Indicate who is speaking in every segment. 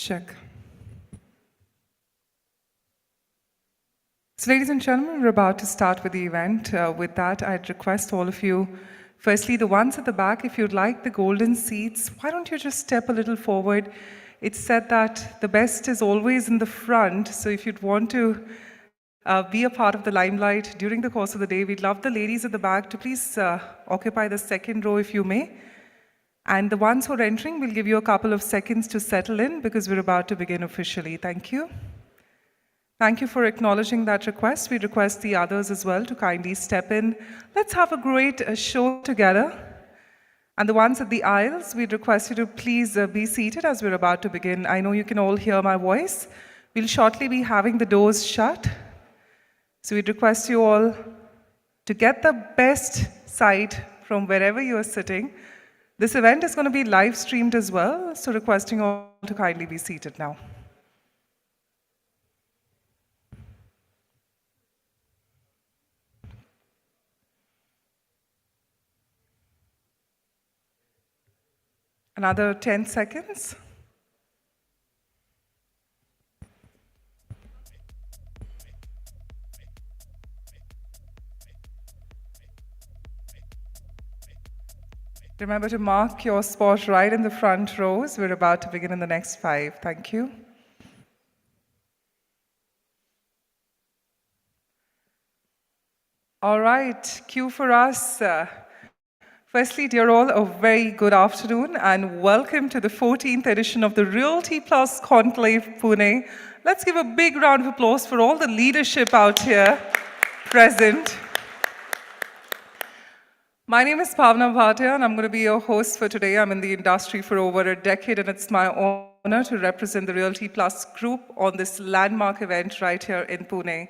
Speaker 1: Check. So, ladies and gentlemen, we're about to start with the event. With that, I'd request all of you, firstly, the ones at the back, if you'd like the golden seats, why don't you just step a little forward? It's said that the best is always in the front, so if you'd want to be a part of the limelight during the course of the day, we'd love the ladies at the back to please occupy the second row if you may. And the ones who are entering, we'll give you a couple of seconds to settle in because we're about to begin officially. Thank you. Thank you for acknowledging that request. We request the others as well to kindly step in. Let's have a great show together. And the ones at the aisles, we'd request you to please be seated as we're about to begin. I know you can all hear my voice. We'll shortly be having the doors shut. So we'd request you all to get the best sight from wherever you are sitting. This event is going to be live streamed as well, so requesting all to kindly be seated now. Another 10 seconds. Remember to mark your spot right in the front rows. We're about to begin in the next 5. Thank you. All right, cue for us. Firstly, dear all, a very good afternoon and welcome to the 14th edition of the Realty Plus Conclave Pune. Let's give a big round of applause for all the leadership out here present. My name is Pavna Bhatia and I'm going to be your host for today. I'm in the industry for over a decade and it's my honor to represent the Realty Plus group on this landmark event right here in Pune.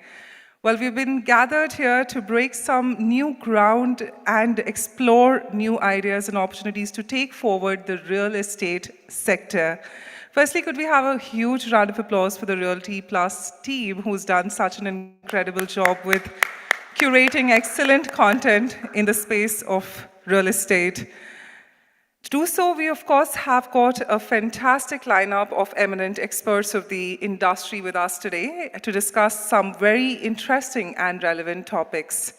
Speaker 1: Well, we've been gathered here to break some new ground and explore new ideas and opportunities to take forward the real estate sector. Firstly, could we have a huge round of applause for the Realty Plus team who's done such an incredible job with curating excellent content in the space of real estate. To do so, we of course have got a fantastic lineup of eminent experts of the industry with us today to discuss some very interesting and relevant topics.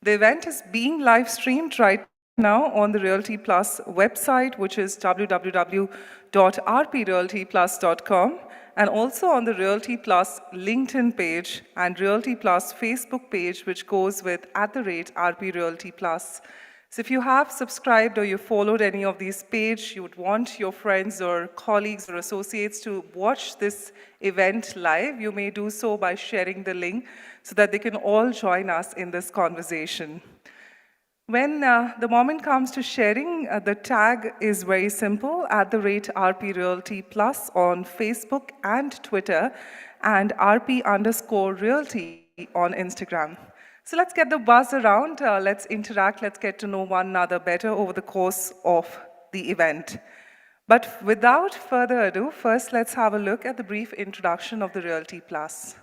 Speaker 1: The event is being live streamed right now on the Realty Plus website, which is www.rprealtyplus.com, and also on the Realty Plus LinkedIn page and Realty Plus Facebook page, which goes with @RPRealtyPlus. So if you have subscribed or you followed any of these pages, you would want your friends or colleagues or associates to watch this event live, you may do so by sharing the link so that they can all join us in this conversation. When the moment comes to sharing, the tag is very simple, @RPRealtyPlus on Facebook and Twitter, and RP_Realty on Instagram. So let's get the buzz around, let's interact, let's get to know one another better over the course of the event. But without further ado, first let's have a look at the brief introduction of the Realty Plus.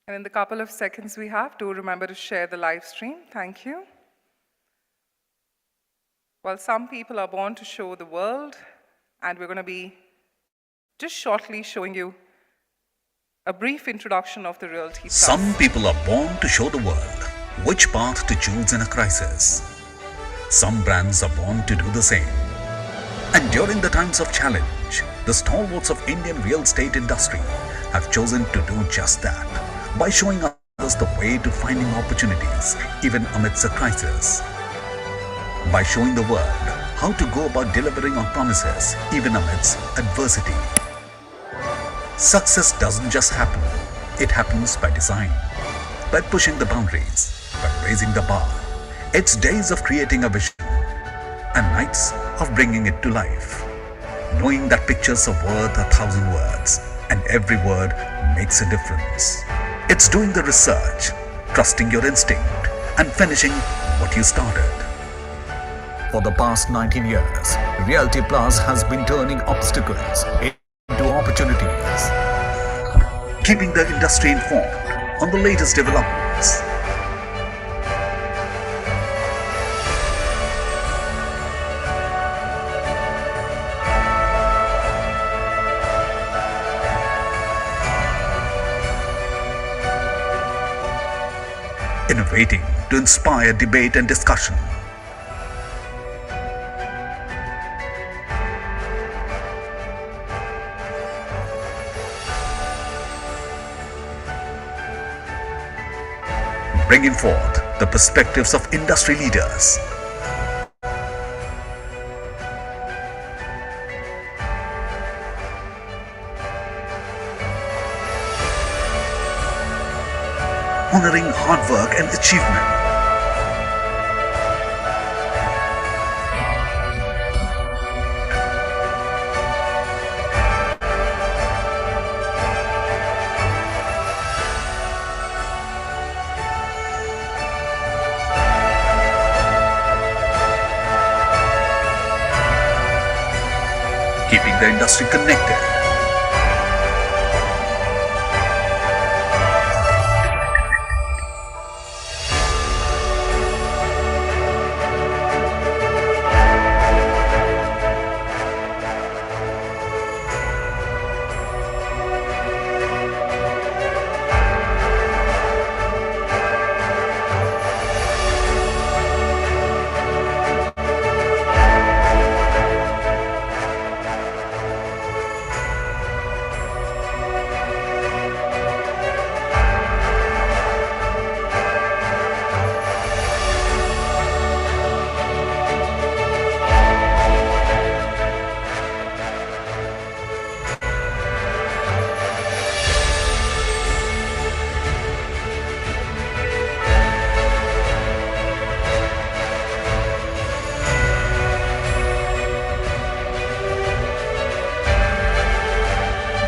Speaker 1: And in the couple of seconds we have, do remember to share the live stream. Thank you. Well, some people are born to show the world, and we're going to be just shortly showing you a brief introduction of the Realty Plus.
Speaker 2: Some people are born to show the world which path to choose in a crisis. Some brands are born to do the same. And during the times of challenge, the stalwarts of Indian real estate industry have chosen to do just that by showing others the way to finding opportunities even amidst a crisis. By showing the world how to go about delivering on promises even amidst adversity. Success doesn't just happen, it happens by design, by pushing the boundaries, by raising the bar. It's days of creating a vision and efforts of bringing it to life. Knowing that pictures are worth 1,000 words and every word makes a difference. It's doing the research, trusting your instinct, and finishing what you started. For the past 19 years, Realty Plus has been turning obstacles into opportunities, keeping the industry informed on the latest developments. Innovating to inspire debate and discussion. Bringing forth the perspectives of industry leaders. Honoring hard work and achievement. Keeping the industry connected.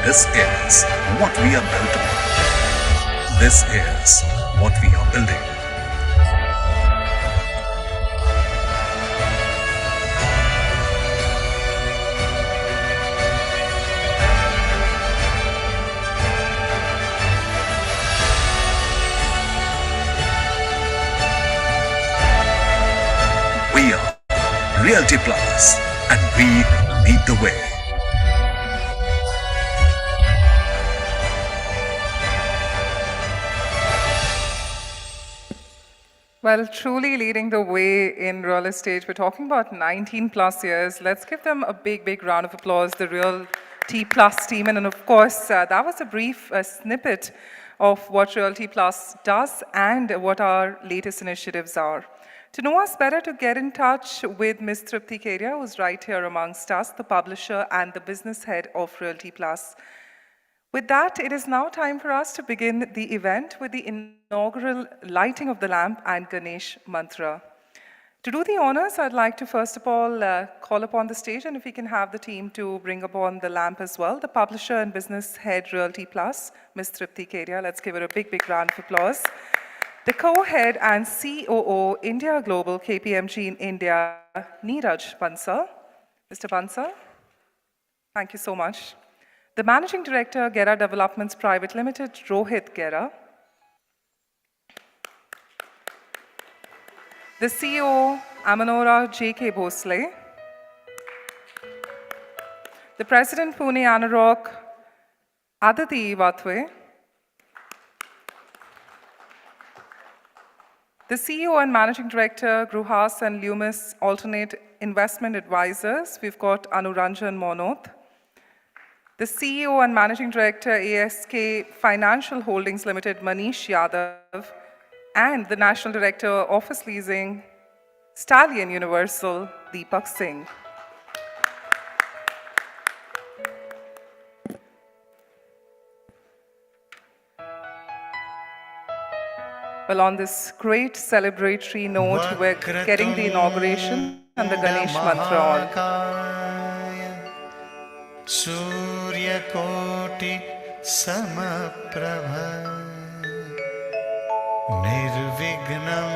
Speaker 2: This is what we are built on. This is what we are building. We are Realty Plus, and we lead the way.
Speaker 1: Well, truly leading the way in real estate. We're talking about 19 plus years. Let's give them a big, big round of applause, the Realty Plus team. And of course, that was a brief snippet of what Realty Plus does and what our latest initiatives are. To know us better, to get in touch with Ms. Tripti Keria, who's right here amongst us, the publisher and the business head of Realty Plus. With that, it is now time for us to begin the event with the inaugural lighting of the lamp and Ganesh mantra. To do the honors, I'd like to first of all call upon the stage, and if we can have the team to bring upon the lamp as well, the publisher and business head Realty Plus, Ms. Tripti Keria. Let's give her a big, big round of applause. The co-head and COO, India Global KPMG in India, Neeraj Bansal. Mr. Bansal, thank you so much. The Managing Director, Gera Developments Private Limited, Rohit Gera. The CEO, Amanora J.K. Bhosle. The President, PUNE Anurag, Aditi Vatwe. The CEO and Managing Director, Gruhas and Lumis Alternate Investment Advisors, we've got Anuranjan Monoth. The CEO and Managing Director, ASK Financial Holdings Limited, Manish Yadav, and the National Director, Office Leasing, Stallion Universal, Deepak Singh. Well, on this great celebratory note, we're getting the inauguration and the Ganesh mantra on.
Speaker 3: सूर्यकोटि समप्रभ निर्विघ्नं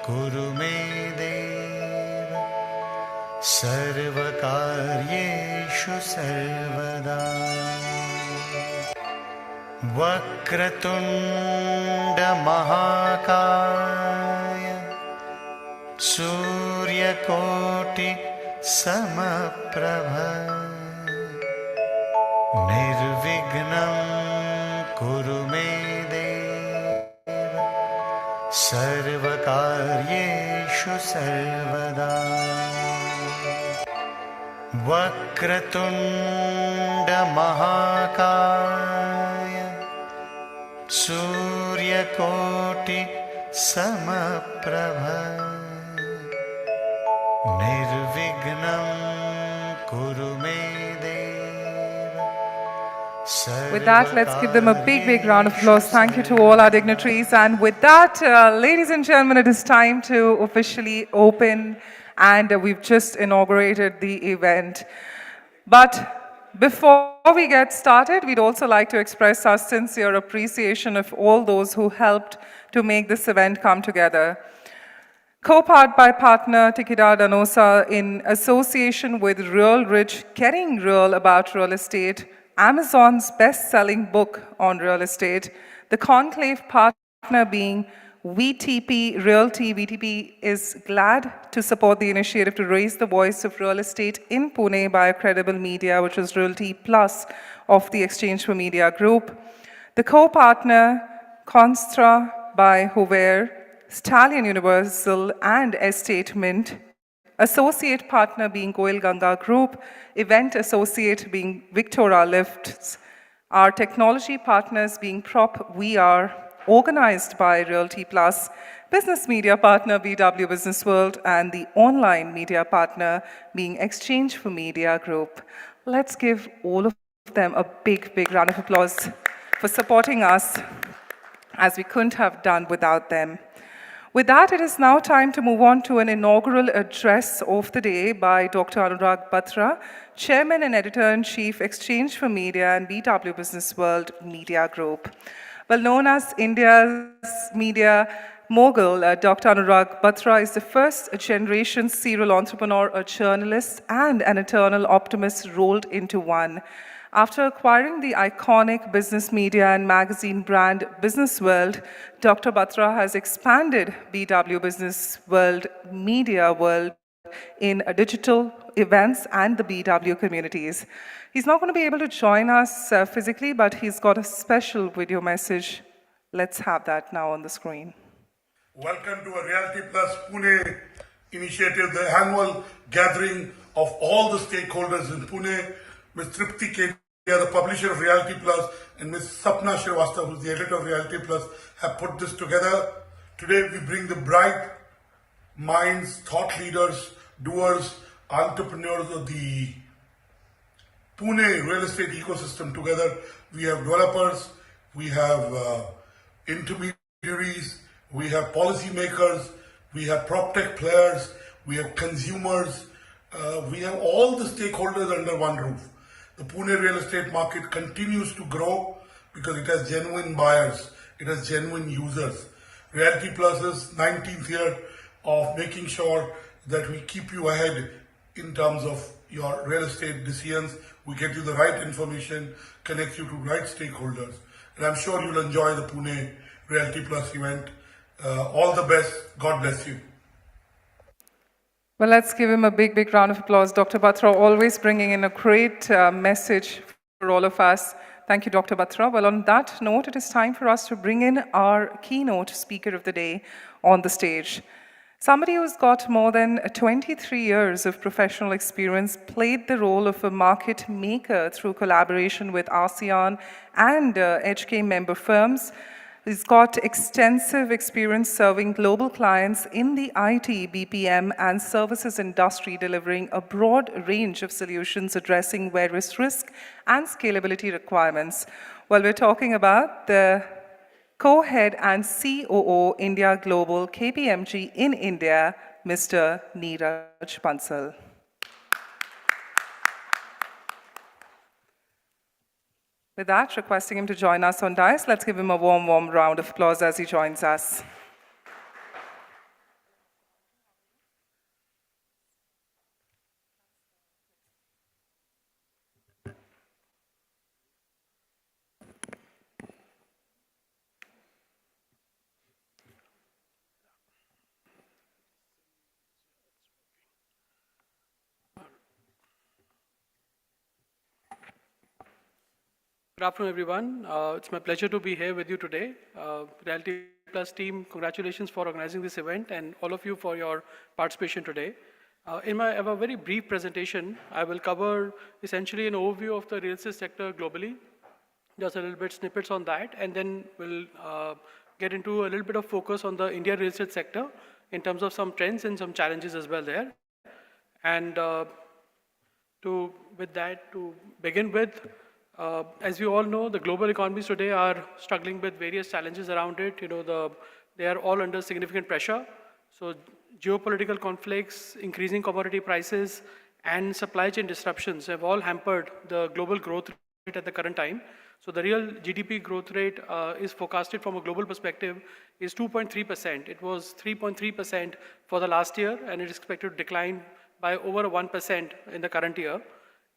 Speaker 3: कुरु मे देव सर्वकार्येषु सर्वदा वक्रतुण्ड महाकाय सूर्यकोटि समप्रभ निर्विघ्नं कुरु मे देव सर्वकार्येषु सर्वदा वक्रतुण्ड महाकाय सूर्यकोटि समप्रभ निर्विघ्नं कुरु मे
Speaker 1: With that, let's give them a big, big round of applause. Thank you to all our dignitaries. And with that, ladies and gentlemen, it is time to officially open, and we've just inaugurated the event. But before we get started, we'd also like to express our sincere appreciation of all those who helped to make this event come together. Co-powered by partner Tikida Danosa in association with Real Rich, Getting Real About Real Estate, Amazon's best-selling book on real estate, the Conclave partner being VTP Realty. VTP is glad to support the initiative to raise the voice of real estate in Pune by a credible media, which is Realty Plus of the Exchange for Media Group. The co-partner, Constra by Hoover, Stallion Universal and Estate Mint. Associate partner being Goel Ganga Group, event associate being Victoria Lifts, our technology partners being Prop VR, organized by Realty Plus, business media partner BW Business World, and the online media partner being Exchange for Media Group. Let's give all of them a big, big round of applause for supporting us, as we couldn't have done without them. With that, it is now time to move on to an inaugural address of the day by Dr. Anurag Batra, Chairman and Editor-in-Chief, Exchange for Media and BW Business World Media Group. Well known as India's media mogul, Dr. Anurag Batra is the first-generation serial entrepreneur, a journalist, and an eternal optimist rolled into one. After acquiring the iconic business media and magazine brand Business World, Dr. Batra has expanded BW Business World Media World in digital events and the BW communities. He's not going to be able to join us physically, but he's got a special video message. Let's have that now on the screen.
Speaker 4: Welcome to a Realty Plus Pune initiative, the annual gathering of all the stakeholders in Pune. Ms. Tripti Kedia, the publisher of Realty Plus, and Ms. Sapna Srivastava, who is the editor of Realty Plus, have put this together. Today we bring the bright minds, thought leaders, doers, entrepreneurs of the Pune real estate ecosystem together. We have developers, we have intermediaries, we have policymakers, we have PropTech players, we have consumers, we have all the stakeholders under one roof. The Pune real estate market continues to grow because it has genuine buyers, it has genuine users. Realty Plus's 19th year of making sure that we keep you ahead in terms of your real estate decisions. We get you the right information, connect you to right stakeholders. And I'm sure you'll enjoy the Pune Realty Plus event. All the best. God bless you.
Speaker 1: Well, let's give him a big, big round of applause. Dr. Batra always bringing in a great message for all of us. Thank you, Dr. Batra. Well, on that note, it is time for us to bring in our keynote speaker of the day on the stage. Somebody who's got more than 23 years of professional experience, played the role of a market maker through collaboration with ASEAN and HK member firms. He's got extensive experience serving global clients in the IT, BPM, and services industry, delivering a broad range of solutions addressing various risk and scalability requirements. Well, we're talking about the co-head and COO India Global KPMG in India, Mr. Neeraj Bansal. With that, requesting him to join us on dais, let's give him a warm, warm round of applause as he joins us.
Speaker 5: Good afternoon, everyone. It's my pleasure to be here with you today. Realty Plus team, congratulations for organizing this event and all of you for your participation today. I have a very brief presentation. I will cover essentially an overview of the real estate sector globally, just a little bit snippets on that, and then we'll get into a little bit of focus on the India real estate sector in terms of some trends and some challenges as well there. And to begin with, as we all know, the global economies today are struggling with various challenges around it. They are all under significant pressure. So geopolitical conflicts, increasing commodity prices, and supply chain disruptions have all hampered the global growth rate at the current time. So the real GDP growth rate is forecasted from a global perspective is 2.3%. It was 3.3% for the last year, and it is expected to decline by over 1% in the current year.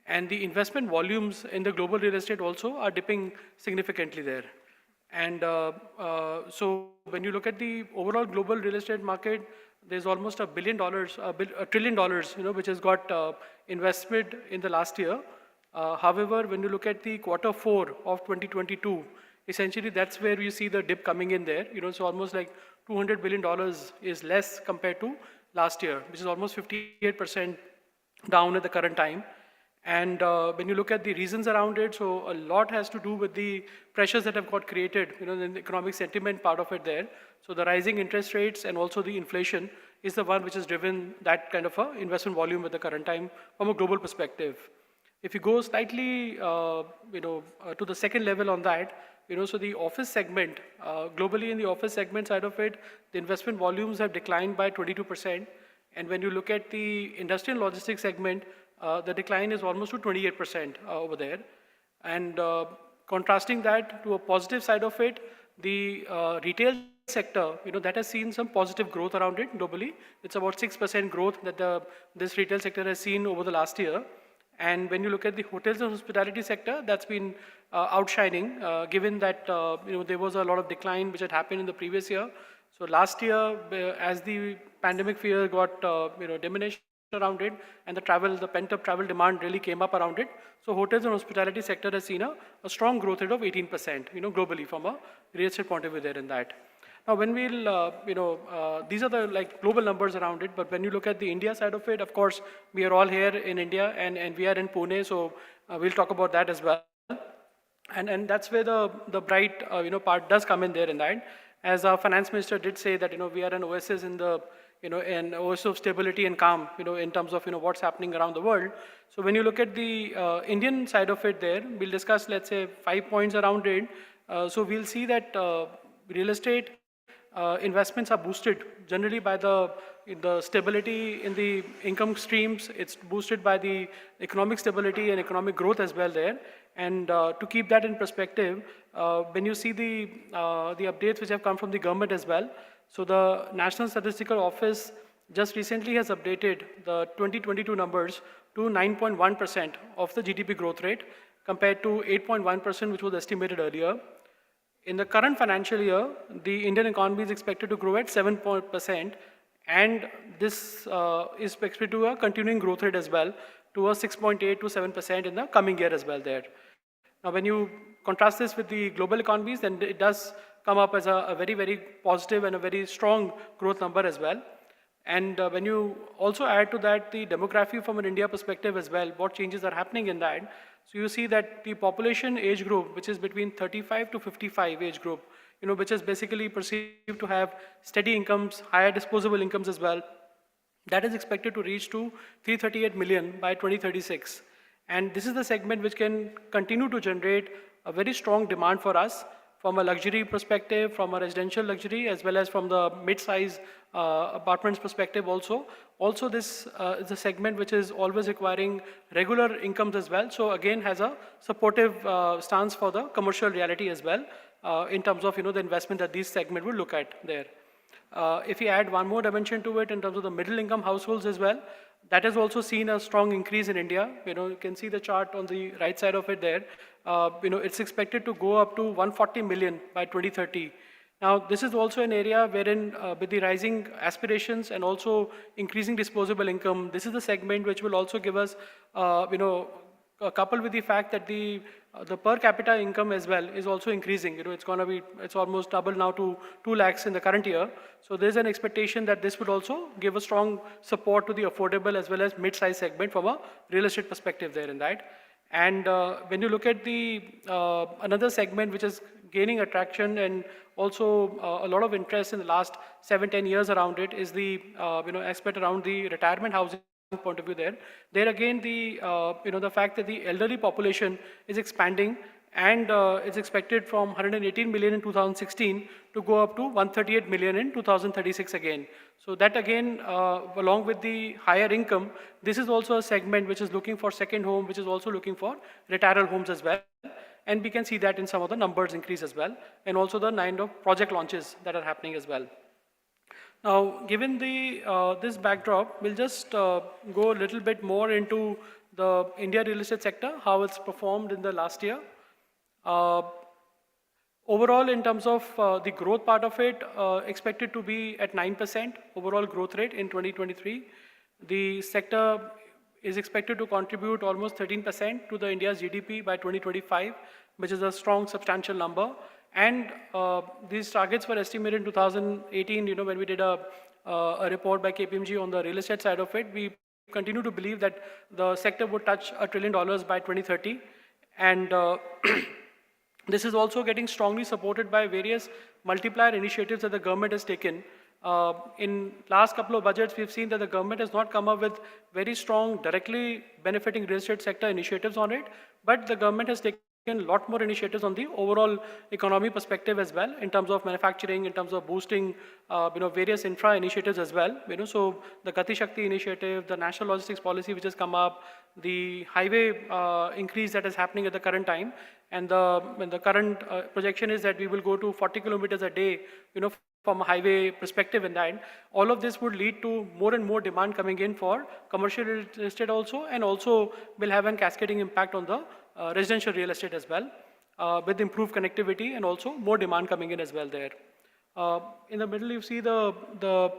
Speaker 5: And the investment volumes in the global real estate also are dipping significantly there. And so when you look at the overall global real estate market, there's almost $1 trillion, which has got invested in the last year. However, when you look at the Q4 of 2022, essentially that's where you see the dip coming in there. So almost like $200 billion is less compared to last year, which is almost 58% down at the current time. And when you look at the reasons around it, so a lot has to do with the pressures that have got created, the economic sentiment part of it there. So the rising interest rates and also the inflation is the one which has driven that kind of a investment volume at the current time from a global perspective. If you go slightly, to the second level on that, so the office segment, globally in the office segment side of it, the investment volumes have declined by 22%. And when you look at the industrial logistics segment, the decline is almost to 28% over there. And contrasting that to a positive side of it, the retail sector, that has seen some positive growth around it globally. It's about 6% growth that this retail sector has seen over the last year. And when you look at the hotels and hospitality sector, that's been outshining, given that there was a lot of decline which had happened in the previous year. So last year, as the pandemic fear got diminished around it, and the pent-up travel demand really came up around it. So hotels and hospitality sector has seen a strong growth rate of 18%, globally from a real estate point of view there in that. Now, when these are the global numbers around it, but when you look at the India side of it, of course, we are all here in India and we are in Pune, so we'll talk about that as well. And that's where the bright, part does come in there in that. As our finance minister did say that, we are an oasis in the an oasis of stability and calm, in terms of, what's happening around the world. So when you look at the Indian side of it there, we'll discuss, let's say, 5 points around it. So we'll see that real estate investments are boosted generally by the stability in the income streams. It's boosted by the economic stability and economic growth as well there. And to keep that in perspective, when you see the updates which have come from the government as well, so the National Statistical Office just recently has updated the 2022 numbers to 9.1% of the GDP growth rate compared to 8.1% which was estimated earlier. In the current financial year, the Indian economy is expected to grow at 7%, and this is expected to a continuing growth rate as well to a 6.8 to 7% in the coming year as well there. Now, when you contrast this with the global economies, then it does come up as a very, very positive and a very strong growth number as well. And when you also add to that the demography from an India perspective as well, what changes are happening in that. So you see that the population age group, which is between 35 to 55 age group, which is basically perceived to have steady incomes, higher disposable incomes as well, that is expected to reach to 338 million by 2036. And this is the segment which can continue to generate a very strong demand for us from a luxury perspective, from a residential luxury, as well as from the mid-size apartments perspective also. Also, this is a segment which is always requiring regular incomes as well. So again, has a supportive stance for the commercial reality as well, in terms of the investment that this segment will look at there. If you add one more dimension to it in terms of the middle income households as well, that has also seen a strong increase in India. You can see the chart on the right side of it there. It's expected to go up to 140 million by 2030. Now, this is also an area wherein with the rising aspirations and also increasing disposable income, this is the segment which will also give us, coupled with the fact that the per capita income as well is also increasing. It's almost double now to 2 lakhs in the current year. So there's an expectation that this would also give a strong support to the affordable as well as mid-size segment from a real estate perspective there in that. And when you look at the another segment which is gaining attraction and also a lot of interest in the last 7-10 years around it is the aspect around the retirement housing point of view there. There again, the fact that the elderly population is expanding and it's expected from 118 million in 2016 to go up to 138 million in 2036 again. So that again, along with the higher income, this is also a segment which is looking for second home, which is also looking for retirement homes as well. And we can see that in some of the numbers increase as well, and also the 9 of project launches that are happening as well. Now, given this backdrop, we'll just go a little bit more into the India real estate sector, how it's performed in the last year. Overall, in terms of the growth part of it, expected to be at 9% overall growth rate in 2023. The sector is expected to contribute almost 13% to the India's GDP by 2025, which is a strong, substantial number. And these targets were estimated in 2018, when we did a report by KPMG on the real estate side of it. We continue to believe that the sector would touch $1 trillion by 2030. And this is also getting strongly supported by various multiplier initiatives that the government has taken. In last couple of budgets, we've seen that the government has not come up with very strong, directly benefiting real estate sector initiatives on it, but the government has taken a lot more initiatives on the overall economy perspective as well, in terms of manufacturing, in terms of boosting, various infra initiatives as well. So the Gati Shakti initiative, the national logistics policy which has come up, the highway increase that is happening at the current time, and the current projection is that we will go to 40 kilometers a day, from a highway perspective in that. All of this would lead to more and more demand coming in for commercial real estate also, and also will have a cascading impact on the residential real estate as well, with improved connectivity and also more demand coming in as well there. In the middle, you see the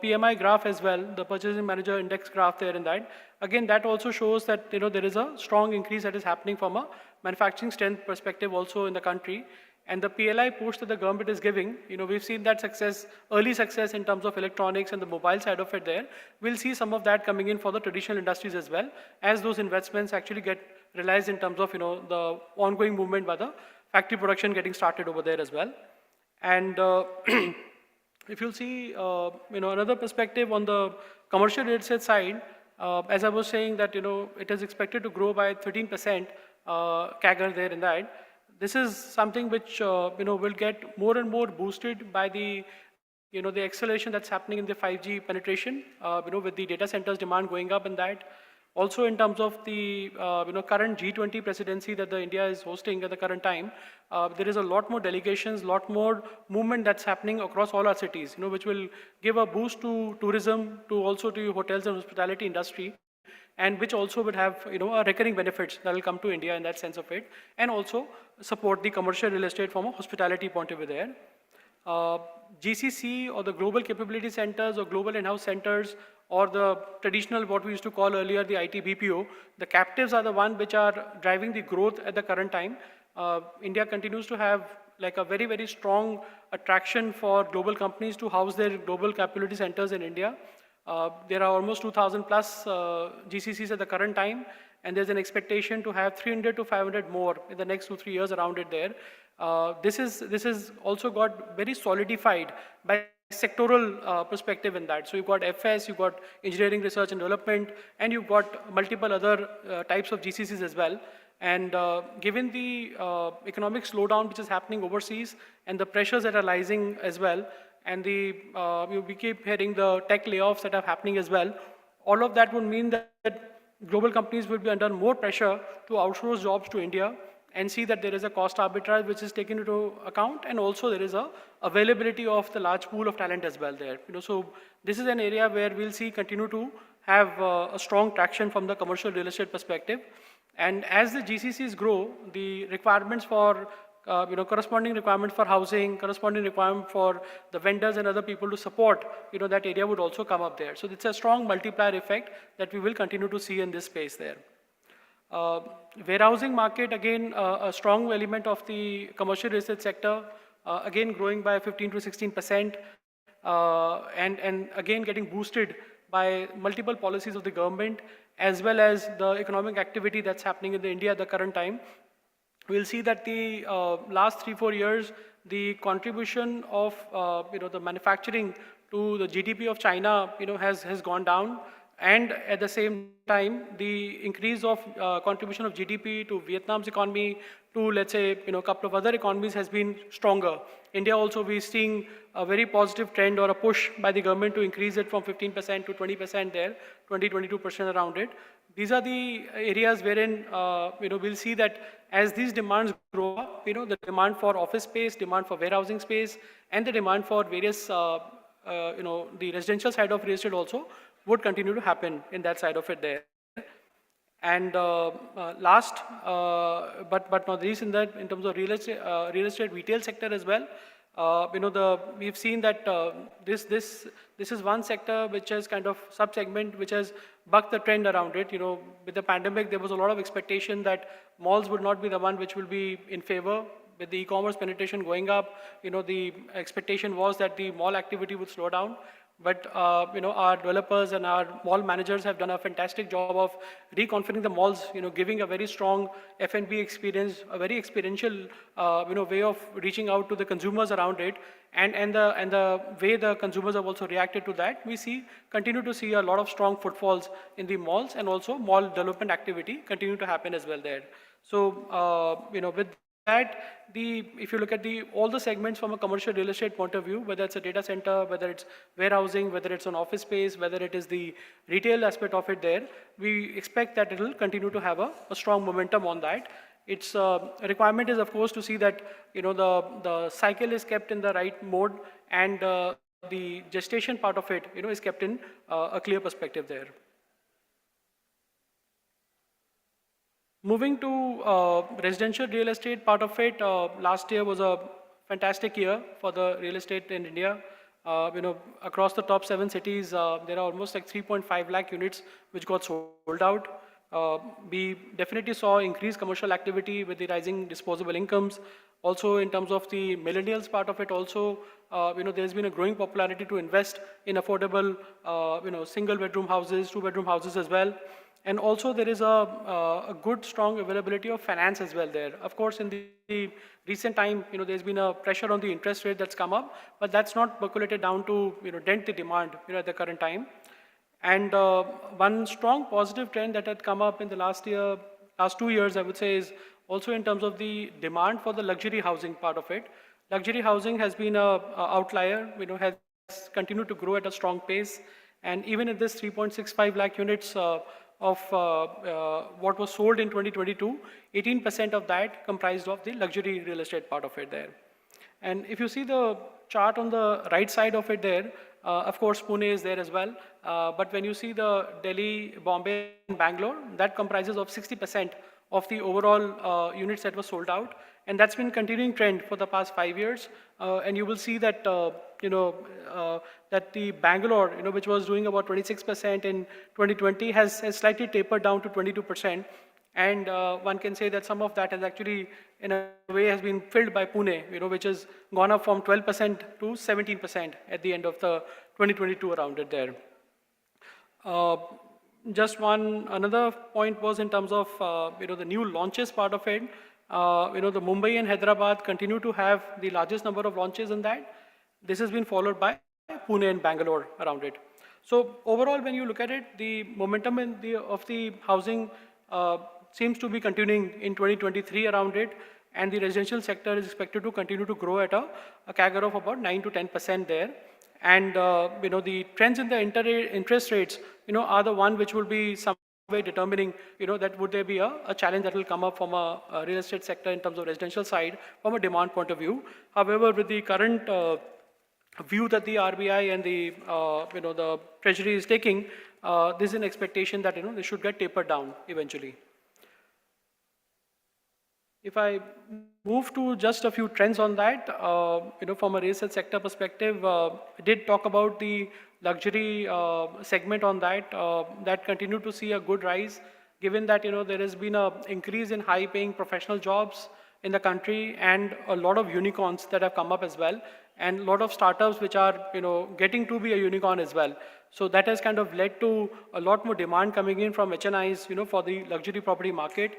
Speaker 5: PMI graph as well, the Purchasing Manager Index graph there in that. Again, that also shows that there is a strong increase that is happening from a manufacturing strength perspective also in the country. And the PLI push that the government is giving, we've seen that success, early success in terms of electronics and the mobile side of it there. We'll see some of that coming in for the traditional industries as well, as those investments actually get realized in terms of, the ongoing movement by the factory production getting started over there as well. And if you'll see, another perspective on the commercial real estate side, as I was saying that, it is expected to grow by 13% CAGR there in that. This is something which, will get more and more boosted by the, the acceleration that's happening in the 5G penetration, with the data centers demand going up in that. Also in terms of the, current G20 presidency that the India is hosting at the current time, there is a lot more delegations, lot more movement that's happening across all our cities, which will give a boost to tourism, to also to hotels and hospitality industry, and which also would have, a recurring benefits that will come to India in that sense of it, and also support the commercial real estate from a hospitality point of view there. GCC or the global capability centers or global in-house centers, or the traditional, what we used to call earlier, the IT BPO, the captives are the one which are driving the growth at the current time. India continues to have like a very, very strong attraction for global companies to house their global capability centers in India. There are almost 2,000 plus GCCs at the current time, and there's an expectation to have 300 to 500 more in the next 2-3 years around it there. This is also got very solidified by sectoral perspective in that. So you've got FS, you've got engineering research and development, and you've got multiple other types of GCCs as well. And given the economic slowdown which is happening overseas and the pressures that are rising as well, and we keep hearing the tech layoffs that are happening as well, all of that would mean that global companies will be under more pressure to outsource jobs to India and see that there is a cost arbitrage which is taken into account, and also there is a availability of the large pool of talent as well there. So this is an area where we'll see continue to have a strong traction from the commercial real estate perspective. And as the GCCs grow, the requirements for corresponding requirements for housing, corresponding requirement for the vendors and other people to support, that area would also come up there. So it's a strong multiplier effect that we will continue to see in this space there. Warehousing market, again, a strong element of the commercial real estate sector, again growing by 15 to 16%, and again getting boosted by multiple policies of the government, as well as the economic activity that's happening in India at the current time. We'll see that the last 3-4 years, the contribution of the manufacturing to the GDP of China has gone down, and at the same time the increase of contribution of GDP to Vietnam's economy, to let's say a couple of other economies, has been stronger. India also, we're seeing a very positive trend or a push by the government to increase it from 15% to 20% there, 20-22% around it. These are the areas wherein we'll see that as these demands grow up, the demand for office space, demand for warehousing space, and the demand for various the residential side of real estate also would continue to happen in that side of it there. And last but not least, in terms of real estate retail sector as well, we've seen that this is one sector which has kind of sub-segment which has bucked the trend around it. With the pandemic, there was a lot of expectation that malls would not be the one which will be in favor. With the e-commerce penetration going up, the expectation was that the mall activity would slow down. But our developers and our mall managers have done a fantastic job of reconfiguring the malls, giving a very strong F&B experience, a very experiential way of reaching out to the consumers around it, and the way the consumers have also reacted to that. We continue to see a lot of strong footfalls in the malls, and also mall development activity continue to happen as well there. So with that, if you look at all the segments from a commercial real estate point of view, whether it's a data center, whether it's warehousing, whether it's an office space, whether it is the retail aspect of it there, we expect that it will continue to have a strong momentum on that. Its requirement is, of course, to see that the cycle is kept in the right mode, and the gestation part of it is kept in a clear perspective there. Moving to residential real estate part of it, last year was a fantastic year for the real estate in India. Across the top 7 cities, there are almost like 3.5 lakh units which got sold out. We definitely saw increased commercial activity with the rising disposable incomes. Also, in terms of the millennials part of it, also there's been a growing popularity to invest in affordable, single bedroom houses, 2-bedroom houses as well. And also there is a good, strong availability of finance as well there. Of course, in the recent time, there's been a pressure on the interest rate that's come up, but that's not percolated down to dent the demand at the current time. And one strong positive trend that had come up in the last 2 years, I would say, is also in terms of the demand for the luxury housing part of it. Luxury housing has been an outlier, has continued to grow at a strong pace. And even in this 3.65 lakh units of what was sold in 2022, 18% of that comprised of the luxury real estate part of it there. And if you see the chart on the right side of it there, of course Pune is there as well, but when you see the Delhi, Bombay and Bangalore, that comprises of 60% of the overall units that were sold out, and that's been continuing trend for the past 5 years. And you will see that that the Bangalore, which was doing about 26% in 2020, has slightly tapered down to 22%. And one can say that some of that has actually, in a way, has been filled by Pune, which has gone up from 12% to 17% at the end of the 2022 around it there. Just another point was in terms of the new launches part of it. The Mumbai and Hyderabad continue to have the largest number of launches in that. This has been followed by Pune and Bangalore around it. So overall, when you look at it, the momentum of the housing seems to be continuing in 2023 around it, and the residential sector is expected to continue to grow at a CAGR of about 9 to 10% there. And the trends in the interest rates, are the one which will be some way determining, that would there be a challenge that will come up from a real estate sector in terms of residential side from a demand point of view. However, with the current view that the RBI and the Treasury is taking, this is an expectation that they should get tapered down eventually. If I move to just a few trends on that, from a real estate sector perspective, I did talk about the luxury segment on that. That continued to see a good rise, given that there has been an increase in high-paying professional jobs in the country and a lot of unicorns that have come up as well, and a lot of startups which are getting to be a unicorn as well. So that has kind of led to a lot more demand coming in from HNIs, for the luxury property market.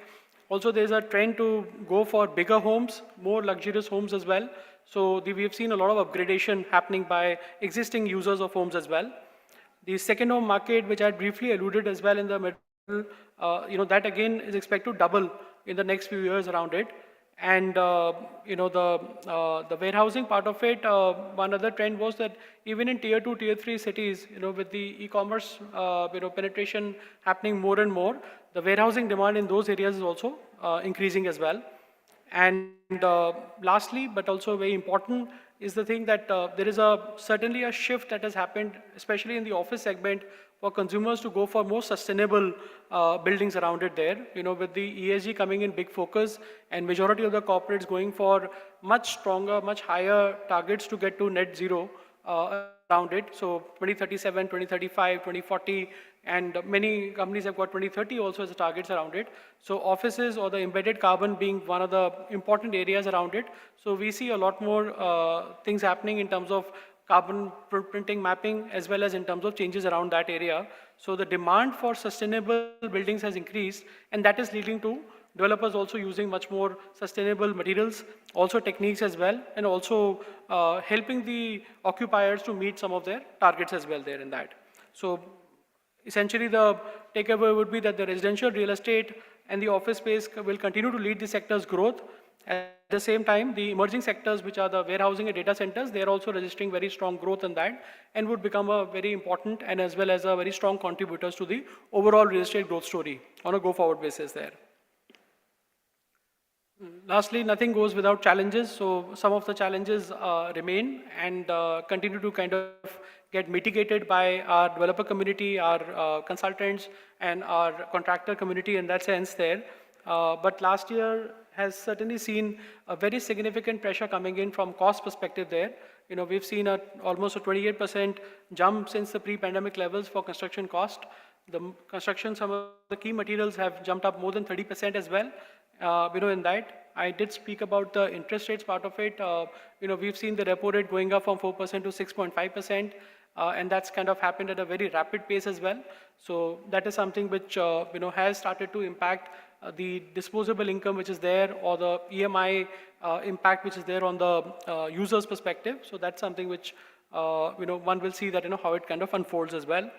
Speaker 5: Also, there's a trend to go for bigger homes, more luxurious homes as well. So we have seen a lot of upgradation happening by existing users of homes as well. The second home market, which I briefly alluded as well in the middle, that again is expected to double in the next few years around it. And the warehousing part of it, one other trend was that even in tier 2, tier 3 cities, with the e-commerce penetration happening more and more, the warehousing demand in those areas is also increasing as well. And lastly, but also very important, is the thing that there is certainly a shift that has happened, especially in the office segment, for consumers to go for more sustainable buildings around it there. With the ESG coming in big focus and majority of the corporates going for much stronger, much higher targets to get to net zero around it. So 2037, 2035, 2040, and many companies have got 2030 also as the targets around it. So offices or the embedded carbon being one of the important areas around it. So we see a lot more things happening in terms of carbon footprinting mapping as well as in terms of changes around that area. So the demand for sustainable buildings has increased, and that is leading to developers also using much more sustainable materials, also techniques as well, and also helping the occupiers to meet some of their targets as well there in that. So essentially the takeaway would be that the residential real estate and the office space will continue to lead the sector's growth. At the same time, the emerging sectors, which are the warehousing and data centers, they are also registering very strong growth in that and would become a very important and as well as a very strong contributors to the overall real estate growth story on a go-forward basis there. Lastly, nothing goes without challenges. So some of the challenges remain and continue to kind of get mitigated by our developer community, our consultants, and our contractor community in that sense there. But last year has certainly seen a very significant pressure coming in from cost perspective there. We've seen almost a 28% jump since the pre-pandemic levels for construction cost. The construction, some of the key materials have jumped up more than 30% as well. In that, I did speak about the interest rates part of it. We've seen the repo rate going up from 4% to 6.5%. And that's kind of happened at a very rapid pace as well. So that is something which has started to impact the disposable income which is there, or the EMI impact which is there on the user's perspective. So that's something which one will see that how it kind of unfolds as well.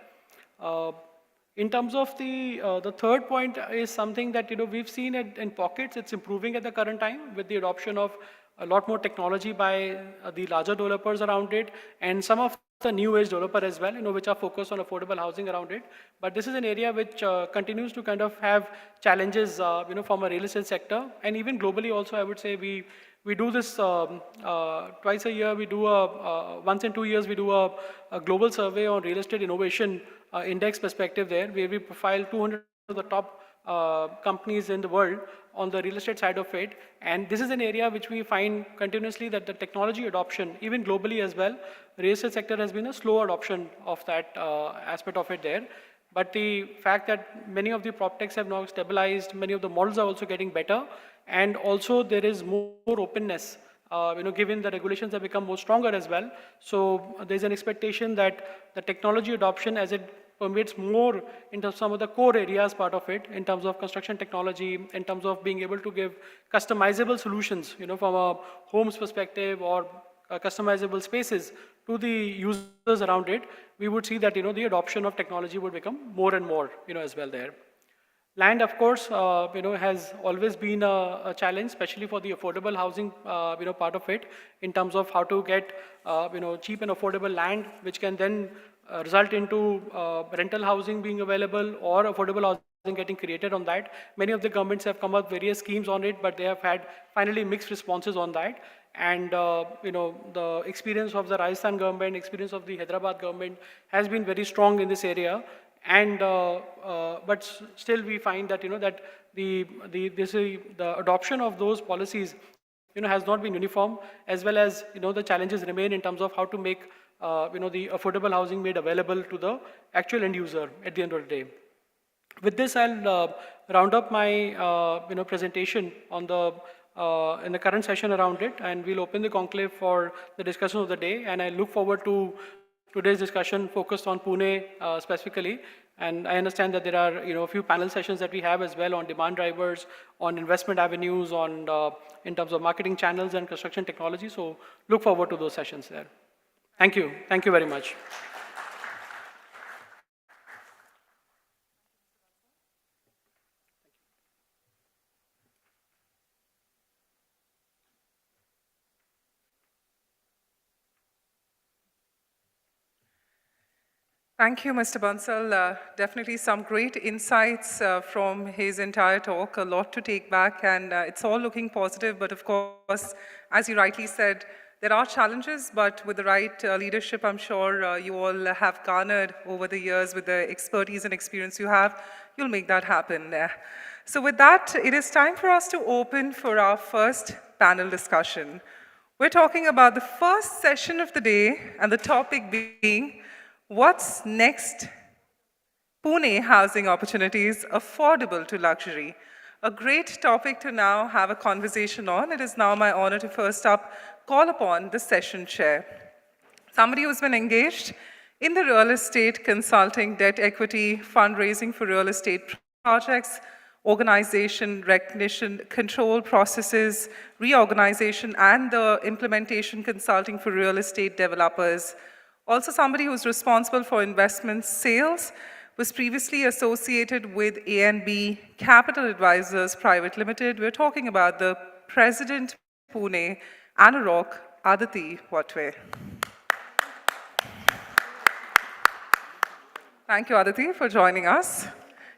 Speaker 5: In terms of the third point is something that we've seen in pockets. It's improving at the current time with the adoption of a lot more technology by the larger developers around it, and some of the new age developer as well, which are focused on affordable housing around it. But this is an area which continues to kind of have challenges, from a real estate sector, and even globally also. I would say we do this twice a year. We do once in 2 years we do a global survey on real estate innovation index perspective there, where we profile 200 of the top companies in the world on the real estate side of it. And this is an area which we find continuously that the technology adoption, even globally as well, real estate sector has been a slow adoption of that aspect of it there. But the fact that many of the proptechs have now stabilized, many of the models are also getting better, and also there is more openness, given the regulations have become more stronger as well. So there's an expectation that the technology adoption, as it permeates more into some of the core areas part of it, in terms of construction technology, in terms of being able to give customizable solutions, from a homes perspective or customizable spaces to the users around it, we would see that, the adoption of technology would become more and more, as well there. Land, of course, has always been a challenge, especially for the affordable housing, part of it, in terms of how to get, cheap and affordable land, which can then result into rental housing being available or affordable housing getting created on that. Many of the governments have come up various schemes on it, but they have had finally mixed responses on that. And the experience of the Rajasthan government, experience of the Hyderabad government has been very strong in this area. And but still we find that that the adoption of those policies has not been uniform, as well as the challenges remain in terms of how to make the affordable housing made available to the actual end user at the end of the day. With this, I'll round up my presentation on the in the current session around it, and we'll open the conclave for the discussion of the day. And I look forward to today's discussion focused on Pune specifically. And I understand that there are a few panel sessions that we have as well on demand drivers, on investment avenues, on in terms of marketing channels and construction technology. So look forward to those sessions there. Thank you. Thank you very much.
Speaker 1: Thank you, Mr. Bansal. Definitely some great insights from his entire talk, a lot to take back, and it's all looking positive. But of course, as you rightly said, there are challenges, but with the right leadership, I'm sure you all have garnered over the years with the expertise and experience you have, you'll make that happen. So with that, it is time for us to open for our first panel discussion. We're talking about the first session of the day, and the topic being, what's next? Pune housing opportunities affordable to luxury. A great topic to now have a conversation on. It is now my honor to first up call upon the session chair. Somebody who's been engaged in the real estate consulting, debt equity, fundraising for real estate projects, organization, recognition, control processes, reorganization, and the implementation consulting for real estate developers. Also somebody who's responsible for investment sales, was previously associated with A&B Capital Advisors Private Limited. We're talking about the President Pune, Anurag Aditi Watwe. Thank you, Aditi, for joining us.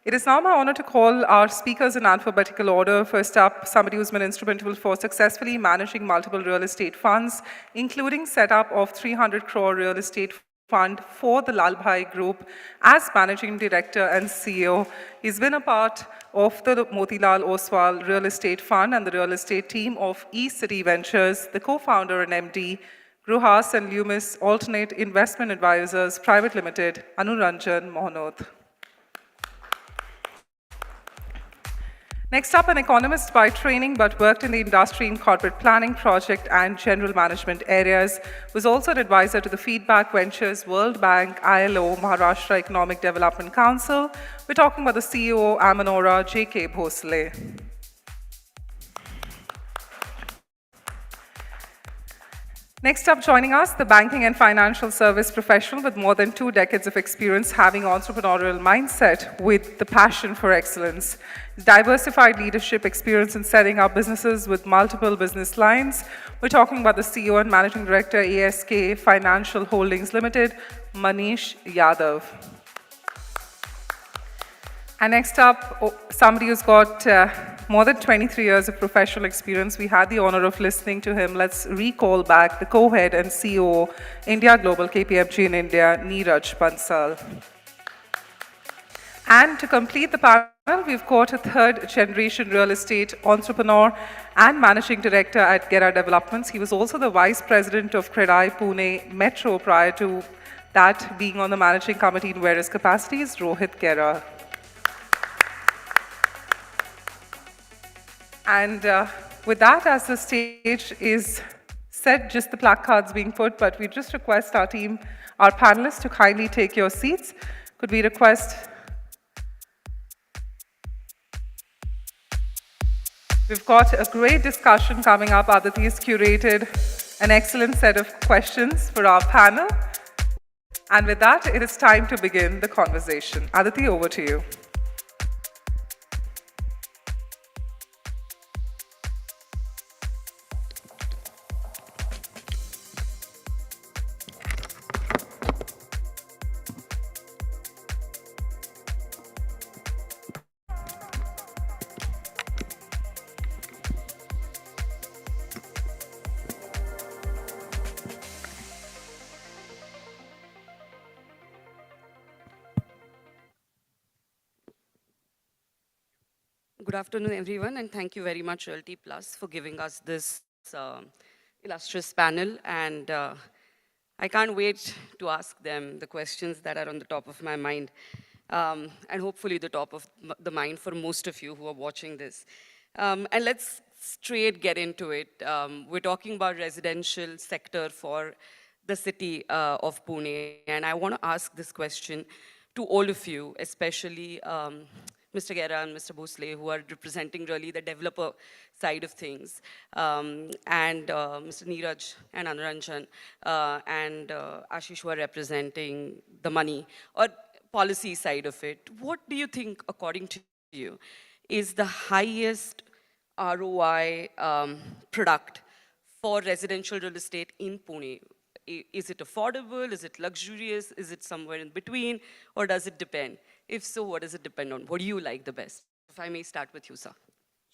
Speaker 1: It is now my honor to call our speakers in alphabetical order. First up, somebody who's been instrumental for successfully managing multiple real estate funds, including setup of 300 crore real estate fund for the Lalbhai Group as Managing Director and CEO. He's been a part of the Motilal Oswal Real Estate Fund and the real estate team of E-City Ventures, the co-founder and MD, Gruhas and Loomis Alternate Investment Advisors Private Limited, Anuranjan Mohanot. Next up, an economist by training, but worked in the industry in corporate planning, project, and general management areas. Was also an advisor to the Feedback Ventures, World Bank, ILO, Maharashtra Economic Development Council. We're talking about the CEO, Amanora J.K. Bhosle. Next up, joining us, the banking and financial service professional with more than 2 decades of experience, having entrepreneurial mindset with the passion for excellence. Diversified leadership experience in setting up businesses with multiple business lines. We're talking about the CEO and Managing Director, ASK Financial Holdings Limited, Manish Yadav. And next up, somebody who's got more than 23 years of professional experience. We had the honor of listening to him. Let's recall back the co-head and CEO, India Global KPMG in India, Neeraj Bansal. And to complete the panel, we've got a third-generation real estate entrepreneur and managing director at Gera Developments. He was also the vice president of Credai Pune Metro prior to that, being on the managing committee in various capacities, Rohit Gera. And with that, as the stage is set, just the placards being put, but we just request our team, our panelists, to kindly take your seats. Could we request? We've got a great discussion coming up. Aditi's curated an excellent set of questions for our panel. And with that, it is time to begin the conversation. Aditi, over to you.
Speaker 6: Good afternoon, everyone, and thank you very much, Realty Plus, for giving us this illustrious panel. And I can't wait to ask them the questions that are on the top of my mind, and hopefully the top of the mind for most of you who are watching this. And let's straight get into it. We're talking about residential sector for the city of Pune, and I want to ask this question to all of you, especially Mr. Gera and Mr. Bhosle, who are representing really the developer side of things, and Mr. Neeraj and Anuranjan and Ashish, who are representing the money or policy side of it. What do you think, according to you, is the highest ROI product for residential real estate in Pune? Is it affordable? Is it luxurious? Is it somewhere in between? Or does it depend? If so, what does it depend on? What do you like the best? If I may start with you, sir.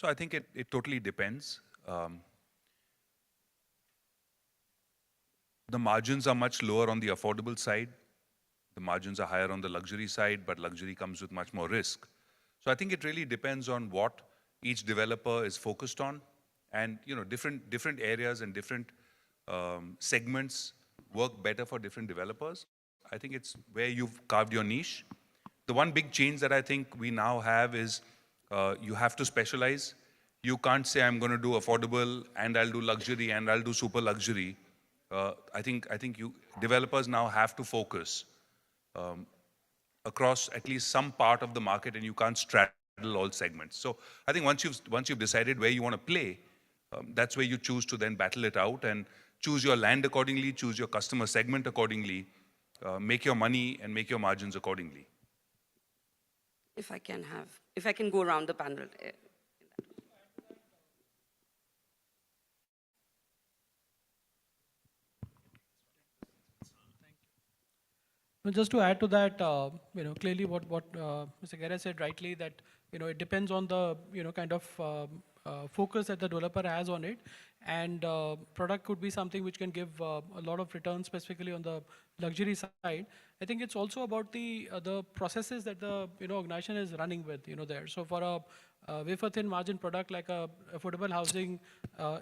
Speaker 7: So I think it totally depends. The margins are much lower on the affordable side. The margins are higher on the luxury side, but luxury comes with much more risk. So I think it really depends on what each developer is focused on. And different areas and different segments work better for different developers. I think it's where you've carved your niche. The one big change that I think we now have is you have to specialize. You can't say I'm going to do affordable and I'll do luxury and I'll do super luxury. I think developers now have to focus across at least some part of the market, and you can't straddle all segments. So I think once you've decided where you want to play, that's where you choose to then battle it out and choose your land accordingly, choose your customer segment accordingly, make your money and make your margins accordingly.
Speaker 6: If I can go around the panel.
Speaker 5: Just to add to that, clearly what Mr. Gera said rightly, that it depends on the kind of focus that the developer has on it, and product could be something which can give a lot of returns, specifically on the luxury side. I think it's also about the processes that the organization is running with there. So for a wafer thin margin product like a affordable housing,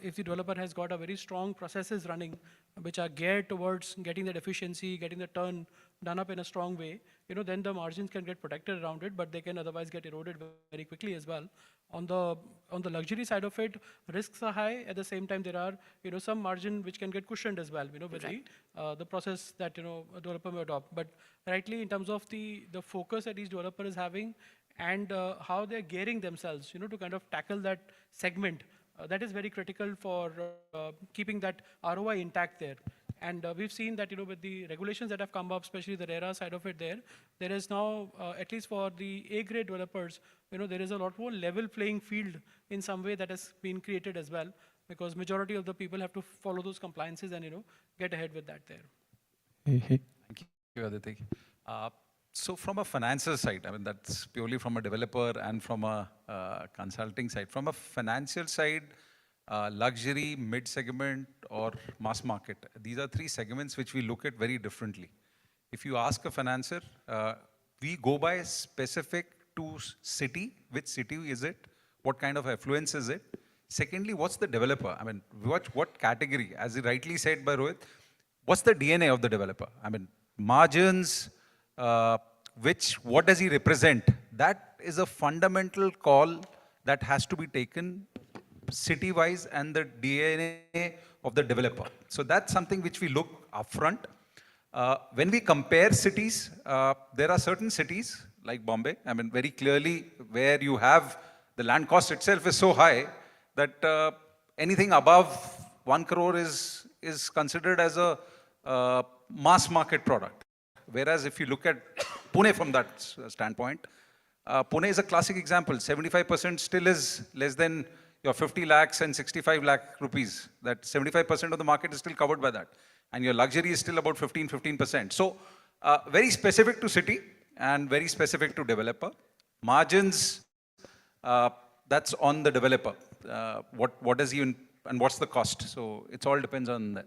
Speaker 5: if the developer has got a very strong processes running, which are geared towards getting that efficiency, getting the turn done up in a strong way, then the margins can get protected around it, but they can otherwise get eroded very quickly as well. On the luxury side of it, risks are high. At the same time, there are some margin which can get cushioned as well, with the process that a developer may adopt. But rightly, in terms of the focus that each developer is having and how they're gearing themselves, to kind of tackle that segment, that is very critical for keeping that ROI intact there. And we've seen that, with the regulations that have come up, especially the RERA side of it there is now, at least for the A-grade developers, there is a lot more level playing field in some way that has been created as well, because majority of the people have to follow those compliances and, get ahead with that there.
Speaker 8: Thank you, Aditi. So from a financial side, I mean, that's purely from a developer and from a consulting side. From a financial side, luxury, mid-segment, or mass market. These are three segments which we look at very differently. If you ask a financier, we go by specific to city. Which city is it? What kind of affluence is it? Secondly, what's the developer? I mean, what category? As you rightly said by Rohit, what's the DNA of the developer? I mean, margins, what does he represent? That is a fundamental call that has to be taken city-wise and the DNA of the developer. So that's something which we look upfront. When we compare cities, there are certain cities like Bombay, I mean, very clearly where you have the land cost itself is so high that anything above 1 crore is is considered as a mass market product. Whereas if you look at Pune from that standpoint, Pune is a classic example. 75% still is less than your 50 lakhs and 65 lakh rupees. That 75% of the market is still covered by that. And your luxury is still about 15%. So very specific to city and very specific to developer. Margins, that's on the developer. What is even, and what's the cost? So it all depends on that.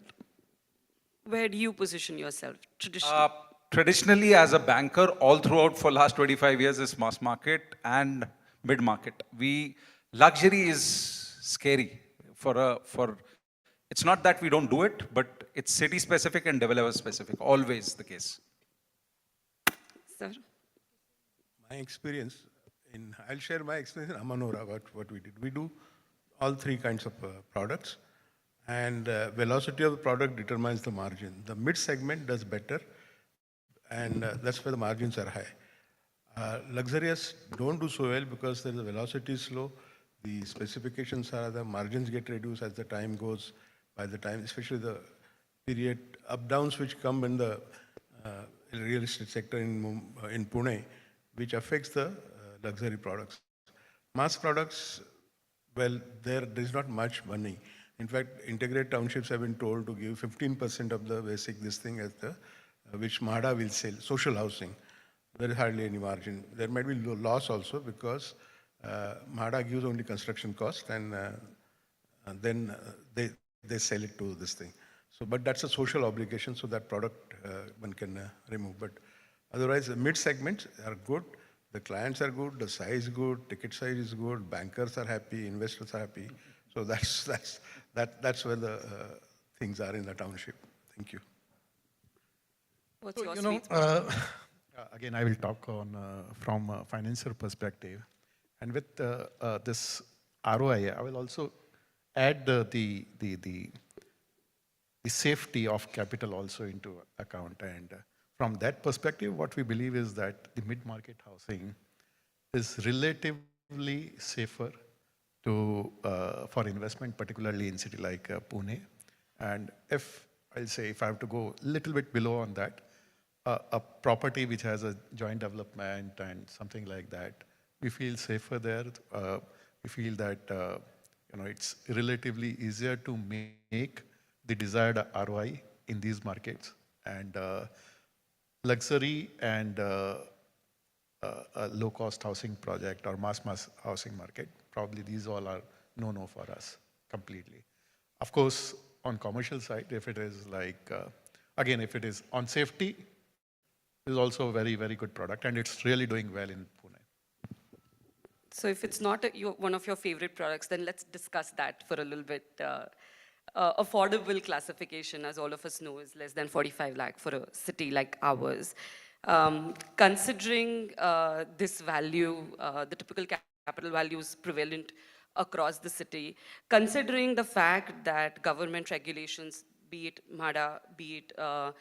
Speaker 6: Where do you position yourself traditionally?
Speaker 8: Traditionally, as a banker, all throughout for last 25 years is mass market and mid market. Luxury is scary it's not that we don't do it, but it's city specific and developer specific, always the case.
Speaker 6: Sir?
Speaker 9: My experience, I'll share my experience in Amanora about what we did. We do all three kinds of products, and velocity of the product determines the margin. The mid segment does better, and that's where the margins are high. Luxurious don't do so well because the velocity is slow, the specifications are, the margins get reduced as the time goes. By the time, especially the period up-downs which come in the real estate sector in Pune, which affects the luxury products. Mass products, well, there is not much money. In fact, integrated townships have been told to give 15% of the basic this thing as the which MHADA will sell, social housing. There is hardly any margin. There might be loss also because MHADA gives only construction cost and then they sell it to this thing. So, but that's a social obligation, so that product one can remove. But otherwise, the mid segments are good, the clients are good, the size is good, ticket size is good, bankers are happy, investors are happy. So that's where the things are in the township. Thank you.
Speaker 6: What's your sweet spot?
Speaker 10: Again, I will talk on from a financial perspective. And with this ROI, I will also add the safety of capital also into account. And from that perspective, what we believe is that the mid-market housing is relatively safer for investment, particularly in city like Pune. And if I have to go a little bit below on that, a property which has a joint development and something like that, we feel safer there. We feel that it's relatively easier to make the desired ROI in these markets. And luxury and a low-cost housing project or mass housing market, probably these all are no-no for us completely. Of course, on commercial side, if it is like, again, if it is on safety, it is also a very, very good product, and it's really doing well in Pune.
Speaker 6: So if it's not one of your favorite products, then let's discuss that for a little bit. Affordable classification, as all of us know, is less than 45 lakh for a city like ours. Considering this value, the typical capital values prevalent across the city, considering the fact that government regulations, be it MHADA, be it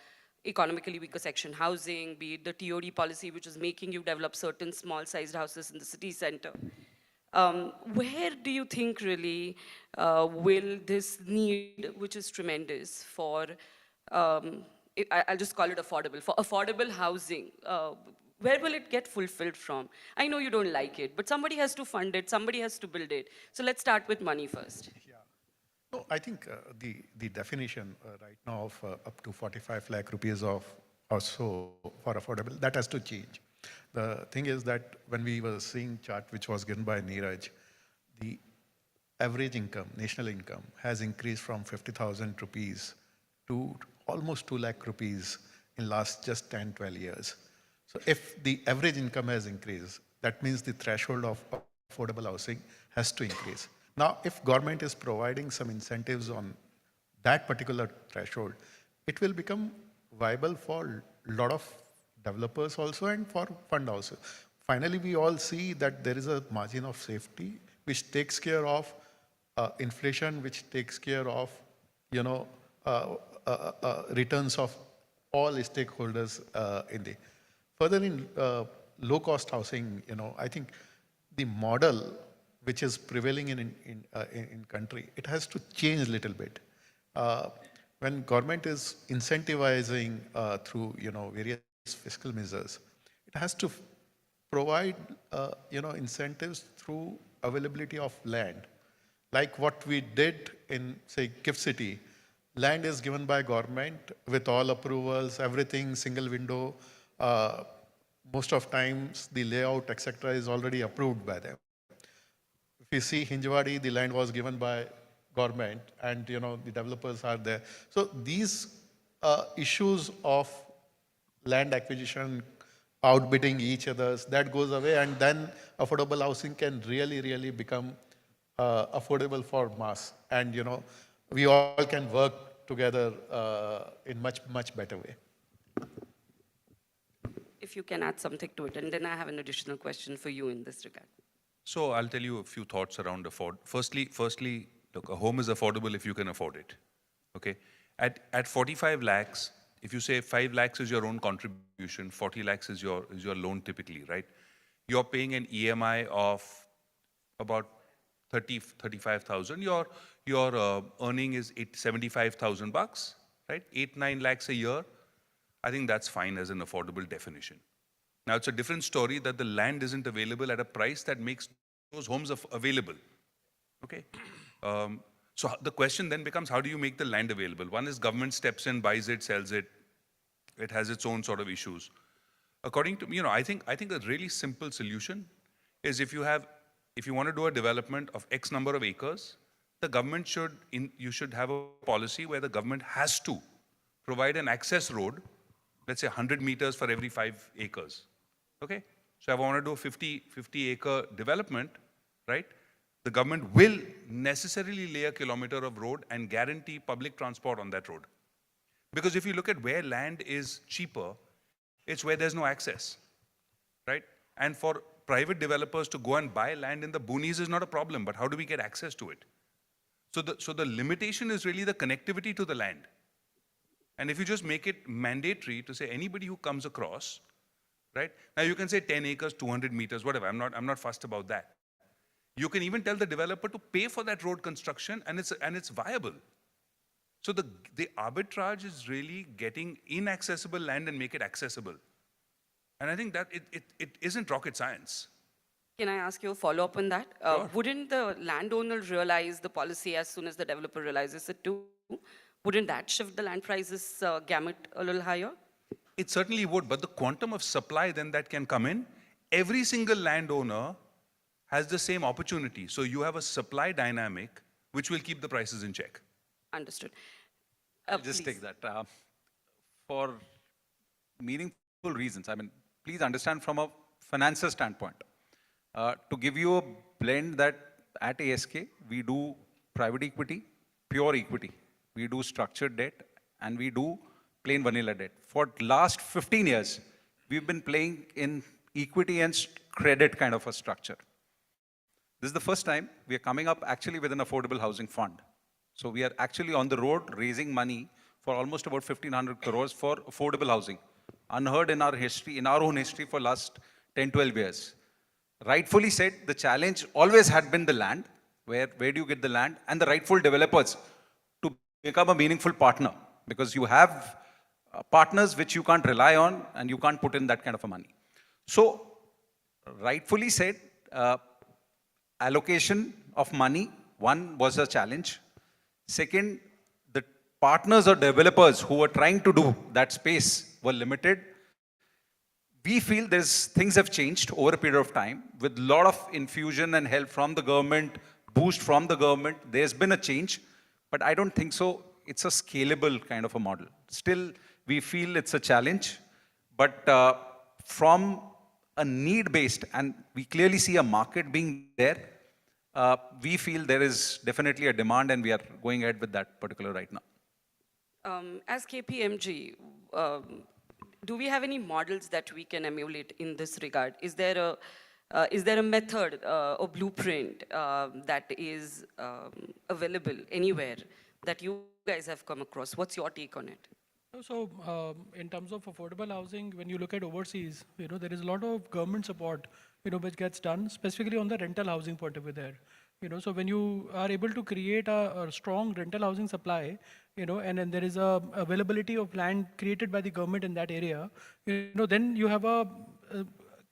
Speaker 6: economically weaker section housing, be it the TOD policy, which is making you develop certain small-sized houses in the city center. Where do you think really will this need, which is tremendous for, I'll just call it affordable, for affordable housing, where will it get fulfilled from? I know you don't like it, but somebody has to fund it, somebody has to build it. So let's start with money first.
Speaker 10: So I think the definition right now of up to 45 lakh rupees or so for affordable, that has to change. The thing is that when we were seeing chart which was given by Neeraj, the average income, national income, has increased from 50,000 rupees to almost 2 lakh rupees in last just 10, 12 years. So if the average income has increased, that means the threshold of affordable housing has to increase. Now, if government is providing some incentives on that particular threshold, it will become viable for a lot of developers also and for fund also. Finally, we all see that there is a margin of safety which takes care of inflation, which takes care of returns of all stakeholders in the. Further in low-cost housing, I think the model which is prevailing in country, it has to change a little bit. when government is incentivizing through various fiscal measures, it has to provide incentives through availability of land. Like what we did in, say, Gift City, land is given by government with all approvals, everything, single window. Most of times the layout, etc., is already approved by them. If you see Hinjawadi, the land was given by government, and the developers are there. So these issues of land acquisition, outbidding each other's, that goes away, and then affordable housing can really become affordable for mass, and we all can work together in much better way.
Speaker 6: If you can add something to it, and then I have an additional question for you in this regard.
Speaker 7: So I'll tell you a few thoughts around Firstly, look, a home is affordable if you can afford it. Okay, at 45 lakhs, if you say 5 lakhs is your own contribution, 40 lakhs is your loan typically, right? You're paying an EMI of about 35,000. Your earning is 75,000 bucks, right? 8-9 lakhs a year. I think that's fine as an affordable definition. Now, it's a different story that the land isn't available at a price that makes those homes available, okay? So the question then becomes, how do you make the land available? One is government steps in, buys it, sells it. It has its own sort of issues. According to, I think a really simple solution is if you want to do a development of X number of acres, the government you should have a policy where the government has to provide an access road, let's say 100 meters for every 5 acres. Okay, so if I want to do a 50 acre development, right? The government will necessarily lay a kilometer of road and guarantee public transport on that road. Because if you look at where land is cheaper, it's where there's no access, right? And for private developers to go and buy land in the boonies is not a problem, but how do we get access to it? So the limitation is really the connectivity to the land. And if you just make it mandatory to say anybody who comes across, right? Now you can say 10 acres, 200 meters, whatever. I'm not fussed about that. You can even tell the developer to pay for that road construction, and it's viable. So the arbitrage is really getting inaccessible land and make it accessible. And I think that it isn't rocket science.
Speaker 6: Can I ask you a follow-up on that?
Speaker 7: Sure.
Speaker 6: Wouldn't the landowner realize the policy as soon as the developer realizes it too? Wouldn't that shift the land prices gamut a little higher?
Speaker 7: It certainly would, but the quantum of supply then that can come in, every single landowner has the same opportunity. So you have a supply dynamic which will keep the prices in check.
Speaker 6: Understood.
Speaker 8: I'll just
Speaker 6: Please.
Speaker 8: take that. For meaningful reasons, please understand from a financer standpoint. To give you a blend that at ASK, we do private equity, pure equity. We do structured debt, and we do plain vanilla debt. For last 15 years, we've been playing in equity and credit kind of a structure. This is the first time we are coming up actually with an affordable housing fund. So we are actually on the road raising money for almost about 1,500 crores for affordable housing. Unheard in our history, in our own history for last 10, 12 years. Rightfully said, the challenge always had been the land. Where do you get the land? And the rightful developers to become a meaningful partner. Because you have partners which you can't rely on and you can't put in that kind of a money. So, rightfully said, allocation of money, one was a challenge. Second, the partners or developers who were trying to do that space were limited. We feel things have changed over a period of time with a lot of infusion and help from the government, boost from the government. There's been a change, but I don't think so. It's a scalable kind of a model. Still, we feel it's a challenge, but from a need-based, and we clearly see a market being there, we feel there is definitely a demand, and we are going ahead with that particular right now.
Speaker 6: As KPMG, do we have any models that we can emulate in this regard? Is there a method or blueprint that is available anywhere that you guys have come across? What's your take on it?
Speaker 5: So in terms of affordable housing, when you look at overseas, there is a lot of government support, which gets done specifically on the rental housing point of view there. So when you are able to create a strong rental housing supply, and then there is a availability of land created by the government in that area, then you have a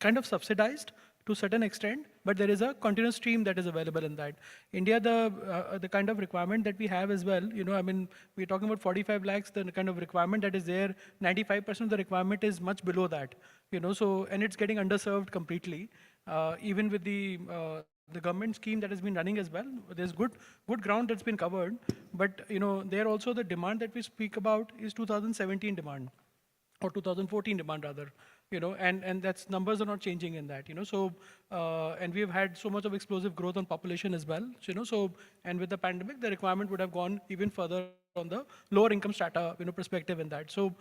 Speaker 5: kind of subsidized to a certain extent, but there is a continuous stream that is available in that. India, the kind of requirement that we have as well, I mean, we're talking about 45 lakhs, the kind of requirement that is there, 95% of the requirement is much below that, so, and it's getting underserved completely, even with the government scheme that has been running as well. There's good ground that's been covered, but there also the demand that we speak about is 2017 demand, or 2014 demand rather, and that's numbers are not changing in that, so and we've had so much of explosive growth on population as well, so and with the pandemic the requirement would have gone even further on the lower income strata, perspective in that. So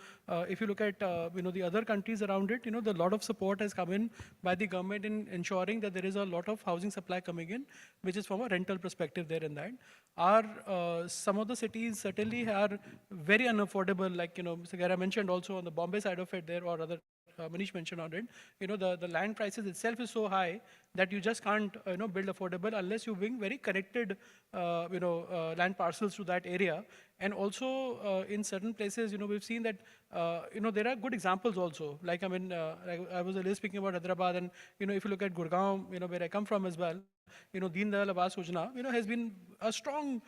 Speaker 5: if you look at, the other countries around it, the lot of support has come in by the government in ensuring that there is a lot of housing supply coming in, which is from a rental perspective there in that. Our, some of the cities certainly are very unaffordable, like, Mr. Gera mentioned also on the Bombay side of it there, or other Manish mentioned on it, the land prices itself is so high that you just can't, build affordable unless you bring very connected, land parcels to that area. And also in certain places, we've seen that, there are good examples also. Like, I mean, like I was earlier speaking about Hyderabad, and, if you look at Gurgaon, where I come from as well, Deen Dayal Awas Yojana, has been a strong,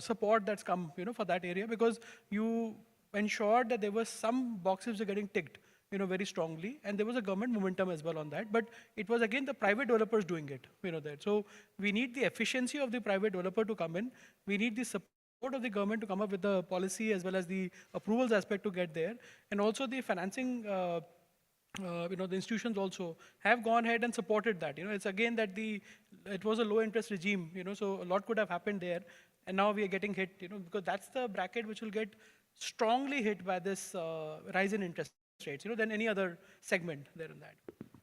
Speaker 5: support that's come, for that area, because you ensured that there were some boxes were getting ticked, very strongly, and there was a government momentum as well on that. But it was again the private developers doing it, there. So we need the efficiency of the private developer to come in. We need the support of the government to come up with the policy as well as the approvals aspect to get there, and also the financing. The institutions also have gone ahead and supported that. It's again that it was a low interest regime, so a lot could have happened there, and now we are getting hit, because that's the bracket which will get strongly hit by this rise in interest rates, than any other segment there in that.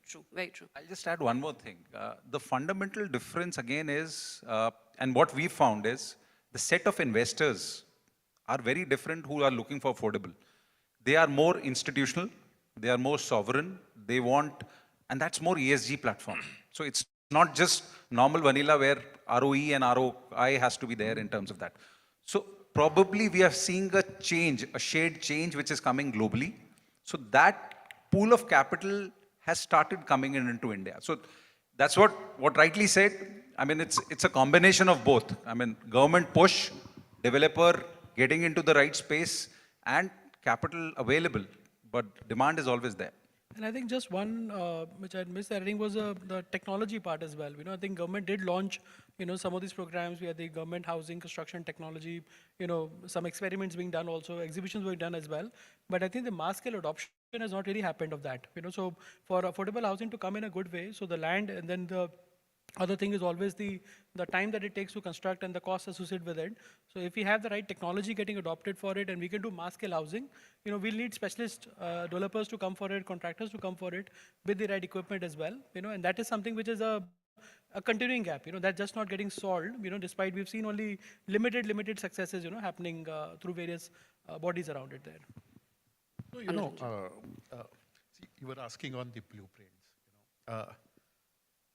Speaker 6: True, very true.
Speaker 8: I'll just add one more thing. The fundamental difference again is, and what we found is, the set of investors are very different who are looking for affordable. They are more institutional, they are more sovereign, they want, and that's more ESG platform. So it's not just normal vanilla where ROE and ROI has to be there in terms of that. So probably we are seeing a change, a shade change which is coming globally. So that pool of capital has started coming into India. So that's what rightly said. I mean, it's a combination of both. I mean, government push, developer getting into the right space, and capital available, but demand is always there.
Speaker 5: And I think just one which I missed, I think was the technology part as well. I think government did launch, some of these programs. We had the government housing construction technology, some experiments being done also, exhibitions were done as well. But I think the mass scale adoption has not really happened of that. So for affordable housing to come in a good way, so the land and then the other thing is always the time that it takes to construct and the costs associated with it. So if we have the right technology getting adopted for it and we can do mass scale housing, we'll need specialist developers to come for it, contractors to come for it with the right equipment as well, and that is something which is a continuing gap, that's just not getting solved, despite we've seen only limited successes, happening through various bodies around it there.
Speaker 10: So, see, you were asking on the blueprints,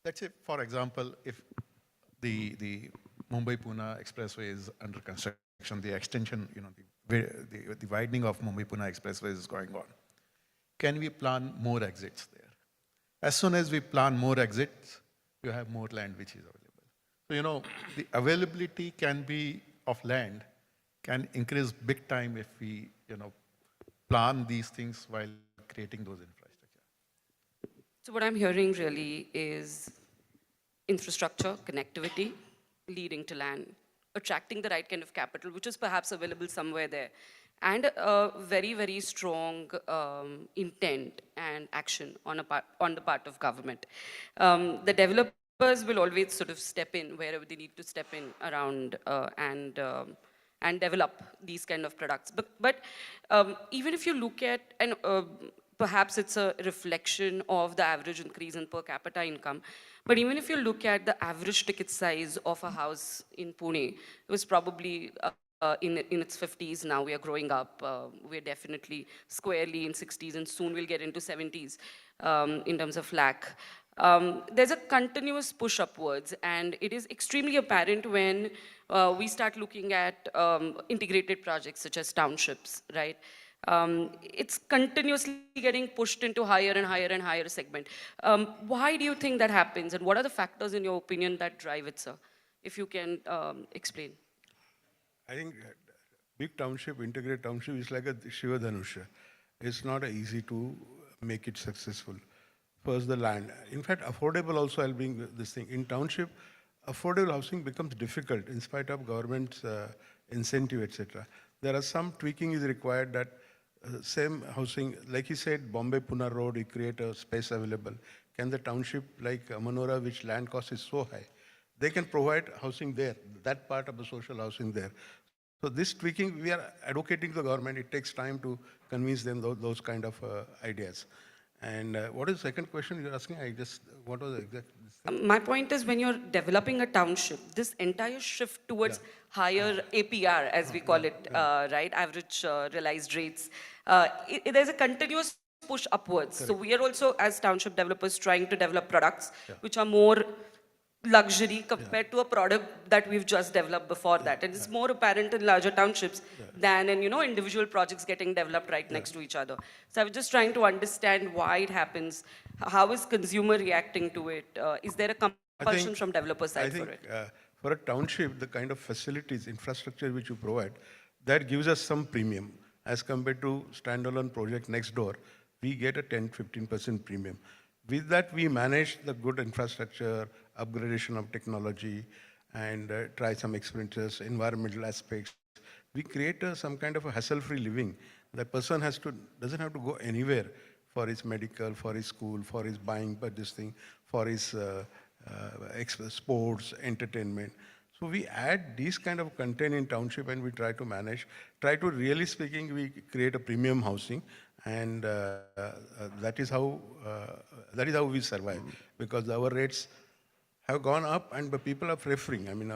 Speaker 10: let's say, for example, if the Mumbai-Pune Expressway is under construction, the extension, the widening of Mumbai-Pune Expressway is going on. Can we plan more exits there? As soon as we plan more exits, you have more land which is available. So, the availability of land can increase big time if we, plan these things while creating those infrastructure.
Speaker 6: So what I'm hearing really is infrastructure, connectivity, leading to land, attracting the right kind of capital, which is perhaps available somewhere there, and a very, very strong intent and action on the part of government. The developers will always sort of step in wherever they need to step in around and develop these kind of products. But even if you look at, and perhaps it's a reflection of the average increase in per capita income, but even if you look at the average ticket size of a house in Pune, it was probably in its 50s. Now we are growing up. We're definitely squarely in 60s, and soon we'll get into 70s in terms of lakh. there's a continuous push upwards, and it is extremely apparent when we start looking at integrated projects such as townships, right? It's continuously getting pushed into higher and higher and higher segment. Why do you think that happens, and what are the factors, in your opinion, that drive it, sir? If you can explain.
Speaker 9: I think big township, integrated township is like a Shiva Dhanusha. It's not easy to make it successful. First, the land. In fact, affordable also, I'll bring this thing. In township, affordable housing becomes difficult in spite of government's incentive, etc. There are some tweaking is required that same housing, like he said, Bombay Pune Road, you create a space available. Can the township like Manora, which land cost is so high, they can provide housing there, that part of the social housing there. So this tweaking, we are advocating to the government. It takes time to convince them those kind of ideas. And what is the second question you're asking? What was the exact?
Speaker 6: My point is, when you're developing a township, this entire shift towards higher APR, as we call it, right, average realized rates, there's a continuous push upwards. So we are also, as township developers, trying to develop products which are more luxury compared to a product that we've just developed before that. And it's more apparent in larger townships than in, individual projects getting developed right next to each other. So I was just trying to understand why it happens. How is consumer reacting to it? Is there a compulsion from developer side for it?
Speaker 9: For a township, the kind of facilities, infrastructure which you provide, that gives us some premium as compared to standalone project next door. We get a 10-15% premium. With that, we manage the good infrastructure, upgradation of technology, and try some experiences, environmental aspects. We create some kind of a hassle-free living. The person doesn't have to go anywhere for his medical, for his school, for his buying, but this thing, for his sports, entertainment. So we add these kind of content in township, and we try to manage. Really speaking, we create a premium housing, and that is how we survive, because our rates have gone up and the people are preferring. I mean,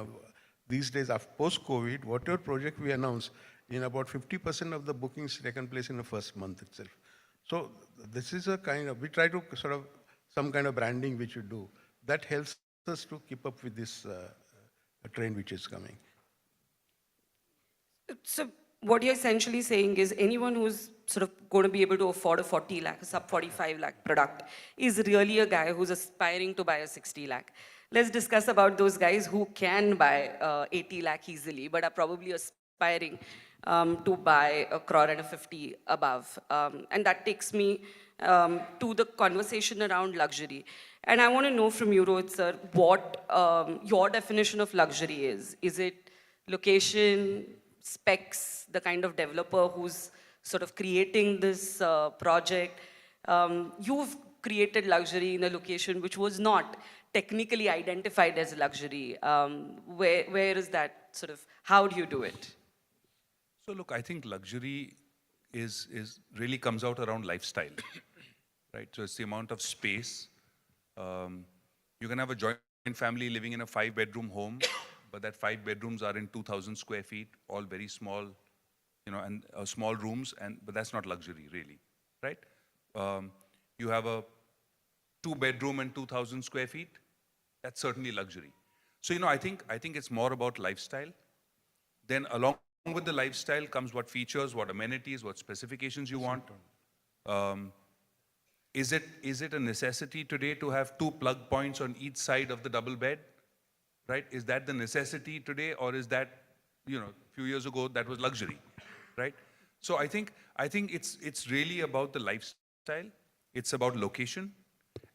Speaker 9: these days, after post-COVID, whatever project we announce, in about 50% of the bookings taken place in the first month itself. So this is a kind of, we try to sort of, some kind of branding which we do, that helps us to keep up with this trend which is coming.
Speaker 6: So what you're essentially saying is anyone who's sort of going to be able to afford a 40 lakh, a sub 45 lakh product is really a guy who's aspiring to buy a 60 lakh. Let's discuss about those guys who can buy 80 lakh easily, but are probably aspiring to buy a crore and a 50 above. And that takes me to the conversation around luxury. And I want to know from you, Rohit sir, what your definition of luxury is. Is it location, specs, the kind of developer who's sort of creating this project? You've created luxury in a location which was not technically identified as luxury. Where is that sort of, how do you do it?
Speaker 7: So look, I think luxury is really comes out around lifestyle, right? So it's the amount of space. You can have a joint family living in a 5-bedroom home, but that 5 bedrooms are in 2,000 square feet, all very small, and small rooms, but that's not luxury really, right? You have a 2-bedroom and 2,000 square feet, that's certainly luxury. So, I think it's more about lifestyle. Then along with the lifestyle comes what features, what amenities, what specifications you want. Is it a necessity today to have 2 plug points on each side of the double bed, right? Is that the necessity today, or is that, a few years ago, that was luxury, right? So I think it's really about the lifestyle. It's about location.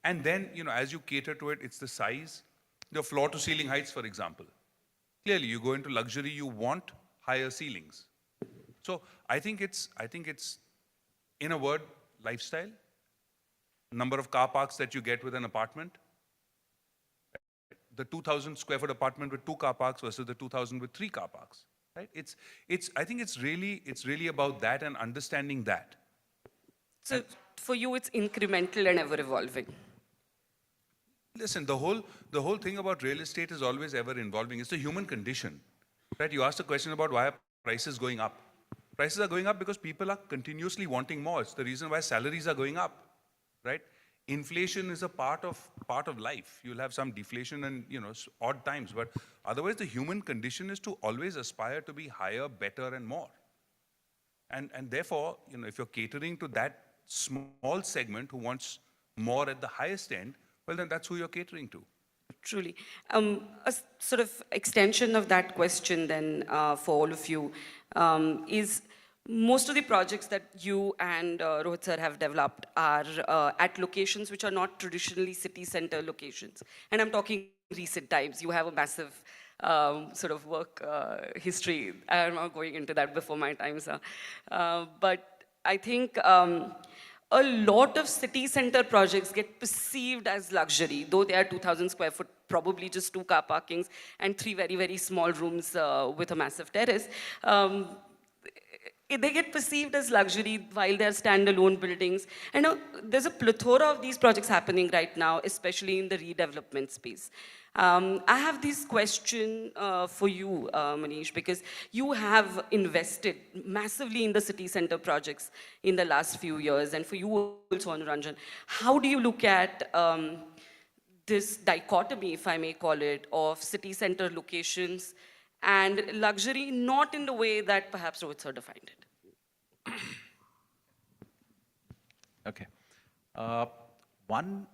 Speaker 7: And then, as you cater to it, it's the size, the floor to ceiling heights, for example. Clearly, you go into luxury, you want higher ceilings. So I think it's, in a word, lifestyle, number of car parks that you get with an apartment, the 2,000 square foot apartment with 2 car parks versus the 2,000 with 3 car parks, right? I think it's really about that and understanding that.
Speaker 6: So for you, it's incremental and ever evolving.
Speaker 7: Listen, the whole thing about real estate is always ever evolving. It's the human condition, right? You asked a question about why are prices going up. Prices are going up because people are continuously wanting more. It's the reason why salaries are going up, right? inflation is a part of life. You'll have some deflation and odd times, but otherwise the human condition is to always aspire to be higher, better, and more. And therefore, if you're catering to that small segment who wants more at the highest end, well, then that's who you're catering to.
Speaker 6: Truly. Sort of extension of that question then for all of you is most of the projects that you and Rohit sir have developed are at locations which are not traditionally city center locations. And I'm talking recent times. You have a massive sort of work history. I'm not going into that before my time, sir. But I think a lot of city center projects get perceived as luxury, though they are 2,000 square foot, probably just 2 car parkings and 3 very, very small rooms with a massive terrace. They get perceived as luxury while they're standalone buildings. And there's a plethora of these projects happening right now, especially in the redevelopment space. I have this question for you, Manish, because you have invested massively in the city center projects in the last few years, and for you also, Anuranjan. How do you look at this dichotomy, if I may call it, of city center locations and luxury, not in the way that perhaps Rohit sir defined it?
Speaker 8: Okay. One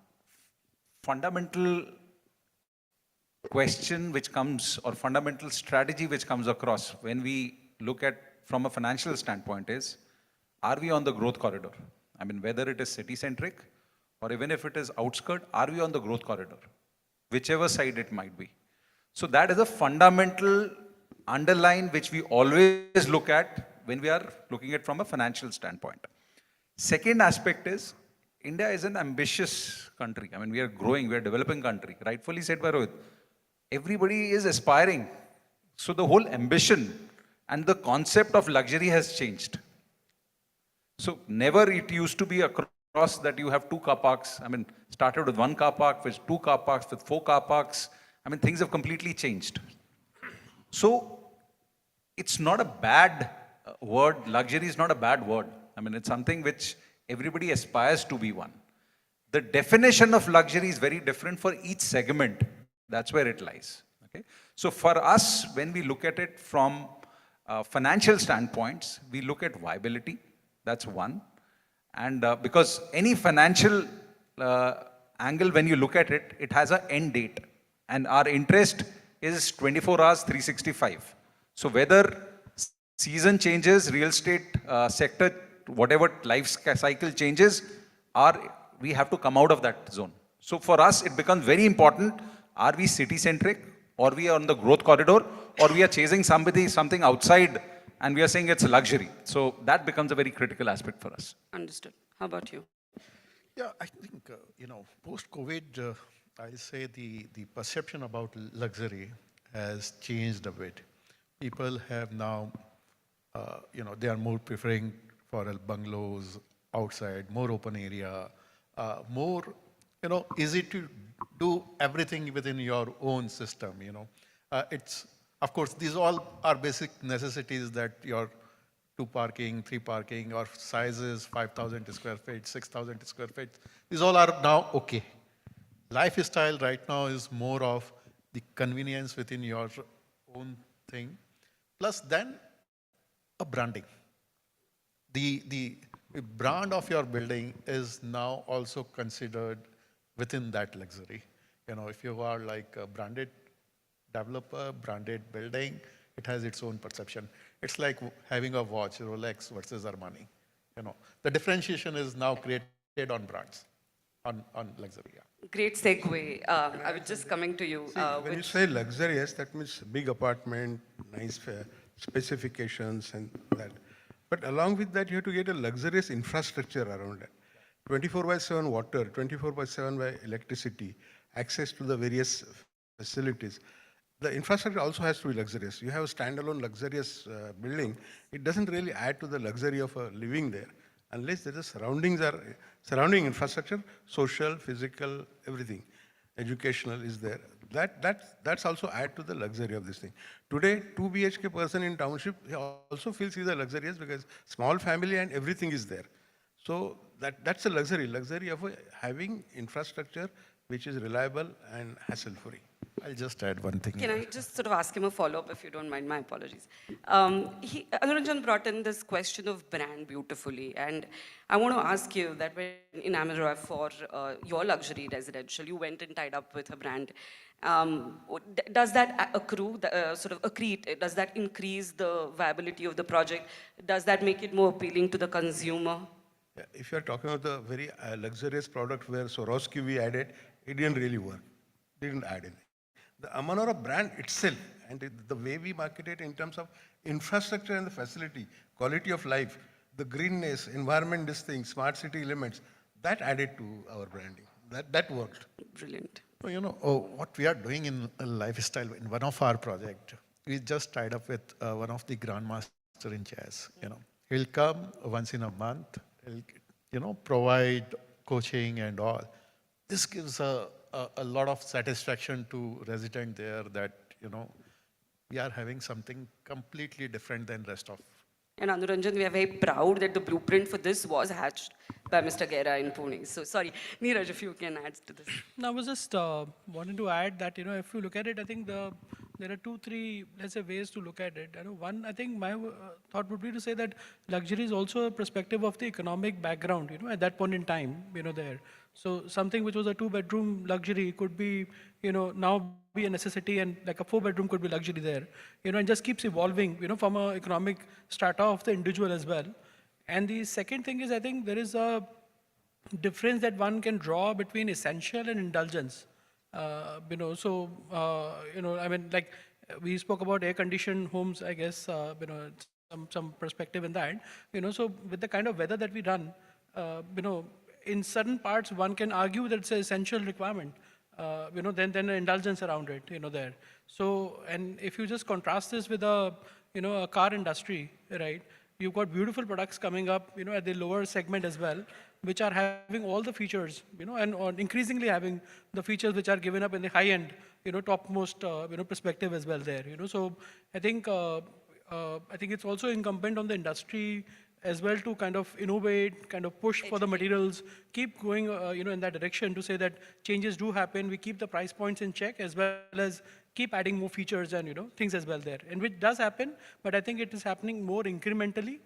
Speaker 8: fundamental question which comes, or fundamental strategy which comes across when we look at from a financial standpoint is, are we on the growth corridor? I mean, whether it is city-centric or even if it is outskirt, are we on the growth corridor? Whichever side it might be. So that is a fundamental underline which we always look at when we are looking at from a financial standpoint. Second aspect is, India is an ambitious country. I mean, we are growing, we are a developing country, rightfully said by Rohit. Everybody is aspiring. So the whole ambition and the concept of luxury has changed. So never it used to be across that you have 2 car parks. I mean, started with 1 car park, with 2 car parks, with 4 car parks. I mean, things have completely changed. So it's not a bad word. Luxury is not a bad word. I mean, it's something which everybody aspires to be one. The definition of luxury is very different for each segment. That's where it lies. Okay? So for us, when we look at it from financial standpoints, we look at viability. That's one. And because any financial angle, when you look at it, it has an end date. And our interest is 24 hours, 365. So whether season changes, real estate sector, whatever life cycle changes, we have to come out of that zone. So for us, it becomes very important. Are we city-centric, or we are on the growth corridor, or we are chasing something outside and we are saying it's a luxury? So that becomes a very critical aspect for us.
Speaker 6: Understood. How about you?
Speaker 10: Yeah, I think, post-COVID, I'll say the perception about luxury has changed a bit. People have now, they are more preferring for bungalows outside, more open area, more, easy to do everything within your own system, It's, of course, these all are basic necessities that your 2 parking, 3 parking, or sizes, 5,000 square feet, 6,000 square feet, these all are now okay. Lifestyle right now is more of the convenience within your own thing, plus then a branding. The brand of your building is now also considered within that luxury. If you are like a branded developer, branded building, it has its own perception. It's like having a watch, Rolex versus Armani. The differentiation is now created on brands, on luxury. Yeah.
Speaker 6: Great segue. I was just coming to you.
Speaker 9: When you say luxurious, that means big apartment, nice specifications and that. But along with that, you have to get a luxurious infrastructure around it. 24/7 water, 24/7 electricity, access to the various facilities. The infrastructure also has to be luxurious. You have a standalone luxurious building, it doesn't really add to the luxury of living there, unless there is surrounding infrastructure, social, physical, everything, educational is there. That's also add to the luxury of this thing. Today, 2 BHK person in township, he also feels he's a luxurious because small family and everything is there. So that's a luxury of having infrastructure which is reliable and hassle-free.
Speaker 10: I'll just add one thing.
Speaker 6: Can I just sort of ask him a follow-up, if you don't mind? My apologies. Anuranjan brought in this question of brand beautifully, and I want to ask you that when in Amadora for your luxury residential, you went and tied up with a brand. Does that accrue, accrete, does that increase the viability of the project? Does that make it more appealing to the consumer?
Speaker 9: Yeah, if you're talking about the very luxurious product where Swarovski we added, it didn't really work. Didn't add anything. The Amanora brand itself and the way we market it in terms of infrastructure and the facility, quality of life, the greenness, environment, this thing, smart city elements, that added to our branding. That worked.
Speaker 6: Brilliant.
Speaker 10: So, what we are doing in lifestyle, in one of our project, we just tied up with one of the grandmaster in chess. He'll come once in a month. He'll, provide coaching and all. This gives a lot of satisfaction to resident there that, we are having something completely different than rest of.
Speaker 6: And Anuranjan, we are very proud that the blueprint for this was hatched by Mr. Gera in Pune. So sorry, Neeraj, if you can add to this.
Speaker 5: No, I was just wanting to add that, if you look at it, I think there are 2-3, let's say, ways to look at it. One, I think my thought would be to say that luxury is also a perspective of the economic background, at that point in time, there. So something which was a 2-bedroom luxury could be, now be a necessity, and like a 4-bedroom could be luxury there, and just keeps evolving, from an economic strata of the individual as well. And the second thing is, I think there is a difference that one can draw between essential and indulgence. I mean, like we spoke about air-conditioned homes, I guess, some perspective in that, so with the kind of weather that we run, in certain parts, one can argue that it's an essential requirement, then an indulgence around it, there. So, and if you just contrast this with a car industry, right? You've got beautiful products coming up, at the lower segment as well, which are having all the features, and or increasingly having the features which are given up in the high end, topmost, perspective as well there, So I think it's also incumbent on the industry as well to kind of innovate, kind of push for the materials, keep going, in that direction to say that changes do happen. We keep the price points in check as well as keep adding more features and, things as well there. And which does happen, but I think it is happening more incrementally,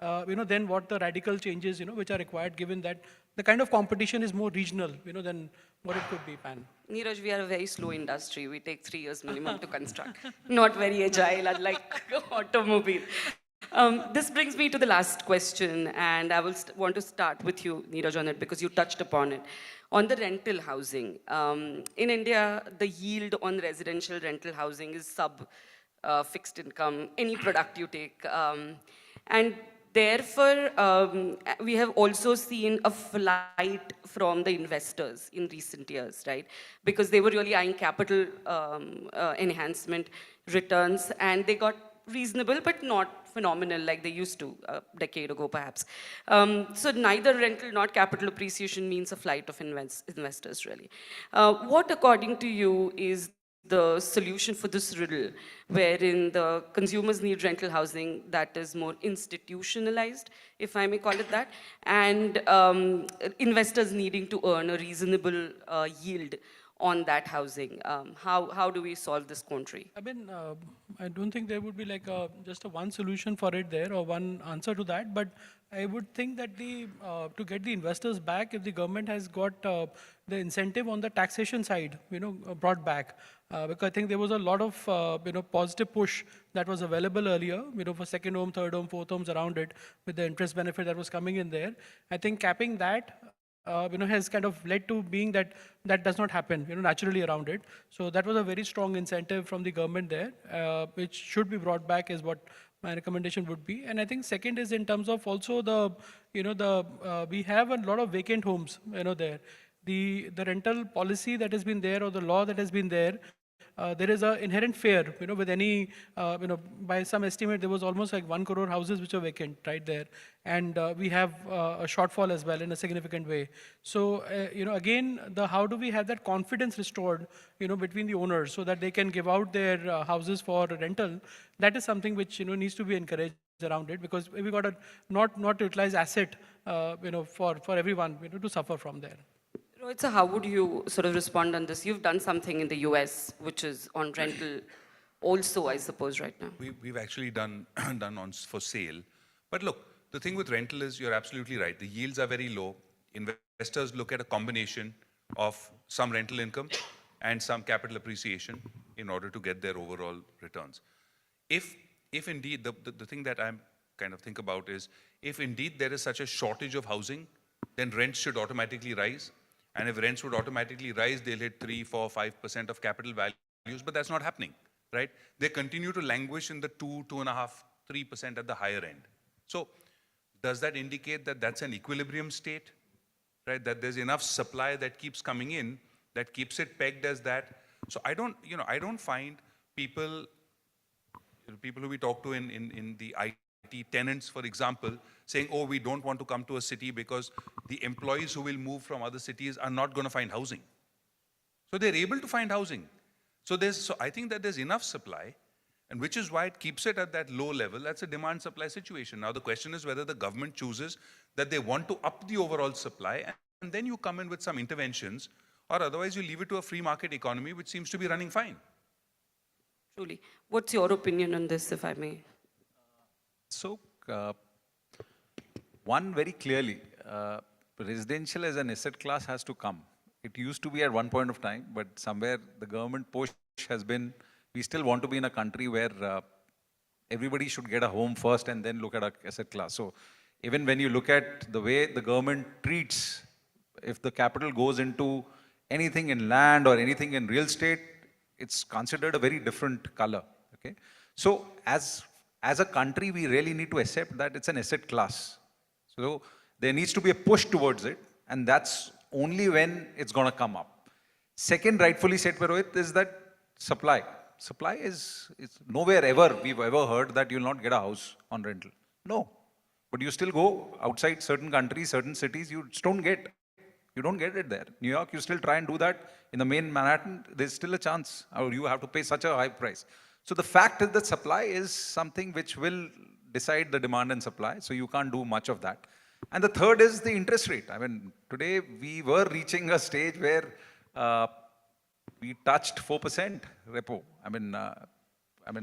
Speaker 5: than what the radical changes, which are required given that the kind of competition is more regional, than what it could be pan.
Speaker 6: Neeraj, we are a very slow industry. We take 3 years minimum to construct. Not very agile, unlike automobile. This brings me to the last question, and I will want to start with you, Neeraj, on it, because you touched upon it. On the rental housing, in India, the yield on residential rental housing is fixed income, any product you take. And therefore, we have also seen a flight from the investors in recent years, right? Because they were really eyeing capital enhancement returns, and they got reasonable but not phenomenal like they used to a decade ago perhaps. So neither rental nor capital appreciation means a flight of investors really. What according to you is the solution for this riddle wherein the consumers need rental housing that is more institutionalized, if I may call it that, and investors needing to earn a reasonable yield on that housing? How do we solve this quandary?
Speaker 5: I mean, I don't think there would be like just a one solution for it there or one answer to that, but I would think that to get the investors back, if the government has got the incentive on the taxation side, brought back, because I think there was a lot of, positive push that was available earlier, for second home, third home, fourth homes around it with the interest benefit that was coming in there. I think capping that, has kind of led to being that does not happen, naturally around it. So that was a very strong incentive from the government there, which should be brought back is what my recommendation would be. And I think second is in terms of also we have a lot of vacant homes, there. The rental policy that has been there or the law that has been there there is an inherent fear, with any, by some estimate, there was almost like 1 crore houses which are vacant right there. And we have a shortfall as well in a significant way. So, again, how do we have that confidence restored, between the owners so that they can give out their houses for rental? That is something which, needs to be encouraged around it, because we got a not utilized asset, for everyone, to suffer from there.
Speaker 6: Rohit, so how would you sort of respond on this? You've done something in the US, which is on rental also, I suppose, right now.
Speaker 7: We've actually done for sale. But look, the thing with rental is you're absolutely right. The yields are very low. Investors look at a combination of some rental income and some capital appreciation in order to get their overall returns. If indeed, the thing that I'm kind of think about is, if indeed there is such a shortage of housing, then rents should automatically rise. And if rents would automatically rise, they'll hit 3, 4, 5% of capital values, but that's not happening, right? They continue to languish in the 2, 2.5, 3% at the higher end. So does that indicate that that's an equilibrium state, right? That there's enough supply that keeps coming in, that keeps it pegged as that. So I don't find people who we talk to in the IT tenants, for example, saying, oh, we don't want to come to a city because the employees who will move from other cities are not going to find housing. So they're able to find housing. So I think that there's enough supply, and which is why it keeps it at that low level. That's a demand-supply situation. Now the question is whether the government chooses that they want to up the overall supply, and then you come in with some interventions, or otherwise you leave it to a free market economy, which seems to be running fine.
Speaker 6: Truly. What's your opinion on this, if I may?
Speaker 8: So, one, very clearly, residential as an asset class has to come. It used to be at one point of time, but somewhere the government push has been, we still want to be in a country where everybody should get a home first and then look at an asset class. So even when you look at the way the government treats, if the capital goes into anything in land or anything in real estate, it's considered a very different color, okay? So as a country, we really need to accept that it's an asset class. So there needs to be a push towards it, and that's only when it's going to come up. Second, rightfully said by Rohit, is that supply. Supply is nowhere ever we've ever heard that you'll not get a house on rental. No. But you still go outside certain countries, certain cities, you just don't get. You don't get it there. New York, you still try and do that. In the main Manhattan, there's still a chance, or you have to pay such a high price. So the fact is that supply is something which will decide the demand and supply, so you can't do much of that. And the third is the interest rate. I mean, today we were reaching a stage where we touched 4% repo. I mean,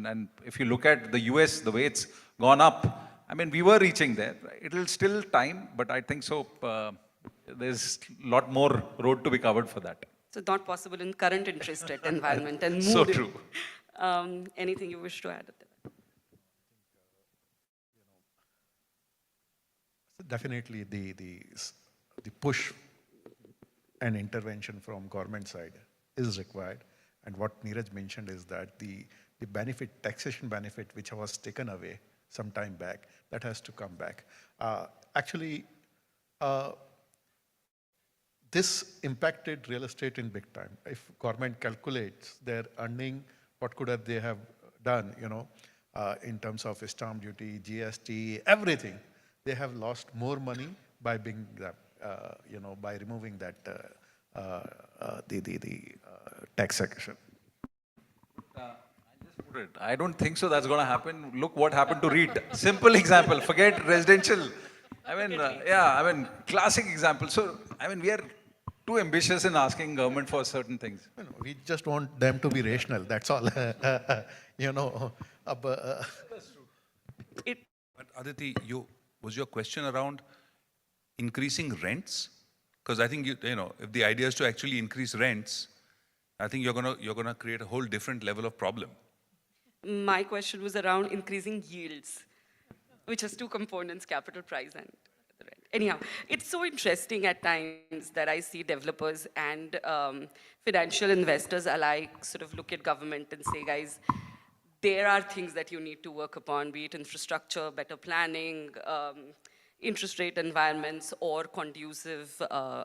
Speaker 8: and if you look at the US, the way it's gone up, I mean, we were reaching there. It'll still time, but I think so. There's a lot more road to be covered for that.
Speaker 6: So not possible in current interest rate environment and mood.
Speaker 8: So true.
Speaker 6: Anything you wish to add?
Speaker 10: Definitely the push and intervention from government side is required. And what Neeraj mentioned is that the benefit, taxation benefit, which was taken away some time back, that has to come back. Actually, this impacted real estate in big time. If government calculates their earning, what could have they have done, in terms of stamp duty, GST, everything, they have lost more money by being that, by removing that the taxation.
Speaker 8: I don't think so that's going to happen. Look what happened to REIT. Simple example. Forget residential. I mean, classic example. So, I mean, we are too ambitious in asking government for certain things.
Speaker 10: We just want them to be rational. That's all.
Speaker 7: But Aditi, was your question around increasing rents? Because I think if the idea is to actually increase rents, I think you're gonna create a whole different level of problem.
Speaker 6: My question was around increasing yields, which has two components, capital price and the rent. Anyhow, it's so interesting at times that I see developers and financial investors alike sort of look at government and say, guys, there are things that you need to work upon, be it infrastructure, better planning, interest rate environments, or conducive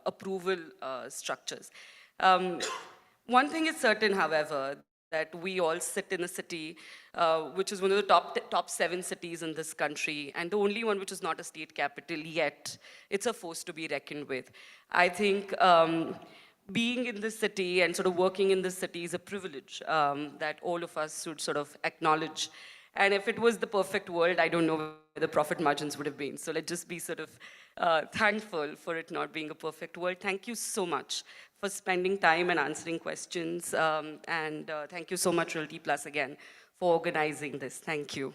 Speaker 6: approval structures. One thing is certain, however, that we all sit in a city which is one of the top 7 cities in this country, and the only one which is not a state capital yet. It's a force to be reckoned with. I think being in this city and sort of working in this city is a privilege that all of us should sort of acknowledge. And if it was the perfect world, I don't know where the profit margins would have been. So let's just be sort of thankful for it not being a perfect world. Thank you so much for spending time and answering questions. And thank you so much, Realty Plus, again, for organizing this. Thank you.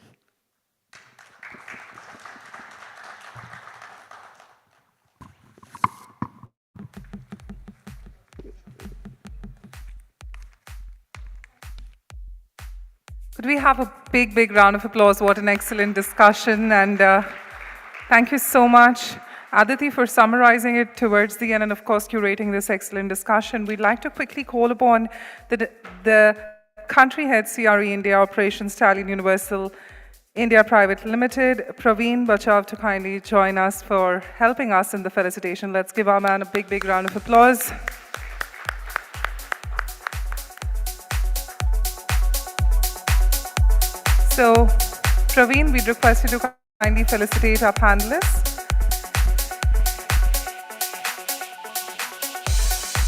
Speaker 1: Could we have a big, big round of applause? What an excellent discussion. And thank you so much, Aditi, for summarizing it towards the end and, of course, curating this excellent discussion. We'd like to quickly call upon the country head CRE India Operations Stallion Universal India Private Limited, Praveen Bachav, to kindly join us for helping us in the felicitation. Let's give our man a big, big round of applause. So, Praveen, we'd request you to kindly felicitate our panelists.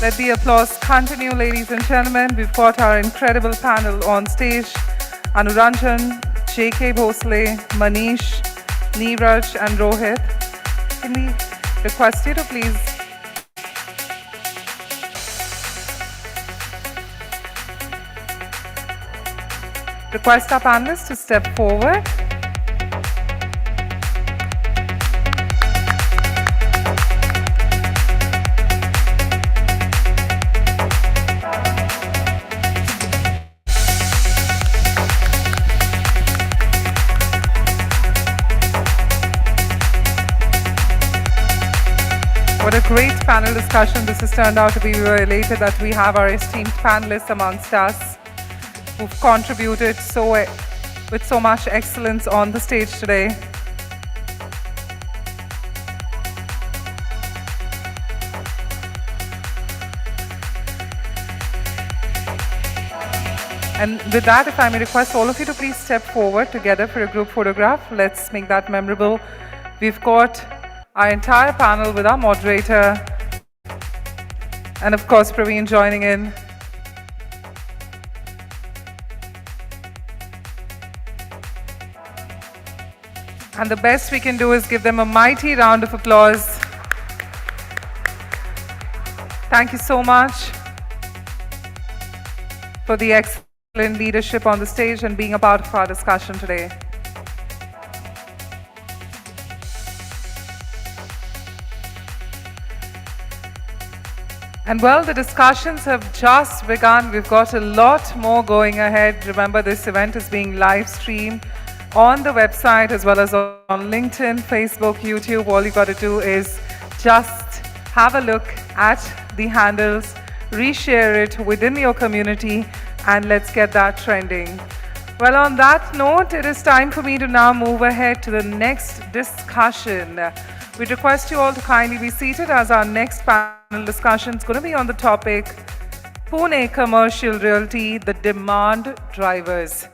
Speaker 1: Let the applause continue, ladies and gentlemen. We've got our incredible panel on stage. Anuranjan, J.K. Bhosle, Manish, Neeraj, and Rohit. Can we request you to please request our panelists to step forward. What a great panel discussion this has turned out to be. We were elated that we have our esteemed panelists amongst us who've contributed with so much excellence on the stage today. And with that, if I may request all of you to please step forward together for a group photograph. Let's make that memorable. We've got our entire panel with our moderator and, of course, Praveen joining in. And the best we can do is give them a mighty round of applause. Thank you so much for the excellent leadership on the stage and being a part of our discussion today. And well, the discussions have just begun. We've got a lot more going ahead. Remember, this event is being live streamed on the website as well as on LinkedIn, Facebook, YouTube. All you got to do is just have a look at the handles, reshare it within your community, and let's get that trending. Well, on that note, it is time for me to now move ahead to the next discussion. We request you all to kindly be seated as our next panel discussion is going to be on the topic Pune Commercial Realty, the demand drivers.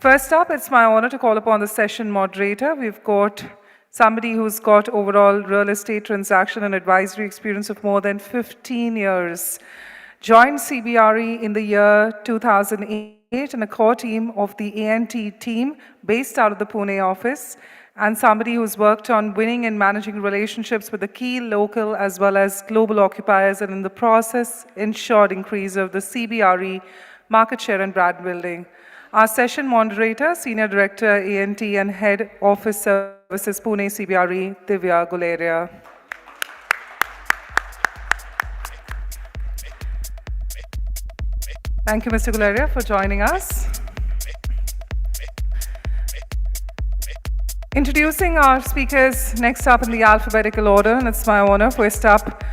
Speaker 1: First up, it's my honor to call upon the session moderator. We've got somebody who's got overall real estate transaction and advisory experience of more than 15 years. Joined CBRE in the year 2008 in a core team of the ANT team based out of the Pune office, and somebody who's worked on winning and managing relationships with the key local as well as global occupiers, and in the process ensured increase of the CBRE market share and brand building. Our session moderator, Senior Director, ANT and Head Office Services, Pune CBRE, Divya Guleria. Thank you, Mr. Guleria, for joining us. Introducing our speakers next up in the alphabetical order, and it's my honor. First up,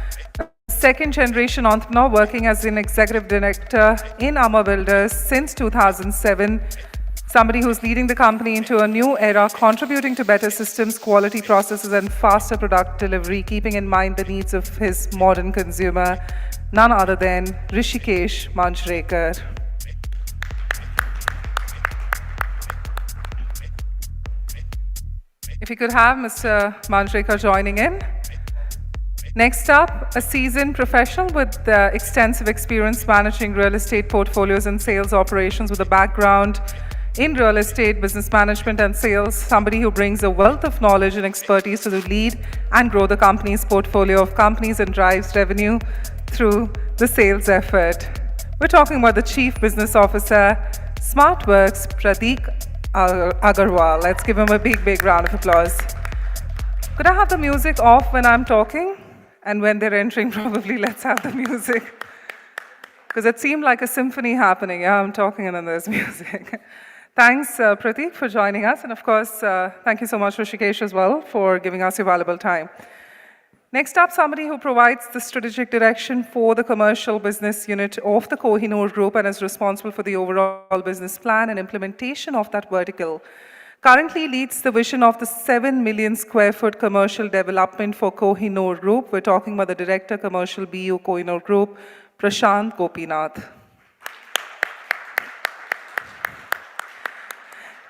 Speaker 1: second-generation entrepreneur working as an executive director in Amma Builders since 2007. Somebody who's leading the company into a new era, contributing to better systems, quality processes, and faster product delivery, keeping in mind the needs of his modern consumer. None other than Rishikesh Manjrekar. If you could have Mr. Manjrekar joining in. Next up, a seasoned professional with extensive experience managing real estate portfolios and sales operations with a background in real estate, business management, and sales, somebody who brings a wealth of knowledge and expertise to lead and grow the company's portfolio of companies and drives revenue through the sales effort. We're talking about the Chief Business Officer, SmartWorks, Pratik Agarwal. Let's give him a big round of applause. Could I have the music off when I'm talking? And when they're entering, probably let's have the music. Because it seemed like a symphony happening. Yeah, I'm talking and then there's music. Thanks, Pratik, for joining us. And of course, thank you so much, Rishikesh, as well, for giving us your valuable time. Next up, somebody who provides the strategic direction for the commercial business unit of the Kohinoor Group and is responsible for the overall business plan and implementation of that vertical. Currently leads the vision of the 7 million square foot commercial development for Kohinoor Group. We're talking about the Director Commercial BU Kohinoor Group, Prashant Gopinath.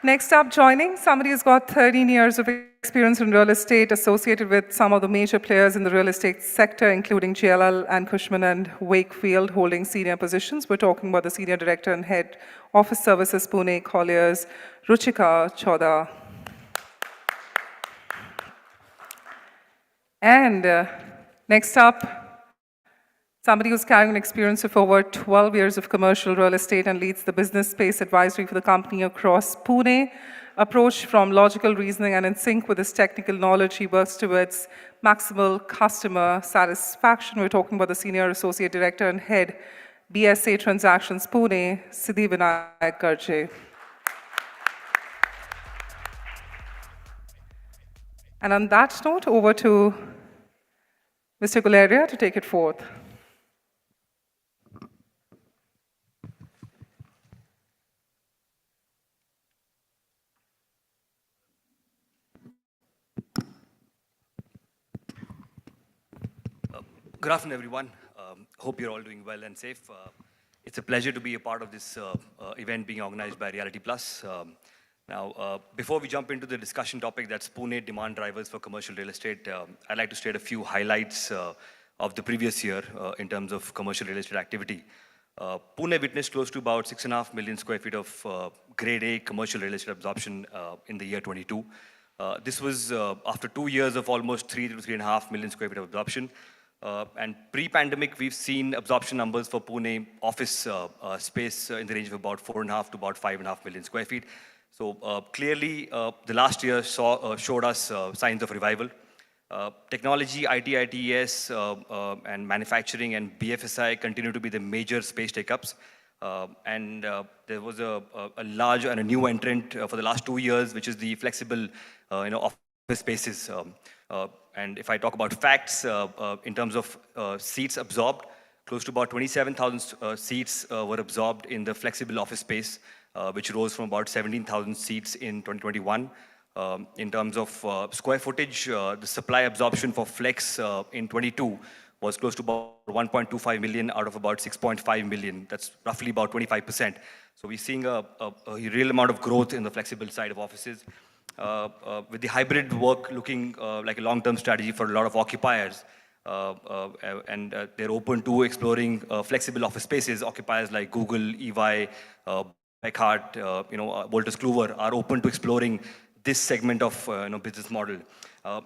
Speaker 1: Next up, joining, somebody who's got 13 years of experience in real estate, associated with some of the major players in the real estate sector, including JLL and Cushman and Wakefield, holding senior positions. We're talking about the Senior Director and Head Office Services, Pune Colliers, Ruchika Choda. And next up, somebody who's carrying an experience of over 12 years of commercial real estate and leads the business space advisory for the company across Pune. Approach from logical reasoning and in sync with his technical knowledge, he works towards maximal customer satisfaction. We're talking about the Senior Associate Director and Head, BSA Transactions, Pune, Siddhi Vinayak Garje. And on that note, over to Mr. Guleria to take it forth.
Speaker 11: Good afternoon, everyone. Hope you're all doing well and safe. It's a pleasure to be a part of this event being organized by Realty Plus. Now, before we jump into the discussion topic, that's Pune demand drivers for commercial real estate, I'd like to state a few highlights of the previous year in terms of commercial real estate activity. Pune witnessed close to about 6.5 million square feet of grade A commercial real estate absorption in the year 22. This was after 2 years of almost 3 to 3.5 million square feet of absorption. And pre-pandemic, we've seen absorption numbers for Pune office space in the range of about 4.5 to about 5.5 million square feet. So clearly, the last year showed us signs of revival. Technology, IT, ITES, and manufacturing and BFSI continue to be the major space take-ups. And there was a large and a new entrant for the last 2 years, which is the flexible office spaces. And if I talk about facts, in terms of seats absorbed, close to about 27,000 seats were absorbed in the flexible office space, which rose from about 17,000 seats in 2021. In terms of square footage, the supply absorption for flex in 22 was close to about 1.25 million out of about 6.5 million. That's roughly about 25%. So we're seeing a real amount of growth in the flexible side of offices. With the hybrid work looking like a long-term strategy for a lot of occupiers, and they're open to exploring flexible office spaces. Occupiers like Google, EY, Eckhart, Wolters Kluwer are open to exploring this segment of business model.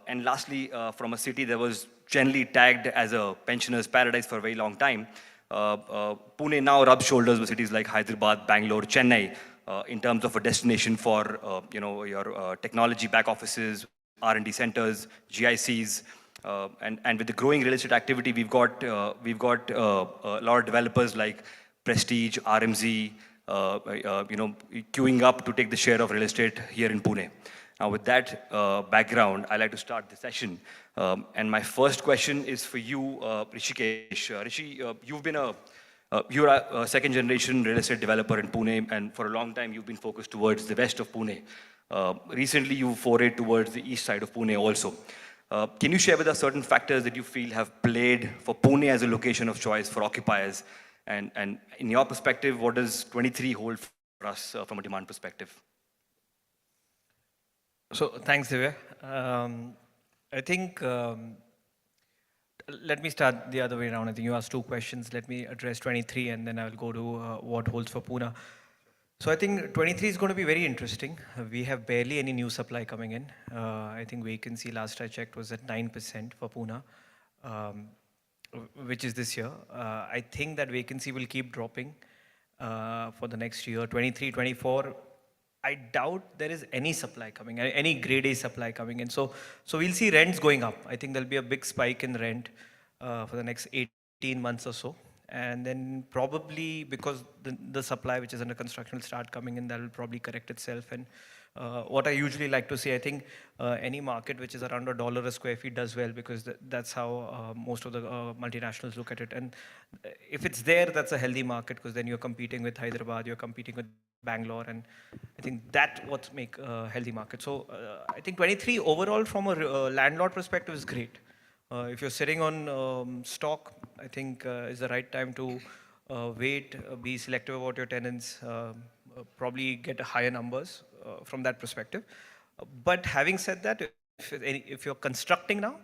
Speaker 11: And lastly, from a city that was generally tagged as a pensioner's paradise for a very long time, Pune now rubs shoulders with cities like Hyderabad, Bangalore, Chennai, in terms of a destination for your technology back offices, R&D centers, GICs, and with the growing real estate activity, we've got a lot of developers like Prestige, RMZ, queuing up to take the share of real estate here in Pune. Now, with that background, I'd like to start the session. And my first question is for you, Rishikesh. Rishi, you're a second-generation real estate developer in Pune, and for a long time, you've been focused towards the west of Pune. Recently, you forayed towards the east side of Pune also. Can you share with us certain factors that you feel have played for Pune as a location of choice for occupiers? And in your perspective, what does 23 hold for us from a demand perspective?
Speaker 12: So thanks, Divya. I think let me start the other way around. I think you asked two questions. Let me address 23 and then I will go to what holds for Pune. So I think 23 is going to be very interesting. We have barely any new supply coming in. I think vacancy last I checked was at 9% for Pune, um, which is this year. I think that vacancy will keep dropping for the next year. 23, 24, I doubt there is any supply coming, any grade A supply coming in. So we'll see rents going up. I think there'll be a big spike in rent for the next 18 months or so. And then probably because the supply which is under construction will start coming in, that will probably correct itself. And what I usually like to say, I think any market which is around $1 a square feet does well because that's how most of the multinationals look at it. And if it's there, that's a healthy market because then you're competing with Hyderabad, you're competing with Bangalore, and I think that what make a healthy market. So I think 23 overall from a landlord perspective is great. If you're sitting on stock, I think is the right time to wait, be selective about your tenants, probably get higher numbers from that perspective. But having said that, if you're constructing now,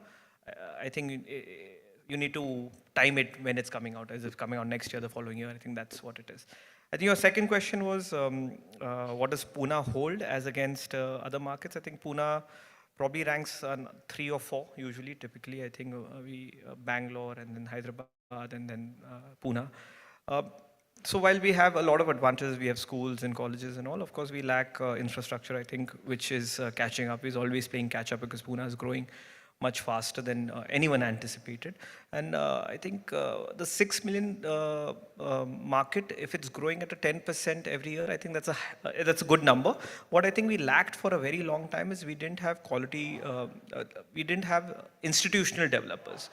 Speaker 12: I think you need to time it when it's coming out. As it's coming out next year, the following year, I think that's what it is. I think your second question was, what does Pune hold as against other markets? I think Pune probably ranks 3 or 4 usually, typically. I think we Bangalore and then Hyderabad and then Pune. So while we have a lot of advantages, we have schools and colleges and all, of course we lack infrastructure, I think, which is catching up. Is always playing catch up because Pune is growing much faster than anyone anticipated. And I think the 6 million market, if it's growing at a 10% every year, I think that's a good number. What I think we lacked for a very long time is we didn't have quality, we didn't have institutional developers.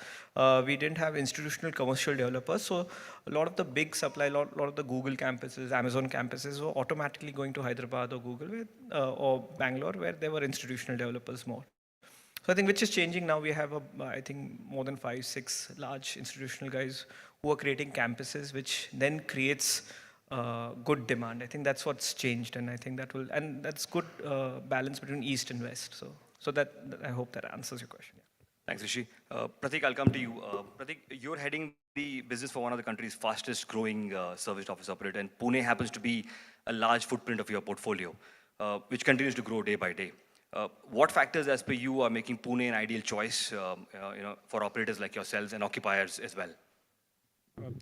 Speaker 12: We didn't have institutional commercial developers. So a lot of the big supply, a lot of the Google campuses, Amazon campuses were automatically going to Hyderabad or Google or Bangalore, where there were institutional developers more. So I think which is changing now. We have, I think, more than 5, 6 large institutional guys who are creating campuses, which then creates good demand. I think that's what's changed, and I think that will, and that's good balance between East and West. So that I hope that answers your question.
Speaker 11: Thanks, Rishi. Pratik, I'll come to you. Pratik, you're heading the business for one of the country's fastest growing serviced office operator, and Pune happens to be a large footprint of your portfolio, which continues to grow day by day. What factors, as per you, are making Pune an ideal choice for operators like yourselves and occupiers as well?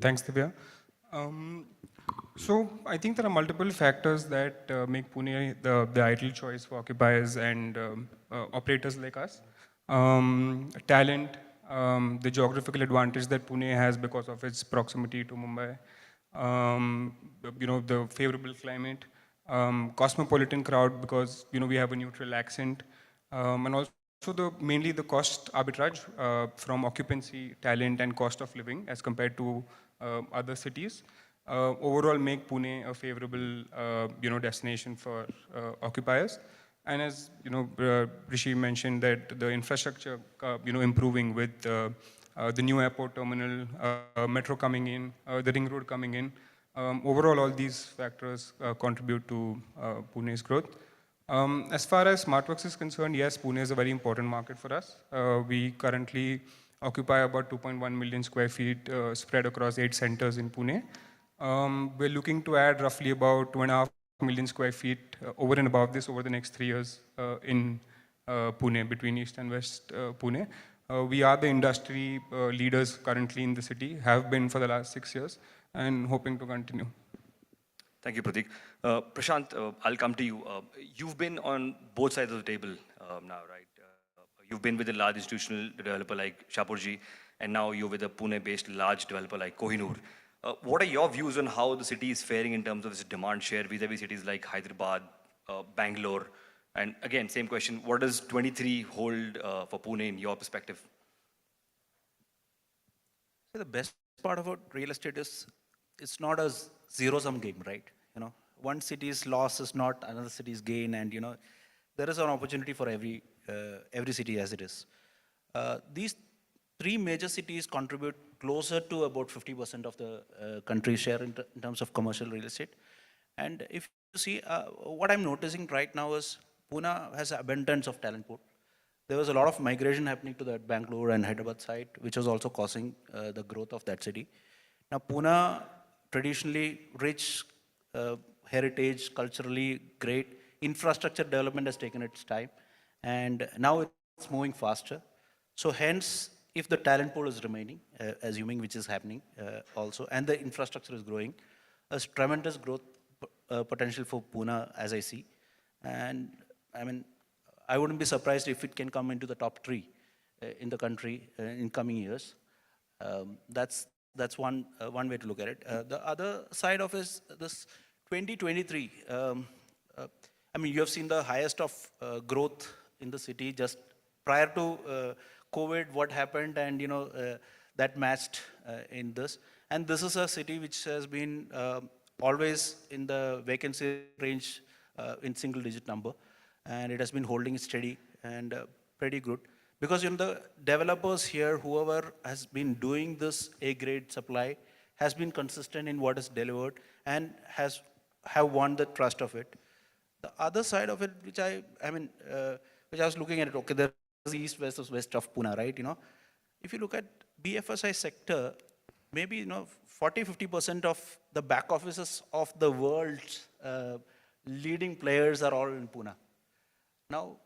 Speaker 13: Thanks, Divya. So I think there are multiple factors that make Pune the ideal choice for occupiers and operators like us. Talent, the geographical advantage that Pune has because of its proximity to Mumbai, the favorable climate, cosmopolitan crowd because we have a neutral accent, and also mainly the cost arbitrage from occupancy, talent, and cost of living as compared to other cities. Overall, make Pune a favorable destination for occupiers. And as Rishi mentioned that the infrastructure improving with the new airport terminal, metro coming in, the ring road coming in. Overall, all these factors contribute to Pune's growth. As far as SmartWorks is concerned, yes, Pune is a very important market for us. We currently occupy about 2.1 million square feet spread across 8 centers in Pune. We're looking to add roughly about 2.5 million square feet over and above this over the next 3 years in Pune, between East and West Pune. We are the industry leaders currently in the city, have been for the last 6 years, and hoping to continue.
Speaker 11: Thank you, Pratik. Prashant, I'll come to you. You've been on both sides of the table now, right? You've been with a large institutional developer like Shapurji, and now you're with a Pune-based large developer like Kohinoor. What are your views on how the city is faring in terms of its demand share vis-a-vis cities like Hyderabad, Bangalore? And again, same question, what does 23 hold for Pune in your perspective?
Speaker 14: So the best part about real estate is it's not a zero-sum game, right? One city's loss is not another city's gain, and there is an opportunity for every city as it is. These 3 major cities contribute closer to about 50% of the country's share in terms of commercial real estate. And if you see, what I'm noticing right now is Pune has abundance of talent pool. There was a lot of migration happening to that Bangalore and Hyderabad side, which was also causing the growth of that city. Now, Pune, traditionally rich, heritage, culturally great, infrastructure development has taken its time, and now it's moving faster. So hence, if the talent pool is remaining, assuming which is happening also, and the infrastructure is growing, a tremendous growth potential for Pune, as I see. And I mean, I wouldn't be surprised if it can come into the top 3 in the country in coming years. That's one way to look at it. The other side of is this 2023. I mean, you have seen the highest of growth in the city just prior to COVID, what happened, and that matched in this. And this is a city which has been always in the vacancy range in single-digit number, and it has been holding steady and pretty good. Because the developers here, whoever has been doing this A-grade supply, has been consistent in what is delivered and have won the trust of it. The other side of it, which I was looking at it, okay, there's east versus west of Pune, right? If you look at BFSI sector, maybe 40-50% of the back offices of the world's leading players are all in Pune. Now,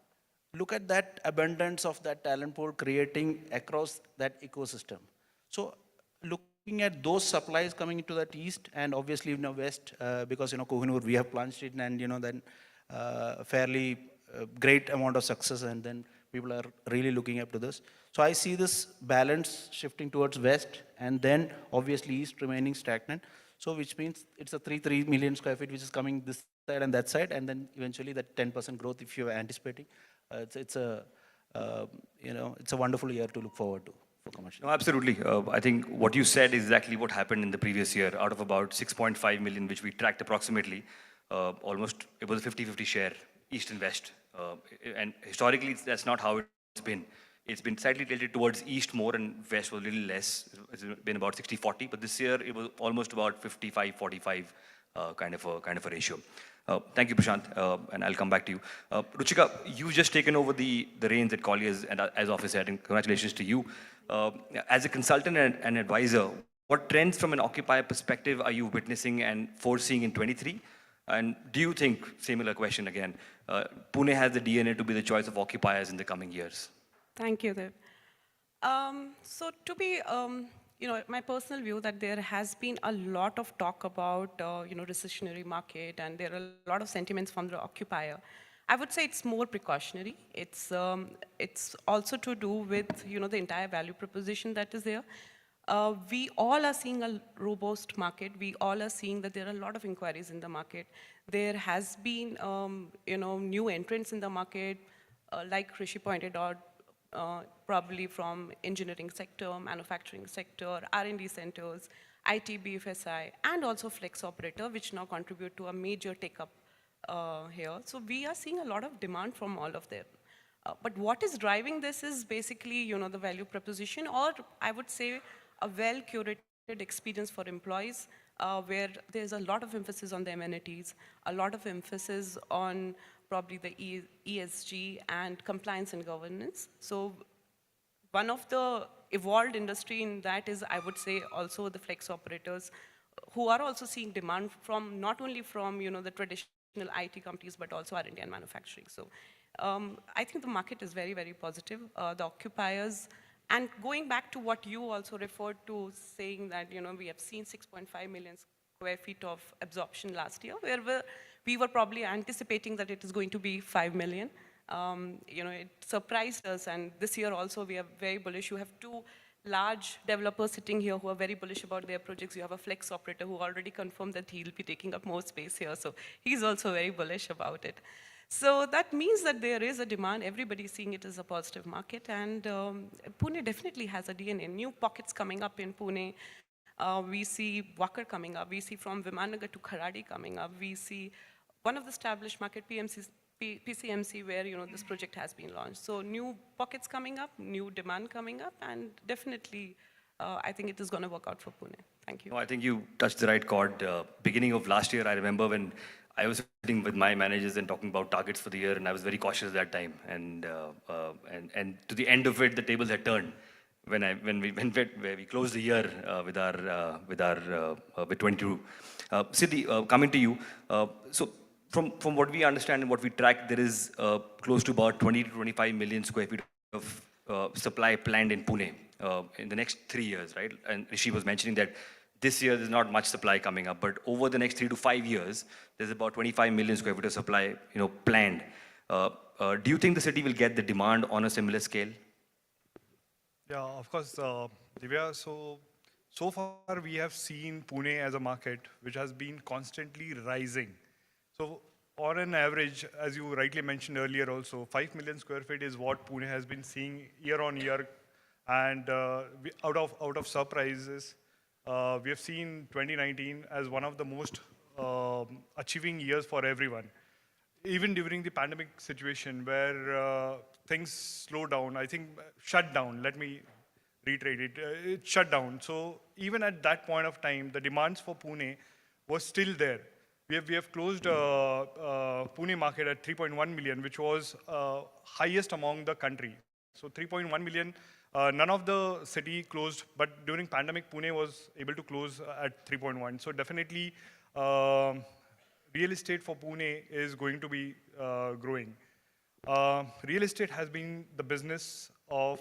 Speaker 14: look at that abundance of that talent pool creating across that ecosystem. So, looking at those supplies coming into that east and obviously west, because Kohinoor we have plunged it, and then fairly great amount of success, and then people are really looking up to this. So I see this balance shifting towards west, and then obviously east remaining stagnant. So which means it's a 3 million square feet which is coming this side and that side, and then eventually that 10% growth if you're anticipating. It's a wonderful year to look forward to for commercial.
Speaker 11: No, absolutely. I think what you said is exactly what happened in the previous year. Out of about 6.5 million, which we tracked approximately, almost it was a 50-50 share, east and west. And historically, that's not how it's been. It's been slightly tilted towards east more, and west was a little less. It's been about 60-40, but this year it was almost about 55-45 kind of a ratio. Thank you, Prashant, and I'll come back to you. Ruchika, you've just taken over the reins at Colliers and as office head, and congratulations to you. As a consultant and advisor, what trends from an occupier perspective are you witnessing and foreseeing in 23? And do you think, similar question again, Pune has the DNA to be the choice of occupiers in the coming years?
Speaker 15: Thank you, Dev. So to be, my personal view that there has been a lot of talk about, recessionary market, and there are a lot of sentiments from the occupier. I would say it's more precautionary. It's also to do with, the entire value proposition that is there. We all are seeing a robust market. We all are seeing that there are a lot of inquiries in the market. There has been, new entrants in the market, like Rishi pointed out, probably from engineering sector, manufacturing sector, R&D centers, IT, BFSI, and also flex operator, which now contribute to a major take-up here. So we are seeing a lot of demand from all of them. But what is driving this is basically, the value proposition, or I would say a well-curated experience for employees, where there's a lot of emphasis on the amenities, a lot of emphasis on probably the ESG and compliance and governance. So one of the evolved industry in that is, I would say, also the flex operators, who are also seeing demand from, not only from, the traditional IT companies, but also R&D and manufacturing. So I think the market is very, very positive. The occupiers, and going back to what you also referred to, saying that, we have seen 6.5 million square feet of absorption last year, where we were probably anticipating that it is going to be 5 million. It surprised us, and this year also we are very bullish. You have two large developers sitting here who are very bullish about their projects. You have a flex operator who already confirmed that he'll be taking up more space here, so he's also very bullish about it. So that means that there is a demand. Everybody's seeing it as a positive market, and Pune definitely has a DNA. New pockets coming up in Pune. We see Wakar coming up. We see from Vimannagar to Kharadi coming up. We see one of the established market, PCMC, where this project has been launched. So new pockets coming up, new demand coming up, and definitely I think it is going to work out for Pune. Thank you.
Speaker 11: No, I think you touched the right chord. Beginning of last year, I remember when I was sitting with my managers and talking about targets for the year, and I was very cautious that time. And to the end of it, the tables had turned when we closed the year with 22. Siddhi, coming to you. So from what we understand and what we track, there is close to about 20 to 25 million square feet of supply planned in Pune in the next 3 years, right? And Rishi was mentioning that this year there's not much supply coming up, but over the next 3 to 5 years, there's about 25 million square feet of supply, planned. Do you think the city will get the demand on a similar scale?
Speaker 16: Yeah, of course, Divya. So far we have seen Pune as a market which has been constantly rising. So on an average, as you rightly mentioned earlier also, 5 million square feet is what Pune has been seeing year on year. And out of surprises, we have seen 2019 as one of the most achieving years for everyone. Even during the pandemic situation where things slowed down, I think shut down, let me reiterate it, it shut down. So even at that point of time, the demands for Pune was still there. We have closed Pune market at 3.1 million, which was highest among the country. So 3.1 million, none of the city closed, but during pandemic, Pune was able to close at 3.1. So definitely, real estate for Pune is going to be growing. Real estate has been the business of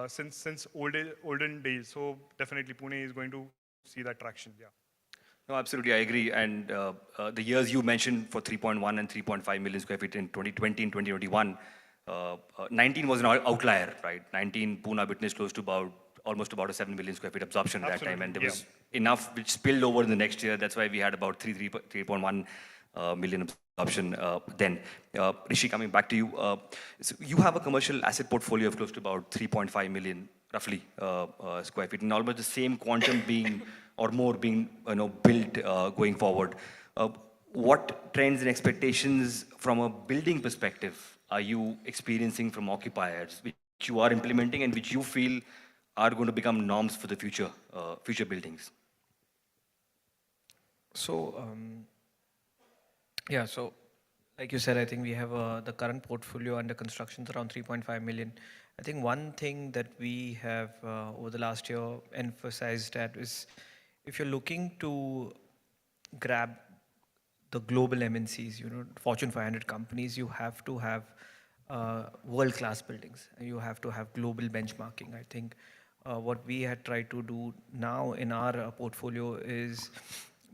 Speaker 16: since olden days. So definitely Pune is going to see that traction. Yeah.
Speaker 11: No, absolutely, I agree. And the years you mentioned for 3.1 and 3.5 million square feet in 2020 and 2021, 19 was an outlier, right? 19, Pune witnessed close to almost about a 7 million square feet absorption at that time, and there was enough which spilled over in the next year. That's why we had about 3.1 million absorption then. Rishi, coming back to you, so you have a commercial asset portfolio of close to about 3.5 million, roughly, square feet, and almost the same quantum being or more being built going forward. What trends and expectations from a building perspective are you experiencing from occupiers, which you are implementing and which you feel are going to become norms for the future buildings?
Speaker 12: So, yeah, so like you said, I think we have the current portfolio under construction is around 3.5 million. I think one thing that we have over the last year emphasized at is if you're looking to grab the global MNCs, Fortune 500 companies, you have to have world-class buildings. You have to have global benchmarking. I think what we had tried to do now in our portfolio is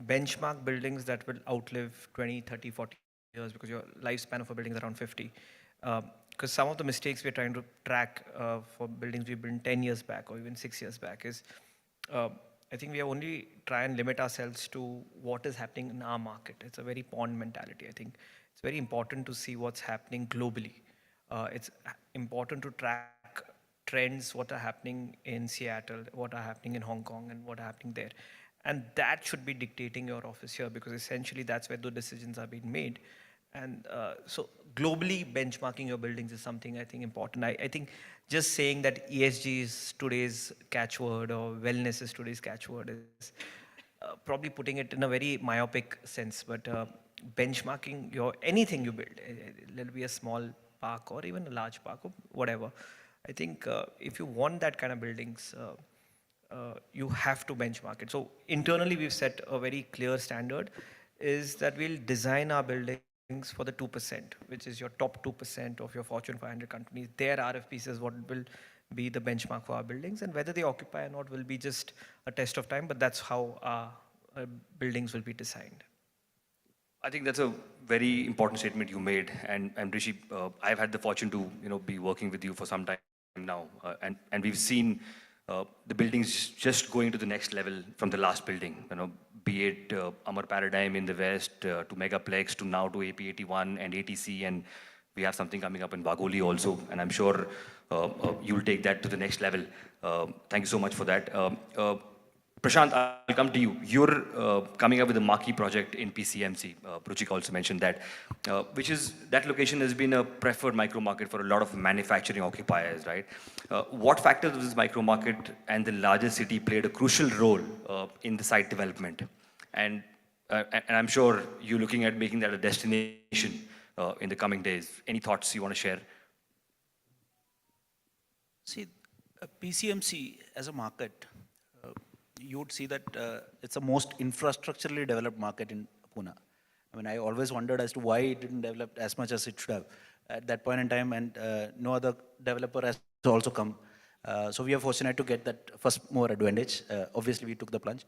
Speaker 12: benchmark buildings that will outlive 20, 30, 40 years, because your lifespan of a building is around 50. Because some of the mistakes we're trying to track for buildings we built 10 years back or even 6 years back is, I think we only try and limit ourselves to what is happening in our market. It's a very pond mentality. I think it's very important to see what's happening globally. It's important to track trends, what are happening in Seattle, what are happening in Hong Kong, and what are happening there. And that should be dictating your office here, because essentially that's where the decisions are being made. And so globally benchmarking your buildings is something I think important. I think just saying that ESG is today's catchword or wellness is today's catchword is probably putting it in a very myopic sense. But benchmarking anything you build, it'll be a small park or even a large park or whatever. I think if you want that kind of buildings, you have to benchmark it. So internally we've set a very clear standard is that we'll design our buildings for the 2%, which is your top 2% of your Fortune 500 companies. Their RFPs is what will be the benchmark for our buildings, and whether they occupy or not will be just a test of time, but that's how our buildings will be designed.
Speaker 11: I think that's a very important statement you made, and Rishi, I've had the fortune to be working with you for some time now, and we've seen the buildings just going to the next level from the last building, be it Amar Paradigm in the west, to Megaplex, to now to AP81 and ATC, and we have something coming up in Wagholi also, and I'm sure you'll take that to the next level. Thank you so much for that. Prashant, I'll come to you. You're coming up with a marquee project in PCMC. Ruchik also mentioned that, that location has been a preferred micro market for a lot of manufacturing occupiers, right? What factors of this micro market and the larger city played a crucial role in the site development? And and I'm sure you're looking at making that a destination in the coming days. Any thoughts you want to share?
Speaker 14: See, PCMC as a market, you would see that it's the most infrastructurally developed market in Pune. I mean, I always wondered as to why it didn't develop as much as it should have at that point in time, and no other developer has also come. So we are fortunate to get that first mover advantage. Obviously, we took the plunge.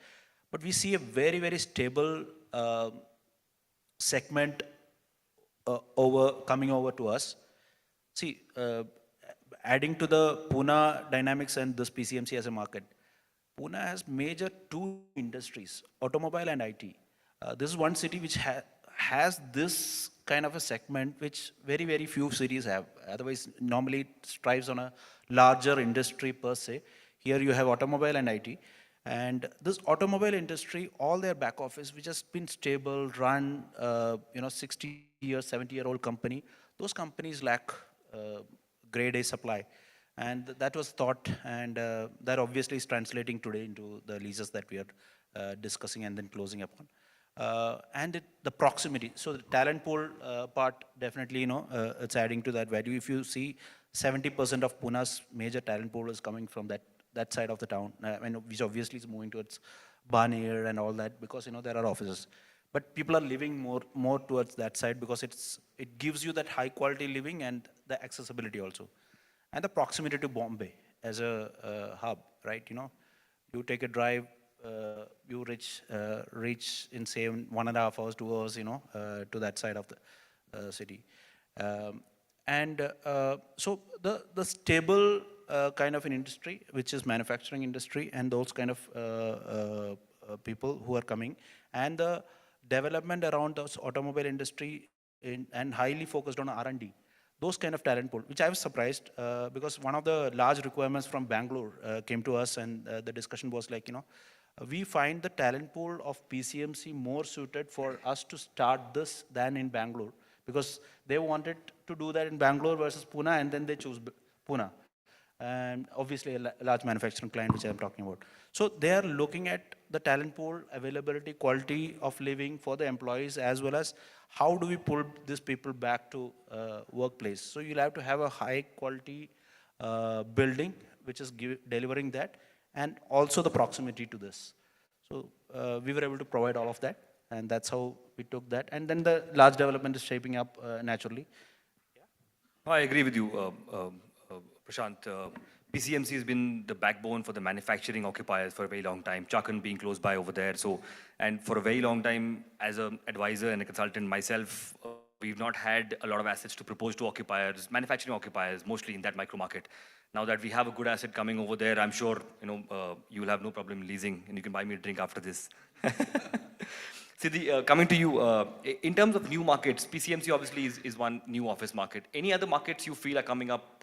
Speaker 14: But we see a very, very stable segment coming over to us. See, adding to the Pune dynamics and this PCMC as a market, Pune has major two industries, automobile and IT. This is one city which has this kind of a segment which very, very few cities have. Otherwise, normally it strives on a larger industry per se. Here you have automobile and IT. And this automobile industry, all their back office, which has been stable, run, 60-year, 70-year-old company, those companies lack grade A supply. And that was thought, and that obviously is translating today into the leases that we are discussing and then closing upon. And the proximity. So the talent pool part, definitely, it's adding to that value. If you see 70% of Pune's major talent pool is coming from that side of the town, which obviously is moving towards Barnier and all that, because, there are offices. But people are living more towards that side because it gives you that high quality living and the accessibility also. And the proximity to Bombay as a hub, right? You take a drive, you reach in say 1.5 hours, 2 hours, to that side of the city. So the stable kind of an industry, which is manufacturing industry, and those kind of people who are coming, and the development around those automobile industry and highly focused on R&D. Those kind of talent pool, which I was surprised because one of the large requirements from Bangalore came to us, and the discussion was like, we find the talent pool of PCMC more suited for us to start this than in Bangalore, because they wanted to do that in Bangalore versus Pune, and then they chose Pune. And obviously a large manufacturing client, which I'm talking about. So they are looking at the talent pool, availability, quality of living for the employees, as well as how do we pull these people back to workplace. So you'll have to have a high quality building, which is delivering that, and also the proximity to this. So we were able to provide all of that, and that's how we took that. And then the large development is shaping up naturally.
Speaker 11: I agree with you, Prashant. PCMC has been the backbone for the manufacturing occupiers for a very long time, Chakan being close by over there. So, and for a very long time, as an advisor and a consultant myself, we've not had a lot of assets to propose to occupiers, manufacturing occupiers, mostly in that micro market. Now that we have a good asset coming over there, I'm sure you'll have no problem leasing, and you can buy me a drink after this. Siddhi, coming to you, in terms of new markets, PCMC obviously is one new office market. Any other markets you feel are coming up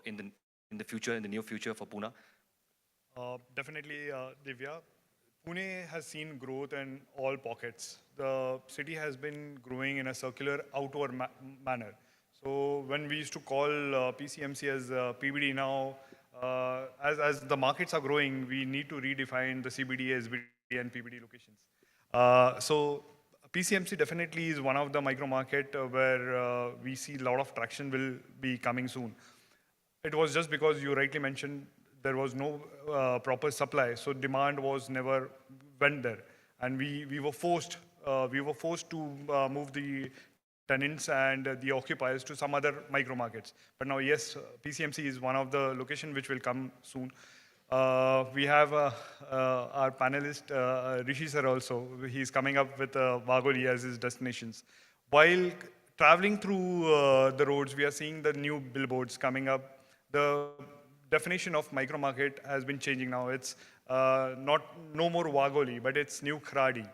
Speaker 11: in the future, in the near future for Pune?
Speaker 16: Definitely, Divya. Pune has seen growth in all pockets. The city has been growing in a circular outward manner. So when we used to call PCMC as PBD now, as the markets are growing, we need to redefine the CBD, SBD, and PBD locations. So PCMC definitely is one of the micro market where we see a lot of traction will be coming soon. It was just because you rightly mentioned there was no proper supply, so demand was never went there, and we were forced to move the tenants and the occupiers to some other micro markets. But now, yes, PCMC is one of the location which will come soon. We have our panelist, Rishi sir also. He's coming up with Vagoli as his destinations. While traveling through the roads, we are seeing the new billboards coming up. The definition of micro market has been changing now. It's no more Vagoli, but it's new Khradi.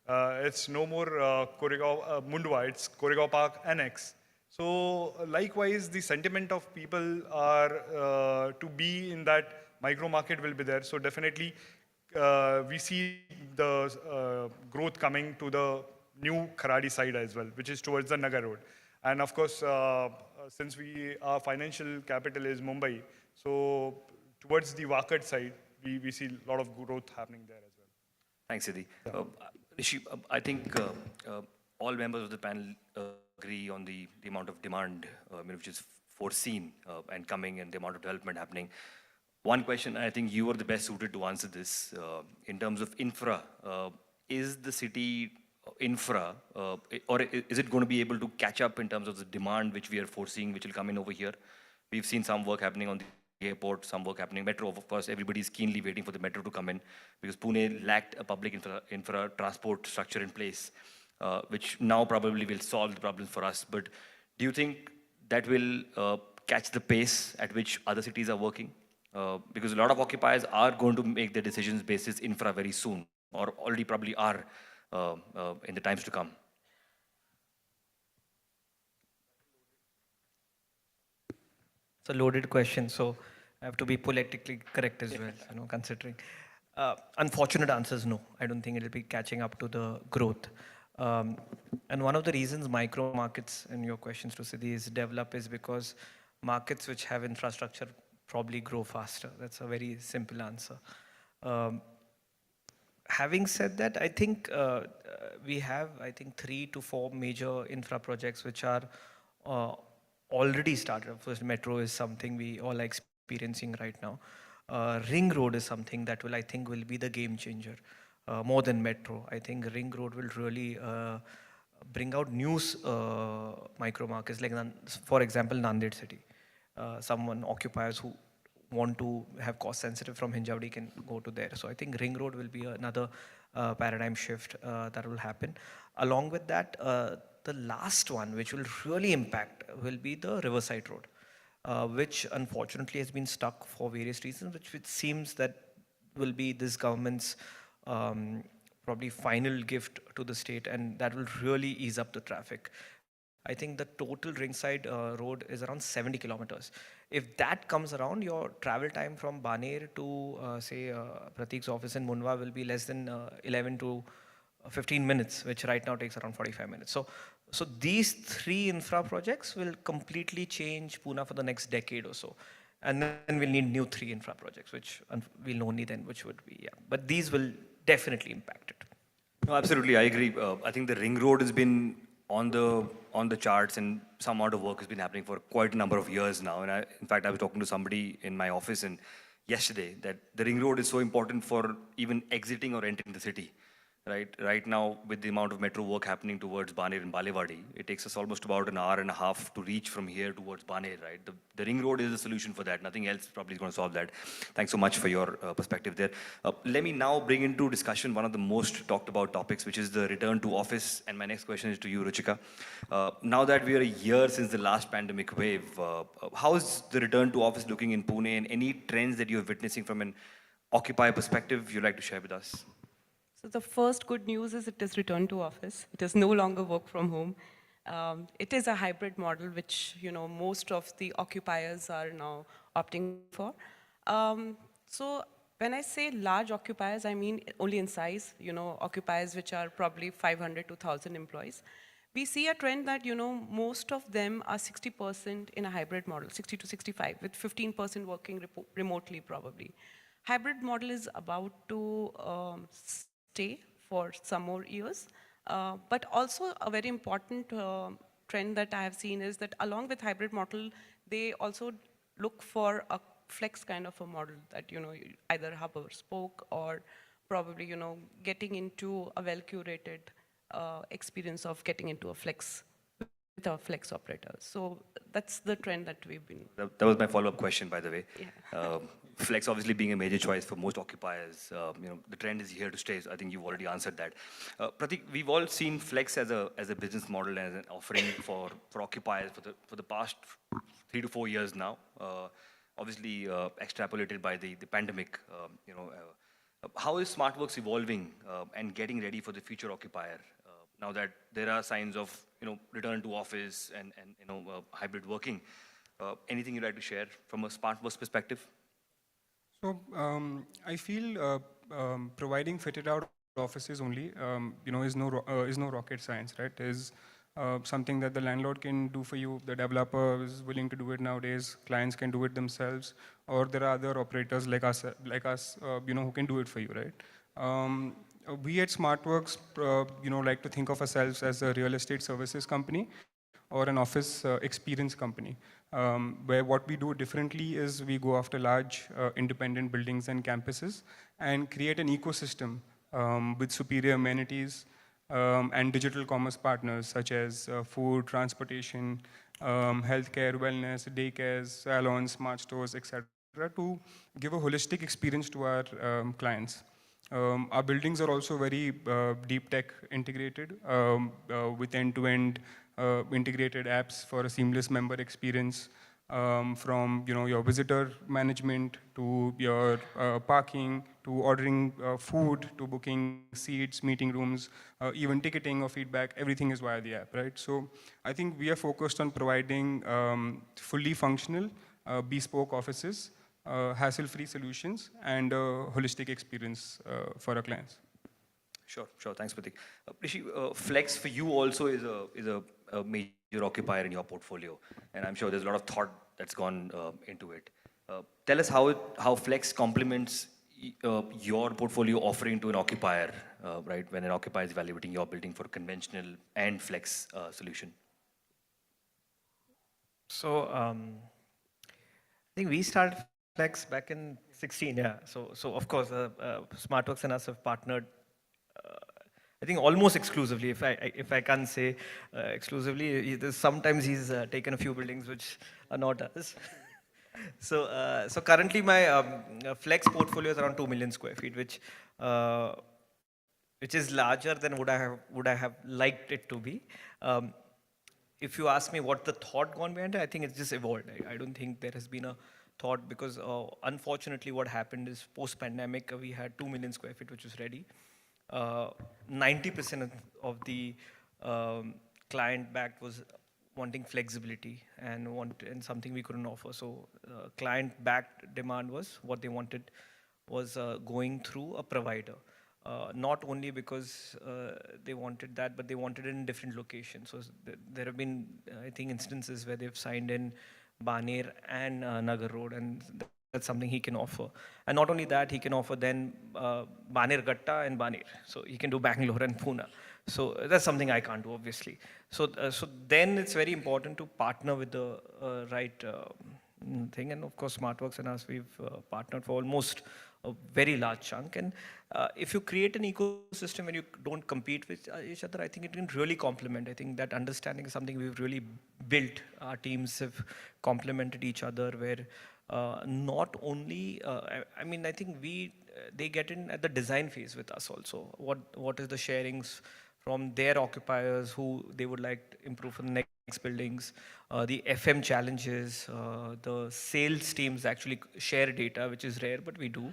Speaker 16: It's no more Mundwa, it's Koregaon Park Annex. So likewise, the sentiment of people are to be in that micro market will be there. So definitely we see the growth coming to the new Kharadi side as well, which is towards the Nagar Road. And of course, since our financial capital is Mumbai, so towards the Wakad side, we see a lot of growth happening there as well.
Speaker 11: Thanks, Siddhi. Rishi, I think all members of the panel agree on the amount of demand which is foreseen and coming, and the amount of development happening. One question, I think you are the best suited to answer this, in terms of infra. Is the city infra, or is it going to be able to catch up in terms of the demand which we are foreseeing, which will come in over here? We've seen some work happening on the airport, some work happening metro. Of course, everybody is keenly waiting for the metro to come in, because Pune lacked a public infra transport structure in place, which now probably will solve the problem for us. But do you think that will catch the pace at which other cities are working? Because a lot of occupiers are going to make their decisions basis infra very soon, or already probably are in the times to come.
Speaker 12: It's a loaded question, so I have to be politically correct as well, considering. Unfortunate answer is no. I don't think it'll be catching up to the growth. And one of the reasons micro markets, in your questions to Siddhi, is develop is because markets which have infrastructure probably grow faster. That's a very simple answer. Having said that, I think we have, 3 to 4 major infra projects which are already started. First, metro is something we all are experiencing right now. Ring road is something that will, I think, will be the game changer. More than metro. I think ring road will really bring out new micro markets, like for example, Nanded city. Someone occupiers who want to have cost sensitive from Hinjawadi can go to there. So I think ring road will be another paradigm shift that will happen. Along with that, the last one which will really impact will be the Riverside Road, which unfortunately has been stuck for various reasons, which it seems that will be this government's probably final gift to the state, and that will really ease up the traffic. I think the total ringside road is around 70 kilometers. If that comes around, your travel time from Baner to say Pratik's office in Munwa will be less than 11 to 15 minutes, which right now takes around 45 minutes. So these 3 infra projects will completely change Pune for the next decade or so. And then we'll need new 3 infra projects, which we'll know only then which would be, yeah. But these will definitely impact it.
Speaker 11: No, absolutely, I agree. I think the ring road has been on the charts, and some amount of work has been happening for quite a number of years now. And in fact, I was talking to somebody in my office yesterday that the ring road is so important for even exiting or entering the city. Right now, with the amount of metro work happening towards Baner and Balewadi, it takes us almost about an hour and a half to reach from here towards Baner, right? The ring road is the solution for that. Nothing else probably is going to solve that. Thanks so much for your perspective there. Let me now bring into discussion one of the most talked about topics, which is the return to office. And my next question is to you, Ruchika. Now that we are a year since the last pandemic wave, how is the return to office looking in Pune, and any trends that you're witnessing from an occupier perspective you'd like to share with us?
Speaker 15: So the first good news is it is return to office. It is no longer work from home. It is a hybrid model, which most of the occupiers are now opting for. So when I say large occupiers, I mean only in size. Occupiers which are probably 500 to 1,000 employees. We see a trend that most of them are 60% in a hybrid model, 60 to 65, with 15% working remotely probably. Hybrid model is about to stay for some more years. But also a very important trend that I have seen is that along with hybrid model, they also look for a flex kind of a model that, either hub or spoke, or probably, getting into a well-curated experience of getting into a flex with a flex operator. So that's the trend that we've been.
Speaker 11: That was my follow-up question, by the way.
Speaker 15: Yeah.
Speaker 11: Flex obviously being a major choice for most occupiers. The trend is here to stay. So I think you've already answered that. Pratik, we've all seen flex as a business model and as an offering for occupiers for the past 3 to 4 years now. Obviously extrapolated by the pandemic. How is SmartWorks evolving and getting ready for the future occupier? Now that there are signs of return to office and hybrid working, anything you'd like to share from a SmartWorks perspective?
Speaker 13: So I feel providing fitted out offices only, is no rocket science, right? Is something that the landlord can do for you. The developer is willing to do it nowadays. Clients can do it themselves, or there are other operators like us, who can do it for you, right? we at SmartWorks, like to think of ourselves as a real estate services company or an office experience company, where what we do differently is we go after large independent buildings and campuses and create an ecosystem with superior amenities and digital commerce partners such as food, transportation, healthcare, wellness, daycares, salons, smart stores, etc., to give a holistic experience to our clients. Our buildings are also very deep tech integrated with end-to-end integrated apps for a seamless member experience, from your visitor management to your parking to ordering food to booking seats, meeting rooms, even ticketing or feedback. Everything is via the app, right? So I think we are focused on providing fully functional, bespoke offices, hassle-free solutions, and a holistic experience for our clients.
Speaker 11: Sure. Thanks, Pratik. Rishi, Flex for you also is a major occupier in your portfolio, and I'm sure there's a lot of thought that's gone into it. Tell us how Flex complements your portfolio offering to an occupier, right? When an occupier is evaluating your building for conventional and Flex solution.
Speaker 12: So I think we started Flex back in 16, yeah. So of course, SmartWorks and us have partnered. I think almost exclusively, if I can't say exclusively. Sometimes he's taken a few buildings which are not us. So currently my Flex portfolio is around 2 million square feet, which is larger than would I have liked it to be. If you ask me what the thought gone behind it, I think it's just evolved. I don't think there has been a thought, because unfortunately what happened is post-pandemic we had 2 million square feet which was ready. 90% of the client backed was wanting flexibility and something we couldn't offer. So client backed demand was what they wanted was going through a provider. Not only because they wanted that, but they wanted it in different locations. So there have been, I think, instances where they've signed in Baner and Nagar Road, and that's something he can offer. And not only that, he can offer then Baner Gatta and Baner. So he can do Bangalore and Pune. So that's something I can't do, obviously. So then it's very important to partner with the right thing. And of course, SmartWorks and us, we've partnered for almost a very large chunk. And if you create an ecosystem where you don't compete with each other, I think it can really complement. I think that understanding is something we've really built. Our teams have complemented each other, where not only, I think they get in at the design phase with us also. What is the sharings from their occupiers who they would like to improve for the next buildings, the FM challenges, the sales teams actually share data, which is rare, but we do.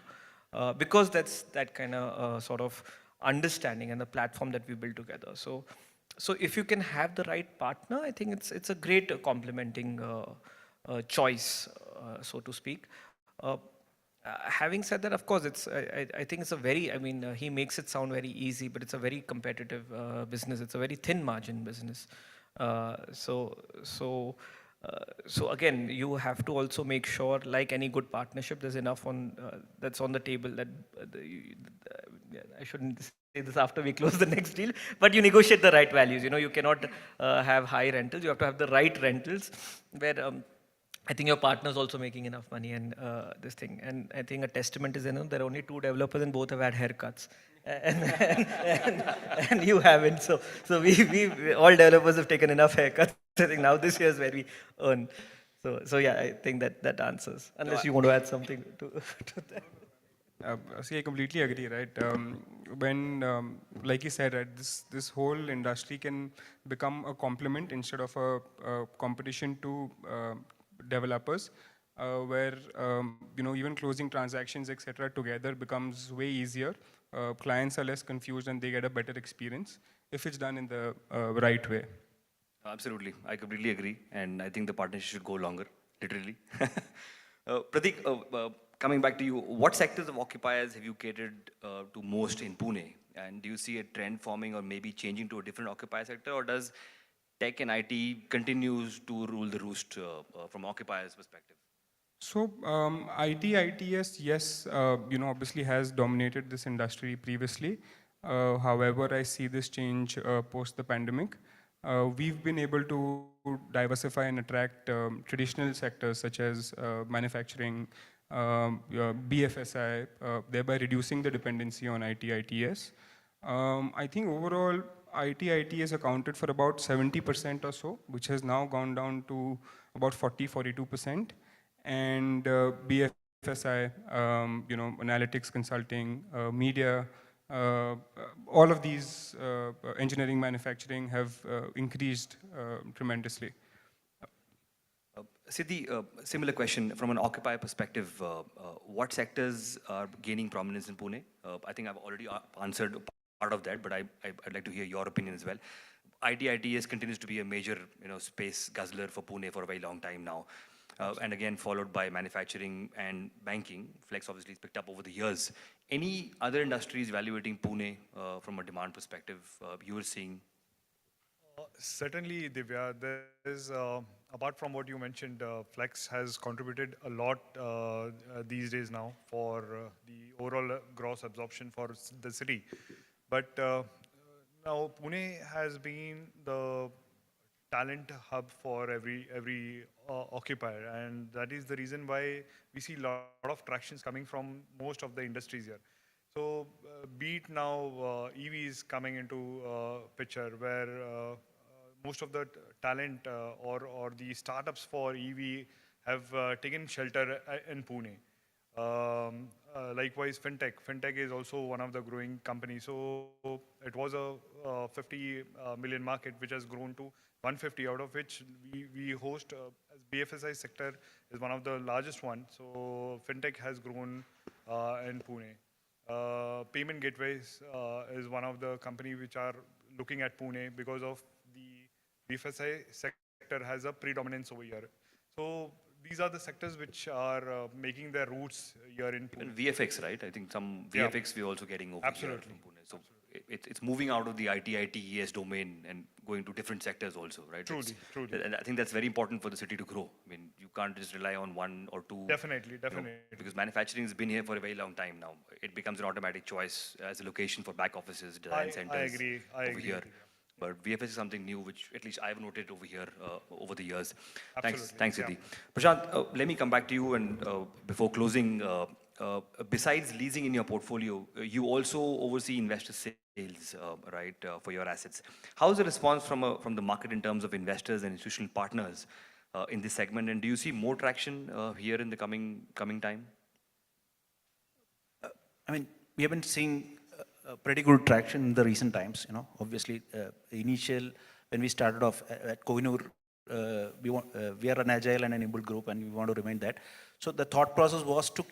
Speaker 12: Because that's that kind of sort of understanding and the platform that we build together. So if you can have the right partner, I think it's a great complementing choice, so to speak. Having said that, of course, I think it's a very, he makes it sound very easy, but it's a very competitive business. It's a very thin margin business. So again, you have to also make sure, like any good partnership, there's enough that's on the table that I shouldn't say this after we close the next deal, but you negotiate the right values. You cannot have high rentals. You have to have the right rentals where I think your partner's also making enough money and this thing. And I think a testament is, there are only 2 developers and both have had haircuts. And you haven't. So we all developers have taken enough haircuts. I think now this year is where we earn. So yeah, I think that answers. Unless you want to add something to that.
Speaker 13: See, I completely agree, right? When, like you said, right, this whole industry can become a complement instead of a competition to developers, where even closing transactions, etc., together becomes way easier. Clients are less confused and they get a better experience if it's done in the right way.
Speaker 11: Absolutely, I completely agree, and I think the partnership should go longer, literally. Pratik, coming back to you, what sectors of occupiers have you catered to most in Pune? And do you see a trend forming or maybe changing to a different occupier sector, or does tech and IT continues to rule the roost from occupiers' perspective?
Speaker 13: So IT, ITS, yes, obviously has dominated this industry previously. However, I see this change post the pandemic. We've been able to diversify and attract traditional sectors such as manufacturing, BFSI, thereby reducing the dependency on IT, ITS. I think overall, IT, ITS accounted for about 70% or so, which has now gone down to about 40, 42%. And BFSI, analytics, consulting, media, all of these engineering, manufacturing have increased tremendously.
Speaker 11: Siddhi, similar question from an occupier perspective. What sectors are gaining prominence in Pune? I think I've already answered part of that, but I'd like to hear your opinion as well. IT, ITS continues to be a major space guzzler for Pune for a very long time now. And again, followed by manufacturing and banking. Flex obviously has picked up over the years. Any other industries evaluating Pune from a demand perspective you were seeing?
Speaker 16: Certainly, Divya, there is, apart from what you mentioned, Flex has contributed a lot these days now for the overall gross absorption for the city. But now Pune has been the talent hub for every occupier, and that is the reason why we see a lot of tractions coming from most of the industries here. So be it now EVs coming into picture, where most of the talent or the startups for EV have taken shelter in Pune. Likewise, fintech is also one of the growing companies. So it was a 50 million market which has grown to 150, out of which we host as BFSI sector is one of the largest one. So fintech has grown in Pune. Payment gateways is one of the company which are looking at Pune because of the BFSI sector has a predominance over here. So these are the sectors which are making their roots here in Pune.
Speaker 11: And VFX, right? I think some VFX we're also getting over here from Pune. So it's moving out of the IT, ITES domain and going to different sectors also, right?
Speaker 16: Truly.
Speaker 11: And I think that's very important for the city to grow. I mean, you can't just rely on one or two.
Speaker 16: Definitely.
Speaker 11: Because manufacturing has been here for a very long time now. It becomes an automatic choice as a location for back offices, design centers
Speaker 16: I agree.
Speaker 11: here. But VFX is something new, which at least I've noted over here over the years.
Speaker 16: Absolutely,
Speaker 11: Thanks, Siddhi. Prashant, let me come back to you, and before closing, besides leasing in your portfolio, you also oversee investor sales, right, for your assets. How is the response from the market in terms of investors and institutional partners in this segment, and do you see more traction here in the coming time?
Speaker 14: I mean, we have been seeing pretty good traction in the recent times. Obviously, when we started off at Kohinoor, we are an agile and enabled group, and we want to remain that. So the thought process was to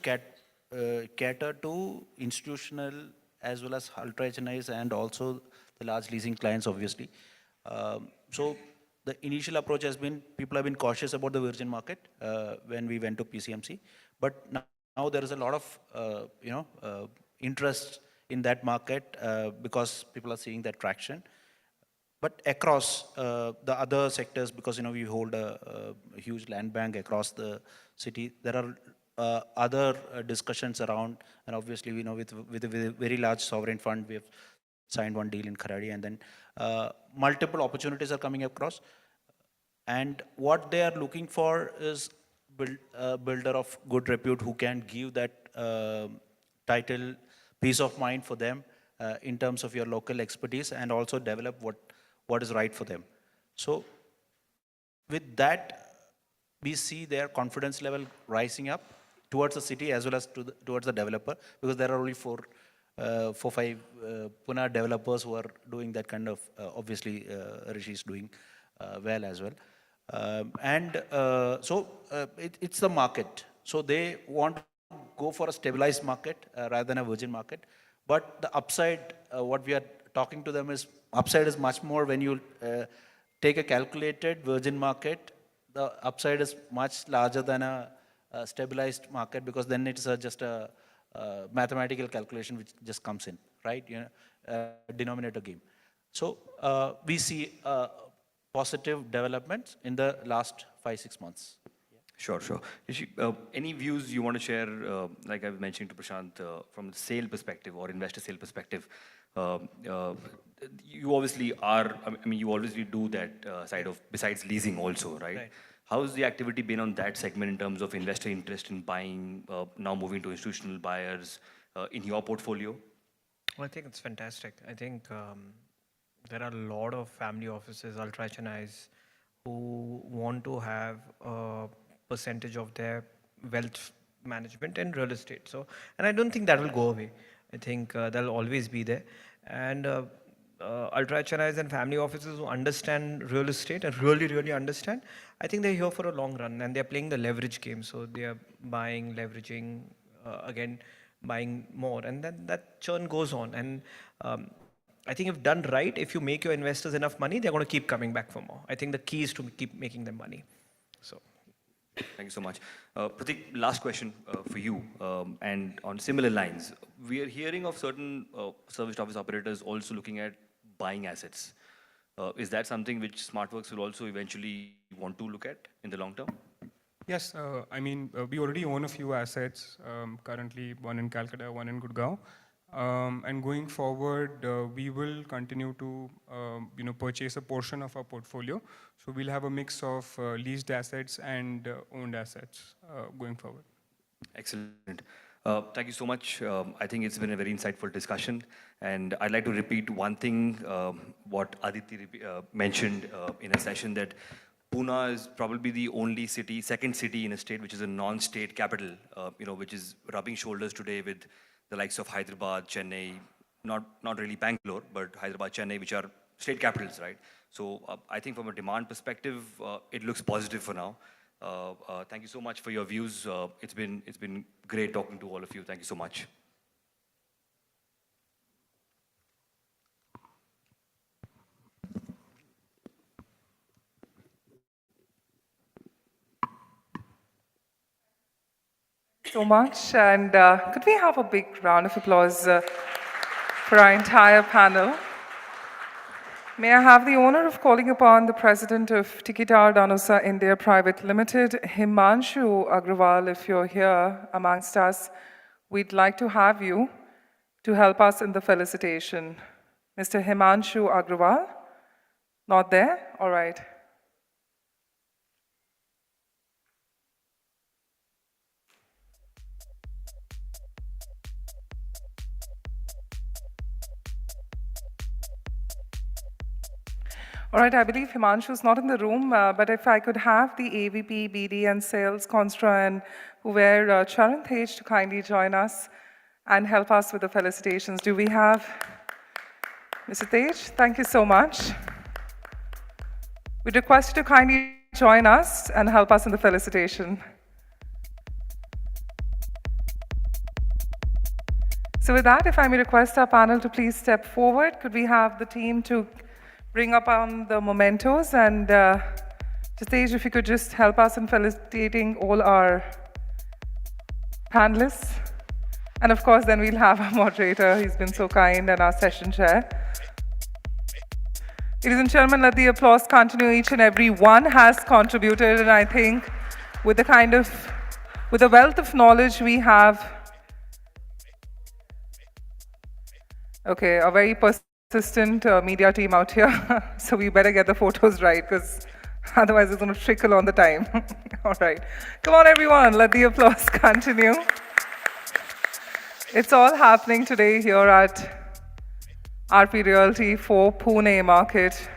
Speaker 14: cater to institutional as well as ultra HNIs and also the large leasing clients, obviously. So the initial approach has been, people have been cautious about the virgin market when we went to PCMC, but now there is a lot of interest in that market because people are seeing that traction. But across the other sectors, because we hold a huge land bank across the city, there are other discussions around, and obviously with a very large sovereign fund, we have signed one deal in Kharadi, and then multiple opportunities are coming across. And what they are looking for is a builder of good repute who can give that title peace of mind for them in terms of your local expertise, and also develop what is right for them. So with that, we see their confidence level rising up towards the city as well as towards the developer, because there are only four, five Pune developers who are doing that kind of, obviously Rishi is doing well as well. So it's the market. So they want to go for a stabilized market rather than a virgin market. But the upside, what we are talking to them is, upside is much more when you take a calculated virgin market. The upside is much larger than a stabilized market, because then it's just a mathematical calculation which just comes in, right? Denominator game. So we see positive developments in the last 5-6 months.
Speaker 11: Sure. Rishi, any views you want to share, like I was mentioning to Prashant, from the sale perspective or investor sale perspective, You obviously are, I mean, you obviously do that side of, besides leasing also, right? How's the activity been on that segment in terms of investor interest in buying, now moving to institutional buyers in your portfolio?
Speaker 12: Well, I think it's fantastic. I think there are a lot of family offices, ultra HNIs, who want to have a percentage of their wealth management in real estate. So, and I don't think that will go away. I think that'll always be there. And ultra HNIs and family offices who understand real estate and really, really understand, I think they're here for a long run and they're playing the leverage game. So they are buying, leveraging, again, buying more, and then that churn goes on. And I think if done right, if you make your investors enough money, they're going to keep coming back for more. I think the key is to keep making them money. So.
Speaker 11: Thank you so much. Pratik, last question for you, and on similar lines. We are hearing of certain serviced office operators also looking at buying assets. Is that something which SmartWorks will also eventually want to look at in the long term?
Speaker 13: Yes, I mean, we already own a few assets, currently one in Calcutta, one in Gurgaon. And going forward, we will continue to purchase a portion of our portfolio. So we'll have a mix of leased assets and owned assets going forward.
Speaker 11: Excellent. Thank you so much. I think it's been a very insightful discussion. And I'd like to repeat one thing, what Aditi mentioned in a session, that Pune is probably the only city, second city in a state which is a non-state capital, which is rubbing shoulders today with the likes of Hyderabad, Chennai, not really Bangalore, but Hyderabad, Chennai, which are state capitals, right? So I think from a demand perspective, it looks positive for now. Thank you so much for your views. It's been great talking to all of you. Thank you so much.
Speaker 1: So much, and could we have a big round of applause for our entire panel? May I have the honor of calling upon the President of Tikitar Danusa India Private Limited, Himanshu Agrawal, if you're here amongst us. We'd like to have you to help us in the felicitation. Mr. Himanshu Agrawal? Not there? All right. All right, I believe Himanshu is not in the room, but if I could have the AVP, BD and Sales, Constra and Uber, Charan Tej to kindly join us and help us with the felicitations. Do we have Mr. Tej? Thank you so much. We'd request you to kindly join us and help us in the felicitation. So with that, if I may request our panel to please step forward, could we have the team to bring up on the mementos, and Stage, if you could just help us in felicitating all our panelists. And of course, then we'll have our moderator, he's been so kind, and our session chair. Ladies and gentlemen, let the applause continue. Each and every one has contributed, and I think with the wealth of knowledge we have, okay, a very persistent media team out here, so we better get the photos right, because otherwise it's going to trickle on the time. All right. Come on, everyone. Let the applause continue. It's all happening today here at RP Realty for Pune market.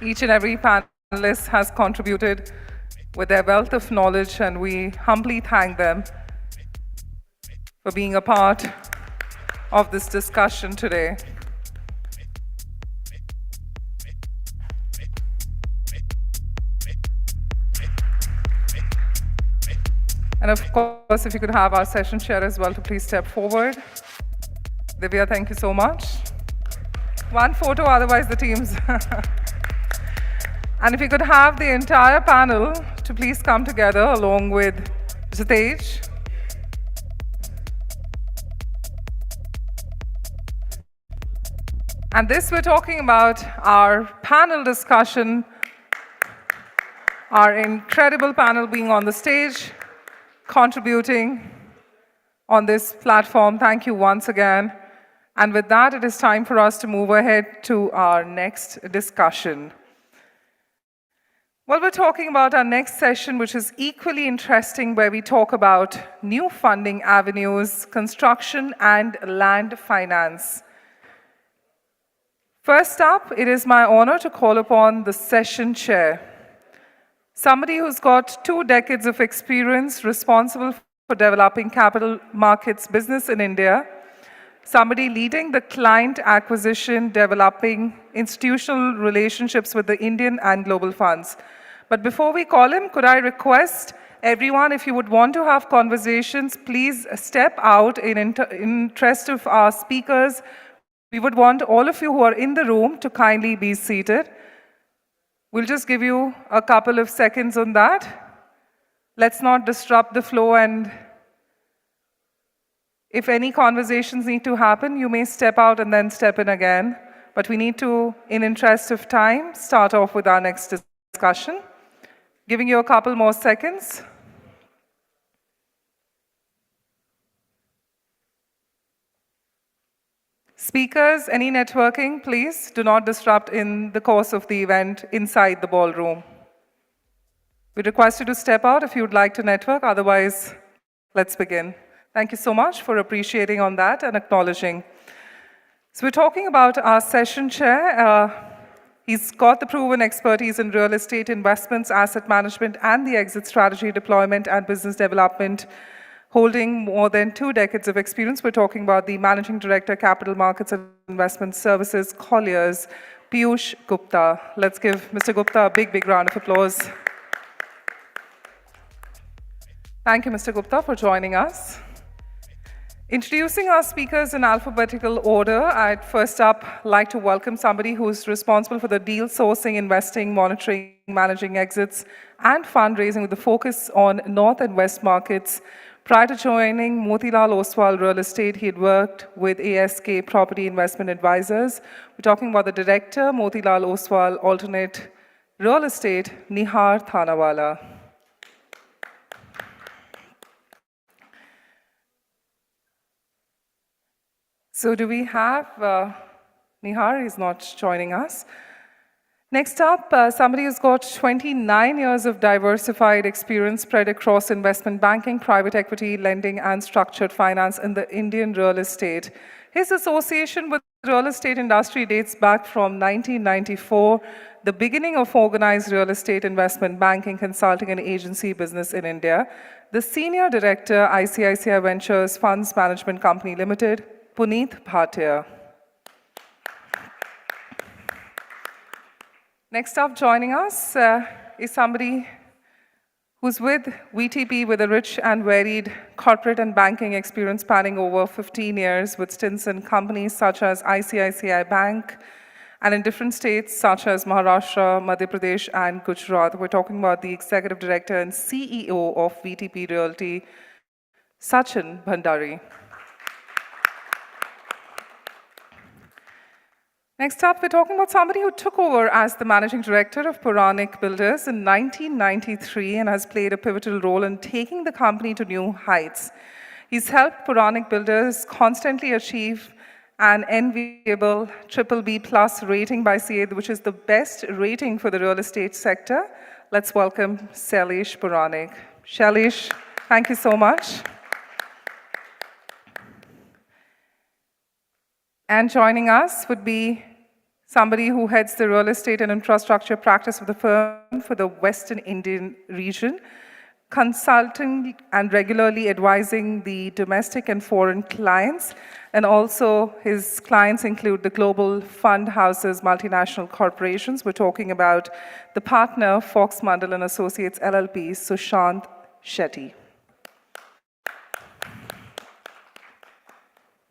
Speaker 1: Each and every panelist has contributed with their wealth of knowledge, and we humbly thank them for being a part of this discussion today. And of course, if you could have our session chair as well to please step forward. Divya, thank you so much. One photo, otherwise the teams. And if you could have the entire panel to please come together along with Jitesh. And this we're talking about our panel discussion, our incredible panel being on the stage, contributing on this platform. Thank you once again And with that, it is time for us to move ahead to our next discussion. Well, we're talking about our next session, which is equally interesting, where we talk about new funding avenues, construction, and land finance. First up, it is my honor to call upon the session chair, somebody who's got 2 decades of experience responsible for developing capital markets business in India, somebody leading the client acquisition, developing institutional relationships with the Indian and global funds. But before we call him, could I request everyone, if you would want to have conversations, please step out in interest of our speakers. We would want all of you who are in the room to kindly be seated. We'll just give you a couple of seconds on that. Let's not disrupt the flow, and if any conversations need to happen, you may step out and then step in again. But we need to, in interest of time, start off with our next discussion. Giving you a couple more seconds. Speakers, any networking, please do not disrupt in the course of the event inside the ballroom. We request you to step out if you would like to network, otherwise, let's begin. Thank you so much for appreciating on that and acknowledging. So we're talking about our session chair. He's got the proven expertise in real estate investments, asset management, and the exit strategy deployment and business development, holding more than 2 decades of experience. We're talking about the Managing Director, Capital Markets and Investment Services, Colliers, Piyush Gupta. Let's give Mr. Gupta a big, big round of applause. Thank you, Mr. Gupta, for joining us. Introducing our speakers in alphabetical order, I'd first up like to welcome somebody who's responsible for the deal sourcing, investing, monitoring, managing exits, and fundraising with the focus on North and West markets. Prior to joining Motilal Oswal Real Estate, he had worked with ASK Property Investment Advisors. We're talking about the director, Motilal Oswal Alternate Real Estate, Nihar Thanawala. So do we have Nihar? He's not joining us. Next up, somebody who's got 29 years of diversified experience spread across investment banking, private equity, lending, and structured finance in the Indian real estate. His association with the real estate industry dates back from 1994, the beginning of organized real estate investment banking, consulting, and agency business in India. The Senior Director, ICICI Ventures Funds Management Company Limited, Puneet Bhatia. Next up, joining us is somebody who's with VTP with a rich and varied corporate and banking experience spanning over 15 years with stints in companies such as ICICI Bank and in different states such as Maharashtra, Madhya Pradesh, and Gujarat. We're talking about the Executive Director and CEO of VTP Realty, Sachin Bhandari. Next up, we're talking about somebody who took over as the Managing Director of Puranic Builders in 1993 and has played a pivotal role in taking the company to new heights. He's helped Puranic Builders constantly achieve an enviable BBB+ rating by CA, which is the best rating for the real estate sector. Let's welcome Shailesh Puranik. Shailesh, thank you so much. And joining us would be somebody who heads the real estate and infrastructure practice of the firm for the Western Indian region, consulting and regularly advising the domestic and foreign clients. And also his clients include the global fund houses, multinational corporations. We're talking about the partner, Fox Mandal and Associates LLP, Sushant Shetty.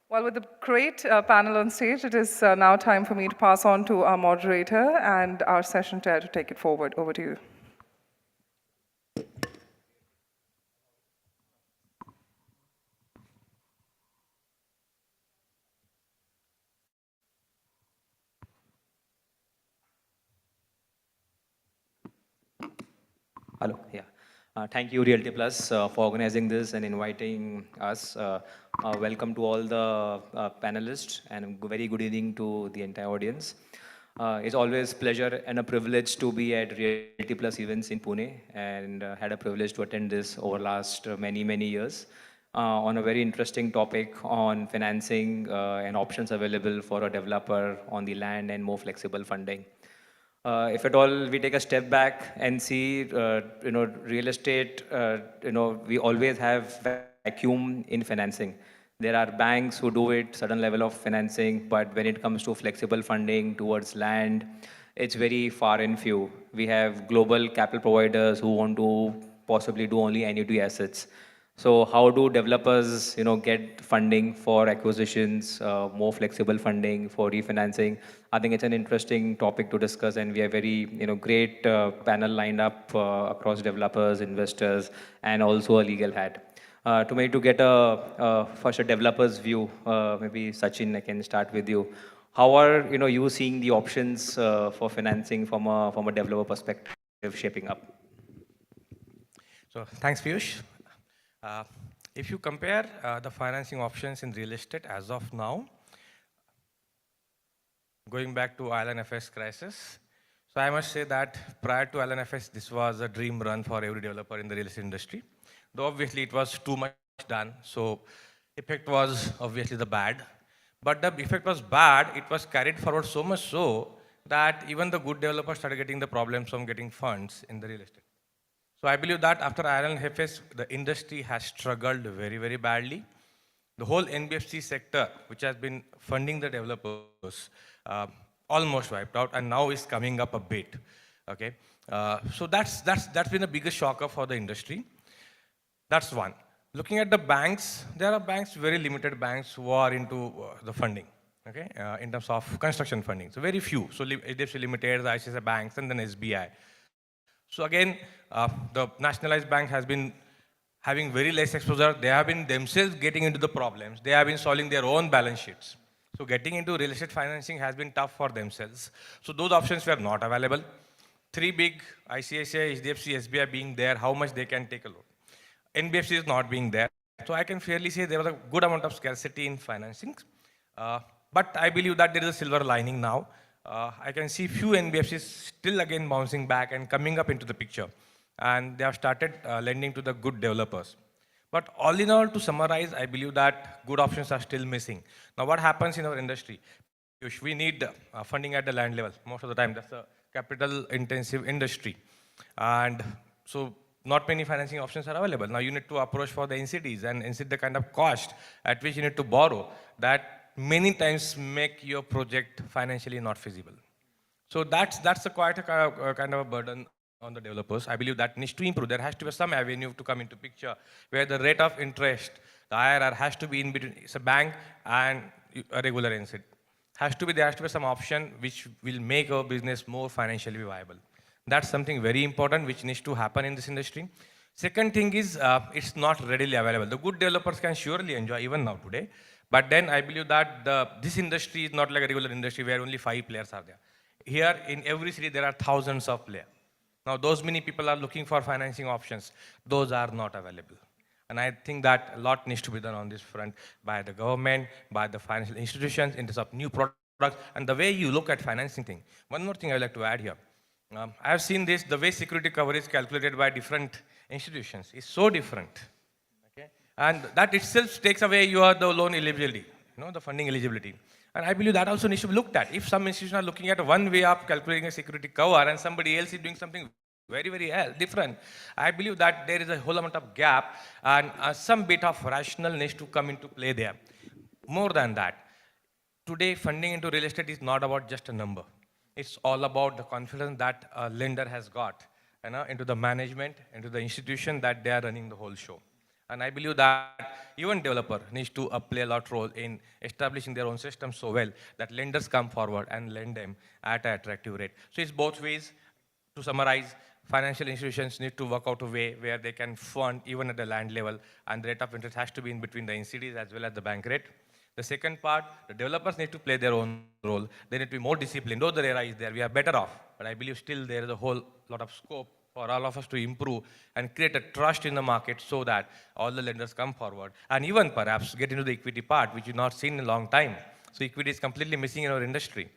Speaker 1: Well, with the great panel on stage, it is now time for me to pass on to our moderator and our session chair to take it forward. Over to you.
Speaker 17: Hello, yeah. Thank you, Realty Plus, for organizing this and inviting us. Welcome to all the panelists, and very good evening to the entire audience. It's always pleasure and a privilege to be at Realty Plus events in Pune, and had a privilege to attend this over last many years on a very interesting topic on financing and options available for a developer on the land and more flexible funding. If at all we take a step back and see, real estate, we always have vacuum in financing. There are banks who do it, certain level of financing, but when it comes to flexible funding towards land, it's very far and few. We have global capital providers who want to possibly do only annuity assets. So how do developers, get funding for acquisitions, more flexible funding for refinancing? I think it's an interesting topic to discuss, and we have very, great panel lined up across developers, investors, and also a legal hat. To get first a developer's view, maybe Sachin, I can start with you. How are, you seeing the options for financing from a developer perspective shaping up?
Speaker 18: So thanks, Piyush. If you compare the financing options in real estate as of now, going back to IL&FS crisis, so I must say that prior to IL&FS, this was a dream run for every developer in the real estate industry. Though obviously it was too much done, so effect was obviously the bad. But the effect was bad, it was carried forward so much so that even the good developers started getting the problems from getting funds in the real estate. So I believe that after IL&FS, the industry has struggled very badly. The whole NBFC sector, which has been funding the developers, almost wiped out, and now is coming up a bit. Okay, so that's been the biggest shocker for the industry. That's one. Looking at the banks, there are banks, very limited banks who are into the funding. Okay, in terms of construction funding, so very few. So HDFC Limited, the ICICI banks, and then SBI. So again, the nationalized bank has been having very less exposure. They have been themselves getting into the problems. They have been solving their own balance sheets. So getting into real estate financing has been tough for themselves. So those options were not available. Three big, ICICI, HDFC, SBI being there, how much they can take a loan. NBFC is not being there. So I can fairly say there was a good amount of scarcity in financing. But I believe that there is a silver lining now. I can see few NBFCs still again bouncing back and coming up into the picture. And they have started lending to the good developers. But all in all, to summarize, I believe that good options are still missing. Now, what happens in our industry? We need funding at the land level. Most of the time, that's a capital-intensive industry. And so not many financing options are available. Now, you need to approach for the NCDs and NCD the kind of cost at which you need to borrow that many times make your project financially not feasible. So that's quite a kind of a burden on the developers. I believe that needs to improve. There has to be some avenue to come into picture where the rate of interest, the IRR has to be in between. It's a bank and a regular NCD. There has to be some option which will make our business more financially viable. That's something very important which needs to happen in this industry. Second thing is, it's not readily available. The good developers can surely enjoy even now today. But then I believe that this industry is not like a regular industry where only 5 players are there. Here in every city, there are thousands of players. Now, those many people are looking for financing options. Those are not available. And I think that a lot needs to be done on this front by the government, by the financial institutions in terms of new products, and the way you look at financing thing. One more thing I would like to add here. I have seen this, the way security cover is calculated by different institutions is so different. Okay? And that itself takes away the loan eligibility, the funding eligibility. And I believe that also needs to be looked at. If some institutions are looking at one way of calculating a security cover and somebody else is doing something very different, I believe that there is a whole amount of gap and some bit of rational needs to come into play there. More than that, today funding into real estate is not about just a number. It's all about the confidence that a lender has got into the management, into the institution that they are running the whole show. And I believe that even developer needs to play a lot role in establishing their own system so well that lenders come forward and lend them at an attractive rate. So it's both ways. To summarize, financial institutions need to work out a way where they can fund even at the land level, and the rate of interest has to be in between the NCDs as well as the bank rate. The second part, the developers need to play their own role. They need to be more disciplined. Though the RERA is there, we are better off. But I believe still there is a whole lot of scope for all of us to improve and create a trust in the market so that all the lenders come forward and even perhaps get into the equity part, which is not seen in a long time. So equity is completely missing in our industry.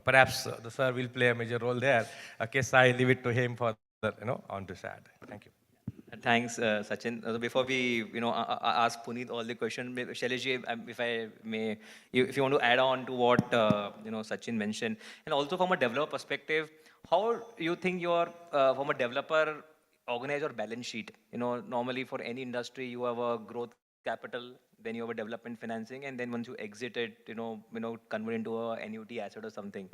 Speaker 18: Perhaps the sir will play a major role there. Okay, so I leave it to him for the, on to add. Thank you.
Speaker 17: Thanks, Sachin. Before we, ask Puneet all the questions, Shailesh ji, if I may, if you want to add on to what, Sachin mentioned, and also from a developer perspective, how you think your, from a developer, organize your balance sheet? Normally for any industry, you have a growth capital, then you have a development financing, and then once you exit it, convert into a annuity asset or something.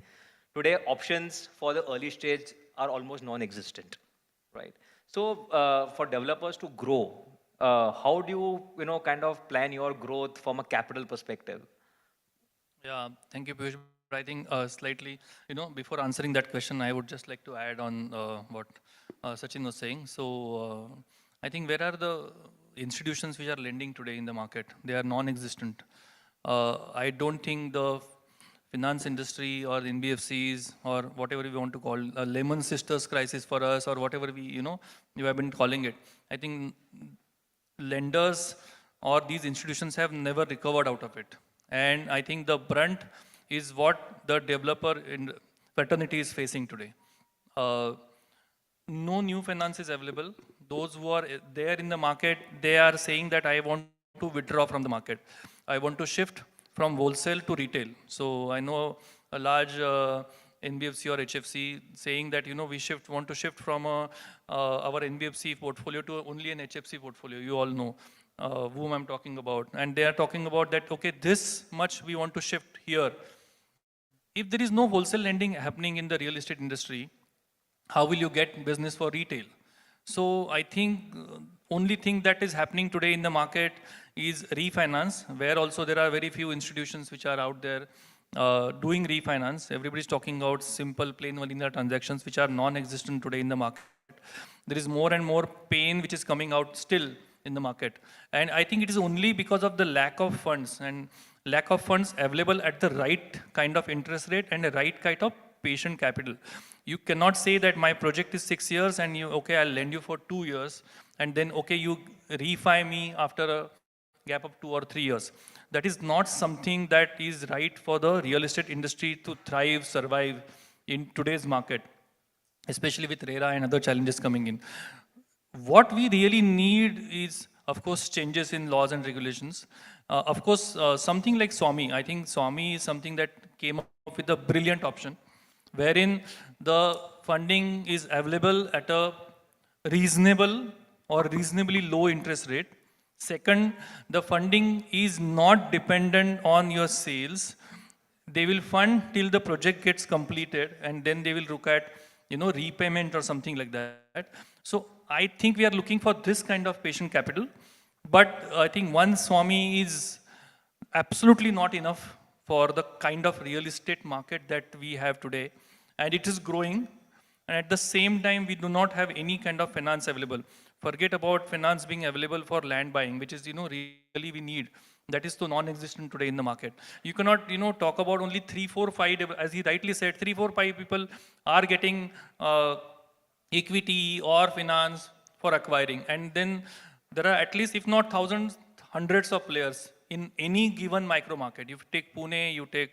Speaker 17: Today, options for the early stage are almost non-existent, right? So for developers to grow, how do you, kind of plan your growth from a capital perspective?
Speaker 5: Yeah, thank you, Piyush. But I think slightly, before answering that question, I would just like to add on what Sachin was saying. So I think where are the institutions which are lending today in the market? They are non-existent. I don't think the finance industry or NBFCs or whatever we want to call a Lehman Sisters crisis for us or whatever you have been calling it. I think lenders or these institutions have never recovered out of it. And I think the brunt is what the developer in fraternity is facing today. No new finance is available. Those who are there in the market, they are saying that I want to withdraw from the market. I want to shift from wholesale to retail. So I know a large NBFC or HFC saying that, we want to shift from our NBFC portfolio to only an HFC portfolio. You all know whom I'm talking about. And they are talking about that, okay, this much we want to shift here. If there is no wholesale lending happening in the real estate industry, how will you get business for retail? So I think only thing that is happening today in the market is refinance, where also there are very few institutions which are out there doing refinance. Everybody's talking about simple, plain vanilla transactions which are non-existent today in the market. There is more and more pain which is coming out still in the market. And I think it is only because of the lack of funds and lack of funds available at the right kind of interest rate and the right kind of patient capital. You cannot say that my project is 6 years and okay, I'll lend you for 2 years and then, okay, you refi me after a gap of 2 or 3 years. That is not something that is right for the real estate industry to thrive, survive in today's market, especially with RERA and other challenges coming in. What we really need is, of course, changes in laws and regulations. Of course, something like SWAMI, I think SWAMI is something that came up with a brilliant option, wherein the funding is available at a reasonable or reasonably low interest rate. Second, the funding is not dependent on your sales. They will fund till the project gets completed and then they will look at, repayment or something like that. So I think we are looking for this kind of patient capital. But I think one SWAMI is absolutely not enough for the kind of real estate market that we have today. And it is growing. And at the same time, we do not have any kind of finance available. Forget about finance being available for land buying, which is, really we need. That is so non-existent today in the market. You cannot, talk about only 3, 4, 5, as he rightly said, 3, 4, 5 people are getting equity or finance for acquiring. And then there are at least, if not thousands, hundreds of players in any given micro market. You take Pune, you take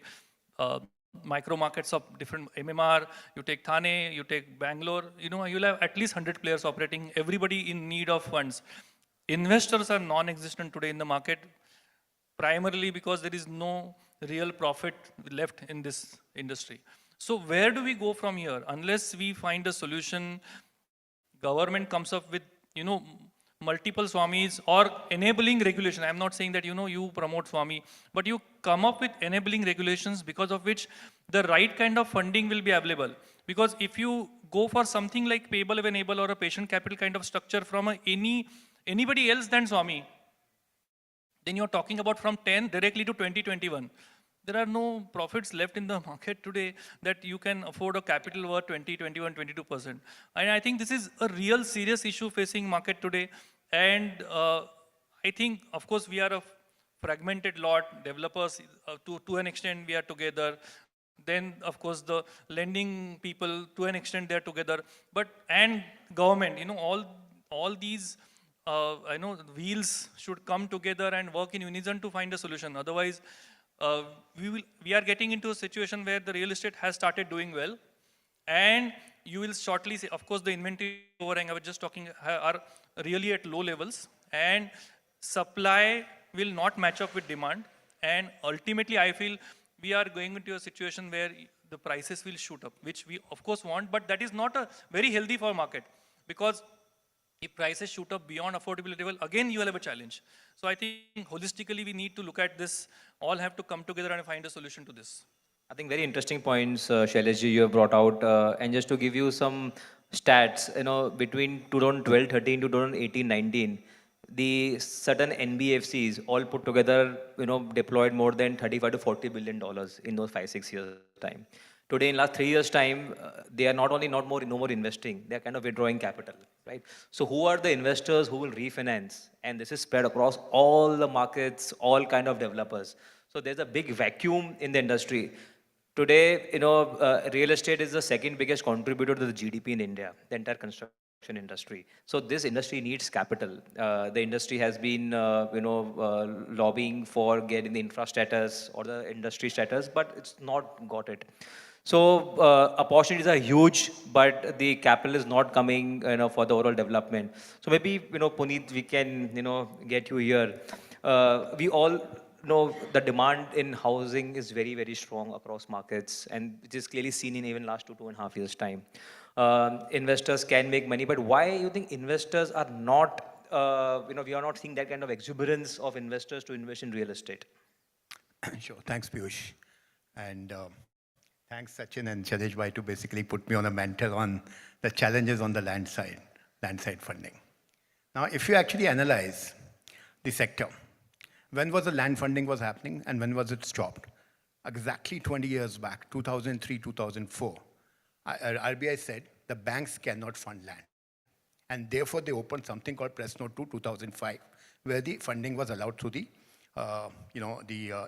Speaker 5: micro markets of different MMR, you take Thane, you take Bangalore, you'll have at least 100 players operating, everybody in need of funds. Investors are non-existent today in the market, primarily because there is no real profit left in this industry. So where do we go from here? Unless we find a solution, government comes up with, multiple SWAMIs or enabling regulation. I'm not saying that, you promote SWAMI, but you come up with enabling regulations because of which the right kind of funding will be available. Because if you go for something like payable enable or a patient capital kind of structure from anybody else than SWAMI, then you're talking about from 10 directly to 2021. There are no profits left in the market today that you can afford a capital worth 20, 21, 22%. And I think this is a real serious issue facing market today. And I think, of course, we are a fragmented lot. Developers, to an extent, we are together.
Speaker 19: then of course the lending people, to an extent they're together, but and government, all these I know wheels should come together and work in unison to find a solution. Otherwise, we are getting into a situation where the real estate has started doing well, and you will shortly see, of course, the inventory overhang I was just talking are really at low levels, and supply will not match up with demand. And ultimately, I feel we are going into a situation where the prices will shoot up, which we of course want, but that is not a very healthy for market, because if prices shoot up beyond affordability level, again you will have a challenge. So I think holistically we need to look at this, all have to come together and find a solution to this.
Speaker 17: I think very interesting points, Shaileshji, you have brought out. And just to give you some stats, between 2012-13 to 2018-19, the certain NBFCs all put together, deployed more than 35 to 40 billion dollars in those 5-6 years time. Today, in last 3 years time, they are not only no more investing, they are kind of withdrawing capital, right? So who are the investors who will refinance? And this is spread across all the markets, all kind of developers. So there's a big vacuum in the industry. Today, real estate is the second biggest contributor to the GDP in India, the entire construction industry. So this industry needs capital. The industry has been, lobbying for getting the infra status or the industry status, but it's not got it. So opportunities are huge, but the capital is not coming, for the overall development. So maybe, Puneet, we can, get you here. We all know the demand in housing is very, very strong across markets, and it is clearly seen in even last 2.5 years' time. Investors can make money, but why you think investors are not, we are not seeing that kind of exuberance of investors to invest in real estate?
Speaker 20: Sure. Thanks, Piyush. And thanks, Sachin and Shailesh bhai, to basically put me on a mantle on the challenges on the land side funding. Now, if you actually analyze the sector, when was the land funding was happening and when was it stopped? Exactly 20 years back, 2003, 2004, RBI said the banks cannot fund land. And therefore, they opened something called Press Note 2, 2005, where the funding was allowed through the,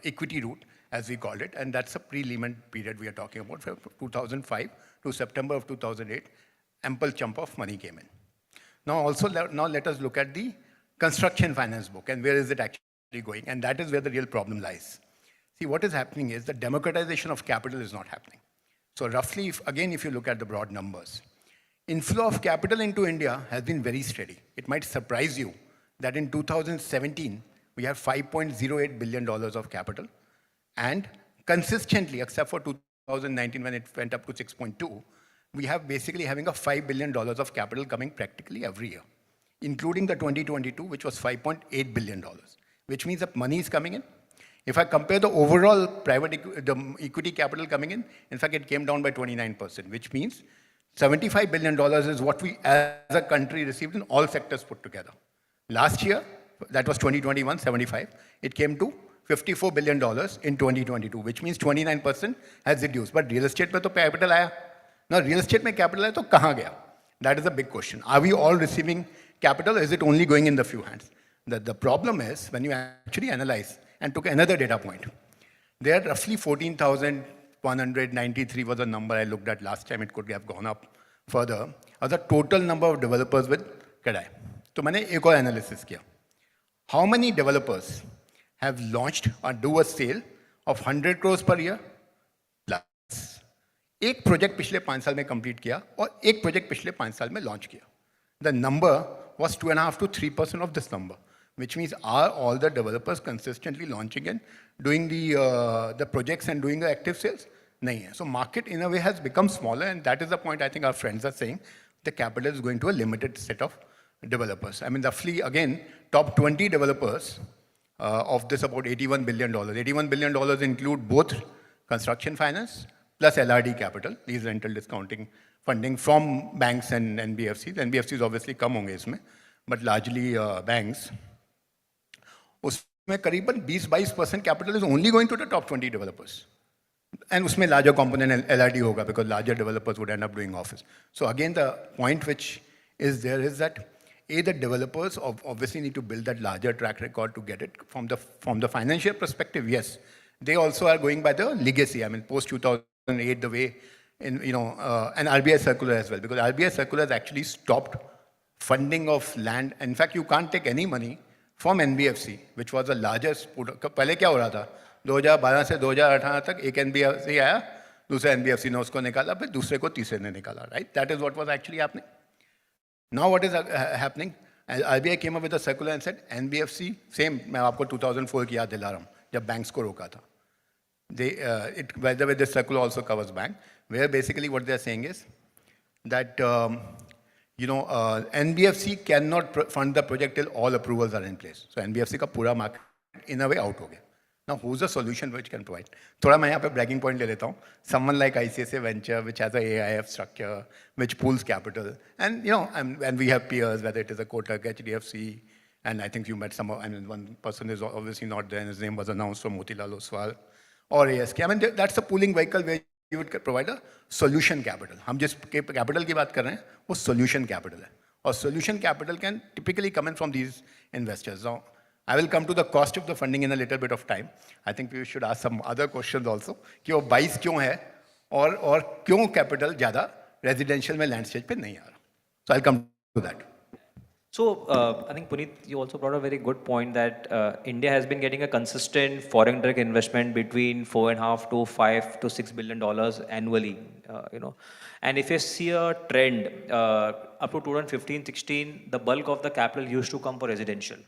Speaker 20: equity route, as we called it. And that's a pre-Lehman period we are talking about, from 2005 to September of 2008, ample chunk of money came in. Now, also, now let us look at the construction finance book and where is it actually going, and that is where the real problem lies. See, what is happening is the democratization of capital is not happening. So roughly, if you look at the broad numbers, inflow of capital into India has been very steady. It might surprise you that in 2017, we have $5.08 billion of capital, and consistently, except for 2019 when it went up to 6.2, we have basically having a $5 billion of capital coming practically every year, including the 2022, which was $5.8 billion. Which means that money is coming in. If I compare the overall the equity capital coming in fact, it came down by 29%, which means $75 billion is what we as a country received in all sectors put together. Last year, that was 2021, 75. It came to $54 billion in 2022, which means 29% has reduced. But real estate mein to capital aaya. Now, real estate mein capital aaya to kahan gaya? That is a big question. Are we all receiving capital, or is it only going in the few hands? The problem is, when you actually analyze and took another data point, there are roughly 14,193 was the number I looked at last time. It could have gone up further. As the total number of developers with Kadai. So I did one analysis. How many developers have launched or do a sale of 100 crores per year plus? एक project पिछले 5 साल में complete किया और एक project पिछले 5 साल में launch किया. The number was 2.5 to 3% of this number. Which means are all the developers consistently launching and doing the projects and doing the active sales? Nahi hai. So market in a way has become smaller, and that is the point I think our friends are saying. The capital is going to a limited set of developers. I mean, roughly, again, top 20 developers of this about $81 billion. $81 billion include both construction finance plus LRD capital, these rental discounting funding from banks and NBFCs. NBFCs obviously come honge isme, but largely banks. उसमें करीबन 20-22% capital is only going to the top 20 developers. And उसमें larger component LRD होगा because larger developers would end up doing office. So again, the point which is there is that the developers obviously need to build that larger track record to get it. From the financial perspective, yes. They also are going by the legacy. I mean, post 2000 2008, the way in, an RBI circular as well, because RBI circular has actually stopped funding of land. In fact, you can't take any money from NBFC, which was the largest. पहले क्या हो रहा था? 2012 से 2018 तक एक NBFC आया, दूसरा NBFC ने उसको निकाला, फिर दूसरे को तीसरे ने निकाला, right? That is what was actually happening. Now what is happening? RBI came up with a circular and said NBFC, same, मैं आपको 2004 की याद दिला रहा हूँ, जब banks को रोका था. By the way, this circular also covers bank, where basically what they're saying is that, NBFC cannot fund the project till all approvals are in place. So NBFC का पूरा market in a way out हो गया. Now, who's the solution which can provide? थोड़ा मैं यहाँ पे bragging point ले लेता हूँ. Someone like ICICI Venture, which has a AIF structure, which pools capital, and and we have peers, whether it is a Kotak, HDFC, and I think you met one person is obviously not there, and his name was announced from Motilal Oswal, or ASK. I mean, that's a pooling vehicle where you would provide a solution capital. हम जिस capital की बात कर रहे हैं, वो solution capital है. और solution capital can typically come in from these investors. Now, I will come to the cost of the funding in a little bit of time. I think we should ask some other questions also. कि वो 22 क्यों है और क्यों capital ज़्यादा residential में land stage पे नहीं आ रहा. So I'll come to that.
Speaker 17: So I think Puneet, you also brought a very good point that India has been getting a consistent foreign direct investment between $4.5 to $5 to $6 billion annually. And if you see a trend up to 2015-16, the bulk of the capital used to come for residential.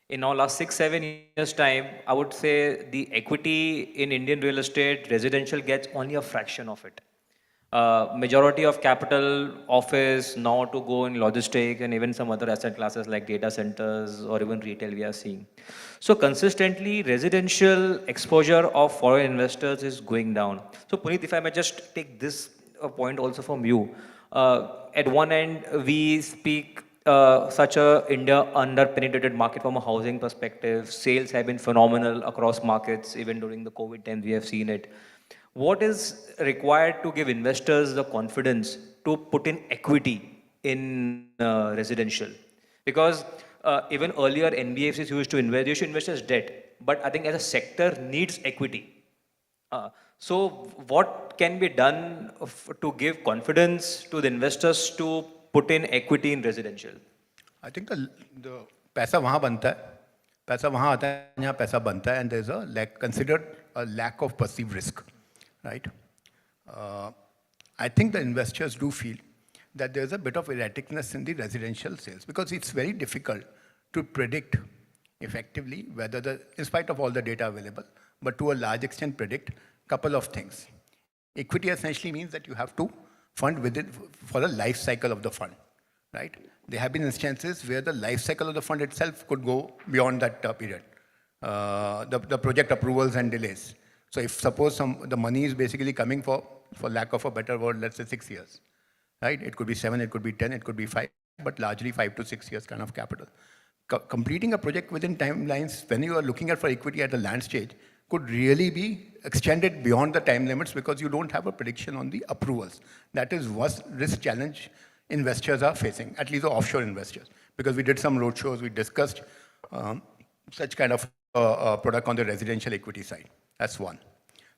Speaker 17: In our last 6-7 years time, I would say the equity in Indian real estate, residential gets only a fraction of it. Majority of capital office now to go in logistics and even some other asset classes like data centers or even retail we are seeing. So consistently residential exposure of foreign investors is going down. So Puneet, if I may just take this point also from you. At one end, we speak such a India under-penetrated market from a housing perspective. Sales have been phenomenal across markets, even during the COVID time we have seen it. What is required to give investors the confidence to put in equity in residential? Because even earlier NBFCs used to invest, they used to invest as debt, but I think as a sector needs equity. So what can be done to give confidence to the investors to put in equity in residential?
Speaker 20: I think the पैसा वहाँ बनता है, पैसा वहाँ आता है, यहाँ पैसा बनता है, and there's considered a lack of perceived risk, right? I think the investors do feel that there's a bit of erraticness in the residential sales because it's very difficult to predict effectively whether in spite of all the data available, but to a large extent predict a couple of things. Equity essentially means that you have to fund within for the life cycle of the fund, right? There have been instances where the life cycle of the fund itself could go beyond that period, the project approvals and delays. So if suppose the money is basically coming for lack of a better word, let's say 6 years, right? It could be 7, it could be 10, it could be 5, but largely 5 to 6 years kind of capital. Completing a project within timelines when you are looking at for equity at the land stage could really be extended beyond the time limits because you don't have a prediction on the approvals. That is what risk challenge investors are facing, at least the offshore investors. Because we did some roadshows, we discussed such kind of product on the residential equity side. That's one.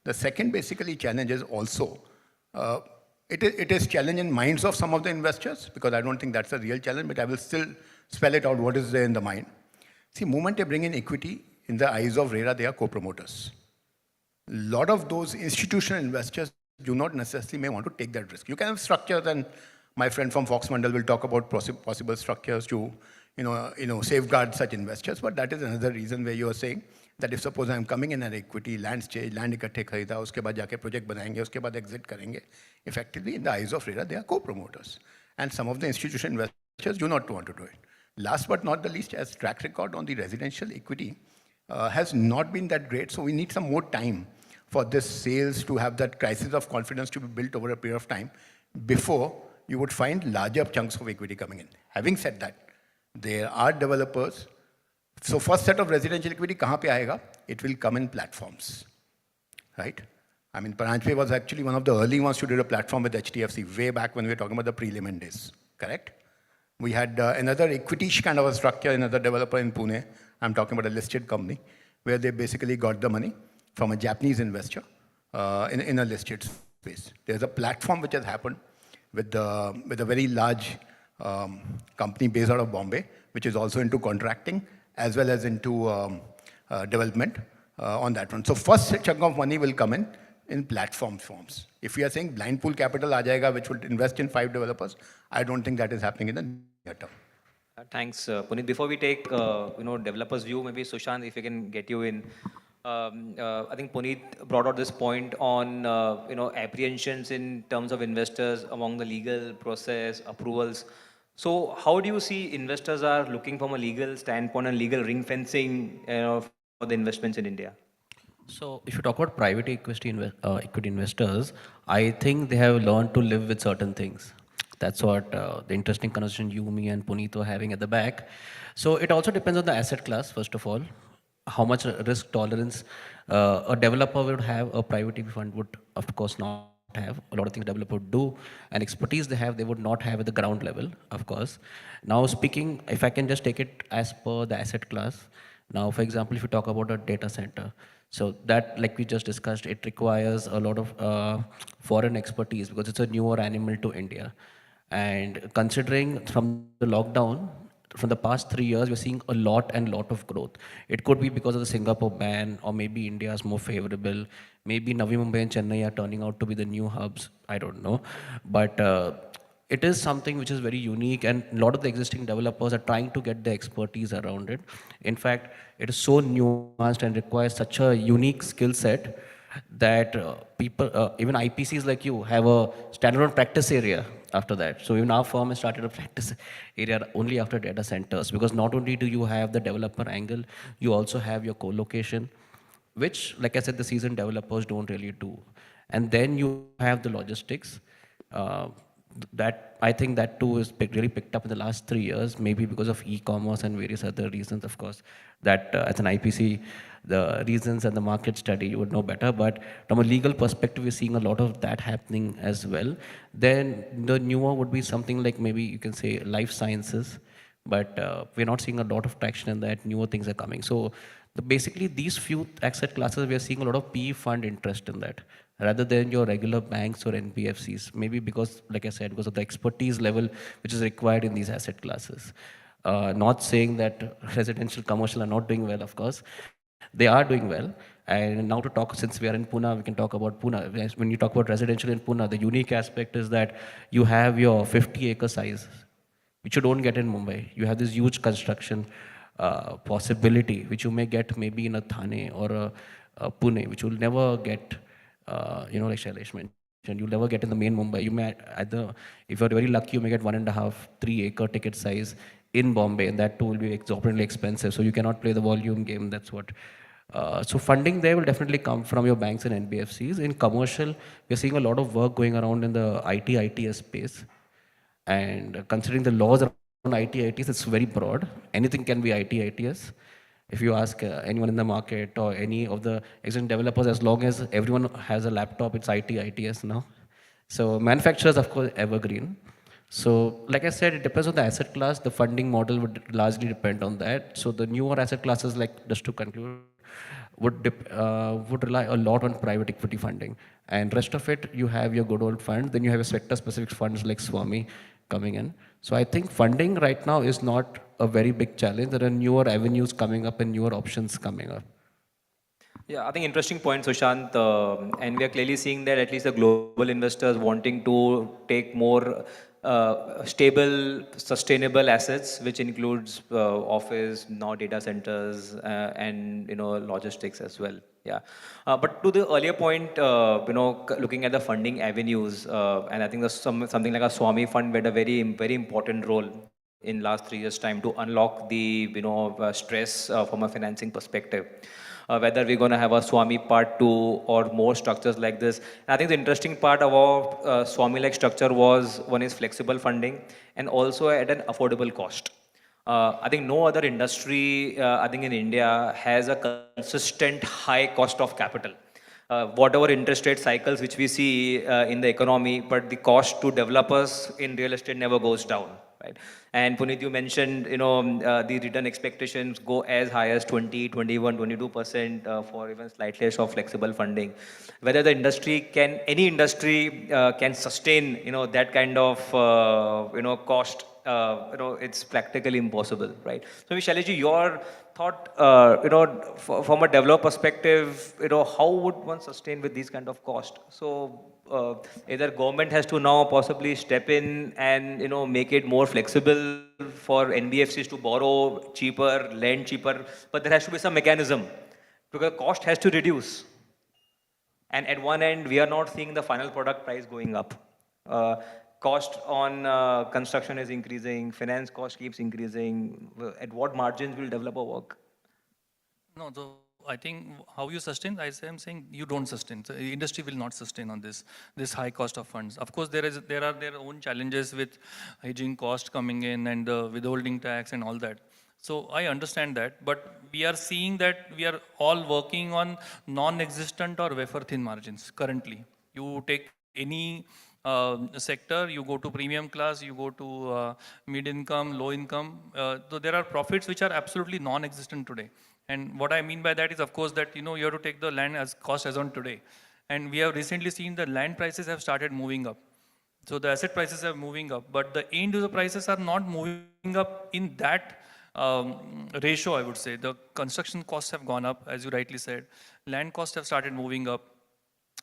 Speaker 20: The second basically challenge is also, it is challenge in minds of some of the investors because I don't think that's a real challenge, but I will still spell it out what is there in the mind. See, moment they bring in equity, in the eyes of RERA, they are co-promoters. A lot of those institutional investors do not necessarily may want to take that risk. You can have structures, and my friend from Fox Mandal will talk about possible structures to, safeguard such investors. But that is another reason where you are saying that if suppose I am coming in an equity, land stage, land इकट्ठे खरीदा, उसके बाद जाके project बनाएंगे, उसके बाद exit करेंगे. Effectively, in the eyes of RERA, they are co-promoters. And some of the institutional investors do not want to do it. Last but not the least, as track record on the residential equity, has not been that great, so we need some more time for this sales to have that crisis of confidence to be built over a period of time before you would find larger chunks of equity coming in. Having said that, there are developers. So first set of residential equity, kahan pe aayega? It will come in platforms, right? I mean, Paranjpe was actually one of the early ones who did a platform with HDFC way back when we were talking about the pre-limit days, correct? We had another equity kind of a structure, another developer in Pune. I'm talking about a listed company where they basically got the money from a Japanese investor in a listed space. There's a platform which has happened with a very large company based out of Bombay, which is also into contracting as well as into development on that one. So first chunk of money will come in platform forms. If we are saying blind pool capital aa jayega, which would invest in 5 developers, I don't think that is happening in the near term.
Speaker 17: Thanks, Puneet. Before we take, developers' view, maybe Sushant, if we can get you in. I think Puneet brought out this point on, apprehensions in terms of investors among the legal process, approvals. So how do you see investors are looking from a legal standpoint and legal ring fencing, for the investments in India?
Speaker 21: So if you talk about private equity investors, I think they have learned to live with certain things. That's what the interesting conversation you, me, and Puneet were having at the back. So it also depends on the asset class, first of all. How much risk tolerance a developer would have, a private equity fund would, of course, not have. A lot of things developer would do, and expertise they have, they would not have at the ground level, of course. Now speaking, if I can just take it as per the asset class. Now, for example, if you talk about a data center, so that, like we just discussed, it requires a lot of foreign expertise because it's a newer animal to India. And considering from the lockdown, from the past 3 years, we're seeing a lot of growth. It could be because of the Singapore ban, or maybe India is more favorable. Maybe Navi Mumbai and Chennai are turning out to be the new hubs. I don't know. But it is something which is very unique, and a lot of the existing developers are trying to get the expertise around it. In fact, it is so nuanced and requires such a unique skill set that people, even IPCs like you, have a standalone practice area after that. So even our firm has started a practice area only after data centers, because not only do you have the developer angle, you also have your co-location, which, like I said, the seasoned developers don't really do. And then you have the logistics. That I think that too is really picked up in the last 3 years, maybe because of e-commerce and various other reasons, of course, that as an IPC, the reasons and the market study, you would know better. But from a legal perspective, we're seeing a lot of that happening as well. Then the newer would be something like, maybe you can say, life sciences, but we're not seeing a lot of traction in that. Newer things are coming. So basically, these few asset classes, we are seeing a lot of PE fund interest in that, rather than your regular banks or NBFCs. Maybe because, like I said, because of the expertise level which is required in these asset classes. Not saying that residential, commercial are not doing well, of course. They are doing well. And now to talk, since we are in Pune, we can talk about Pune. When you talk about residential in Pune, the unique aspect is that you have your 50-acre size, which you don't get in Mumbai. You have this huge construction possibility, which you may get maybe in a Thane or a Pune, which you'll never get, like Shailesh mentioned, you'll never get in the main Mumbai. You may either, if you're very lucky, you may get 1.5, 3-acre ticket size in Bombay, and that too will be exorbitantly expensive. So you cannot play the volume game. That's what. So funding there will definitely come from your banks and NBFCs. In commercial, we're seeing a lot of work going around in the ITS space. And considering the laws around ITS, it's very broad. Anything can be ITS. If you ask anyone in the market or any of the existing developers, as long as everyone has a laptop, it's ITS now. So manufacturers, of course, evergreen. So like I said, it depends on the asset class. The funding model would largely depend on that. So the newer asset classes, like just to conclude, would rely a lot on private equity funding. And rest of it, you have your good old fund. Then you have your sector-specific funds like Swami coming in. So I think funding right now is not a very big challenge. There are newer avenues coming up and newer options coming up.
Speaker 17: Yeah, I think interesting point, Sushant. And we are clearly seeing that at least the global investors wanting to take more stable, sustainable assets, which includes office, now data centers, and logistics as well. Yeah, but to the earlier point, looking at the funding avenues, and I think there's something like a Swami fund played a very, very important role in last 3 years' time to unlock the stress from a financing perspective. Whether we're going to have a Swami part 2 or more structures like this. And I think the interesting part about Swami-like structure was, one is flexible funding and also at an affordable cost. I think no other industry, I think in India, has a consistent high cost of capital. Whatever interest rate cycles which we see in the economy, but the cost to developers in real estate never goes down. right? And Puneet, you mentioned, the return expectations go as high as 20, 21, 22% for even slightly less of flexible funding. Whether the industry can, any industry can sustain, that kind of, cost, it's practically impossible, right? So, Shailesh, your thought, from a developer perspective, how would one sustain with these kind of cost? So, either government has to now possibly step in and, make it more flexible for NBFCs to borrow cheaper, lend cheaper, but there has to be some mechanism because cost has to reduce. And at one end, we are not seeing the final product price going up. Cost on construction is increasing, finance cost keeps increasing. At what margins will developer work?
Speaker 19: No, so I think how you sustain, am saying you don't sustain. So industry will not sustain on this high cost of funds. Of course, there are their own challenges with hedging cost coming in and withholding tax and all that. So I understand that, but we are seeing that we are all working on non-existent or wafer-thin margins currently. You take any sector, you go to premium class, you go to mid-income, low-income. So there are profits which are absolutely non-existent today. And what I mean by that is, of course, that you have to take the land as cost as on today. And we have recently seen the land prices have started moving up. So the asset prices are moving up, but the end user prices are not moving up in that ratio, I would say. The construction costs have gone up, as you rightly said. Land costs have started moving up.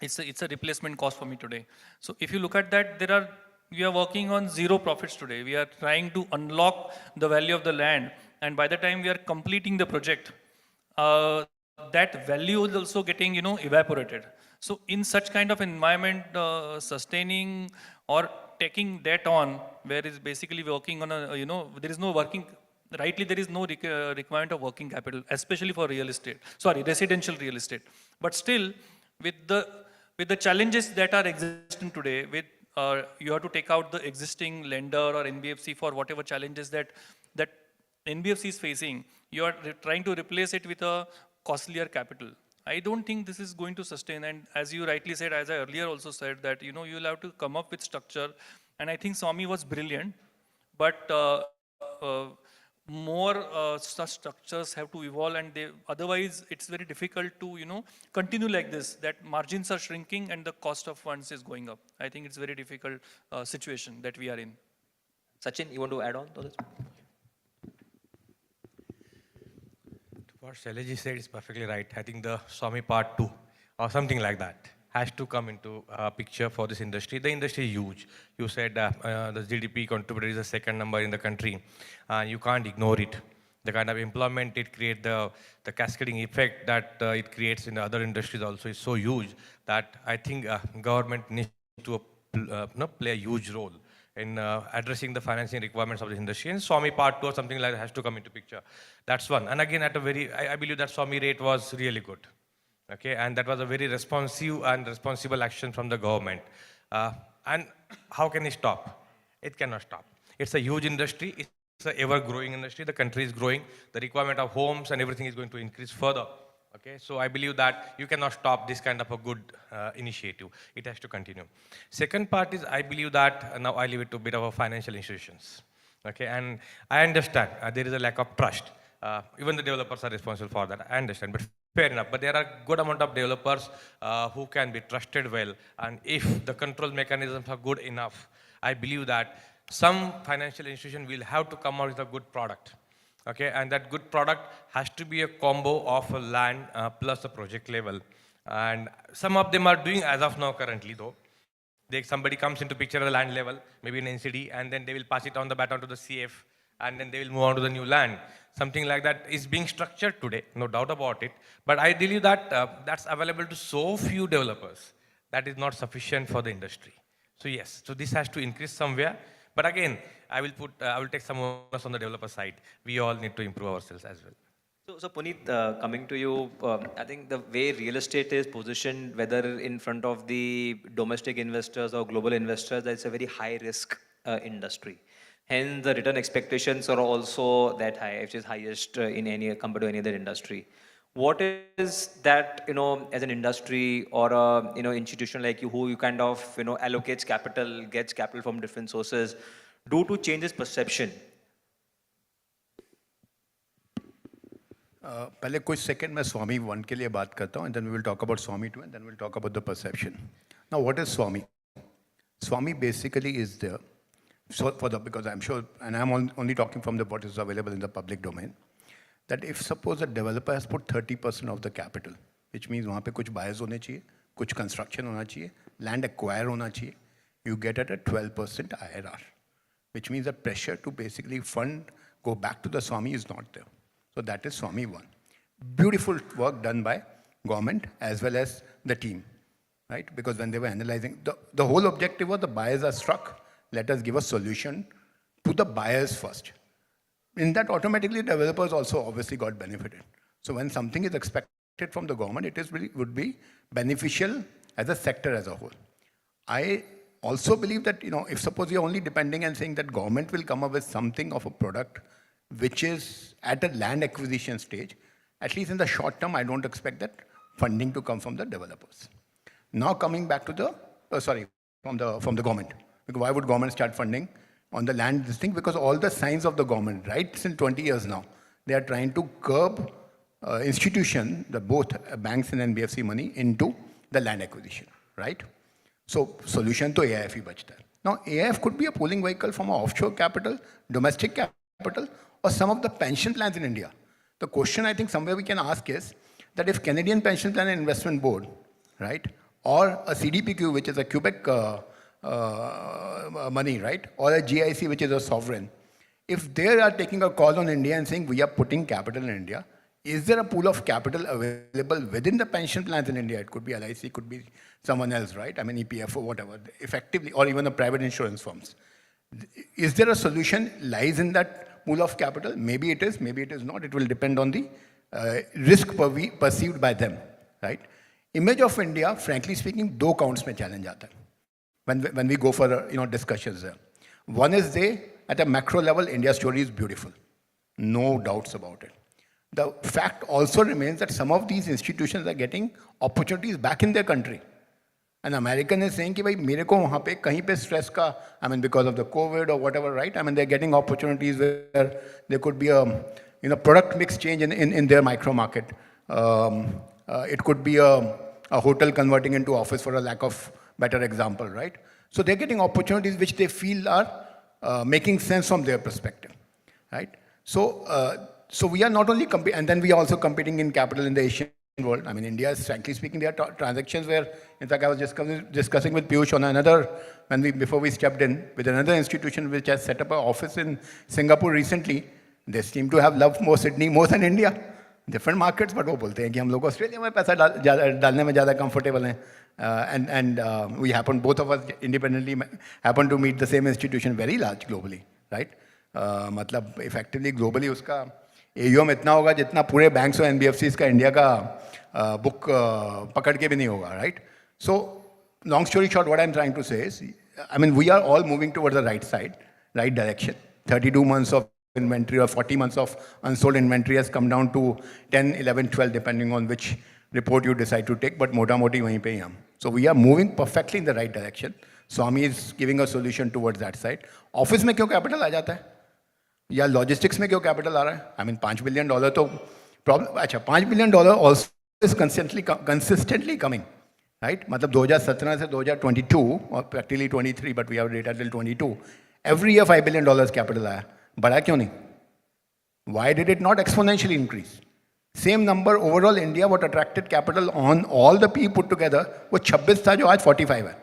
Speaker 19: It's a replacement cost for me today. So if you look at that, we are working on zero profits today. We are trying to unlock the value of the land. And by the time we are completing the project, that value is also getting, evaporated. So in such kind of environment, sustaining or taking debt on, where is basically working on there is no working, rightly there is no requirement of working capital, especially for residential real estate. But still, with the challenges that are existing today, you have to take out the existing lender or NBFC for whatever challenges that NBFC is facing. You are trying to replace it with a costlier capital. I don't think this is going to sustain. And as you rightly said, as I earlier also said, that you'll have to come up with structure. And I think Swami was brilliant, but more such structures have to evolve, and otherwise it's very difficult to continue like this. That margins are shrinking and the cost of funds is going up. I think it's a very difficult situation that we are in.
Speaker 17: Sachin, you want to add on to this?
Speaker 18: What Shailesh said is perfectly right. I think the Swami Part 2 or something like that has to come into picture for this industry. The industry is huge. You said the GDP contributor is the second number in the country. You can't ignore it. The kind of employment it creates, the cascading effect that it creates in the other industries also is so huge that I think government needs to play a huge role in addressing the financing requirements of the industry. And Swami Part 2 or something like that has to come into picture. That's one. And again, I believe that Swami rate was really good. Okay, and that was a very responsive and responsible action from the government. And how can it stop? It cannot stop. It's a huge industry. It's an ever-growing industry. The country is growing. The requirement of homes and everything is going to increase further. Okay, so I believe that you cannot stop this kind of a good initiative. It has to continue. Second part is, I believe that now I leave it to a bit of a financial institutions. Okay, and I understand there is a lack of trust. Even the developers are responsible for that. I understand, but fair enough. But there are good amount of developers who can be trusted well. And if the control mechanisms are good enough, I believe that some financial institution will have to come out with a good product. Okay, and that good product has to be a combo of a land plus a project level. And some of them are doing as of now currently though. Somebody comes into picture at the land level, maybe in NCD, and then they will pass it on the baton to the CF, and then they will move on to the new land. Something like that is being structured today, no doubt about it. But I believe that that's available to so few developers. That is not sufficient for the industry. So yes, so this has to increase somewhere. But again, I will take some onus on the developer side. We all need to improve ourselves as well.
Speaker 17: So Puneet, coming to you, I think the way real estate is positioned, whether in front of the domestic investors or global investors, that's a very high risk industry. Hence, the return expectations are also that high, which is highest compared to any other industry. What is that, as an industry or a, institution like you, who you kind of, allocates capital, gets capital from different sources do to change his perception?
Speaker 20: पहले कुछ second मैं स्वामी 1 के लिए बात करता हूँ, and then we will talk about Swami 2, and then we'll talk about the perception. Now, what is Swami? Swami basically is there, so because I'm sure, and I'm only talking from what is available in the public domain, that if suppose a developer has put 30% of the capital, which means वहाँ पे कुछ buyers होने चाहिए, कुछ construction होना चाहिए, land acquire होना चाहिए, you get at a 12% IRR, which means the pressure to basically fund, go back to the Swami is not there. So that is Swami 1. Beautiful work done by government as well as the team, right? Because when they were analyzing, the whole objective was the buyers are struck, let us give a solution to the buyers first. In that, automatically developers also obviously got benefited. So when something is expected from the government, it is really, would be beneficial as a sector as a whole. I also believe that, if suppose you're only depending and saying that government will come up with something of a product which is at a land acquisition stage, at least in the short term, I don't expect that funding to come from the developers. Now coming back to the, from the government. Because why would government start funding on the land this thing? Because all the signs of the government, right, since 20 years now, they are trying to curb institution, both banks and NBFC money into the land acquisition, right? So solution to AIF ही बचता है. Now AIF could be a pooling vehicle from an offshore capital, domestic capital, or some of the pension plans in India. The question I think somewhere we can ask is that if Canadian Pension Plan and Investment Board, right, or a CDPQ, which is a Quebec money, right, or a GIC, which is a sovereign, if they are taking a call on India and saying we are putting capital in India, is there a pool of capital available within the pension plans in India? It could be LIC, could be someone else, right? I mean, EPF or whatever, effectively, or even the private insurance firms. Is there a solution lies in that pool of capital? Maybe it is, maybe it is not. It will depend on the risk perceived by them, right? Image of India, frankly speaking, दो counts में challenge आता है. When we go for discussions there. One is at a macro level, India's story is beautiful. No doubts about it. The fact also remains that some of these institutions are getting opportunities back in their country. An American is saying कि भाई मेरे को वहाँ पे कहीं पे stress का, I mean because of the COVID or whatever, right? I mean they're getting opportunities where there could be a product mix change in their micro market. It could be a hotel converting into office for a lack of better example, right? So they're getting opportunities which they feel are making sense from their perspective, right? So we are not only competing, and then we are also competing in capital in the Asian world. I mean, India is, frankly speaking, there are transactions where, in fact, I was discussing with Piyush on another, before we stepped in, with another institution which has set up an office in Singapore recently. They seem to have loved more Sydney more than India. Different markets, but वो बोलते हैं कि हम लोग Australia में पैसा डालने में ज़्यादा comfortable हैं. And we happen, both of us independently happen to meet the same institution, very large globally, right? मतलब effectively globally उसका AUM इतना होगा जितना पूरे banks और NBFCs का इंडिया का book पकड़ के भी नहीं होगा, right? So long story short, what I'm trying to say is, I mean, we are all moving towards the right side, right direction. 32 months of inventory or 40 months of unsold inventory has come down to 10, 11, 12, depending on which report you decide to take, but mota moti wahin pe hi hum. So we are moving perfectly in the right direction. Swami is giving a solution towards that side. Office में क्यों capital आ जाता है? या logistics में क्यों capital आ रहा है? I mean, $5 billion तो problem. अच्छा, $5 billion also is consistently coming, right? मतलब 2017 से 2022 or practically 23, but we have data till 22. Every year $5 billion capital आया. बढ़ा क्यों नहीं? Why did it not exponentially increase? Same number overall India, what attracted capital on all the P put together, वो 26 था जो आज 45 है.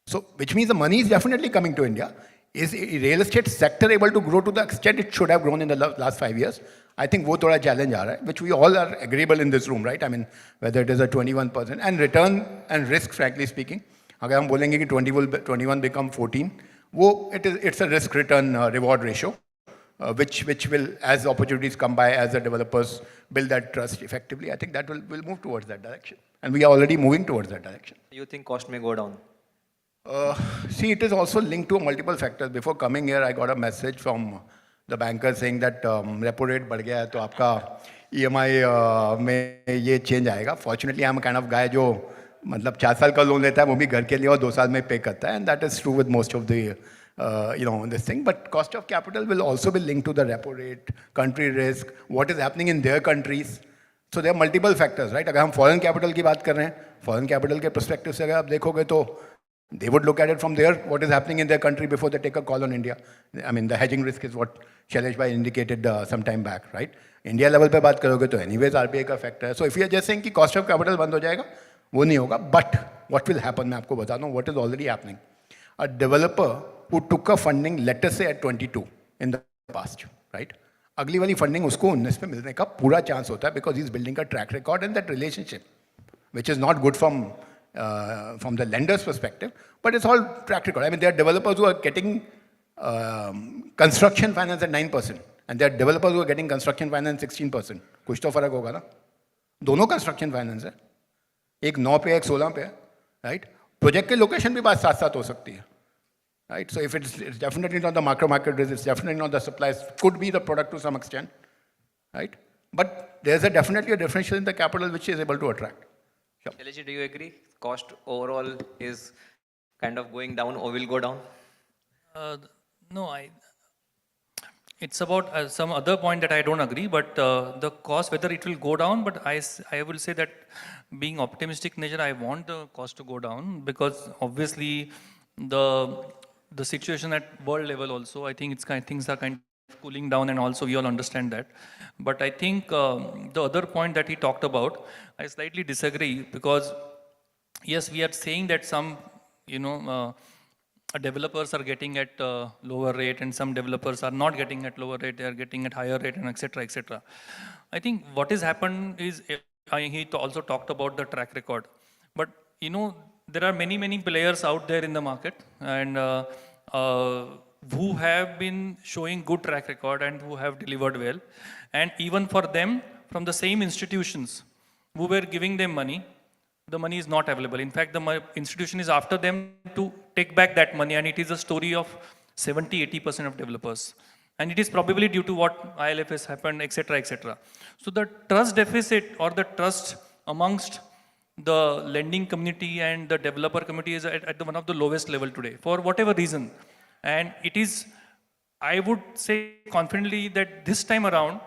Speaker 20: So, which means the money is definitely coming to India. Is real estate sector able to grow to the extent it should have grown in the last 5 years? I think वो थोड़ा challenge आ रहा है, which we all are agreeable in this room, right? I mean, whether it is a 21% and return and risk, frankly speaking, अगर हम बोलेंगे कि 21 become 14, it's a risk return reward ratio, which will, as opportunities come by, as the developers build that trust effectively, I think that will move towards that direction. And we are already moving towards that direction.
Speaker 17: You think cost may go down?
Speaker 20: See, it is also linked to multiple factors. Before coming here, I got a message from the banker saying that repo rate बढ़ गया है तो आपका EMI में ये change आएगा. Fortunately, I'm a kind of guy जो मतलब 4 साल का लोन लेता है वो भी घर के लिए और 2 साल में पे करता है, and that is true with most of the this thing. But cost of capital will also be linked to the repo rate, country risk, what is happening in their countries. So there are multiple factors, right? अगर हम foreign capital की बात कर रहे हैं, foreign capital के perspective से अगर आप देखोगे तो they would look at it from there, what is happening in their country before they take a call on India. I mean, the hedging risk is what Shailesh Bhai indicated some time back, right? India level पे बात करोगे तो anyways RBI का factor है. So if you are just saying कि cost of capital बंद हो जाएगा, वो नहीं होगा. But what will happen, मैं आपको बताता हूँ, what is already happening. A developer who took a funding, let us say at 22 in the past, right? अगली वाली funding उसको 19 पे मिलने का पूरा chance होता है because he is building a track record and that relationship, which is not good from the lender's perspective, but it's all track record. I mean, there are developers who are getting construction finance at 9%, and there are developers who are getting construction finance 16%. कुछ तो फर्क होगा ना? दोनों construction finance है. एक 9 पे, एक 16 पे है, right? Project के location भी बात साथ-साथ हो सकती है, right? So if it's definitely not the macro market risk, it's definitely not the supplies, could be the product to some extent, right? But there's definitely a differential in the capital which is able to attract.
Speaker 17: Shailesh, do you agree? Cost overall is kind of going down or will go down?
Speaker 19: No, it's about some other point that I don't agree, but the cost, whether it will go down, but I will say that being optimistic nature, I want the cost to go down because obviously the situation at world level also, I think things are kind of cooling down and also we all understand that. But I think the other point that he talked about, I slightly disagree because yes, we are saying that some, developers are getting at lower rate and some developers are not getting at lower rate, they are getting at higher rate and etc. etc. I think what has happened is, he also talked about the track record. But there are many players out there in the market and who have been showing good track record and who have delivered well. And even for them, from the same institutions who were giving them money, the money is not available. In fact, the institution is after them to take back that money, and it is a story of 70-80% of developers. And it is probably due to what ILFS happened, etc., etc. So the trust deficit or the trust amongst the lending community and the developer community is at one of the lowest level today, for whatever reason. And it is, I would say confidently that this time around,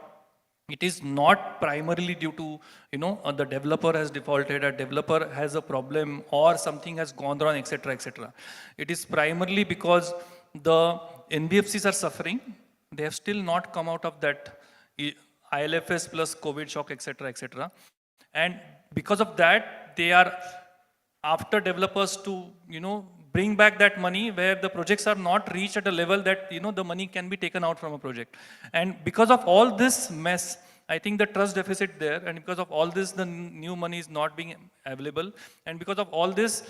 Speaker 19: it is not primarily due to, the developer has defaulted, a developer has a problem or something has gone wrong, etc., etc. It is primarily because the NBFCs are suffering. They have still not come out of that ILFS plus COVID shock, etc., etc. And because of that, they are after developers to, bring back that money where the projects are not reached at a level that, the money can be taken out from a project. And because of all this mess, I think the trust deficit there, and because of all this, the new money is not being available. And because of all this,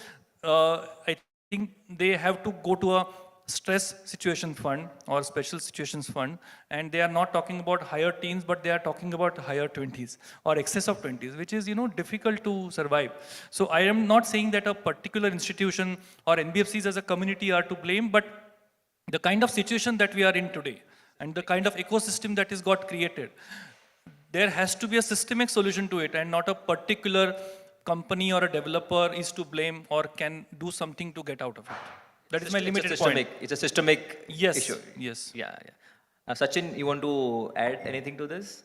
Speaker 19: I think they have to go to a stress situation fund or special situations fund, and they are not talking about higher teens, but they are talking about higher 20s or excess of 20s, which is difficult to survive. So I am not saying that a particular institution or NBFCs as a community are to blame, but the kind of situation that we are in today and the kind of ecosystem that is got created, there has to be a systemic solution to it, and not a particular company or a developer is to blame or can do something to get out of it. That is my limited point.
Speaker 17: It's a systemic issue.
Speaker 19: Yes.
Speaker 17: Yeah. Sachin, you want to add anything to this?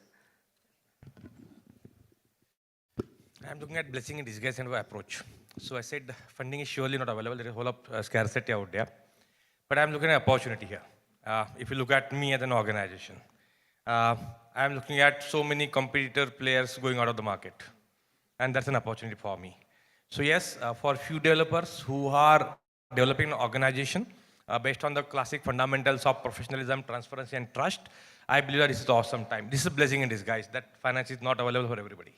Speaker 18: I'm looking at blessing in disguise kind of approach. So I said funding is surely not available. There is a whole of scarcity out there. But I'm looking at opportunity here. If you look at me as an organization, I'm looking at so many competitor players going out of the market. And that's an opportunity for me. So yes, for few developers who are developing an organization based on the classic fundamentals of professionalism, transparency, and trust, I believe that this is awesome time. This is a blessing in disguise, that finance is not available for everybody.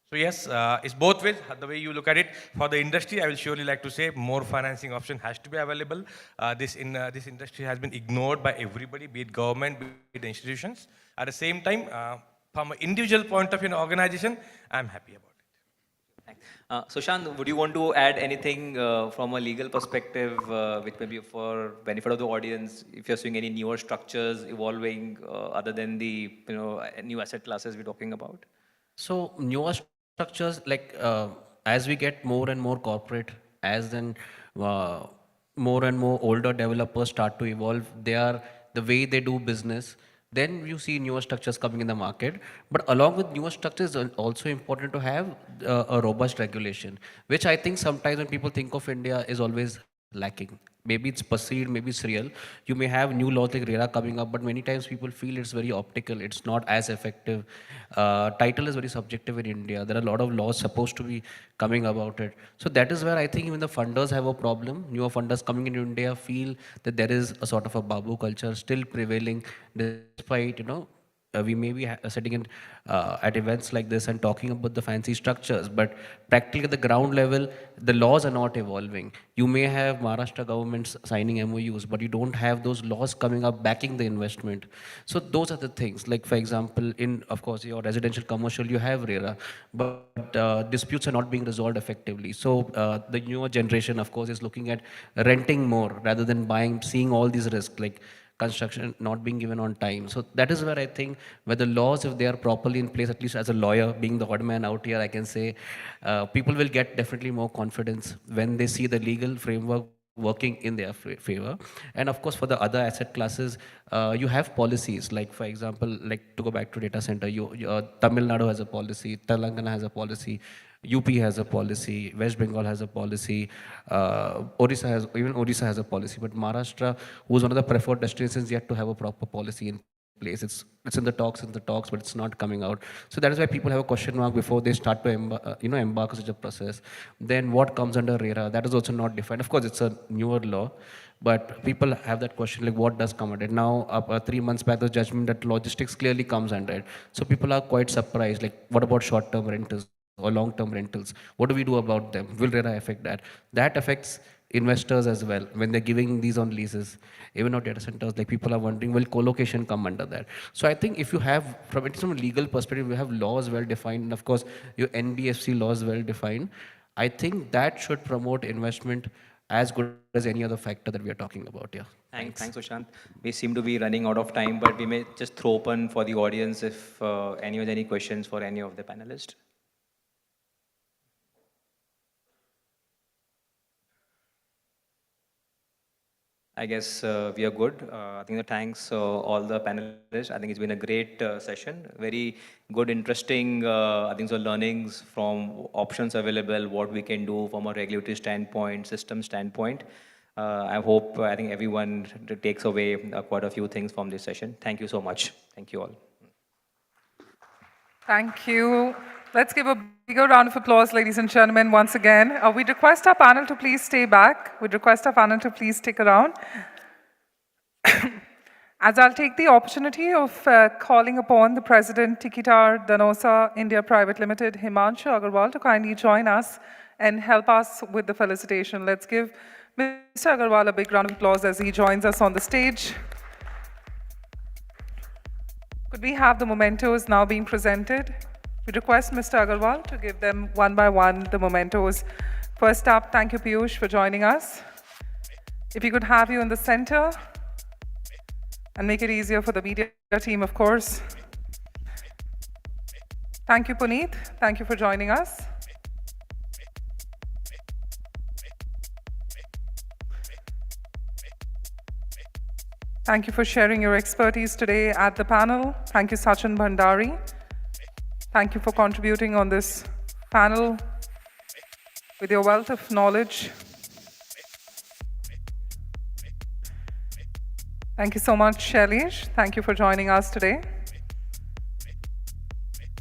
Speaker 18: So yes, it's both ways, the way you look at it. For the industry, I will surely like to say more financing option has to be available. This industry has been ignored by everybody, be it government, be it institutions. At the same time, from an individual point of view, an organization, I'm happy about it.
Speaker 17: Sushant, would you want to add anything from a legal perspective, which may be for benefit of the audience, if you're seeing any newer structures evolving other than the new asset classes we're talking about?
Speaker 21: So newer structures, like as we get more and more corporate, as then more and more older developers start to evolve, the way they do business, then you see newer structures coming in the market. But along with newer structures, it's also important to have a robust regulation, which I think sometimes when people think of India is always lacking. Maybe it's perceived, maybe it's real. You may have new laws like RERA coming up, but many times people feel it's very optical, it's not as effective. Title is very subjective in India. There are a lot of laws supposed to be coming about it. So that is where I think even the funders have a problem. Newer funders coming in India feel that there is a sort of a babu culture still prevailing, despite, we may be sitting in at events like this and talking about the fancy structures, but practically at the ground level, the laws are not evolving. You may have Maharashtra governments signing MOUs, but you don't have those laws coming up backing the investment. So those are the things. Like for example, in of course your residential commercial, you have RERA, but disputes are not being resolved effectively. So the newer generation, of course, is looking at renting more rather than buying, seeing all these risks like construction not being given on time. So that is where I think where the laws, if they are properly in place, at least as a lawyer, being the odd man out here, I can say people will get definitely more confidence when they see the legal framework working in their favor. And of course, for the other asset classes, you have policies. Like for example, like to go back to data center, Tamil Nadu has a policy, Telangana has a policy, UP has a policy, West Bengal has a policy, Odisha has a policy, but Maharashtra, who is one of the preferred destinations, yet to have a proper policy in place. It's in the talks, but it's not coming out. So that is why people have a question mark before they start to embark on such a process. Then what comes under RERA? That is also not defined. Of course, it's a newer law, but people have that question like what does come under it? Now, 3 months back, the judgment that logistics clearly comes under it. So people are quite surprised. Like, what about short-term rentals or long-term rentals? What do we do about them? Will RERA affect that? That affects investors as well when they're giving these on leases. Even our data centers, like people are wondering, will co-location come under that? So I think if you have, from a legal perspective, you have laws well defined, and of course your NBFC laws well defined, I think that should promote investment as good as any other factor that we are talking about here.
Speaker 17: Thanks, Sushant. We seem to be running out of time, but we may just throw open for the audience if anyone has any questions for any of the panelists. I guess we are good. I think thanks all the panelists. I think it's been a great session. Very good, interesting, I think so learnings from options available, what we can do from a regulatory standpoint, system standpoint. I think everyone takes away quite a few things from this session. Thank you so much. Thank you all.
Speaker 1: Thank you. Let's give a bigger round of applause, ladies and gentlemen, once again. We'd request our panel to please stay back. We'd request our panel to please stick around. As I'll take the opportunity of calling upon the President, Tikitar Danosa India Private Limited, Himanshu Agarwal, to kindly join us and help us with the felicitation. Let's give Mr. Agarwal a big round of applause as he joins us on the stage. Could we have the mementos now being presented? We request Mr. Agarwal to give them one by one the mementos. First up, thank you, Piyush, for joining us. If you could have you in the center and make it easier for the media team, of course. Thank you, Puneet. Thank you for joining us. Thank you for sharing your expertise today at the panel. Thank you, Sachin Bhandari. Thank you for contributing on this panel with your wealth of knowledge. Thank you so much, Shailesh. Thank you for joining us today.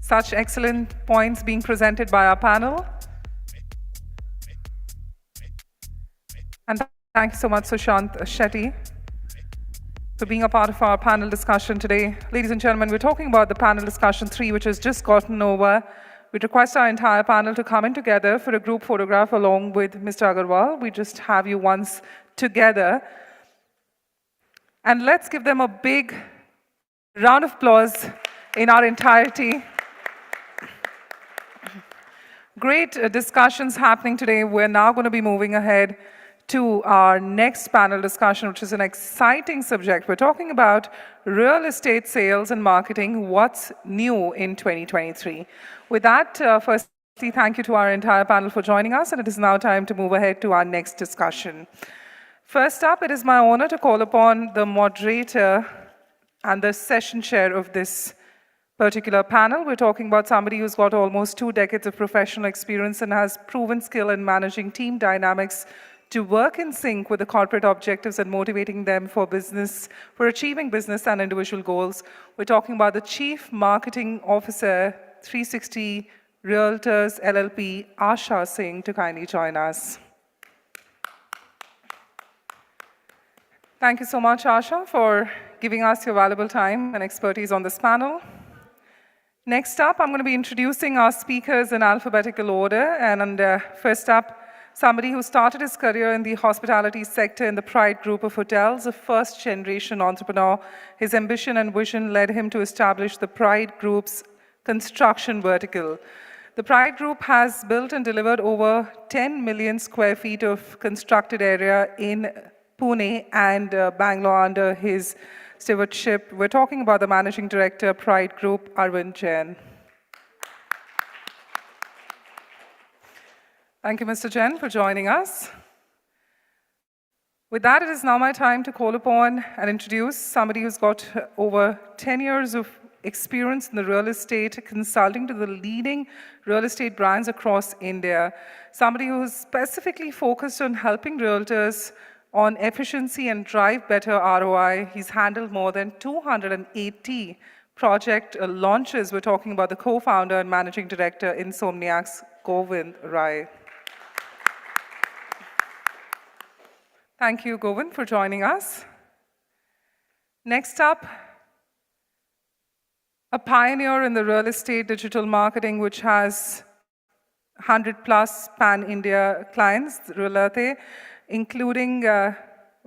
Speaker 1: Such excellent points being presented by our panel. And thank you so much, Sushant Shetty, for being a part of our panel discussion today. Ladies and gentlemen, we're talking about the panel discussion 3, which has just gotten over. We request our entire panel to come in together for a group photograph along with Mr. Agarwal. We just have you once together. And let's give them a big round of applause in our entirety. Great discussions happening today. We're now going to be moving ahead to our next panel discussion, which is an exciting subject. We're talking about real estate sales and marketing, what's new in 2023. With that, firstly, thank you to our entire panel for joining us, and it is now time to move ahead to our next discussion. First up, it is my honor to call upon the moderator and the session chair of this particular panel. We're talking about somebody who's got almost 2 decades of professional experience and has proven skill in managing team dynamics to work in sync with the corporate objectives and motivating them for achieving business and individual goals. We're talking about the Chief Marketing Officer, 360 Realtors LLP, Asha Singh, to kindly join us. Thank you so much, Asha, for giving us your valuable time and expertise on this panel. Next up, I'm going to be introducing our speakers in alphabetical order. And first up, somebody who started his career in the hospitality sector in the Pride Group of hotels, a first-generation entrepreneur. His ambition and vision led him to establish the Pride Group's construction vertical. The Pride Group has built and delivered over 10 million square feet of constructed area in Pune and Bangalore under his stewardship. We're talking about the Managing Director, Pride Group, Arvind Jain. Thank you, Mr. Jain, for joining us. With that, it is now my time to call upon and introduce somebody who's got over 10 years of experience in the real estate, consulting to the leading real estate brands across India. Somebody who's specifically focused on helping realtors on efficiency and drive better ROI. He's handled more than 280 project launches. We're talking about the co-founder and managing director, Insomniacs, Govind Rai. Thank you, Govind, for joining us. Next up, a pioneer in the real estate digital marketing, which has 100+ pan-India clients, Realty, including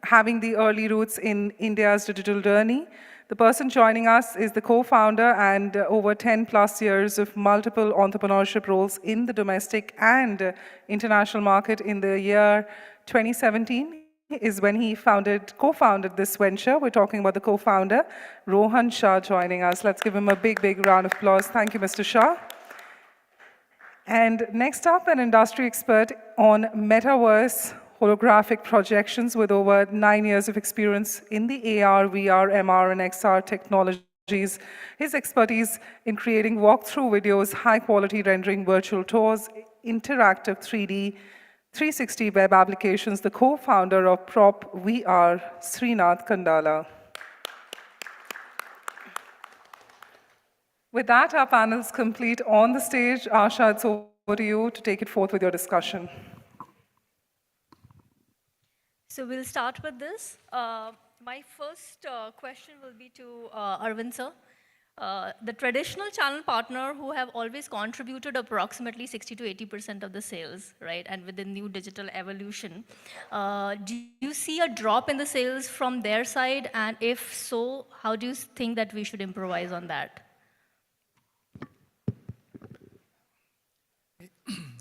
Speaker 1: having the early roots in India's digital journey. The person joining us is the co-founder and over 10+ years of multiple entrepreneurship roles in the domestic and international market. In the year 2017 is when he co-founded this venture. We're talking about the co-founder, Rohan Shah, joining us. Let's give him a big, big round of applause. Thank you, Mr. Shah. And next up, an industry expert on metaverse holographic projections with over 9 years of experience in the AR, VR, MR, and XR technologies. His expertise in creating walkthrough videos, high-quality rendering virtual tours, interactive 3D, 360 web applications, the co-founder of Prop VR, Srinath Kandala. With that, our panel is complete. On the stage, Asha, it's over to you to take it forth with your discussion.
Speaker 2: So we'll start with this. My first question will be to Arvind sir. The traditional channel partner who have always contributed approximately 60 to 80% of the sales, right? And with the new digital evolution, do you see a drop in the sales from their side? And if so, how do you think that we should improvise on that?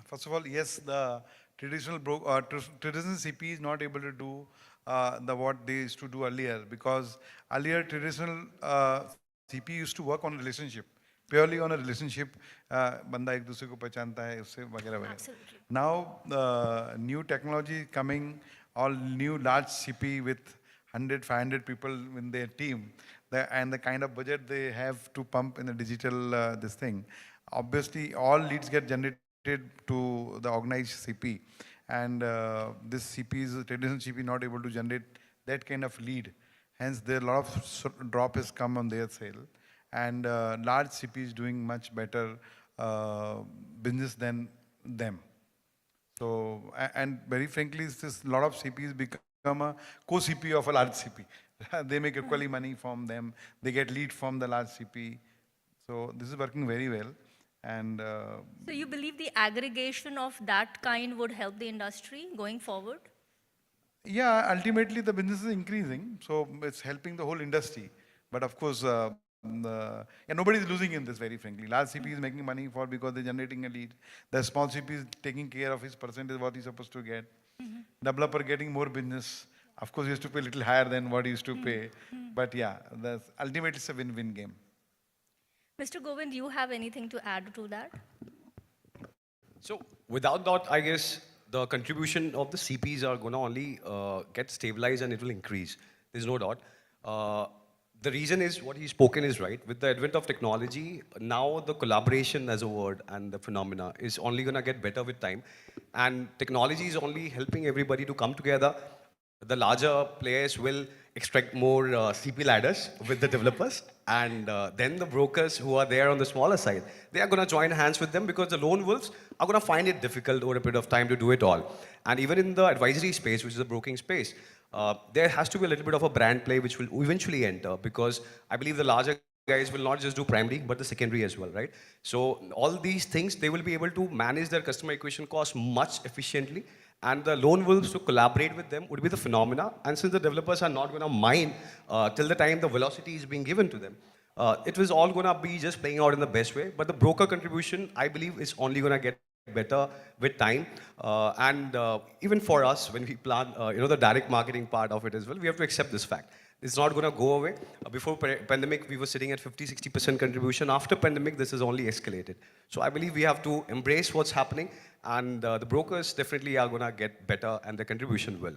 Speaker 16: First of all, yes, the traditional CP is not able to do what they used to do earlier, because earlier traditional CP used to work on a relationship, purely on a relationship. Banda ek dusre ko pehchanta hai, usse वगैरह वगैरह. Now the new technology coming, all new large CP with 100, 500 people in their team, and the kind of budget they have to pump in the digital this thing. Obviously, all leads get generated to the organized CP, and this CP is traditional CP not able to generate that kind of lead. Hence, there a lot of drop has come on their sale, and large CP is doing much better business than them. So, and very frankly, this lot of CPs become a co-CP of a large CP. They make equally money from them. They get lead from the large CP. So this is working very well. And
Speaker 2: so you believe the aggregation of that kind would help the industry going forward?
Speaker 16: Yeah, ultimately the business is increasing, so it's helping the whole industry. But of course, nobody is losing in this, very frankly. Large CP is making money because they're generating a lead. The small CP is taking care of his percentage, what he's supposed to get. Developer getting more business. Of course, he has to pay a little higher than what he used to pay. But yeah, ultimately it's a win-win game.
Speaker 2: Mr. Govind, do you have anything to add to that?
Speaker 8: So without doubt, I guess
Speaker 3: the contribution of the CPs are going to only get stabilized and it will increase. There's no doubt. The reason is what he's spoken is right. With the advent of technology, now the collaboration as a word and the phenomena is only going to get better with time. And technology is only helping everybody to come together. The larger players will extract more CP ladders with the developers, and then the brokers who are there on the smaller side, they are going to join hands with them because the lone wolves are going to find it difficult over a period of time to do it all. And even in the advisory space, which is the broking space, there has to be a little bit of a brand play which will eventually enter, because I believe the larger guys will not just do primary, but the secondary as well, right? So all these things, they will be able to manage their customer acquisition costs much efficiently, and the lone wolves to collaborate with them would be the phenomena. And since the developers are not going to mine till the time the velocity is being given to them, it was all going to be just playing out in the best way. But the broker contribution, I believe, is only going to get better with time. Even for us, when we plan, the direct marketing part of it as well, we have to accept this fact. It's not going to go away. Before pandemic, we were sitting at 50-60% contribution. After pandemic, this has only escalated. So I believe we have to embrace what's happening, and the brokers definitely are going to get better, and their contribution will.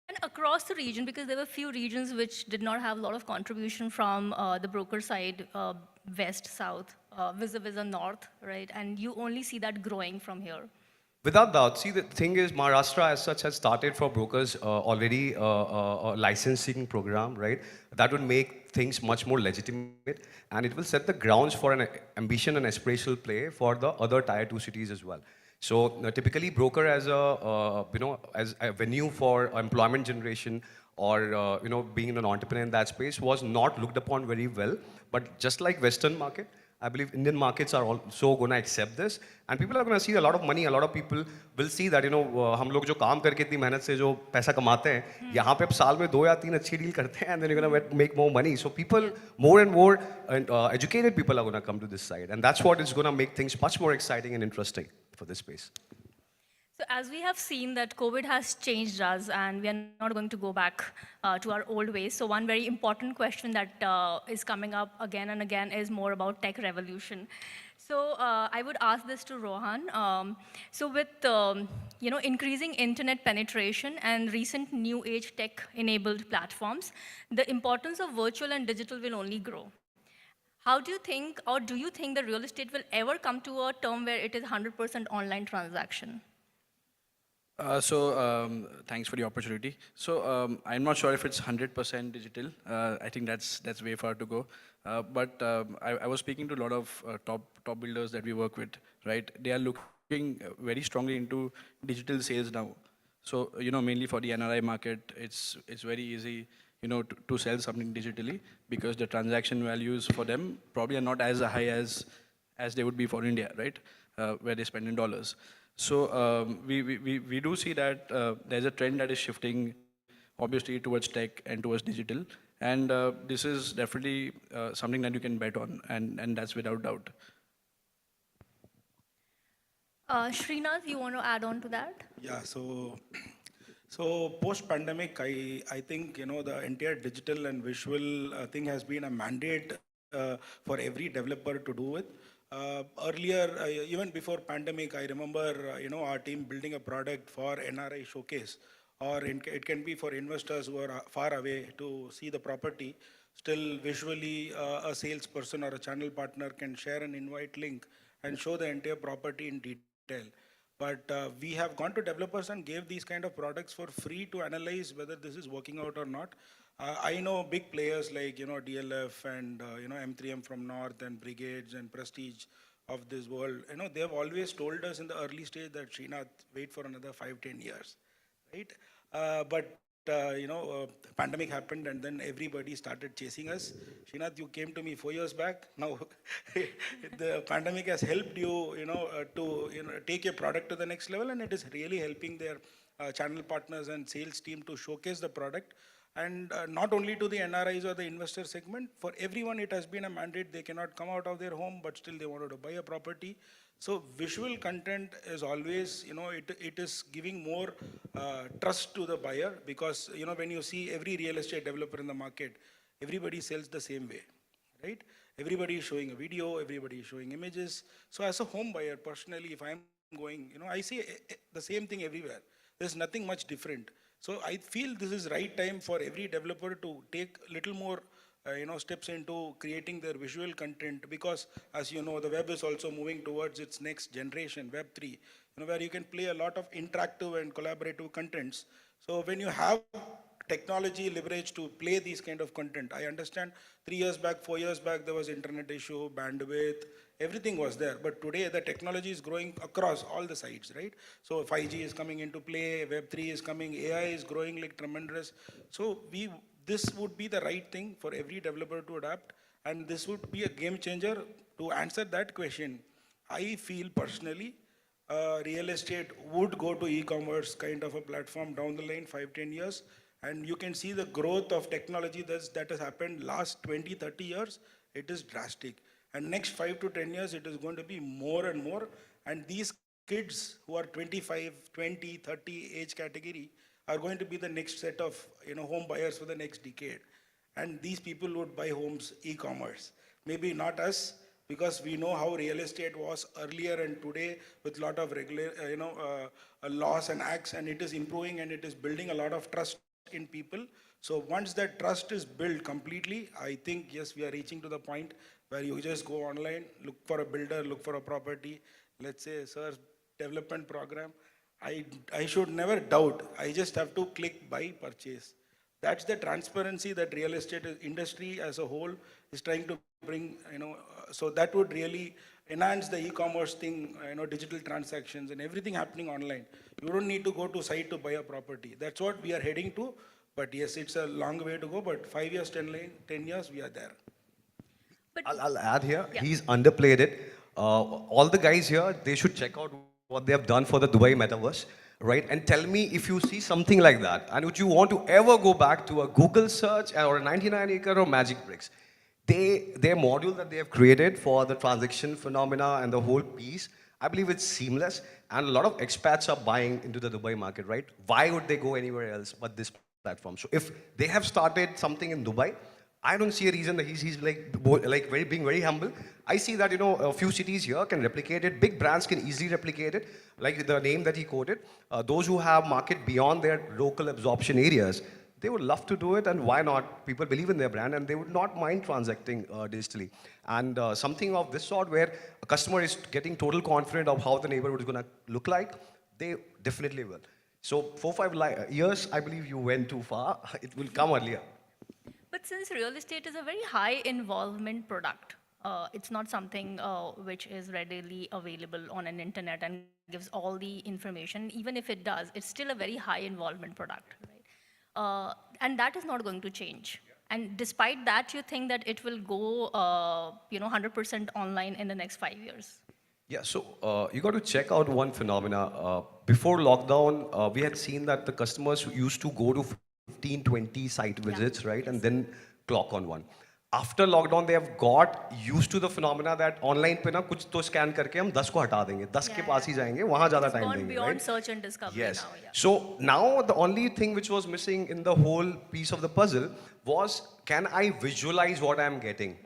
Speaker 2: And across the region, because there were few regions which did not have a lot of contribution from the broker side, west, south, vis-a-vis the north, right? And you only see that growing from here.
Speaker 3: Without doubt. See, the thing is, Maharashtra as such has started for brokers already a licensing program, right? That would make things much more legitimate, and it will set the grounds for an ambition and aspirational play for the other tier 2 cities as well. So typically, broker as as a venue for employment generation, or being an entrepreneur in that space was not looked upon very well. But just like Western market, I believe Indian markets are also going to accept this, and people are going to see a lot of money. A lot of people will see that हम लोग जो काम करके इतनी मेहनत से जो पैसा कमाते हैं, यहाँ पे अब साल में 2 या 3 अच्छी डील करते हैं, and then you're going to make more money. So people, more and more educated people are going to come to this side, and that's what is going to make things much more exciting and interesting for this space.
Speaker 2: So as we have seen that COVID has changed us, and we are not going to go back to our old ways. So one very important question that is coming up again and again is more about tech revolution. So I would ask this to Rohan. So with increasing internet penetration and recent new age tech-enabled platforms, the importance of virtual and digital will only grow. How do you think, or do you think the real estate will ever come to a term where it is 100% online transaction?
Speaker 22: Thanks for the opportunity. I'm not sure if it's 100% digital. I think that's way far to go. But I was speaking to a lot of top builders that we work with, right? They are looking very strongly into digital sales now. So, mainly for the NRI market, it's very easy, to sell something digitally, because the transaction values for them probably are not as high as they would be for India, right? Where they spend in dollars. So we do see that there's a trend that is shifting, obviously, towards tech and towards digital. And this is definitely something that you can bet on, and that's without doubt.
Speaker 2: Srinath, you want to add on to that?
Speaker 23: Yeah, so post-pandemic, I think, the entire digital and visual thing has been a mandate for every developer to do it. Earlier, even before pandemic, I remember, our team building a product for NRI showcase, or it can be for investors who are far away to see the property. Still, visually, a salesperson or a channel partner can share an invite link and show the entire property in detail. But we have gone to developers and gave these kind of products for free to analyze whether this is working out or not. I know big players like, DLF and, M3M from North and Brigades and Prestige of this world. They have always told us in the early stage that, Srinath, wait for another 5-10 years, right? Pandemic happened, and then everybody started chasing us. Srinath, you came to me 4 years back. Now, the pandemic has helped you, to take your product to the next level, and it is really helping their channel partners and sales team to showcase the product. And not only to the NRIs or the investor segment, for everyone it has been a mandate. They cannot come out of their home, but still they wanted to buy a property. So visual content is always, it is giving more trust to the buyer, because, when you see every real estate developer in the market, everybody sells the same way, right? Everybody is showing a video, everybody is showing images. So as a home buyer, personally, if I'm going. I see the same thing everywhere. There's nothing much different. So I feel this is right time for every developer to take little more steps into creating their visual content, because as you know, the web is also moving towards its next generation, Web 3, where you can play a lot of interactive and collaborative contents. So when you have technology leverage to play these kind of content, I understand 3 years back, 4 years back, there was internet issue, bandwidth, everything was there. But today the technology is growing across all the sides, right? So 5G is coming into play, Web 3 is coming, AI is growing like tremendous. So this would be the right thing for every developer to adapt, and this would be a game changer. To answer that question, I feel personally, real estate would go to e-commerce kind of a platform down the line, 5-10 years. And you can see the growth of technology that has happened last 20-30 years. It is drastic. And next 5 to 10 years, it is going to be more and more. And these kids who are 25, 20, 30 age category are going to be the next set of home buyers for the next decade. And these people would buy homes e-commerce. Maybe not us, because we know how real estate was earlier and today with a lot of laws and acts, and it is improving and it is building a lot of trust in people. So once that trust is built completely, I think, yes, we are reaching to the point where you just go online, look for a builder, look for a property, let's say sir, development program. I should never doubt. I just have to click buy, purchase. That's the transparency that real estate industry as a whole is trying to bring, so that would really enhance the e-commerce thing, digital transactions and everything happening online. You don't need to go to site to buy a property. That's what we are heading to. But yes, it's a long way to go, but 5 years, 10 years, we are there.
Speaker 3: I'll add here,
Speaker 2: Yeah.
Speaker 3: he's underplayed it. All the guys here, they should check out what they have done for the Dubai metaverse, right? And tell me if you see something like that, and would you want to ever go back to a Google search or a 99acre or Magic Bricks? Their module that they have created for the transaction phenomena and the whole piece, I believe it's seamless, and a lot of expats are buying into the Dubai market, right? Why would they go anywhere else but this platform? So if they have started something in Dubai, I don't see a reason that he's being very humble. I see that, a few cities here can replicate it. Big brands can easily replicate it. Like the name that he quoted, those who have market beyond their local absorption areas, they would love to do it, and why not? People believe in their brand, and they would not mind transacting digitally. And something of this sort, where a customer is getting total confident of how the neighborhood is going to look like, they definitely will. So 4-5 years, I believe you went too far. It will come earlier.
Speaker 2: But since real estate is a very high involvement product, it's not something which is readily available on an internet and gives all the information. Even if it does, it's still a very high involvement product, right? And that is not going to change. And despite that, you think that it will go 100% online in the next 5 years?
Speaker 3: Yeah, so you got to check out one phenomena. Before lockdown, we had seen that the customers used to go to 15, 20 site visits, right? And then clock on one. After lockdown, they have got used to the phenomena that online पे ना कुछ तो scan करके हम 10 को हटा देंगे, 10 के पास ही जाएंगे, वहाँ ज़्यादा time देंगे,
Speaker 2: Beyond
Speaker 3: right?
Speaker 2: search and discovery
Speaker 3: Yes.
Speaker 2: now, yeah.
Speaker 3: So now the only thing which was missing in the whole piece of the puzzle was, can I visualize what I'm getting?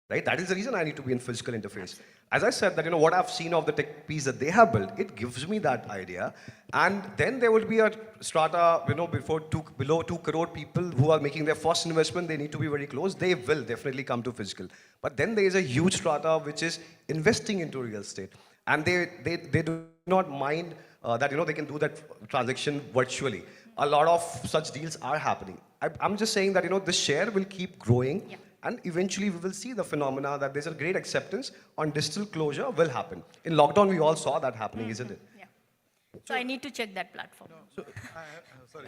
Speaker 3: Right? That is the reason I need to be in physical interface. As I said, that what I've seen of the tech piece that they have built, it gives me that idea. And then there will be a strata, below 2 crore people who are making their first investment. They need to be very close. They will definitely come to physical. But then there is a huge strata which is investing into real estate, and they do not mind that they can do that transaction virtually. A lot of such deals are happening. I'm just saying that the share will keep growing.
Speaker 2: Yeah.
Speaker 3: And eventually we will see the phenomena that there's a great acceptance on digital closure will happen. In lockdown, we all saw that happening, isn't it?
Speaker 2: Yeah. So I need to check that platform.
Speaker 4: Sorry.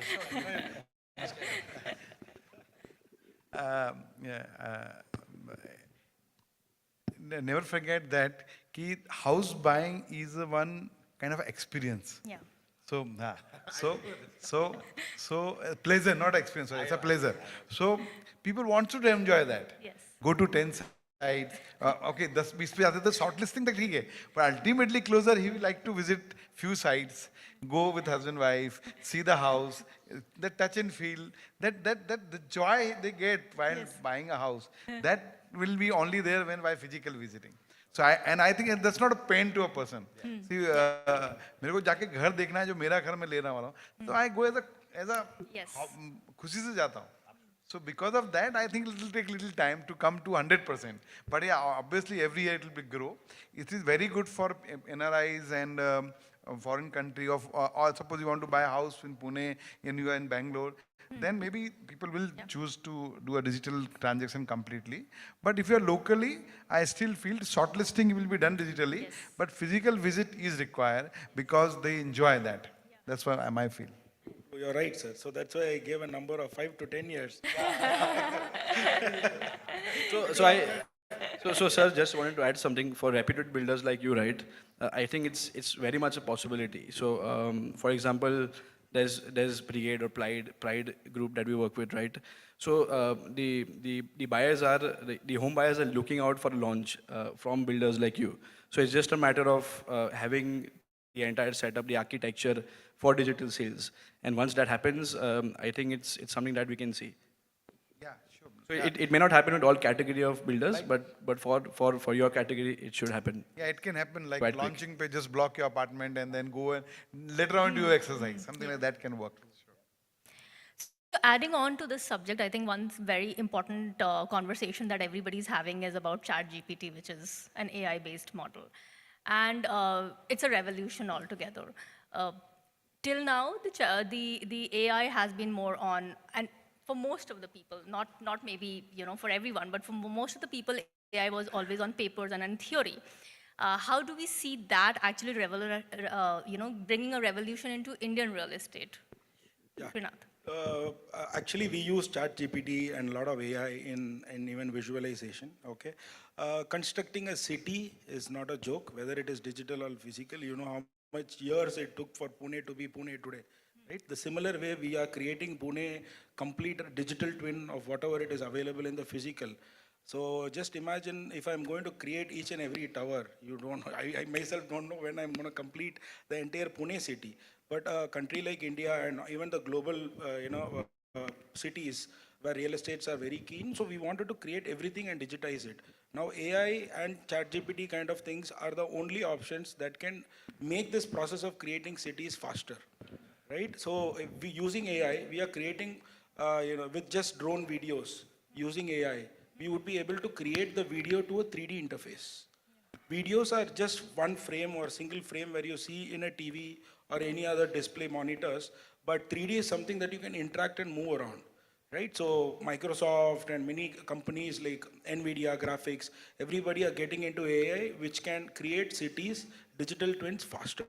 Speaker 4: Never forget that house buying is one kind of experience.
Speaker 2: Yeah.
Speaker 4: So pleasure, not experience. Sorry, it's a pleasure. So people want to enjoy that.
Speaker 2: Yes.
Speaker 4: Go to 10 sites. Okay, the shortlisting tak theek hai. But ultimately closer, he will like to visit few sites, go with husband, wife, see the house, the touch and feel, that the joy they get while buying a house, that will be only there when by physical visiting. So I think that's not a pain to a person. See, मेरे को जाके घर देखना है जो मेरा घर मैं लेने वाला हूँ. So I go as a खुशी से जाता हूँ. So because of that, I think it will take little time to come to 100%. But yeah, obviously every year it will be grow. It is very good for NRIs and foreign country or suppose you want to buy a house in Pune and you are in Bangalore, then maybe people will choose to do a digital transaction completely. But if you are locally, I still feel shortlisting will be done digitally, but physical visit is required because they enjoy that. That's what I feel.
Speaker 23: You're right, sir. So that's why I gave a number of 5 to 10 years.
Speaker 22: So, sir, just wanted to add something for reputed builders like you, right? I think it's very much a possibility. So, for example, there's Brigade or Pride group that we work with, right? So the buyers are the home buyers are looking out for a launch from builders like you. So it's just a matter of having the entire setup, the architecture for digital sales. And once that happens, I think it's something that we can see.
Speaker 4: Yeah, sure.
Speaker 22: So it may not happen with all category of builders, but for your category, it should happen.
Speaker 4: Yeah, it can happen like
Speaker 22: quite quick.
Speaker 4: launching page, just block your apartment and then go and later on do exercise. Something like that can work.
Speaker 2: So adding on to this subject, I think one very important conversation that everybody's having is about ChatGPT, which is an AI-based model. And it's a revolution altogether. Till now, the AI has been more on, and for most of the people, not maybe for everyone, but for most of the people, AI was always on papers and in theory. How do we see that actually bringing a revolution into Indian real estate?
Speaker 23: Yeah.
Speaker 2: Srinath.
Speaker 23: Actually, we use ChatGPT and a lot of AI in even visualization. Okay, constructing a city is not a joke. Whether it is digital or physical, you know how much years it took for Pune to be Pune today. Right? The similar way we are creating Pune complete digital twin of whatever it is available in the physical. So just imagine if I'm going to create each and every tower, you don't know, I myself don't know when I'm going to complete the entire Pune city. But a country like India and even the global, cities where real estates are very keen, so we wanted to create everything and digitize it. Now AI and ChatGPT kind of things are the only options that can make this process of creating cities faster, right? So if we using AI, we are creating, with just drone videos using AI, we would be able to create the video to a 3D interface. Videos are just one frame or single frame where you see in a TV or any other display monitors, but 3D is something that you can interact and move around, right? So Microsoft and many companies like NVIDIA graphics, everybody are getting into AI, which can create cities, digital twins faster.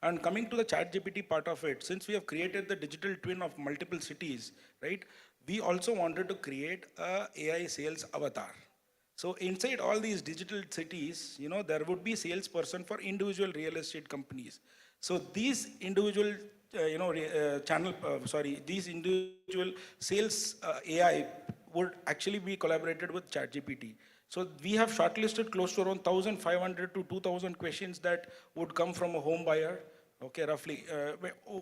Speaker 23: And coming to the ChatGPT part of it, since we have created the digital twin of multiple cities, right? We also wanted to create a AI sales avatar. So inside all these digital cities, there would be salesperson for individual real estate companies. So these individual, these individual sales AI would actually be collaborated with ChatGPT. So we have shortlisted close to around 1,500 to 2,000 questions that would come from a home buyer. Okay, roughly,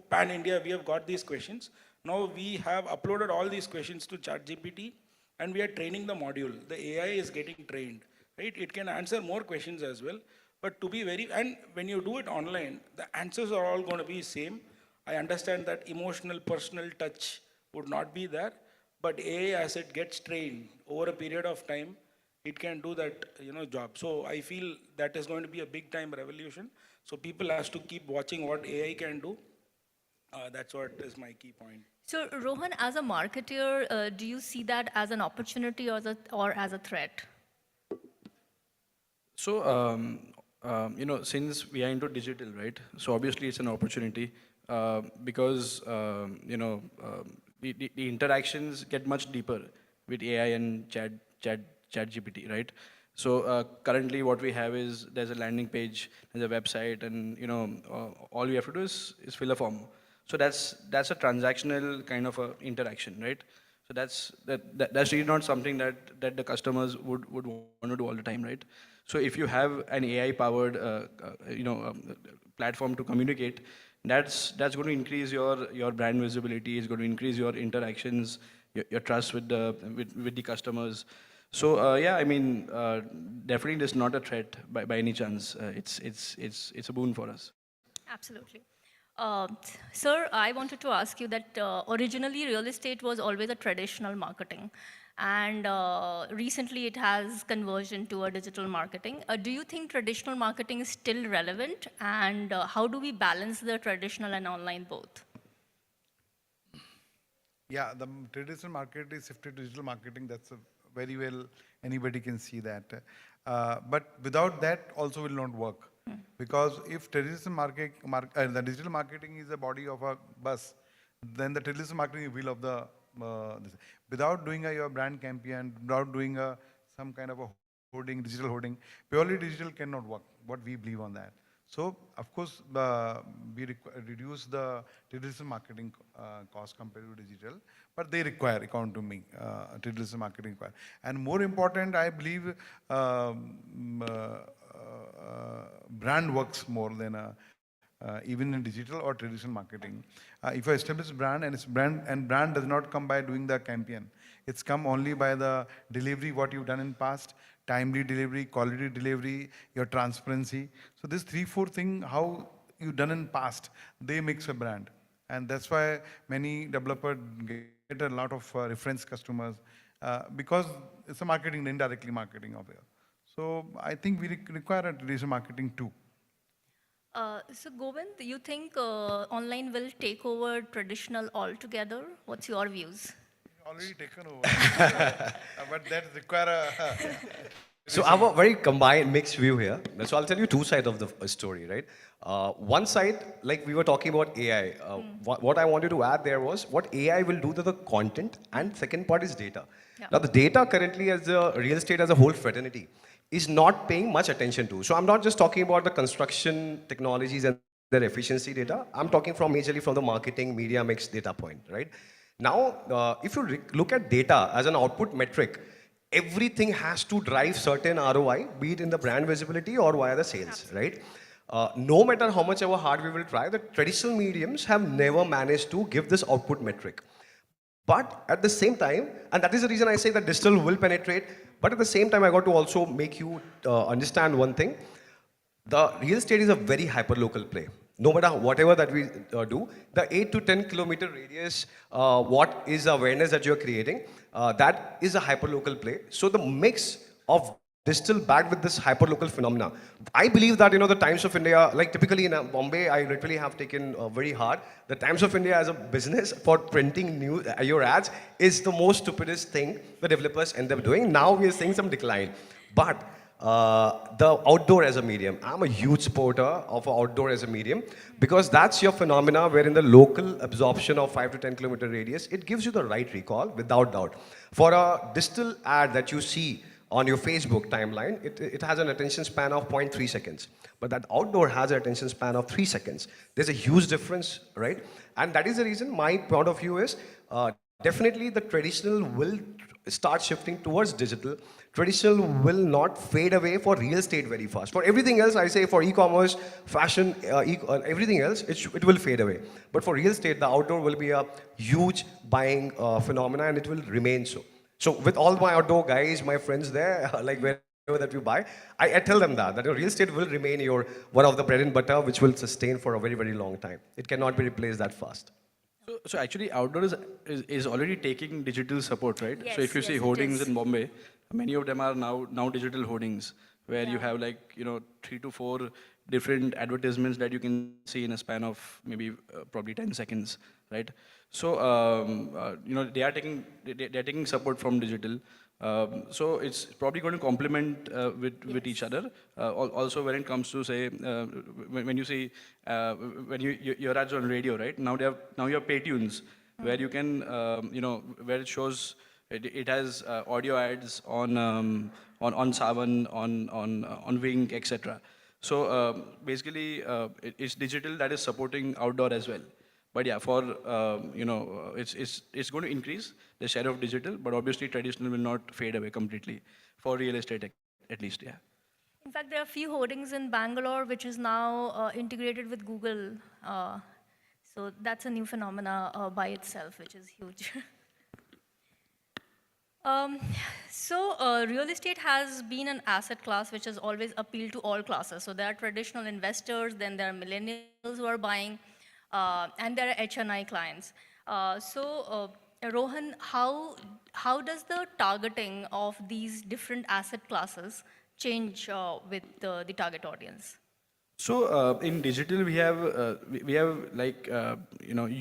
Speaker 23: pan India, we have got these questions. Now we have uploaded all these questions to ChatGPT and we are training the module. The AI is getting trained, right? It can answer more questions as well. But to be and when you do it online, the answers are all going to be same. I understand that emotional, personal touch would not be there, but AI, as it gets trained over a period of time, it can do that, job. So I feel that is going to be a big time revolution. So people have to keep watching what AI can do. That's what is my key point.
Speaker 2: So Rohan, as a marketer, do you see that as an opportunity or as a threat?
Speaker 22: So, since we are into digital, right? So obviously it's an opportunity because, the interactions get much deeper with AI and ChatGPT, right? So currently what we have is there's a landing page, there's a website, and all you have to do is fill a form. So that's a transactional kind of a interaction, right? So that's really not something that the customers would want to do all the time, right? So if you have an AI-powered, platform to communicate, that's going to increase your brand visibility. It's going to increase your interactions, your trust with the customers. So yeah, I mean, definitely this is not a threat by any chance. It's a boon for us.
Speaker 2: Absolutely. Sir, I wanted to ask you that originally real estate was always a traditional marketing, and recently it has conversion to a digital marketing. Do you think traditional marketing is still relevant, and how do we balance the traditional and online both?
Speaker 4: Yeah, the traditional market is shifted to digital marketing. That's a very well, anybody can see that. But without that also will not work. Because if the digital marketing is the body of a bus, then the traditional marketing is wheel of the, without doing your brand campaign, without doing some kind of a hoarding, digital hoarding, purely digital cannot work, what we believe on that. So, of course, we reduce the traditional marketing cost compared to digital, but they require, according to me, traditional marketing require. And more important, I believe, brand works more than even in digital or traditional marketing. If you establish brand and brand does not come by doing the campaign, it's come only by the delivery, what you've done in past, timely delivery, quality delivery, your transparency. So this 3-4 thing, how you done in past, they makes a brand. And that's why many developers get a lot of reference customers because it's a marketing, indirectly marketing of it. So I think we require a digital marketing too.
Speaker 2: So Govind, you think online will take over traditional altogether? What's your views?
Speaker 4: Already taken over. But that require a...
Speaker 3: So I have a very combined, mixed view here. So I'll tell you two sides of the story, right? One side, like we were talking about AI. What I wanted to add there was what AI will do to the content, and second part is data.
Speaker 2: Yeah.
Speaker 3: Now the data currently as the real estate as a whole fraternity is not paying much attention to. So I'm not just talking about the construction technologies and their efficiency data. I'm talking majorly from the marketing media mix data point, right? Now, if you look at data as an output metric, everything has to drive certain ROI, be it in the brand visibility or via the sales, right? No matter how much ever hard we will try, the traditional mediums have never managed to give this output metric. But at the same time, and that is the reason I say that digital will penetrate, but at the same time, I got to also make you understand one thing. The real estate is a very hyper-local play. No matter whatever that we do, the 8 to 10 kilometer radius, what is the awareness that you're creating, that is a hyper-local play. So the mix of digital backed with this hyper-local phenomena. I believe that, the Times of India, like typically in Bombay, I literally have taken very hard. The Times of India as a business for printing your ads is the most stupidest thing the developers end up doing. Now we are seeing some decline. But the outdoor as a medium, I'm a huge supporter of outdoor as a medium because that's your phenomena where in the local absorption of 5 to 10 kilometer radius, it gives you the right recall without doubt. For a digital ad that you see on your Facebook timeline, it has an attention span of 0.3 seconds. But that outdoor has an attention span of 3 seconds. There's a huge difference, right? And that is the reason my point of view is definitely the traditional will start shifting towards digital. Traditional will not fade away for real estate very fast. For everything else, I say for e-commerce, fashion, everything else, it will fade away. But for real estate, the outdoor will be a huge buying phenomena and it will remain so. So with all my outdoor guys, my friends there, like wherever that you buy, I tell them that real estate will remain one of the bread and butter which will sustain for a very, very long time. It cannot be replaced that fast.
Speaker 22: So actually, outdoor is already taking digital support, right?
Speaker 2: Yes,
Speaker 22: so if you
Speaker 2: yes,
Speaker 22: see
Speaker 2: it
Speaker 22: hoardings
Speaker 2: is.
Speaker 22: in Bombay, many of them are now digital hoardings, where you have 3 to 4 different advertisements that you can see in a span of maybe probably 10 seconds, right? So they are taking support from digital. So it's probably going to complement with each other. Also, when it comes to say when you see when your ads on radio, right? Now you have pay tunes where you can where it shows it has audio ads on Savan, on Wink, etc. So basically, it's digital that is supporting outdoor as well. But yeah, it's going to increase the share of digital, but obviously traditional will not fade away completely for real estate at least, yeah.
Speaker 2: In fact, there are a few hoardings in Bangalore, which is now integrated with Google. So that's a new phenomena by itself, which is huge. Um, Real estate has been an asset class which has always appealed to all classes. So there are traditional investors, then there are millennials who are buying, and there are HNI clients. Rohan, how does the targeting of these different asset classes change with the target audience?
Speaker 22: So in digital, we have like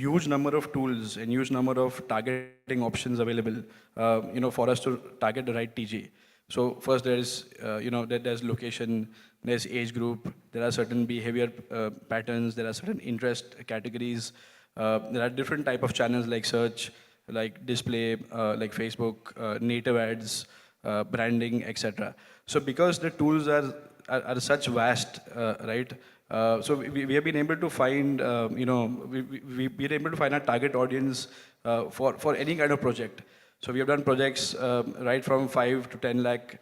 Speaker 22: huge number of tools and huge number of targeting options available, for us to target the right TG. So first there's there's location, there's age group, there are certain behavior patterns, there are certain interest categories, there are different type of channels like search, like display, like Facebook, native ads, branding, etc. So because the tools are such vast, right? So we have been able to find, we've been able to find our target audience for any kind of project. So we have done projects right from 5 to 10 lakh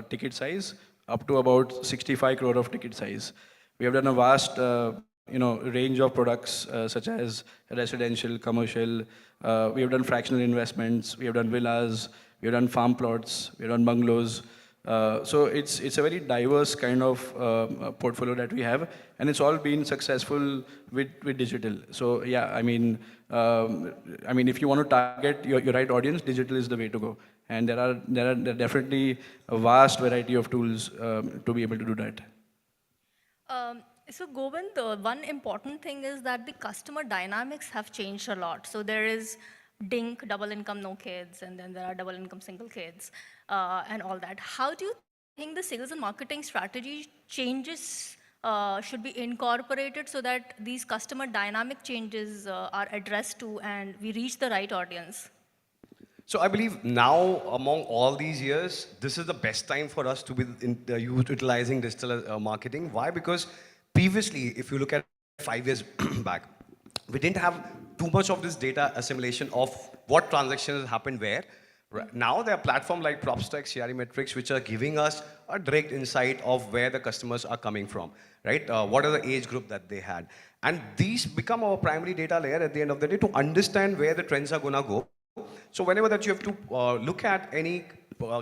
Speaker 22: ticket size up to about 65 crore of ticket size. We have done a vast, range of products such as residential, commercial. We have done fractional investments. We have done villas. We have done farm plots. We have done bungalows. So it's a very diverse kind of portfolio that we have, and it's all been successful with digital. So yeah, I mean, if you want to target your right audience, digital is the way to go. And there are definitely a vast variety of tools to be able to do that.
Speaker 2: So Govind, the one important thing is that the customer dynamics have changed a lot. So there is DINK, double income, no kids, and then there are double income, single kids, and all that. How do you think the sales and marketing strategy changes should be incorporated so that these customer dynamic changes are addressed to and we reach the right audience?
Speaker 3: So I believe now, among all these years, this is the best time for us to be utilizing digital marketing. Why? Because previously, if you look at 5 years back, we didn't have too much of this data assimilation of what transactions happened where. Now there are platforms like PropStack, CRE Metrics, which are giving us a direct insight of where the customers are coming from, right? What are the age group that they had. And these become our primary data layer at the end of the day to understand where the trends are gonna go. So whenever that you have to look at any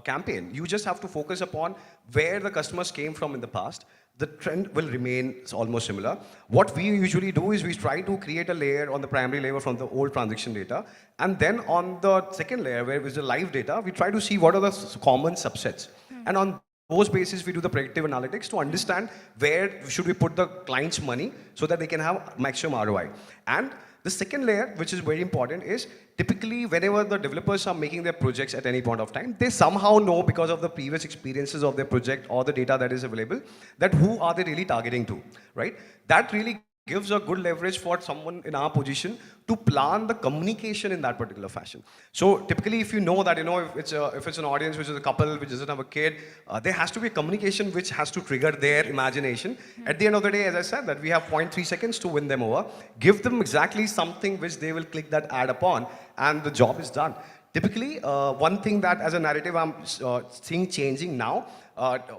Speaker 3: campaign, you just have to focus upon where the customers came from in the past. The trend will remain almost similar. What we usually do is we try to create a layer on the primary layer from the old transaction data. And then on the second layer, where is the live data, we try to see what are the common subsets. And on those basis, we do the predictive analytics to understand where should we put the client's money so that they can have maximum ROI. And the second layer, which is very important, is typically whenever the developers are making their projects at any point of time, they somehow know because of the previous experiences of their project or the data that is available, that who are they really targeting to, right? That really gives a good leverage for someone in our position to plan the communication in that particular fashion. So typically, if you know that, if it's an audience which is a couple which doesn't have a kid, there has to be a communication which has to trigger their imagination. At the end of the day, as I said, that we have 0.3 seconds to win them over. Give them exactly something which they will click that ad upon, and the job is done. Typically, one thing that as a narrative I'm seeing changing now,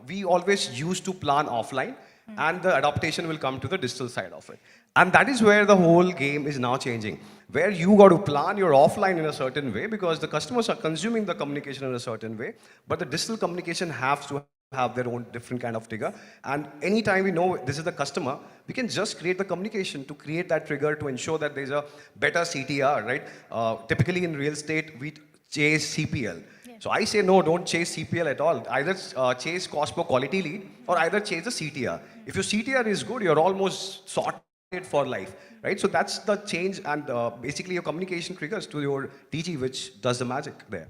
Speaker 3: we always used to plan offline, and the adaptation will come to the digital side of it. And that is where the whole game is now changing, where you got to plan your offline in a certain way because the customers are consuming the communication in a certain way, but the digital communication has to have their own different kind of trigger. And anytime we know this is the customer, we can just create the communication to create that trigger to ensure that there's a better CTR, right? Typically in real estate, we chase CPL. So I say, no, don't chase CPL at all. Either chase cost per quality lead or either chase the CTR. If your CTR is good, you're almost sorted for life, right? So that's the change, and basically your communication triggers to your DG, which does the magic there.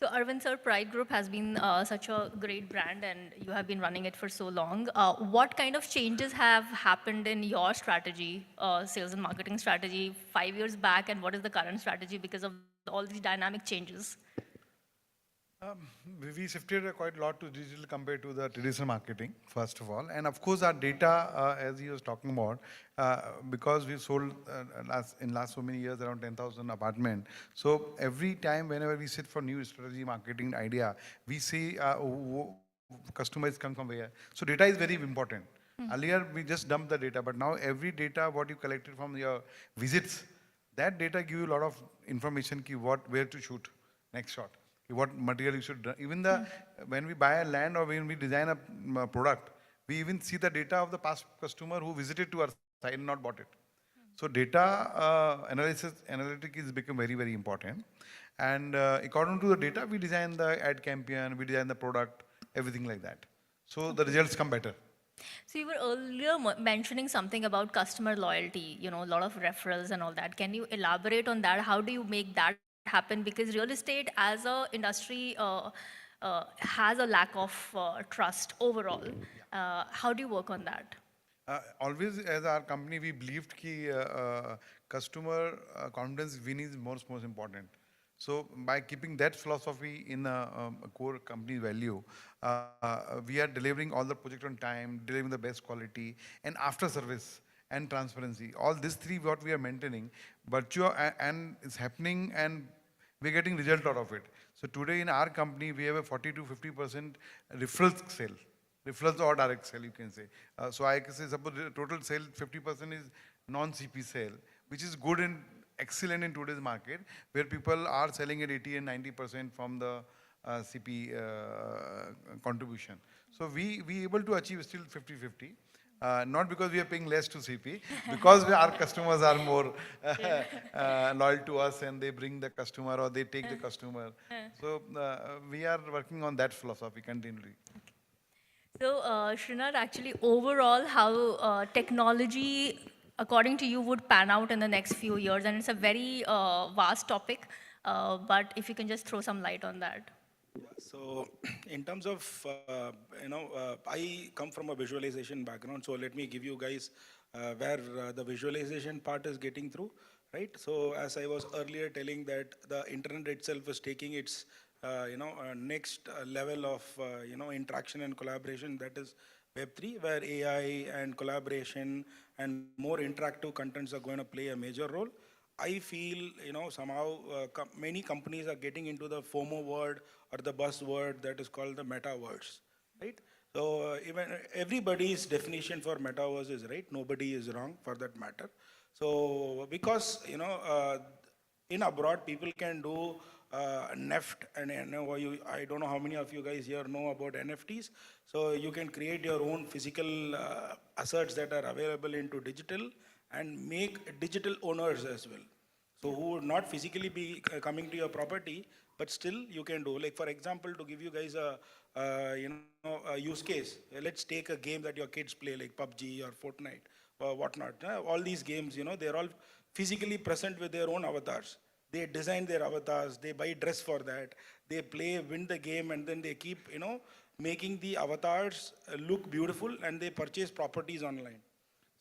Speaker 2: So Arvind sir, Pride Group has been such a great brand and you have been running it for so long. What kind of changes have happened in your strategy, sales and marketing strategy 5 years back, and what is the current strategy because of all these dynamic changes?
Speaker 4: We shifted quite a lot to digital compared to the traditional marketing, first of all. And of course, our data, as he was talking about, because we sold in last so many years around 10,000 apartment. So every time, whenever we sit for new strategy marketing idea, we see customers come from where. So data is very important. Earlier, we just dumped the data, but now every data, what you collected from your visits, that data give you a lot of information, where to shoot next shot, what material you should. Even when we buy a land or when we design a product, we even see the data of the past customer who visited to our site and not bought it. So data analytic is become very, very important. And according to the data, we design the ad campaign, we design the product, everything like that. So the results come better.
Speaker 2: So you were earlier mentioning something about customer loyalty, a lot of referrals and all that. Can you elaborate on that? How do you make that happen? Because real estate as a industry has a lack of trust overall. How do you work on that?
Speaker 4: Always, as our company, we believed that customer confidence win is most important. So by keeping that philosophy in a core company value, we are delivering all the project on time, delivering the best quality, and after service and transparency. All these three what we are maintaining, and it's happening, and we're getting result out of it. So today in our company, we have a 40 to 50% referral sale. Referrals or direct sale, you can say. So I can say, suppose the total sale, 50% is non-CP sale, which is good and excellent in today's market, where people are selling at 80 and 90% from the CP contribution. So we able to achieve still 50-50. Not because we are paying less to CP, because our customers are more loyal to us and they bring the customer or they take the customer. So we are working on that philosophy continually.
Speaker 2: So, Srinath, actually, overall, how technology, according to you, would pan out in the next few years? And it's a very vast topic, but if you can just throw some light on that.
Speaker 23: So, in terms of, I come from a visualization background, so let me give you guys where the visualization part is getting through, right? So, as I was earlier telling that the internet itself is taking its next level of interaction and collaboration, that is Web3, where AI and collaboration and more interactive contents are going to play a major role. I feel somehow many companies are getting into the FOMO word or the buzzword that is called the metaverse, right? So even everybody's definition for metaverse is right. Nobody is wrong for that matter. So because in abroad people can do NFT, and I don't know how many of you guys here know about NFTs. So you can create your own physical assets that are available into digital and make digital owners as well. So who would not physically be coming to your property, but still you can do. Like for example, to give you guys a use case, let's take a game that your kids play like PUBG or Fortnite or whatnot. All these games, they're all physically present with their own avatars. They design their avatars, they buy dress for that, they play, win the game, and then they keep, making the avatars look beautiful, and they purchase properties online.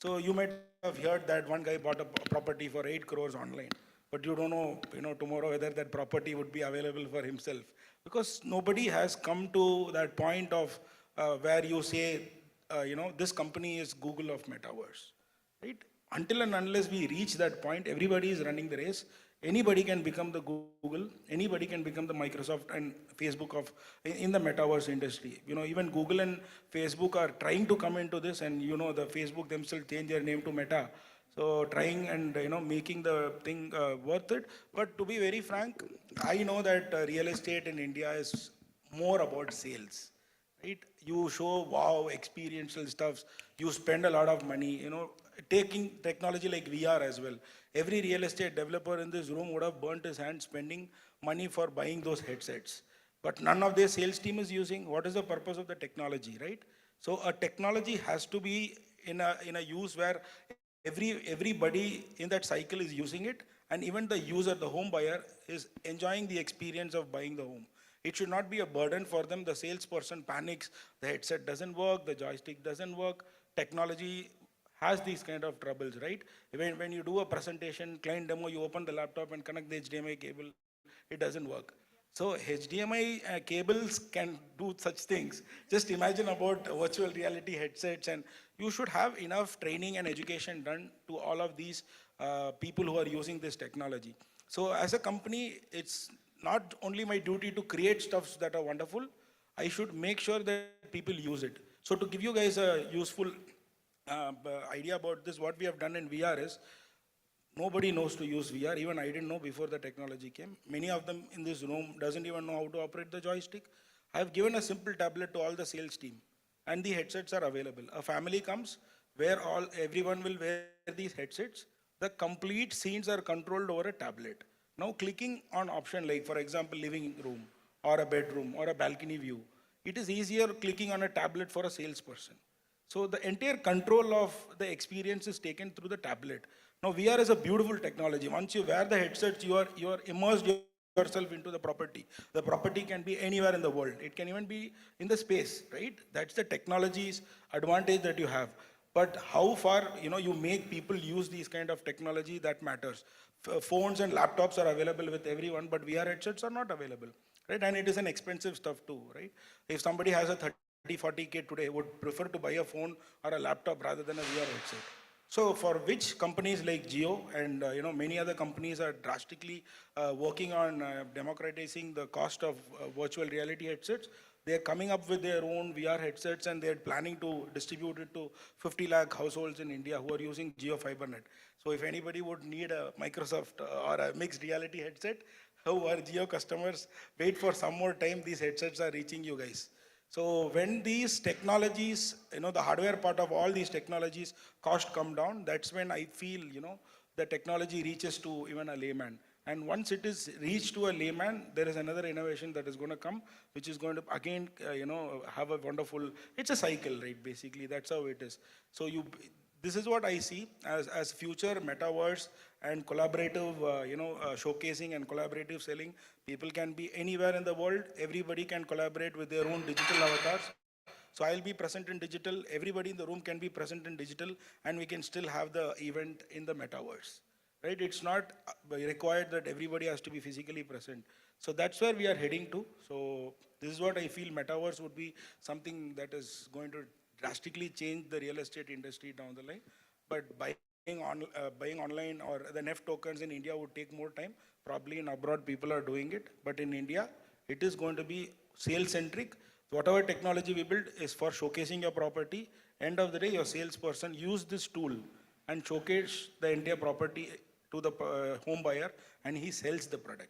Speaker 23: So you might have heard that one guy bought a property for 8 crores online, but you don't know, tomorrow whether that property would be available for himself. Because nobody has come to that point of where you say, this company is Google of metaverse, right? Until and unless we reach that point, everybody is running the race. Anybody can become the Google, anybody can become the Microsoft and Facebook of in the metaverse industry. Even Google and Facebook are trying to come into this, and the Facebook themselves change their name to Meta. So trying and making the thing worth it. But to be very frank, I know that real estate in India is more about sales. Right? You show wow, experiential stuffs, you spend a lot of money, taking technology like VR as well. Every real estate developer in this room would have burnt his hand spending money for buying those headsets. But none of their sales team is using. What is the purpose of the technology, right? So a technology has to be in a use where everybody in that cycle is using it, and even the user, the home buyer, is enjoying the experience of buying the home. It should not be a burden for them. The salesperson panics, the headset doesn't work, the joystick doesn't work. Technology has these kind of troubles, right? When you do a presentation, client demo, you open the laptop and connect the HDMI cable, it doesn't work. So HDMI cables can do such things. Just imagine about virtual reality headsets, and you should have enough training and education done to all of these people who are using this technology. So as a company, it's not only my duty to create stuffs that are wonderful, I should make sure that people use it. So to give you guys a useful idea about this, what we have done in VR is, nobody knows to use VR. Even I didn't know before the technology came. Many of them in this room doesn't even know how to operate the joystick. I have given a simple tablet to all the sales team, and the headsets are available. A family comes where everyone will wear these headsets. The complete scenes are controlled over a tablet. Now clicking on option like, for example, living room or a bedroom or a balcony view, it is easier clicking on a tablet for a salesperson. So the entire control of the experience is taken through the tablet. Now VR is a beautiful technology. Once you wear the headsets, you are immersed yourself into the property. The property can be anywhere in the world. It can even be in the space, right? That's the technology's advantage that you have. But how far you make people use these kind of technology, that matters. Phones and laptops are available with everyone, but VR headsets are not available, right? And it is an expensive stuff too, right? If somebody has a 30-40K today, would prefer to buy a phone or a laptop rather than a VR headset. So for which companies like Jio and many other companies are drastically working on democratizing the cost of virtual reality headsets, they're coming up with their own VR headsets, and they're planning to distribute it to 50 lakh households in India who are using Jio FiberNet. So if anybody would need a Microsoft or a mixed reality headset, who are Jio customers, wait for some more time, these headsets are reaching you guys. So when these technologies, the hardware part of all these technologies cost come down, that's when I feel, the technology reaches to even a layman. And once it is reached to a layman, there is another innovation that is going to come, which is going to again, have a wonderful, it's a cycle, right? Basically, that's how it is. So this is what I see as future metaverse and collaborative, showcasing and collaborative selling. People can be anywhere in the world. Everybody can collaborate with their own digital avatars. So I'll be present in digital. Everybody in the room can be present in digital, and we can still have the event in the metaverse. Right? It's not required that everybody has to be physically present. So that's where we are heading to. So this is what I feel metaverse would be something that is going to drastically change the real estate industry down the line. But buying online or the NEF tokens in India would take more time. Probably in abroad people are doing it. But in India, it is going to be sales-centric. Whatever technology we build is for showcasing your property. End of the day, your salesperson use this tool and showcase the entire property to the home buyer, and he sells the product.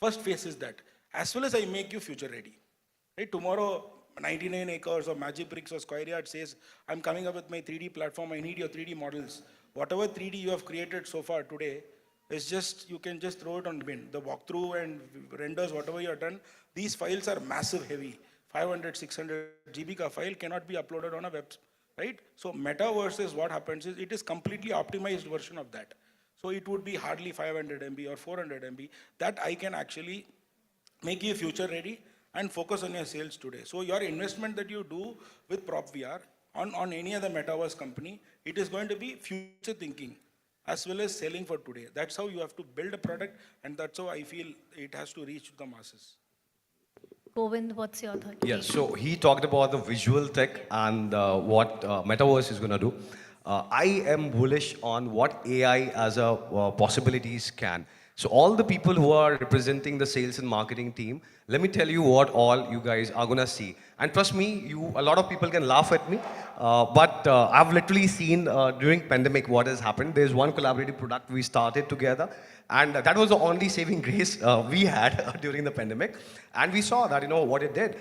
Speaker 23: First phase is that. As well as I make you future ready. Right? Tomorrow, 99 acres or Magic Bricks or Square Yard says, I'm coming up with my 3D platform, I need your 3D models. Whatever 3D you have created so far today, is just, you can just throw it on bin. The walkthrough and renders, whatever you have done, these files are massive heavy. 500, 600 GB ka file cannot be uploaded on a web, right? So metaverse is what happens is, it is completely optimized version of that. So it would be hardly 500 MB or 400 MB that I can actually make you future ready and focus on your sales today. So your investment that you do with Prop VR on any other metaverse company, it is going to be future thinking as well as selling for today. That's how you have to build a product, and that's how I feel it has to reach the masses.
Speaker 2: Govind, what's your thought?
Speaker 3: Yeah, so he talked about the visual tech and what metaverse is going to do. I am bullish on what AI as a possibilities can. So all the people who are representing the sales and marketing team, let me tell you what all you guys are going to see. And trust me, a lot of people can laugh at me, but I've literally seen during pandemic what has happened. There's one collaborative product we started together, and that was the only saving grace we had during the pandemic. And we saw that, what it did.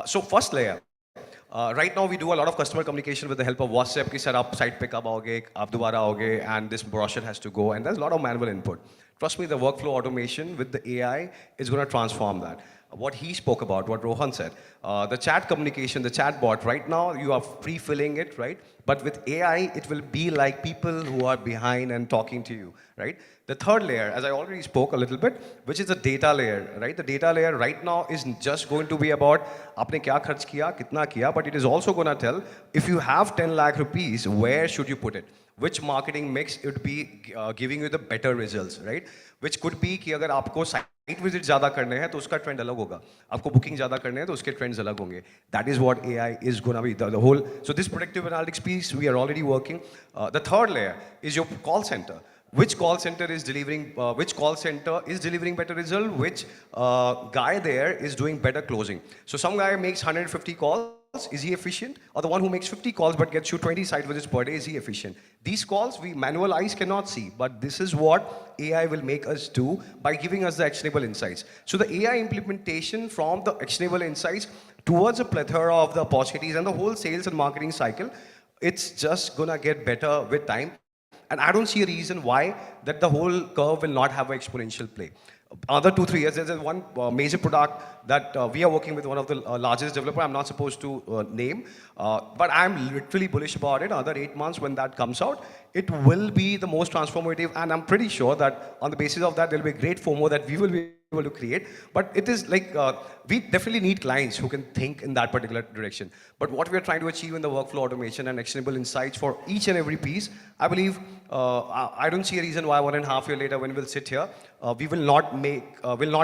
Speaker 3: So first layer. Right now we do a lot of customer communication with the help of WhatsApp ki sir aap site pe kab aoge, aap dobara aoge, and this brochure has to go, and there's a lot of manual input. Trust me, the workflow automation with the AI is going to transform that. What he spoke about, what Rohan said, the chat communication, the chat bot, right now you are pre-filling it, right? But with AI, it will be like people who are behind and talking to you, right? The third layer, as I already spoke a little bit, which is the data layer, right? The data layer right now is just going to be about aapne kya kharch kiya, kitna kiya, but it is also going to tell if you have 10 lakh rupees, where should you put it? Which marketing mix it would be giving you the better results, right? Which could be कि अगर आपको visit ज़्यादा करने हैं तो उसका trend अलग होगा, आपको बुकिंग ज़्यादा करने हैं तो उसके ट्रेंड्स अलग होंगे. That is what AI is gonna be the whole. So this productive analytics piece we are already working. The third layer is your call centre. Which call center is delivering better result? Which guy there is doing better closing? So some guy makes 150 calls. Is he efficient? Or the one who makes 50 calls but gets you 20 site visits per day, is he efficient? These calls we manual eyes cannot see, but this is what AI will make us do by giving us the actionable insights. So the AI implementation from the actionable insights towards a plethora of the opportunities and the whole sales and marketing cycle, it's just gonna get better with time. And I don't see a reason why that the whole curve will not have an exponential play. Another 2-3 years, there's one major product that we are working with one of the largest developer. I'm not supposed to name, but I'm literally bullish about it. Another 8 months when that comes out, it will be the most transformative, and I'm pretty sure that on the basis of that, there'll be a great FOMO that we will be able to create. But it is like, we definitely need clients who can think in that particular direction. But what we are trying to achieve in the workflow automation and actionable insights for each and every piece, I believe, I don't see a reason why 1.5 years later when we'll sit here, we will not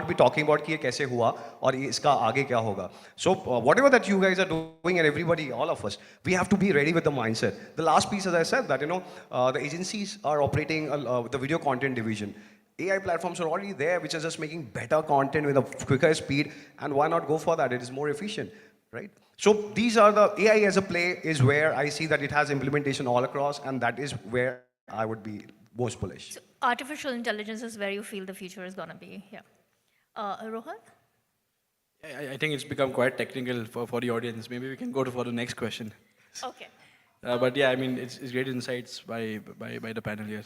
Speaker 3: be talking about कि ये कैसे हुआ और ये इसका आगे क्या होगा. So whatever that you guys are doing and everybody, all of us, we have to be ready with the mindset. The last piece, as I said, that the agencies are operating the video content division. AI platforms are already there, which are just making better content with a quicker speed, and why not go for that? It is more efficient, right? So these are the AI as a play is where I see that it has implementation all across, and that is where I would be most bullish.
Speaker 2: So artificial intelligence is where you feel the future is going to be. Yeah. Rohan?
Speaker 22: I think it's become quite technical for the audience. Maybe we can go for the next question.
Speaker 2: Okay.
Speaker 22: But yeah, I mean, it's great insights by the panel here.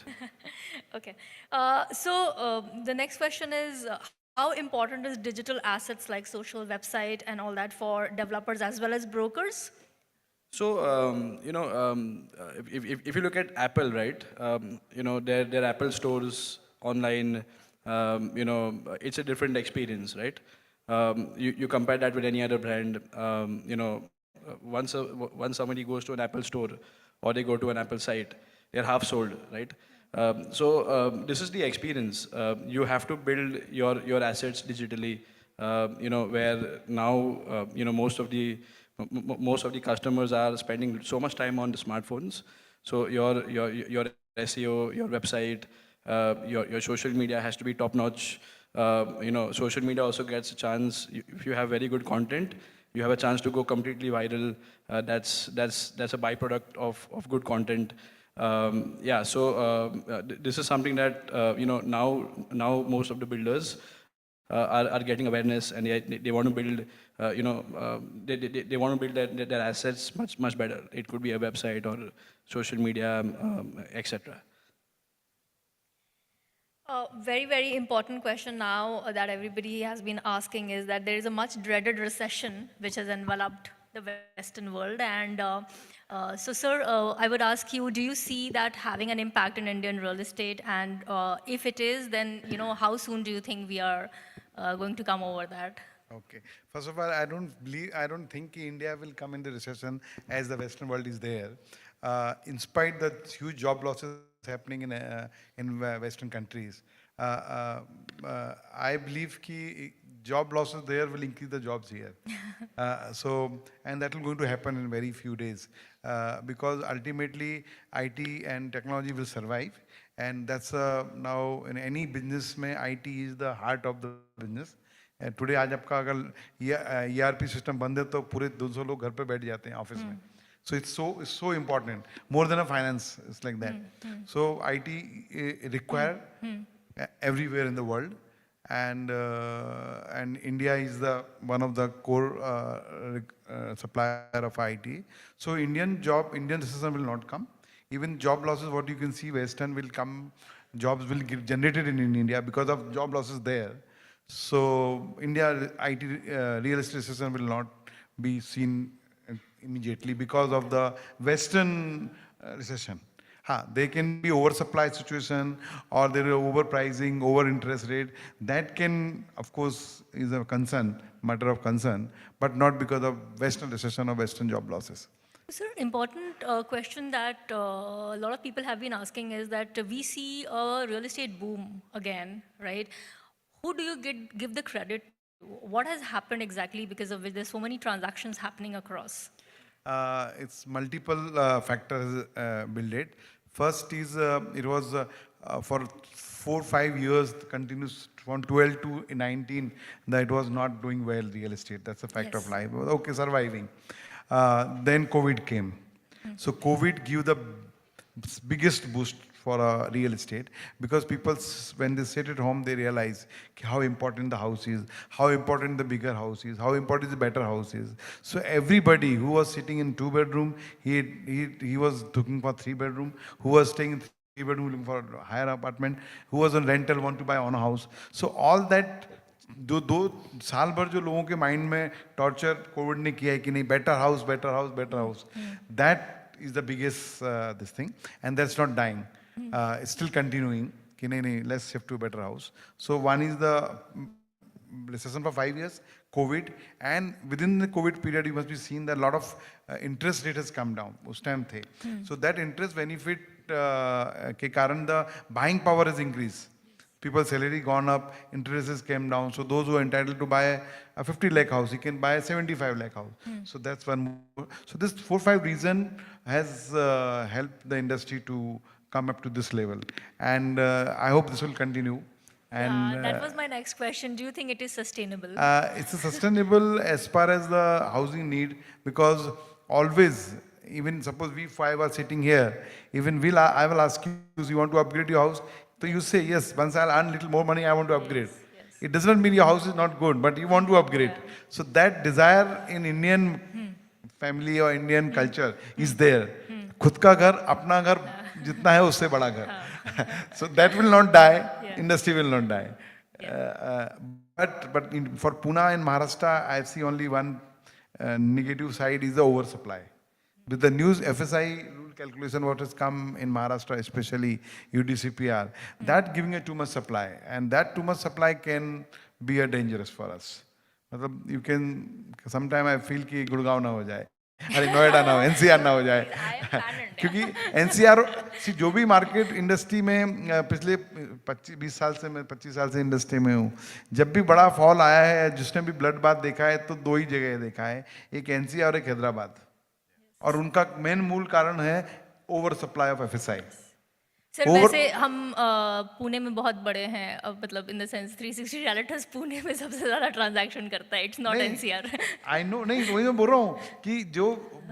Speaker 2: Okay. The next question is, how important is digital assets like social website and all that for developers as well as brokers?
Speaker 22: So, if you look at Apple, right, their Apple stores online, it's a different experience, right? You compare that with any other brand, once somebody goes to an Apple store or they go to an Apple site, they're half sold, right? This is the experience. You have to build your assets digitally, where now, most of the customers are spending so much time on the smartphones. So your SEO, your website, your social media has to be top notch. Social media also gets a chance. If you have very good content, you have a chance to go completely viral. That's a byproduct of good content. This is something that now most of the builders are getting awareness, and they want to build they want to build their assets much better. It could be a website or social media, etc.
Speaker 2: Very, very important question now that everybody has been asking is that there is a much dreaded recession which has enveloped the Western world. And sir, I would ask you, do you see that having an impact in Indian real estate? And if it is, then how soon do you think we are going to come over that?
Speaker 4: Okay. First of all, I don't think India will come in the recession as the Western world is there. In spite the huge job losses happening in Western countries, I believe that job losses there will increase the jobs here. And that will going to happen in very few days, because ultimately IT and technology will survive, and that's now in any business, IT is the heart of the business. Today आज आपका अगर ERP system बंद है तो पूरे 200 लोग घर पे बैठ जाते हैं ऑफिस में. So it's so important, more than a finance. It's like that. So IT required everywhere in the world, and India is one of the core supplier of IT. So Indian recession will not come. Even job losses, what you can see, Western will come, jobs will get generated in India because of job losses there. So India IT real estate recession will not be seen immediately because of the Western recession. There can be oversupply situation, or there is overpricing, over interest rate. That can, of course, is a concern, matter of concern, but not because of Western recession or Western job losses.
Speaker 2: Sir, important question that a lot of people have been asking is that we see a real estate boom again, right? who do you give the credit to? What has happened exactly because of which there's so many transactions happening across?
Speaker 4: It's multiple factors build it. First is it was for 4 5 years continuous from 12 to 19 that it was not doing well real estate. That's a fact of life. Okay, surviving. Then COVID came. So COVID gave the biggest boost for real estate because people, when they sit at home, they realize how important the house is, how important the bigger house is, how important the better house is. So everybody who was sitting in 2 bedroom, he was looking for 3 bedroom, who was staying in 3 bedroom looking for a higher apartment, who was on rental want to buy own house. So all that दो साल भर जो लोगों के mind में torture Covid ने किया है कि नहीं better house that is the biggest this thing and that's not dying still continuing कि नहीं let's shift to better house so one is the recession for 5 years, COVID, and within the COVID period, you must be seen that a lot of interest rate has come down. उस time थे. So that interest benefit के कारण the buying power has increased. People's salary gone up, interest came down. So those who are entitled to buy a 50 lakh house, he can buy a 75 lakh house. So that's one more. So this 4-5 reason has helped the industry to come up to this level. And I hope this will continue. And
Speaker 2: that was my next question. Do you think it is sustainable?
Speaker 4: It's sustainable as far as the housing need, because always, even suppose we 5 are sitting here, even I will ask you, you want to upgrade your house? So you say, yes, once I'll earn little more money, I want to upgrade. Yes. It does not mean your house is not good, but you want to upgrade. Yeah. So that desire in Indian family or Indian culture is there. खुद का घर, अपना घर जितना है उससे बड़ा घर. So that will not die. Yeah. Industry will not die. Yeah. But for Pune and Maharashtra, I see only one negative side is the oversupply. With the new FSI rule calculation, what has come in Maharashtra, especially UDCPR, that giving a too much supply, and that too much supply can be a dangerous for us. मतलब you can sometime I feel कि गुड़गांव ना हो जाए, अरे नोएडा ना हो, NCR ना हो जाए, क्योंकि NCR जो भी मार्केट इंडस्ट्री में पिछले 25 साल से मैं 25 साल से इंडस्ट्री में हूँ, जब भी बड़ा फॉल आया है, जिसने भी ब्लड बाथ देखा है तो 2 ही जगह देखा है, एक NCR और एक हैदराबाद, और उनका मेन मूल कारण है over supply of FSI.
Speaker 2: Sir वैसे हम पुणे में बहुत बड़े हैं, मतलब in the sense 360 realtors Pune में सबसे ज्यादा ट्रांजैक्शन करता है. It's not NCR. I
Speaker 4: know, नहीं वही मैं बोल रहा हूँ कि जो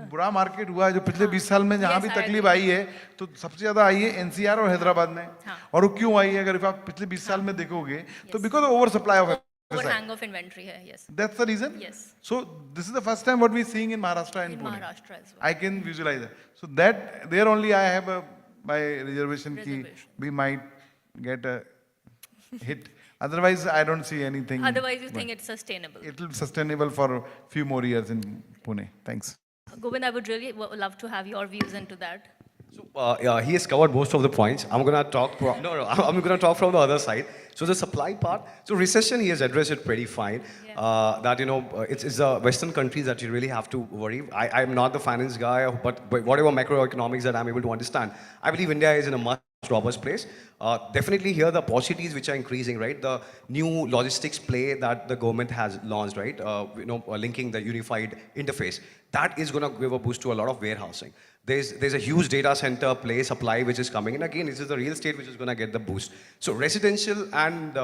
Speaker 4: बुरा मार्केट हुआ है जो पिछले 20 साल में जहाँ भी तकलीफ आई है तो सबसे ज्यादा आई है एनसीआर और हैदराबाद में. और वो क्यों आई है अगर आप पिछले 20 साल में देखोगे तो because over supply of
Speaker 2: overhang of inventory hai. Yes,
Speaker 4: that's the reason.
Speaker 2: Yes,
Speaker 4: so this is the first time what we're seeing in Maharashtra and Pune.
Speaker 2: Maharashtra as well.
Speaker 4: I can visualize that. So that there only I have my reservation ki we might get a hit. Otherwise I don't see anything.
Speaker 2: Otherwise you think it's sustainable?
Speaker 4: It will be sustainable for a few more years in Pune. Thanks.
Speaker 2: Govind, I would really love to have your views into that.
Speaker 3: So he has covered most of the points. I'm going to talk. I'm going to talk from the other side. So the supply part. So recession, he has addressed it pretty fine. Yeah. That it's the Western countries that you really have to worry. I'm not the finance guy, but whatever macroeconomics that I'm able to understand, I believe India is in a much robust place. Definitely here the opportunities which are increasing, right? The new logistics play that the government has launched, right? Linking the unified interface. That is going to give a boost to a lot of warehousing. There's a huge data center play supply which is coming, and again, this is the real estate which is going to get the boost. So residential and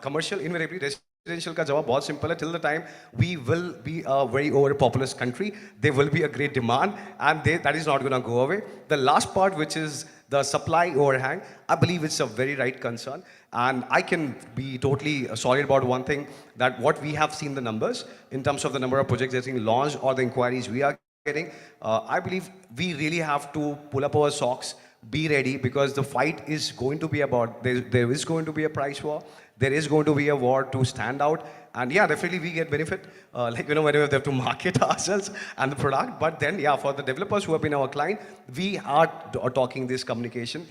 Speaker 3: commercial, invariably residential का जवाब बहुत simple है. Till the time we will be a very overpopulous country, there will be a great demand, and that is not going to go away. The last part, which is the supply overhang, I believe it's a very right concern, and I can be totally solid about one thing, that what we have seen the numbers in terms of the number of projects that are being launched or the inquiries we are getting, I believe we really have to pull up our socks, be ready, because the fight is going to be about, there is going to be a price war, there is going to be a war to stand out, and yeah, definitely we get benefit, whenever they have to market ourselves and the product, but then yeah, for the developers who have been our client, we are talking this communication.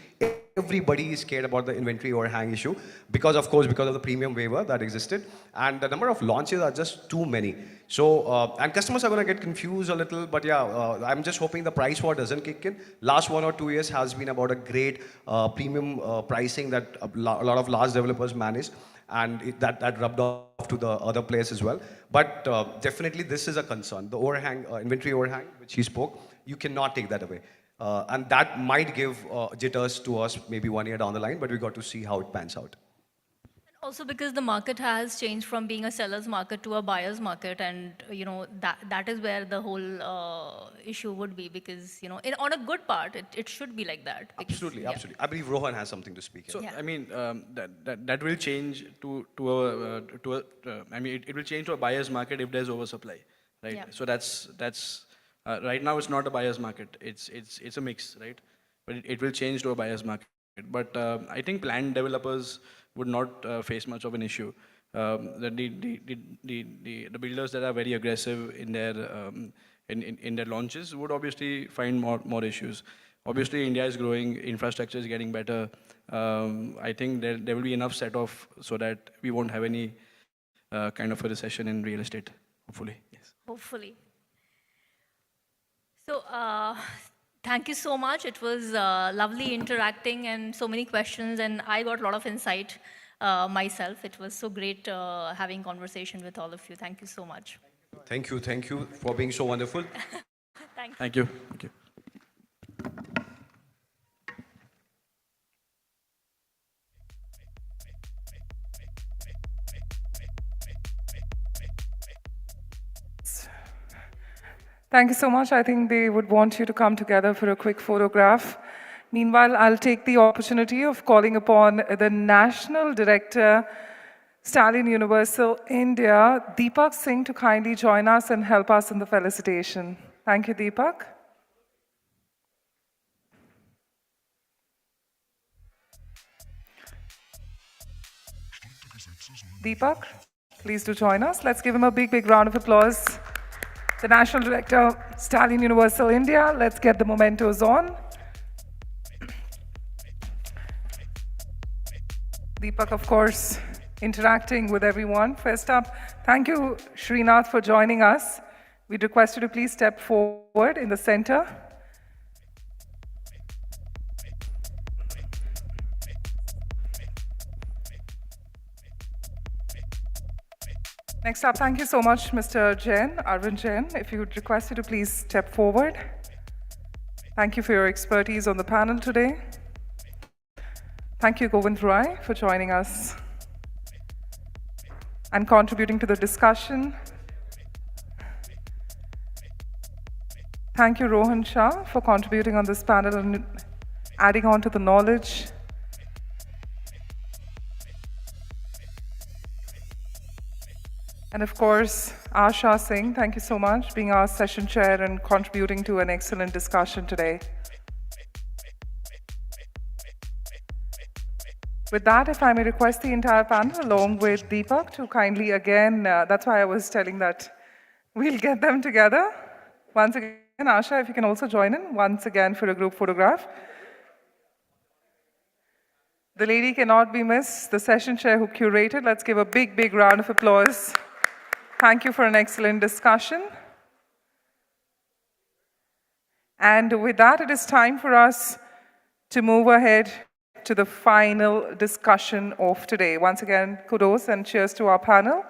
Speaker 3: Everybody is scared about the inventory overhang issue because of the premium waiver that existed, and the number of launches are just too many. So, and customers are going to get confused a little, but yeah, I'm just hoping the price war doesn't kick in. Last 1 or 2 years has been about a great premium pricing that a lot of large developers manage. and that rubbed off to the other players as well. But definitely this is a concern. The overhang, inventory overhang, which he spoke, you cannot take that away. And that might give jitters to us maybe 1 year down the line, but we got to see how it pans out.
Speaker 2: Also because the market has changed from being a seller's market to a buyer's market, and that is where the whole issue would be, because on a good part it should be like that. Because,
Speaker 3: Absolutely,
Speaker 2: yeah.
Speaker 3: absolutely. I believe Rohan has something to speak.
Speaker 22: So
Speaker 3: in.
Speaker 22: I mean that will change it will change to a buyer's market if there's oversupply, right?
Speaker 2: Yeah.
Speaker 22: So that's right now it's not a buyer's market. It's a mix, right? But it will change to a buyer's market. But I think planned developers would not face much of an issue. The builders that are very aggressive in their in their launches would obviously find more issues. Obviously, India is growing, infrastructure is getting better. I think there will be enough set off so that we won't have any kind of a recession in real estate, hopefully. Yes.
Speaker 2: Hopefully. So, thank you so much. It was lovely interacting and so many questions, and I got a lot of insight myself. It was so great having conversation with all of you. Thank you so much.
Speaker 3: Thank you for being so wonderful.
Speaker 22: Thank you. Thank you.
Speaker 1: Thank you so much. I think they would want you to come together for a quick photograph. Meanwhile, I'll take the opportunity of calling upon the National Director, Stallion Universal India, Deepak Singh, to kindly join us and help us in the felicitation. Thank you, Deepak. Deepak, please do join us. Let's give him a big, big round of applause. The National Director, Stallion Universal India. Let's get the mementos on. Deepak, of course, interacting with everyone. First up, thank you, Srinath, for joining us. We'd request you to please step forward in the center. Next up, thank you so much, Mr. Jain, Arvind Jain. If you would request you to please step forward. Thank you for your expertise on the panel today. Thank you, Govind Roy, for joining us and contributing to the discussion. Thank you, Rohan Shah, for contributing on this panel and adding on to the knowledge. And of course, Asha Singh, thank you so much, being our session chair and contributing to an excellent discussion today. With that, if I may request the entire panel, along with Deepak, to kindly again, that's why I was telling that we'll get them together. Once again, Asha, if you can also join in, once again for a group photograph. The lady cannot be missed, the session chair who curated. Let's give a big, big round of applause. Thank you for an excellent discussion. And with that, it is time for us to move ahead to the final discussion of today. Once again, kudos and cheers to our panel.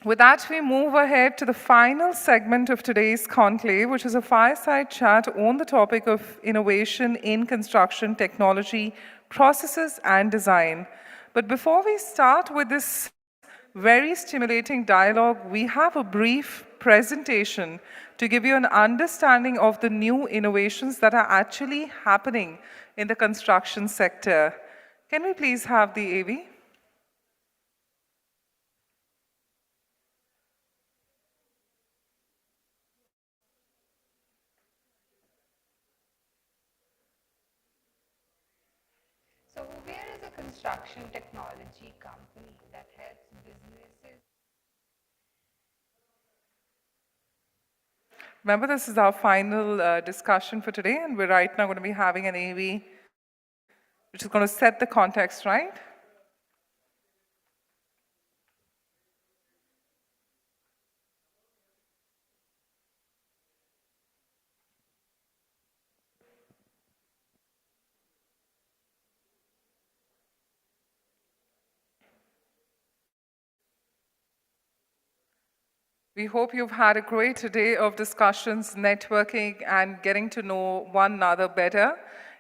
Speaker 1: With that, we move ahead to the final segment of today's conclave, which is a fireside chat on the topic of innovation in construction technology, processes, and design. But before we start with this very stimulating dialogue, we have a brief presentation to give you an understanding of the new innovations that are actually happening in the construction sector. Can we please have the AV?
Speaker 7: So where is a construction technology company that helps businesses?
Speaker 1: Remember, this is our final discussion for today, and we're right now going to be having an AV, which is going to set the context, right? We hope you've had a great day of discussions, networking, and getting to know one another better.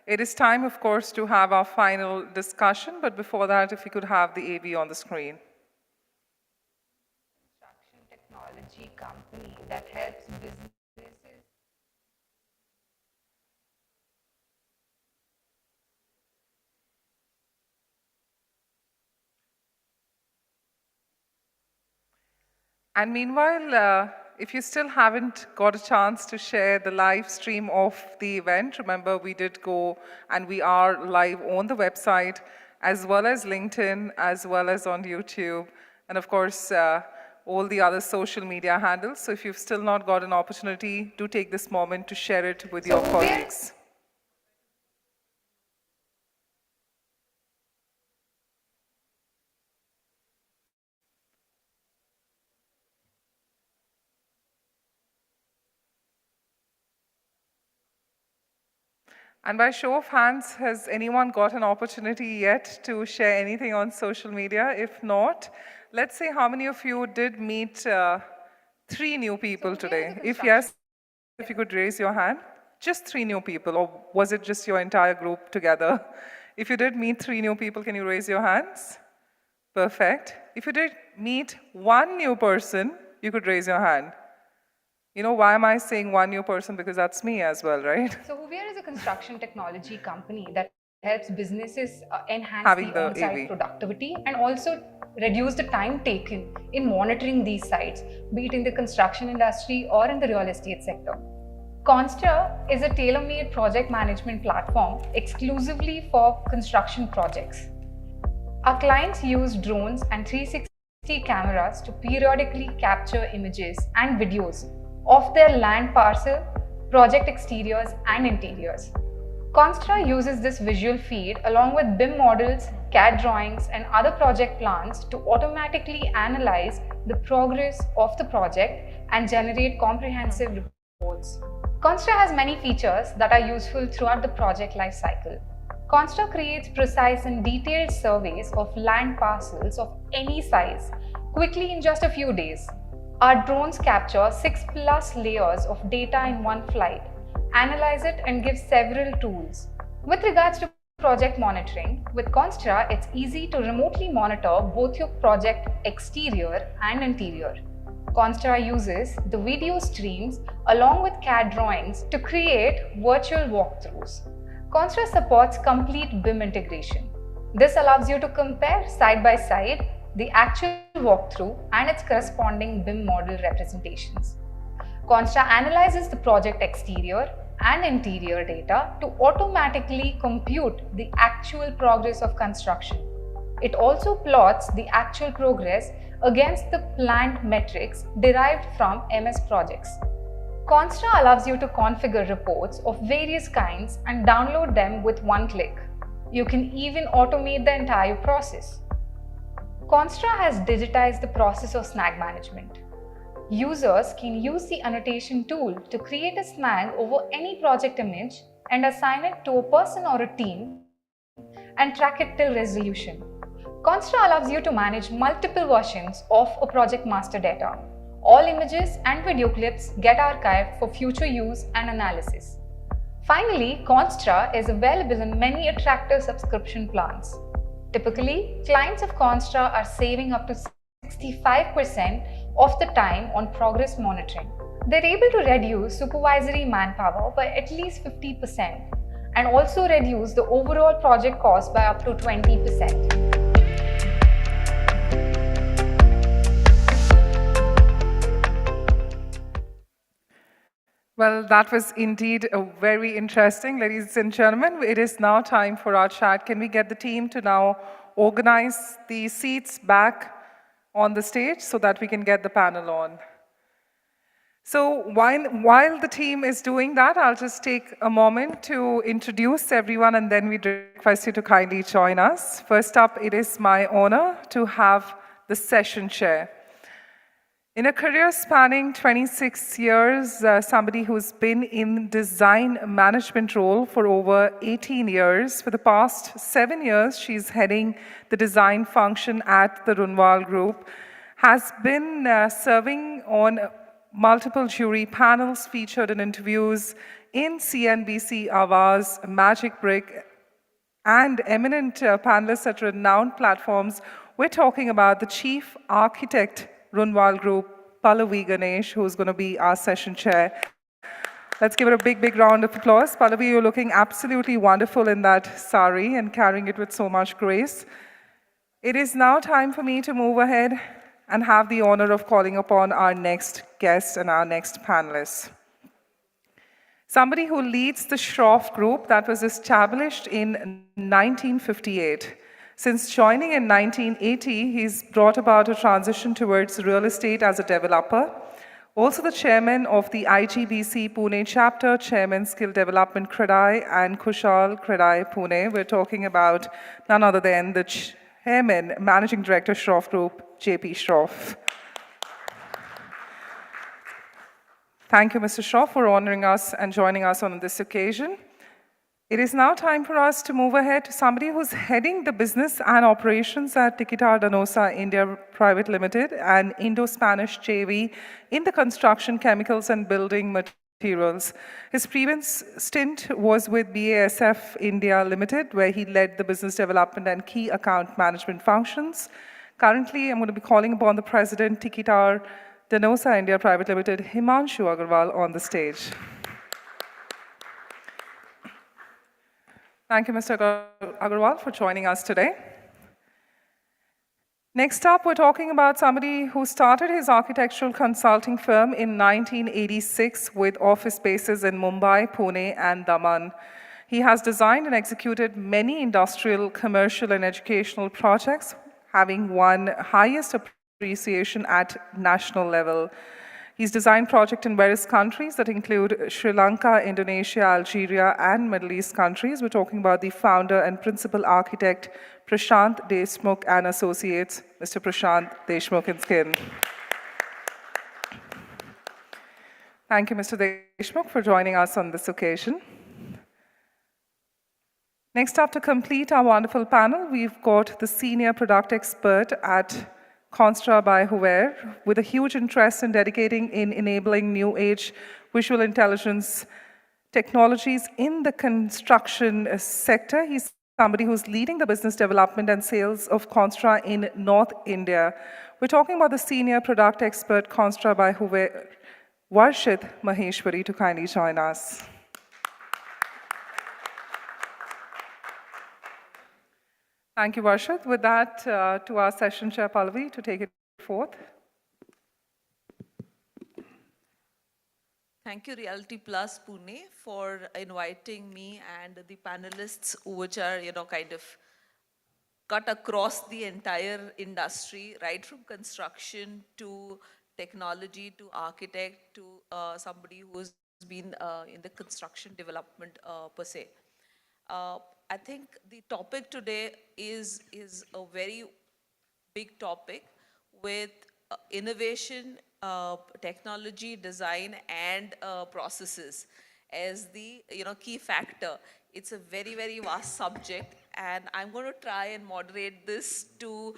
Speaker 1: It is time, of course, to have our final discussion, but before that, if we could have the AV on the screen.
Speaker 7: Construction technology company that helps businesses.
Speaker 1: And meanwhile, if you still haven't got a chance to share the live stream of the event, remember we did go and we are live on the website as well as LinkedIn, as well as on YouTube, and of course, all the other social media handles. So if you've still not got an opportunity, do take this moment to share it with your colleagues. And by show of hands, has anyone got an opportunity yet to share anything on social media? If not, let's say how many of you did meet 3 new people today? If yes, if you could raise your hand. Just 3 new people, or was it just your entire group together? If you did meet 3 new people, can you raise your hands? Perfect. If you did meet 1 new person, you could raise your hand. You know, why am I saying 1 new person? Because that's me as well, right?
Speaker 7: So Hoovere is a construction technology company that helps businesses enhance
Speaker 1: Having
Speaker 7: the
Speaker 1: the
Speaker 7: on-site
Speaker 1: AV.
Speaker 7: productivity and also reduce the time taken in monitoring these sites, be it in the construction industry or in the real estate sector. Constra is a tailor-made project management platform exclusively for construction projects. Our clients use drones and 360 cameras to periodically capture images and videos of their land parcel, project exteriors and interiors. Constra uses this visual feed along with BIM models, CAD drawings and other project plans to automatically analyze the progress of the project and generate comprehensive reports. Constra has many features that are useful throughout the project lifecycle. Constra creates precise and detailed surveys of land parcels of any size quickly in just a few days. Our drones capture 6+ layers of data in one flight, analyze it and give several tools. With regards to project monitoring, with Constra, it's easy to remotely monitor both your project exterior and interior. Constra uses the video streams along with CAD drawings to create virtual walkthroughs. Constra supports complete BIM integration. This allows you to compare side by side the actual walkthrough and its corresponding BIM model representations. Constra analyzes the project exterior and interior data to automatically compute the actual progress of construction. It also plots the actual progress against the planned metrics derived from MS projects. Constra allows you to configure reports of various kinds and download them with one click. You can even automate the entire process. Constra has digitized the process of snag management. Users can use the annotation tool to create a snag over any project image and assign it to a person or a team and track it till resolution. Constra allows you to manage multiple versions of a project master data. All images and video clips get archived for future use and analysis. Finally, Constra is available in many attractive subscription plans. Typically, clients of Constra are saving up to 65% of the time on progress monitoring. They're able to reduce supervisory manpower by at least 50% and also reduce the overall project cost by up to 20%.
Speaker 1: Well, that was indeed very interesting. Ladies and gentlemen, it is now time for our chat. Can we get the team to now organize the seats back on the stage so that we can get the panel on? So while the team is doing that, I'll just take a moment to introduce everyone and then we request you to kindly join us. First up, it is my honor to have the session chair. In a career spanning 26 years, somebody who's been in design management role for over 18 years. For the past 7 years, she's heading the design function at the Runwal Group, has been serving on multiple jury panels, featured in interviews in CNBC, Awaaz, Magic Brick, and eminent panelists at renowned platforms. We're talking about the Chief Architect, Runwal Group, Pallavi Ganesh, who's going to be our session chair. Let's give her a big, big round of applause. Pallavi, you're looking absolutely wonderful in that sari and carrying it with so much grace. It is now time for me to move ahead and have the honor of calling upon our next guest and our next panelist. Somebody who leads the Shroff Group that was established in 1958. Since joining in 1980, he's brought about a transition towards real estate as a developer. Also the chairman of the IGBC Pune chapter, chairman skill development Kredai and Kushal Kredai Pune. We're talking about none other than the chairman, managing director Shroff Group, JP Shroff. Thank you, Mr. Shroff, for honoring us and joining us on this occasion. It is now time for us to move ahead to somebody who's heading the business and operations at Tikitar Danosa India Private Limited and Indo-Spanish JV in the construction, chemicals, and building materials. His previous stint was with BASF India Limited, where he led the business development and key account management functions. Currently, I'm going to be calling upon the president, Tikitar Danosa India Private Limited, Himanshu Agarwal, on the stage. Thank you, Mr. Agarwal, for joining us today. Next up, we're talking about somebody who started his architectural consulting firm in 1986 with office spaces in Mumbai, Pune, and Daman. He has designed and executed many industrial, commercial, and educational projects, having won highest appreciation at national level. He's designed projects in various countries that include Sri Lanka, Indonesia, Algeria, and Middle East countries. We're talking about the founder and principal architect, Prashant Deshmukh and Associates, Mr. Prashant Deshmukh and Skin. Thank you, Mr. Deshmukh, for joining us on this occasion. Next up, to complete our wonderful panel, we've got the senior product expert at Constra by Huver, with a huge interest in dedicating in enabling new age visual intelligence technologies in the construction sector. He's somebody who's leading the business development and sales of Constra in North India. We're talking about the senior product expert, Constra by Huver, Varshit Maheshwari, to kindly join us. Thank you, Varshit. With that, to our session chair, Pallavi, to take it forth.
Speaker 6: Thank you, Realty Plus Pune, for inviting me and the panelists, which are, kind of cut across the entire industry, right from construction to technology to architect to somebody who's been in the construction development per se. I think the topic today is a very big topic with innovation, technology, design, and processes as the key factor. It's a very, very vast subject, and I'm going to try and moderate this to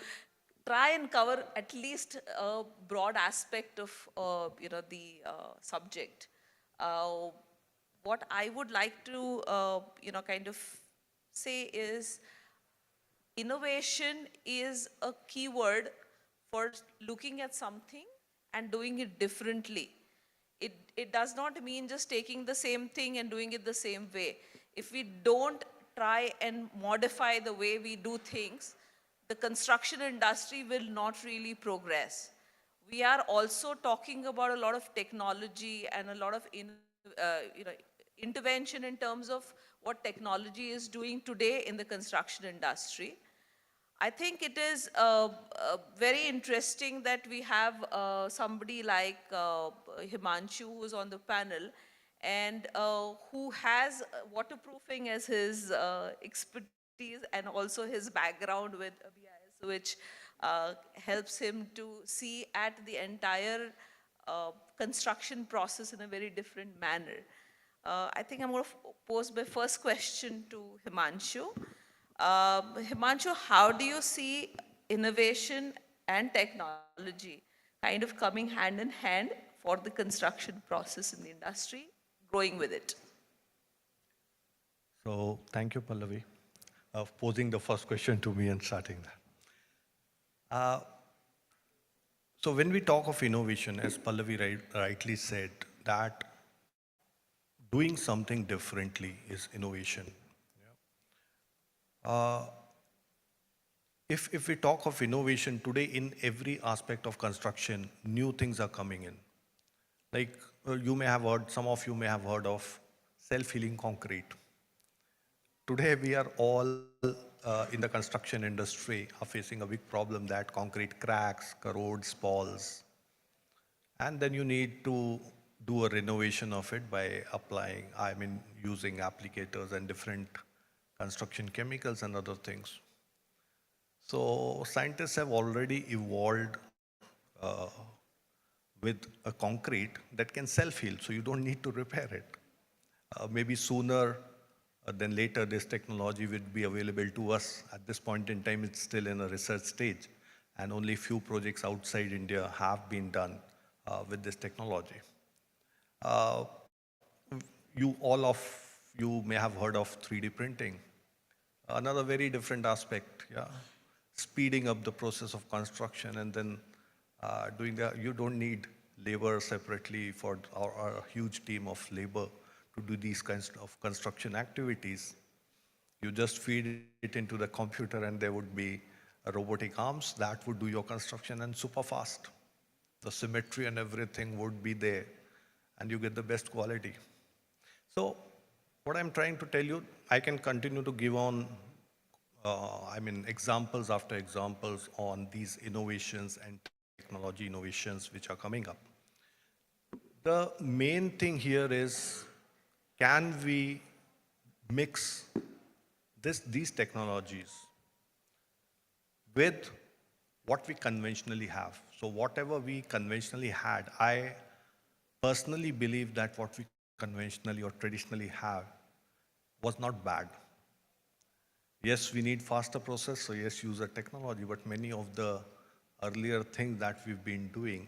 Speaker 6: try and cover at least a broad aspect of the subject. What I would like to kind of say is innovation is a keyword for looking at something and doing it differently. It does not mean just taking the same thing and doing it the same way. If we don't try and modify the way we do things, the construction industry will not really progress. We are also talking about a lot of technology and a lot of intervention in terms of what technology is doing today in the construction industry. I think it is very interesting that we have somebody like Himanshu, who's on the panel, and who has waterproofing as his expertise and also his background with BIS, which helps him to see at the entire construction process in a very different manner. I think I'm going to pose my first question to Himanshu. Himanshu, how do you see innovation and technology kind of coming hand in hand for the construction process in the industry, growing with it.
Speaker 9: So thank you, Pallavi, of posing the first question to me and starting that. So when we talk of innovation, as Pallavi rightly said, that doing something differently is innovation. Uh, if we talk of innovation today, in every aspect of construction, new things are coming in. Like you may have heard, some of you may have heard of self-healing concrete. Today we are all in the construction industry are facing a big problem that concrete cracks, corrodes, falls. And then you need to do a renovation of it by applying, using applicators and different construction chemicals and other things. So scientists have already evolved with a concrete that can self-heal, so you don't need to repair it. Maybe sooner than later, this technology will be available to us. At this point in time, it's still in a research stage, and only few projects outside India have been done with this technology. All of you may have heard of 3D printing. Another very different aspect, yeah. Speeding up the process of construction and then doing that. You don't need labor separately for a huge team of labor to do these kinds of construction activities. You just feed it into the computer and there would be robotic arms that would do your construction and super fast. The symmetry and everything would be there and you get the best quality. So what I'm trying to tell you, I can continue to give on examples after examples on these innovations and technology innovations which are coming up. The main thing here is, can we mix these technologies with what we conventionally have? So whatever we conventionally had, I personally believe that what we conventionally or traditionally have was not bad. Yes, we need faster process, so yes, use a technology, but many of the earlier things that we've been doing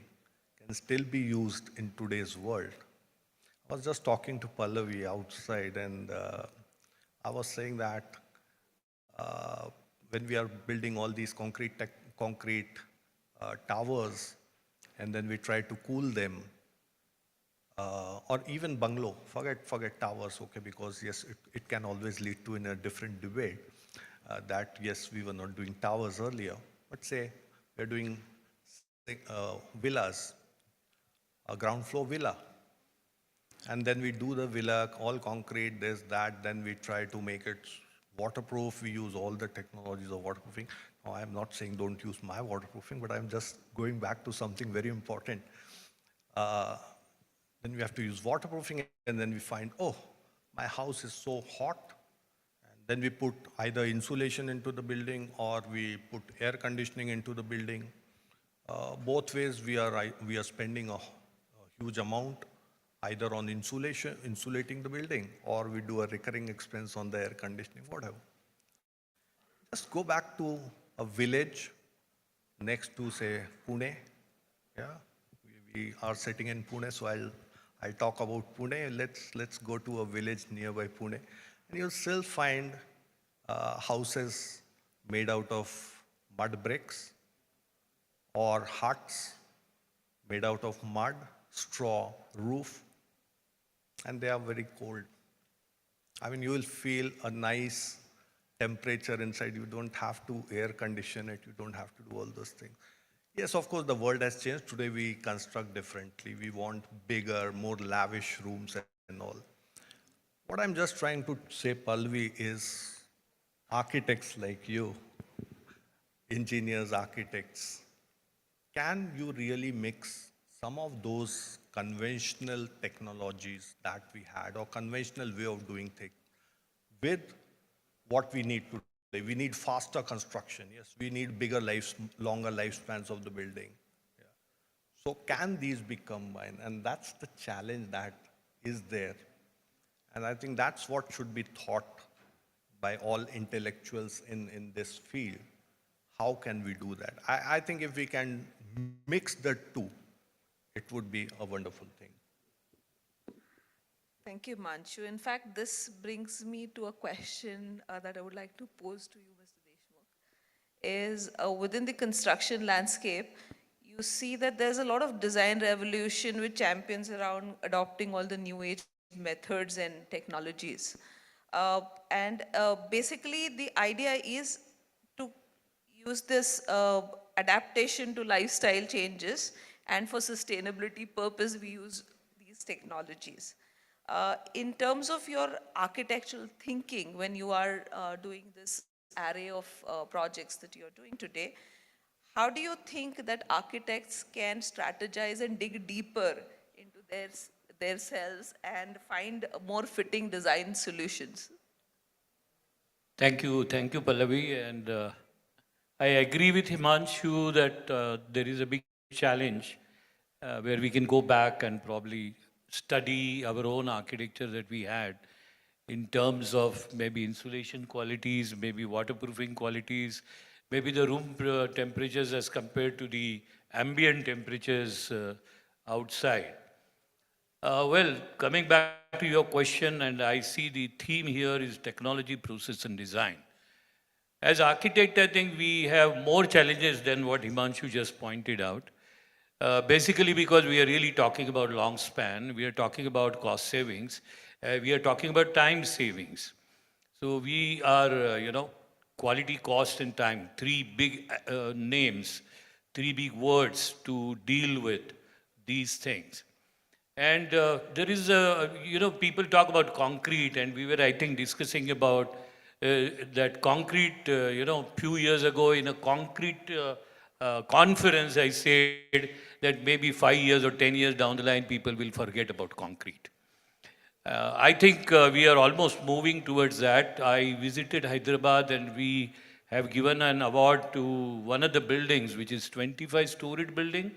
Speaker 9: can still be used in today's world. I was just talking to Pallavi outside, and I was saying that when we are building all these concrete towers, and then we try to cool them, or even bungalow, forget towers, okay, because yes, it can always lead to in a different debate that yes, we were not doing towers earlier, but say we're doing villas, a ground floor villa, and then we do the villa, all concrete, this, that, then we try to make it waterproof. We use all the technologies of waterproofing. Now, I'm not saying don't use my waterproofing, but I'm just going back to something very important. Then we have to use waterproofing, and then we find, oh, my house is so hot. And then we put either insulation into the building or we put air conditioning into the building. Both ways, we are spending a huge amount either on insulating the building, or we do a recurring expense on the air conditioning, whatever. Just go back to a village next to, say, Pune. Yeah, we are sitting in Pune, so I'll talk about Pune. Let's go to a village nearby Pune, and you'll still find houses made out of mud bricks or huts made out of mud, straw, roof, and they are very cold. I mean, you will feel a nice temperature inside. You don't have to air condition it. You don't have to do all those things. Yes, of course, the world has changed. Today, we construct differently. We want bigger, more lavish rooms and all. What I'm just trying to say, Pallavi, is architects like you, engineers, architects, can you really mix some of those conventional technologies that we had or conventional way of doing things with what we need today? We need faster construction. Yes, we need bigger longer lifespans of the building. Yeah. So can these be combined? And that's the challenge that is there. And I think that's what should be thought by all intellectuals in this field. how can we do that? I think if we can mix the two, it would be a wonderful thing.
Speaker 6: Thank you, Manchu. In fact, this brings me to a question that I would like to pose to you, Mr. Deshmukh. Is within the construction landscape, you see that there's a lot of design revolution which champions around adopting all the new age methods and technologies. Basically, the idea is to use this adaptation to lifestyle changes, and for sustainability purpose, we use these technologies. In terms of your architectural thinking, when you are doing this array of projects that you're doing today, how do you think that architects can strategize and dig deeper into their selves and find more fitting design solutions?
Speaker 10: Thank you, Pallavi. And I agree with Himanshu that there is a big challenge where we can go back and probably study our own architecture that we had in terms of maybe insulation qualities, maybe waterproofing qualities, maybe the room temperatures as compared to the ambient temperatures outside. Well, coming back to your question, and I see the theme here is technology, process, and design. As architect, I think we have more challenges than what Himanshu just pointed out. Basically because we are really talking about long span, we are talking about cost savings, we are talking about time savings. So we are, quality, cost, and time, three big names, three big words to deal with these things. And there is people talk about concrete, and we were, I think, discussing about that concrete, few years ago in a concrete conference, I said that maybe 5 years or 10 years down the line, people will forget about concrete. I think we are almost moving towards that. I visited Hyderabad and we have given an award to one of the buildings, which is 25-storied building,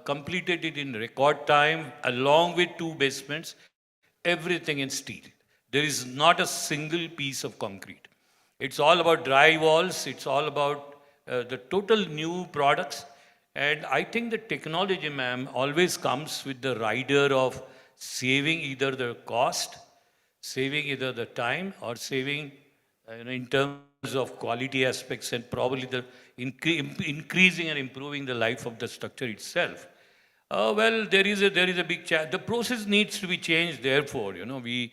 Speaker 10: completed it in record time, along with 2 basements, everything in steel. There is not a single piece of concrete. It's all about dry walls, it's all about the total new products. And I think the technology, ma'am, always comes with the rider of saving either the cost, saving either the time, or saving in terms of quality aspects, and probably the increasing and improving the life of the structure itself. Well, there is a big challenge. The process needs to be changed. Therefore, we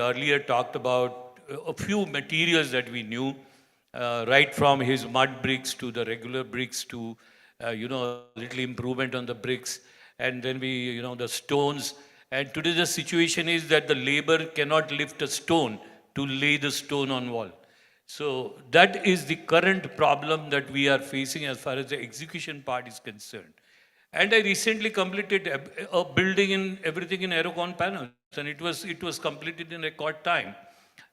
Speaker 10: earlier talked about a few materials that we knew, right from his mud bricks to the regular bricks to a little improvement on the bricks, and then the stones. And today the situation is that the labor cannot lift a stone to lay the stone on wall. So that is the current problem that we are facing as far as the execution part is concerned. And I recently completed a building in everything in Aerocon panels, and it was completed in record time.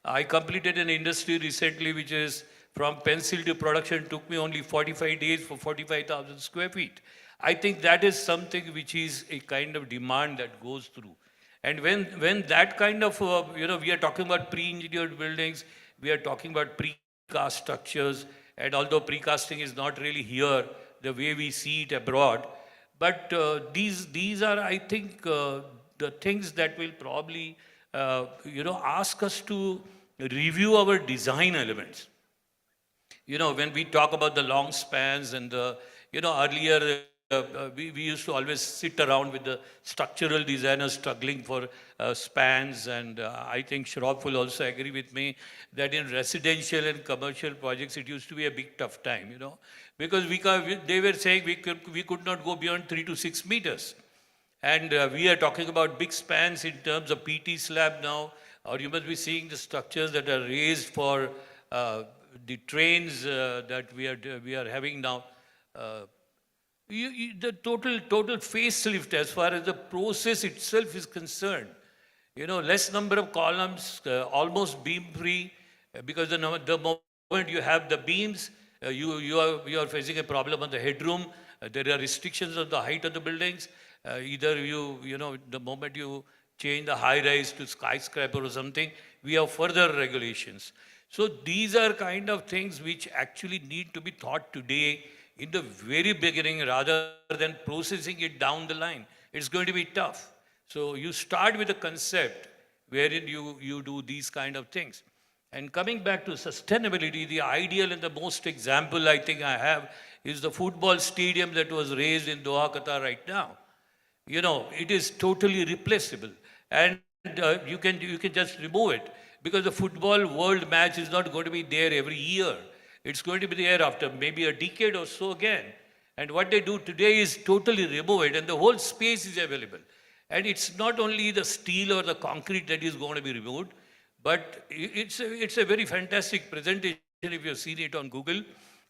Speaker 10: I completed an industry recently which is from pencil to production, took me only 45 days for 45,000 square feet. I think that is something which is a kind of demand that goes through. And when that kind of, we are talking about pre-engineered buildings, we are talking about precast structures, and although precasting is not really here the way we see it abroad, but these are, I think, the things that will probably, ask us to review our design elements. When we talk about the long spans and the, earlier we used to always sit around with the structural designers struggling for spans, and I think Shroff will also agree with me that in residential and commercial projects, it used to be a big tough time, because they were saying we could not go beyond 3 to 6 meters. And we are talking about big spans in terms of PT slab now, or you must be seeing the structures that are raised for the trains that we are having now. The total facelift as far as the process itself is concerned. Less number of columns, almost beam free, because the moment you have the beams, you are facing a problem on the headroom. There are restrictions on the height of the buildings. Either the moment you change the high rise to skyscraper or something, we have further regulations. So these are kind of things which actually need to be thought today in the very beginning rather than processing it down the line. It's going to be tough. So you start with a concept wherein you do these kind of things. And coming back to sustainability, the ideal and the most example I think I have is the football stadium that was raised in Doha, Qatar right now. You know, it is totally replaceable. And you can just remove it because the football world match is not going to be there every year. It's going to be there after maybe a decade or so again. And what they do today is totally remove it and the whole space is available. And it's not only the steel or the concrete that is going to be removed, but it's a very fantastic presentation if you've seen it on Google.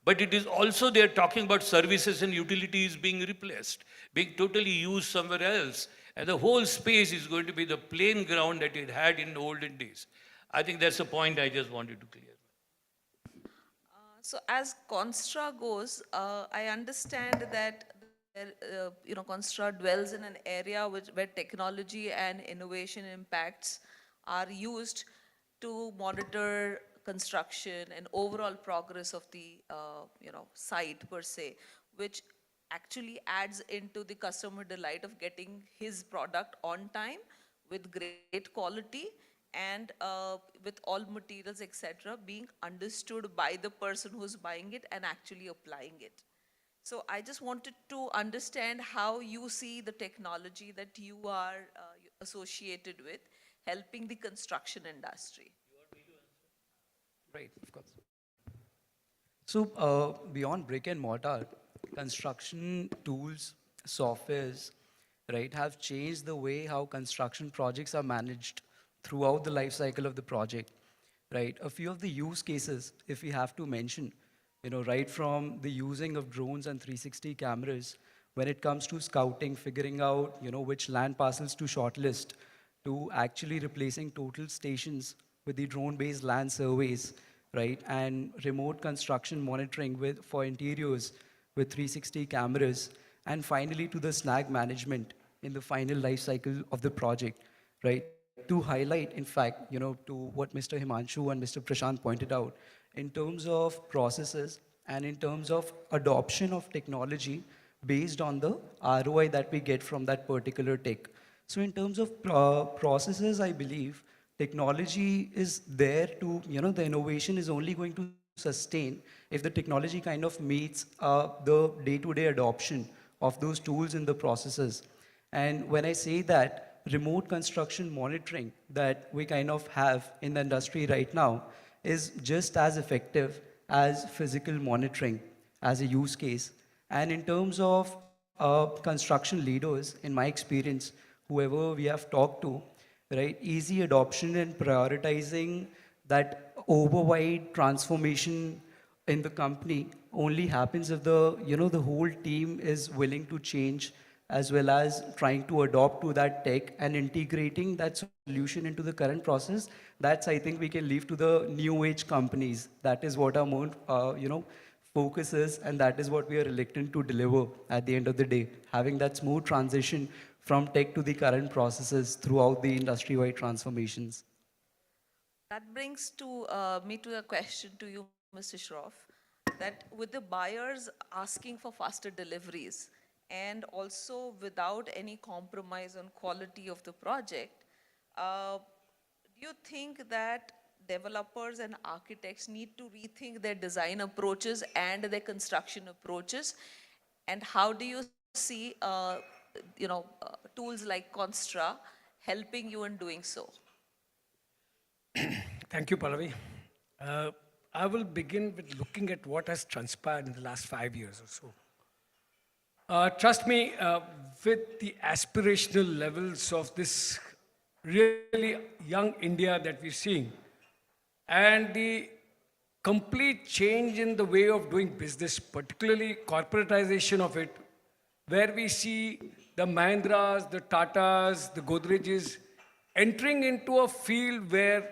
Speaker 10: But it is also they're talking about services and utilities being replaced, being totally used somewhere else. And the whole space is going to be the plain ground that it had in the olden days. I think that's a point I just wanted to clear.
Speaker 6: So as Constra goes, I understand that Constra dwells in an area where technology and innovation impacts are used to monitor construction and overall progress of the site per se, which actually adds into the customer delight of getting his product on time with great quality and with all materials, etc., being understood by the person who's buying it and actually applying it. So I just wanted to understand how you see the technology that you are associated with helping the construction industry.
Speaker 12: Right, of course. So beyond brick and mortar, construction tools, softwares, right, have changed the way how construction projects are managed throughout the life cycle of the project, right? A few of the use cases, if we have to mention, right from the using of drones and 360 cameras, when it comes to scouting, figuring out, which land parcels to shortlist, to actually replacing total stations with the drone-based land surveys, right? And remote construction monitoring for interiors with 360 cameras, and finally to the snag management in the final life cycle of the project, right? To highlight, in fact, to what Mr. Himanshu and Mr. Prashant pointed out, in terms of processes and in terms of adoption of technology based on the ROI that we get from that particular tech. So in terms of processes, I believe technology is there to, the innovation is only going to sustain if the technology kind of meets the day-to-day adoption of those tools in the processes. And when I say that, remote construction monitoring that we kind of have in the industry right now is just as effective as physical monitoring as a use case. And in terms of construction leaders, in my experience, whoever we have talked to, right, easy adoption and prioritizing that overwide transformation in the company only happens if the whole team is willing to change, as well as trying to adopt to that tech and integrating that solution into the current process. That's, I think, we can leave to the new age companies. That is what our more, focus is, and that is what we are reluctant to deliver at the end of the day, having that smooth transition from tech to the current processes throughout the industry-wide transformations.
Speaker 6: That brings me to a question to you, Mr. Shroff, that with the buyers asking for faster deliveries, and also without any compromise on quality of the project, do you think that developers and architects need to rethink their design approaches and their construction approaches? And how do you see tools like Constra helping you in doing so?
Speaker 14: Thank you, Pallavi. I will begin with looking at what has transpired in the last 5 years or so. Trust me, with the aspirational levels of this really young India that we're seeing, and the complete change in the way of doing business, particularly corporatization of it, where we see the Mahindras, the Tatas, the Godrej's entering into a field where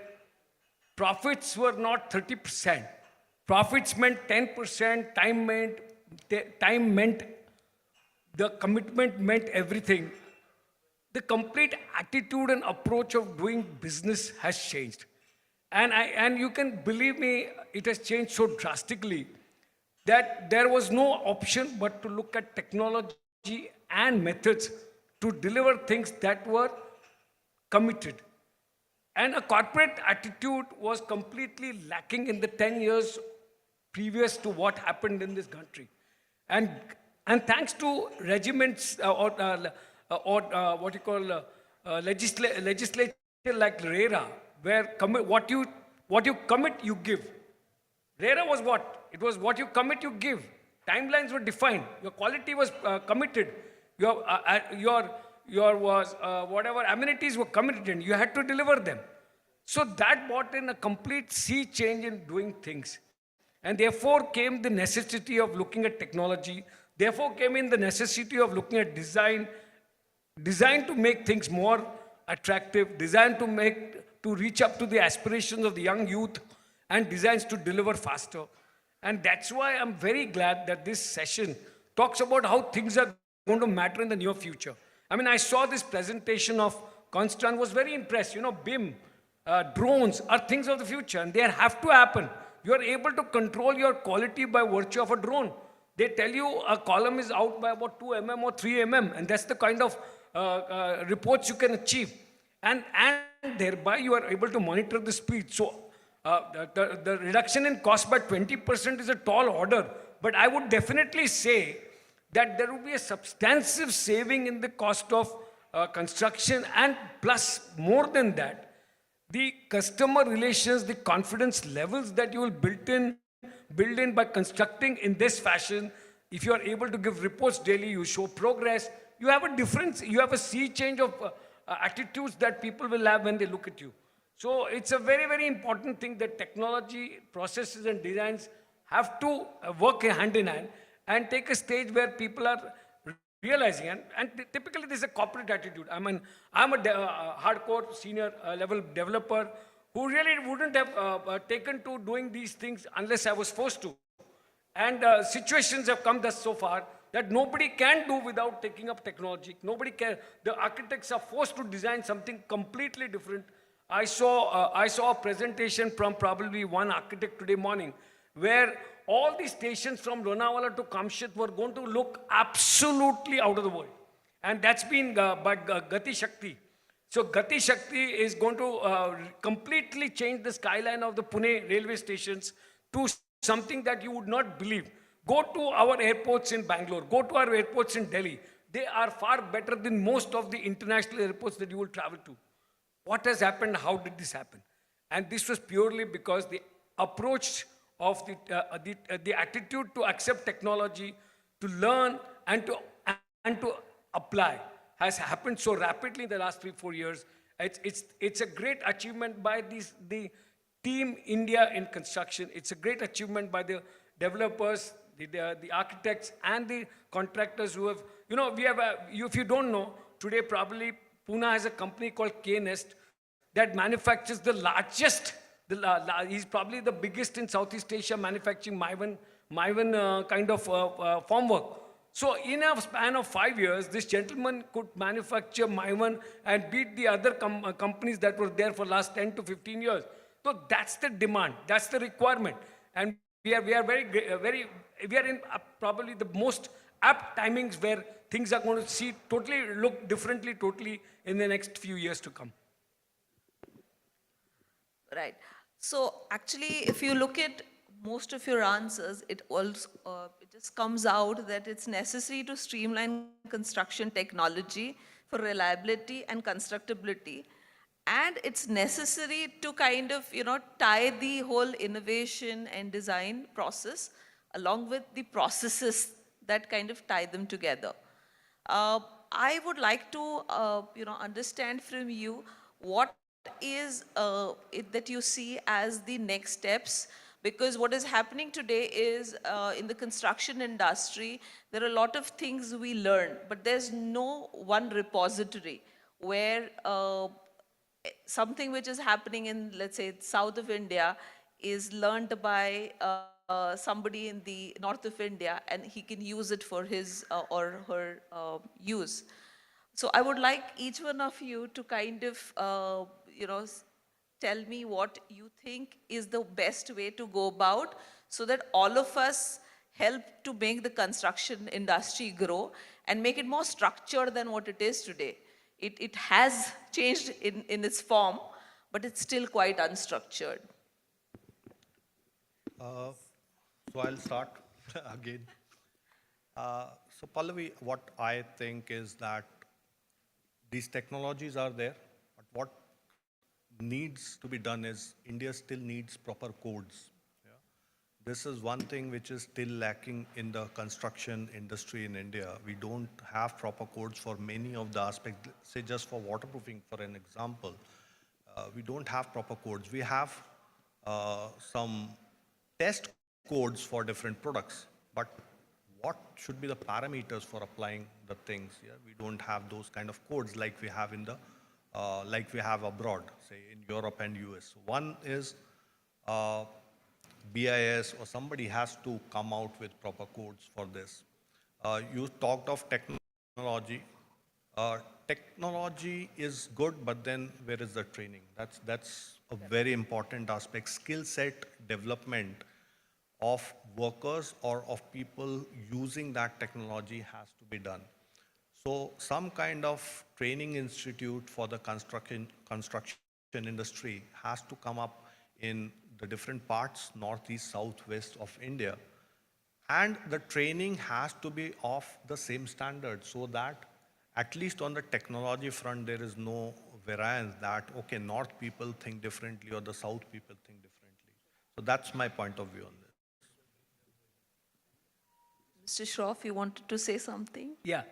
Speaker 14: profits were not 30%. Profits meant 10%, time meant the commitment meant everything. The complete attitude and approach of doing business has changed. And you can believe me, it has changed so drastically that there was no option but to look at technology and methods to deliver things that were committed. And a corporate attitude was completely lacking in the 10 years previous to what happened in this country. And, and thanks to regiments what you call legislature like RERA, where what you commit, you give. RERA was what? It was what you commit, you give. Timelines were defined. Your quality was committed. Your whatever amenities were committed. You had to deliver them. So that brought in a complete sea change in doing things. And therefore came the necessity of looking at technology. Therefore came in the necessity of looking at design to make things more attractive, designed to reach up to the aspirations of the young youth, and designs to deliver faster. And that's why I'm very glad that this session talks about how things are going to matter in the near future. I mean, I saw this presentation of Constant, was very impressed. You know, BIM, drones are things of the future, and they have to happen. You are able to control your quality by virtue of a drone. They tell you a column is out by about 2 mm or 3 mm, and that's the kind of reports you can achieve. And thereby you are able to monitor the speed. So the reduction in cost by 20% is a tall order, but I would definitely say that there will be a substantive saving in the cost of construction, and plus more than that, the customer relations, the confidence levels that you will build in by constructing in this fashion. If you are able to give reports daily, you show progress, you have a difference, you have a sea change of attitudes that people will have when they look at you. So it's a very, very important thing that technology, processes and designs have to work hand in hand and take a stage where people are realizing, and typically this is a corporate attitude. I mean, I'm a hardcore senior level developer who really wouldn't have taken to doing these things unless I was forced to. And situations have come thus so far that nobody can do without taking up technology. Nobody can. The architects are forced to design something completely different. I saw a presentation from probably one architect today morning where all the stations from Lonavala to Kamshat were going to look absolutely out of the world. And that's been by Gati Shakti. So Gati Shakti is going to completely change the skyline of the Pune railway stations to something that you would not believe. Go to our airports in Bangalore, go to our airports in Delhi. They are far better than most of the international airports that you will travel to. What has happened? How did this happen? And this was purely because the approach of the attitude to accept technology, to learn and to apply has happened so rapidly in the last 3-4 years. It's a great achievement by the team India in construction. It's a great achievement by the developers, the architects and the contractors who have, you know, if you don't know, today probably Pune has a company called K-Nest that manufactures the largest, he's probably the biggest in Southeast Asia manufacturing Maivan kind of formwork. So in a span of 5 years, this gentleman could manufacture Maivan and beat the other companies that were there for the last 10 to 15 years. So that's the demand, that's the requirement. And we are in probably the most apt timings where things are going to look differently totally in the next few years to come.
Speaker 6: Right. So actually, if you look at most of your answers, it just comes out that it's necessary to streamline construction technology for reliability and constructability. And it's necessary to kind of, tie the whole innovation and design process along with the processes that kind of tie them together. I would like to, understand from you what is it that you see as the next steps, because what is happening today is in the construction industry, there are a lot of things we learn, but there's no one repository where something which is happening in, let's say, south of India is learned by somebody in the north of India, and he can use it for his or her use. So I would like each one of you to kind of, tell me what you think is the best way to go about so that all of us help to make the construction industry grow and make it more structured than what it is today. It has changed in its form, but it's still quite unstructured.
Speaker 9: So I'll start again. So Pallavi, what I think is that these technologies are there, but what needs to be done is India still needs proper codes. Yeah? This is one thing which is still lacking in the construction industry in India. We don't have proper codes for many of the aspects. Say just for waterproofing, for an example, we don't have proper codes. We have some test codes for different products, but what should be the parameters for applying the things? Yeah, we don't have those kind of codes like we have in the like we have abroad, say in Europe and US. One is BIS or somebody has to come out with proper codes for this. You talked of technology. Technology is good, but then where is the training? That's a very important aspect. Skill set development of workers or of people using that technology has to be done. So some kind of training institute for the construction industry has to come up in the different parts, northeast, southwest of India. And the training has to be of the same standard so that at least on the technology front, there is no variance that, okay, north people think differently or the south people think differently. So that's my point of view on this.
Speaker 6: Mr. Shroff, you wanted to say something?
Speaker 14: Yeah.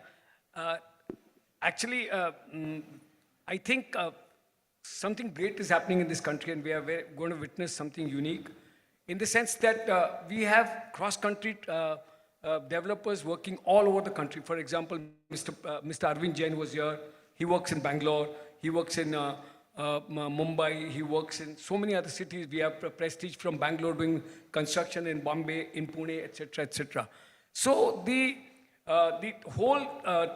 Speaker 14: Actually, I think something great is happening in this country, and we are going to witness something unique in the sense that we have cross-country developers working all over the country. For example, Mr. Arvind Jain was here. He works in Bangalore. He works in Mumbai. He works in so many other cities. We have Prestige from Bangalore doing construction in Bombay, in Pune, etc., etc. So the whole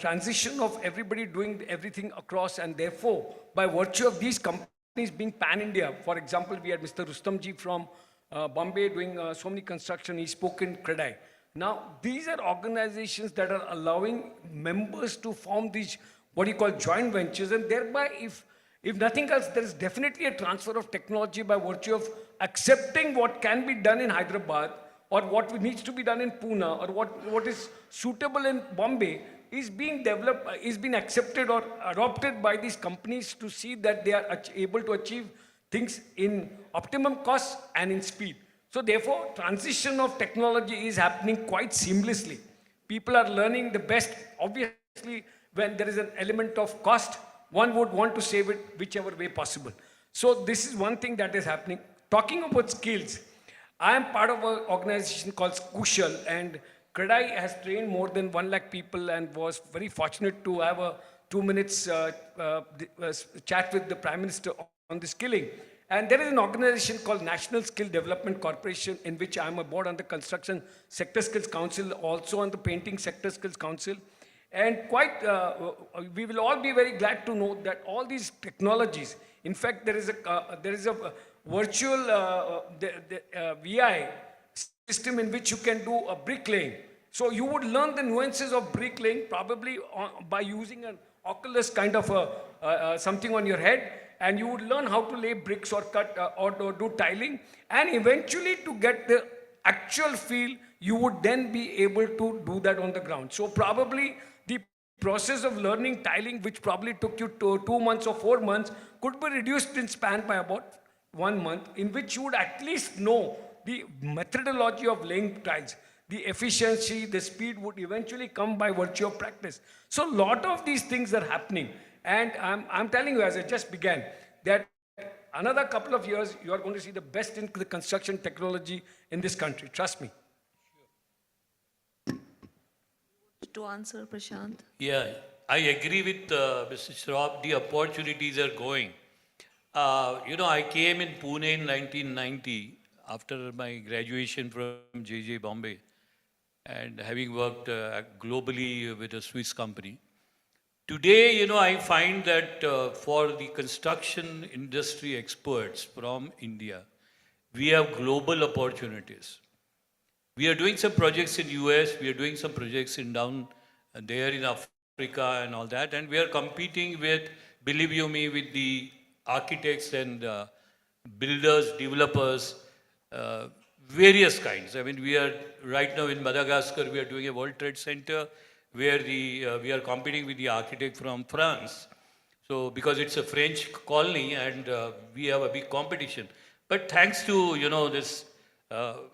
Speaker 14: transition of everybody doing everything across, and therefore, by virtue of these companies being pan-India, for example, we had Mr. Rustamji from Bombay doing so many construction. He spoke in Credai. Now, these are organizations that are allowing members to form these, what you call joint ventures, and thereby, if nothing else, there is definitely a transfer of technology by virtue of accepting what can be done in Hyderabad, or what needs to be done in Pune, or what is suitable in Bombay, is being developed, is being accepted or adopted by these companies to see that they are able to achieve things in optimum cost and in speed. So therefore, transition of technology is happening quite seamlessly. People are learning the best. Obviously, when there is an element of cost, one would want to save it whichever way possible. So this is one thing that is happening. Talking about skills, I am part of an organization called Kushal, and Credai has trained more than 1 lakh people and was very fortunate to have a 2 minutes chat with the Prime Minister on the skilling. And there is an organization called National Skill Development Corporation, in which I am a board on the Construction Sector Skills Council, also on the Painting Sector Skills Council. And we will all be very glad to know that all these technologies, in fact, there is a virtual VI system in which you can do a bricklaying. So you would learn the nuances of bricklaying probably by using an Oculus kind of something on your head, and you would learn how to lay bricks or cut or do tiling, and eventually to get the actual feel, you would then be able to do that on the ground. So probably the process of learning tiling, which probably took you 2 months or 4 months, could be reduced in span by about 1 month, in which you would at least know the methodology of laying tiles. The efficiency, the speed would eventually come by virtue of practice. So a lot of these things are happening. And I'm telling you, as I just began, that another couple of years, you are going to see the best in the construction technology in this country. Trust me.
Speaker 6: To answer, Prashant?
Speaker 10: Yeah, I agree with Mr. Shroff. The opportunities are going. I came in Pune in 1990 after my graduation from JJ Bombay, and having worked globally with a Swiss company. Today, I find that for the construction industry experts from India, we have global opportunities. We are doing some projects in US, we are doing some projects in down there in Africa and all that, and we are competing with, believe you me, with the architects and builders, developers, uh, various kinds. I mean, we are right now in Madagascar, we are doing a World Trade Center where we are competing with the architect from France. So because it's a French colony and we have a big competition. But thanks to, this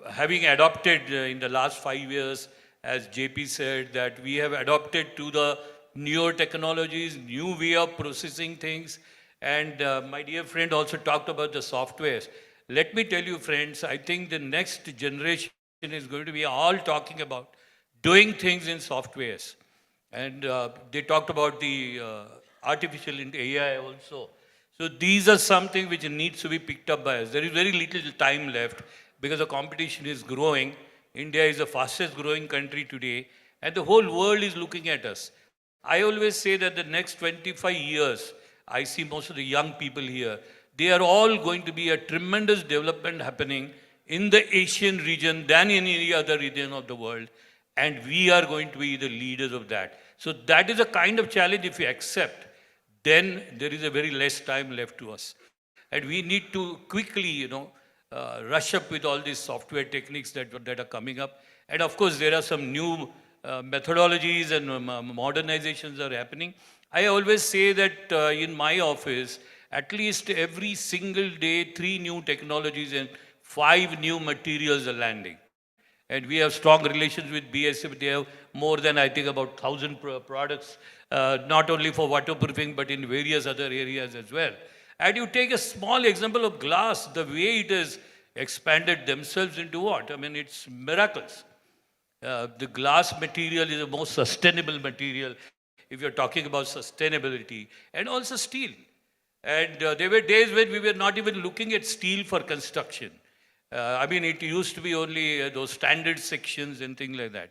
Speaker 10: having adopted in the last 5 years, as JP said, that we have adopted to the newer technologies, new way of processing things. And my dear friend also talked about the softwares. Let me tell you, friends, I think the next generation is going to be all talking about doing things in softwares. And they talked about the artificial AI also. So these are something which needs to be picked up by us. There is very little time left because the competition is growing. India is the fastest growing country today, and the whole world is looking at us. I always say that the next 25 years, I see most of the young people here, they are all going to be a tremendous development happening in the Asian region than in any other region of the world. And we are going to be the leaders of that. So that is a kind of challenge if we accept, then there is a very less time left to us. And we need to quickly, rush up with all these software techniques that are coming up. And of course, there are some new methodologies and modernizations are happening. I always say that in my office, at least every single day, 3 new technologies and 5 new materials are landing. And we have strong relations with BSF. They have more than, I think, about 1,000 products, not only for waterproofing, but in various other areas as well. And you take a small example of glass, the way it has expanded themselves into what? I mean, it's miracles. The glass material is the most sustainable material if you're talking about sustainability, and also steel. And there were days when we were not even looking at steel for construction. I mean, it used to be only those standard sections and things like that.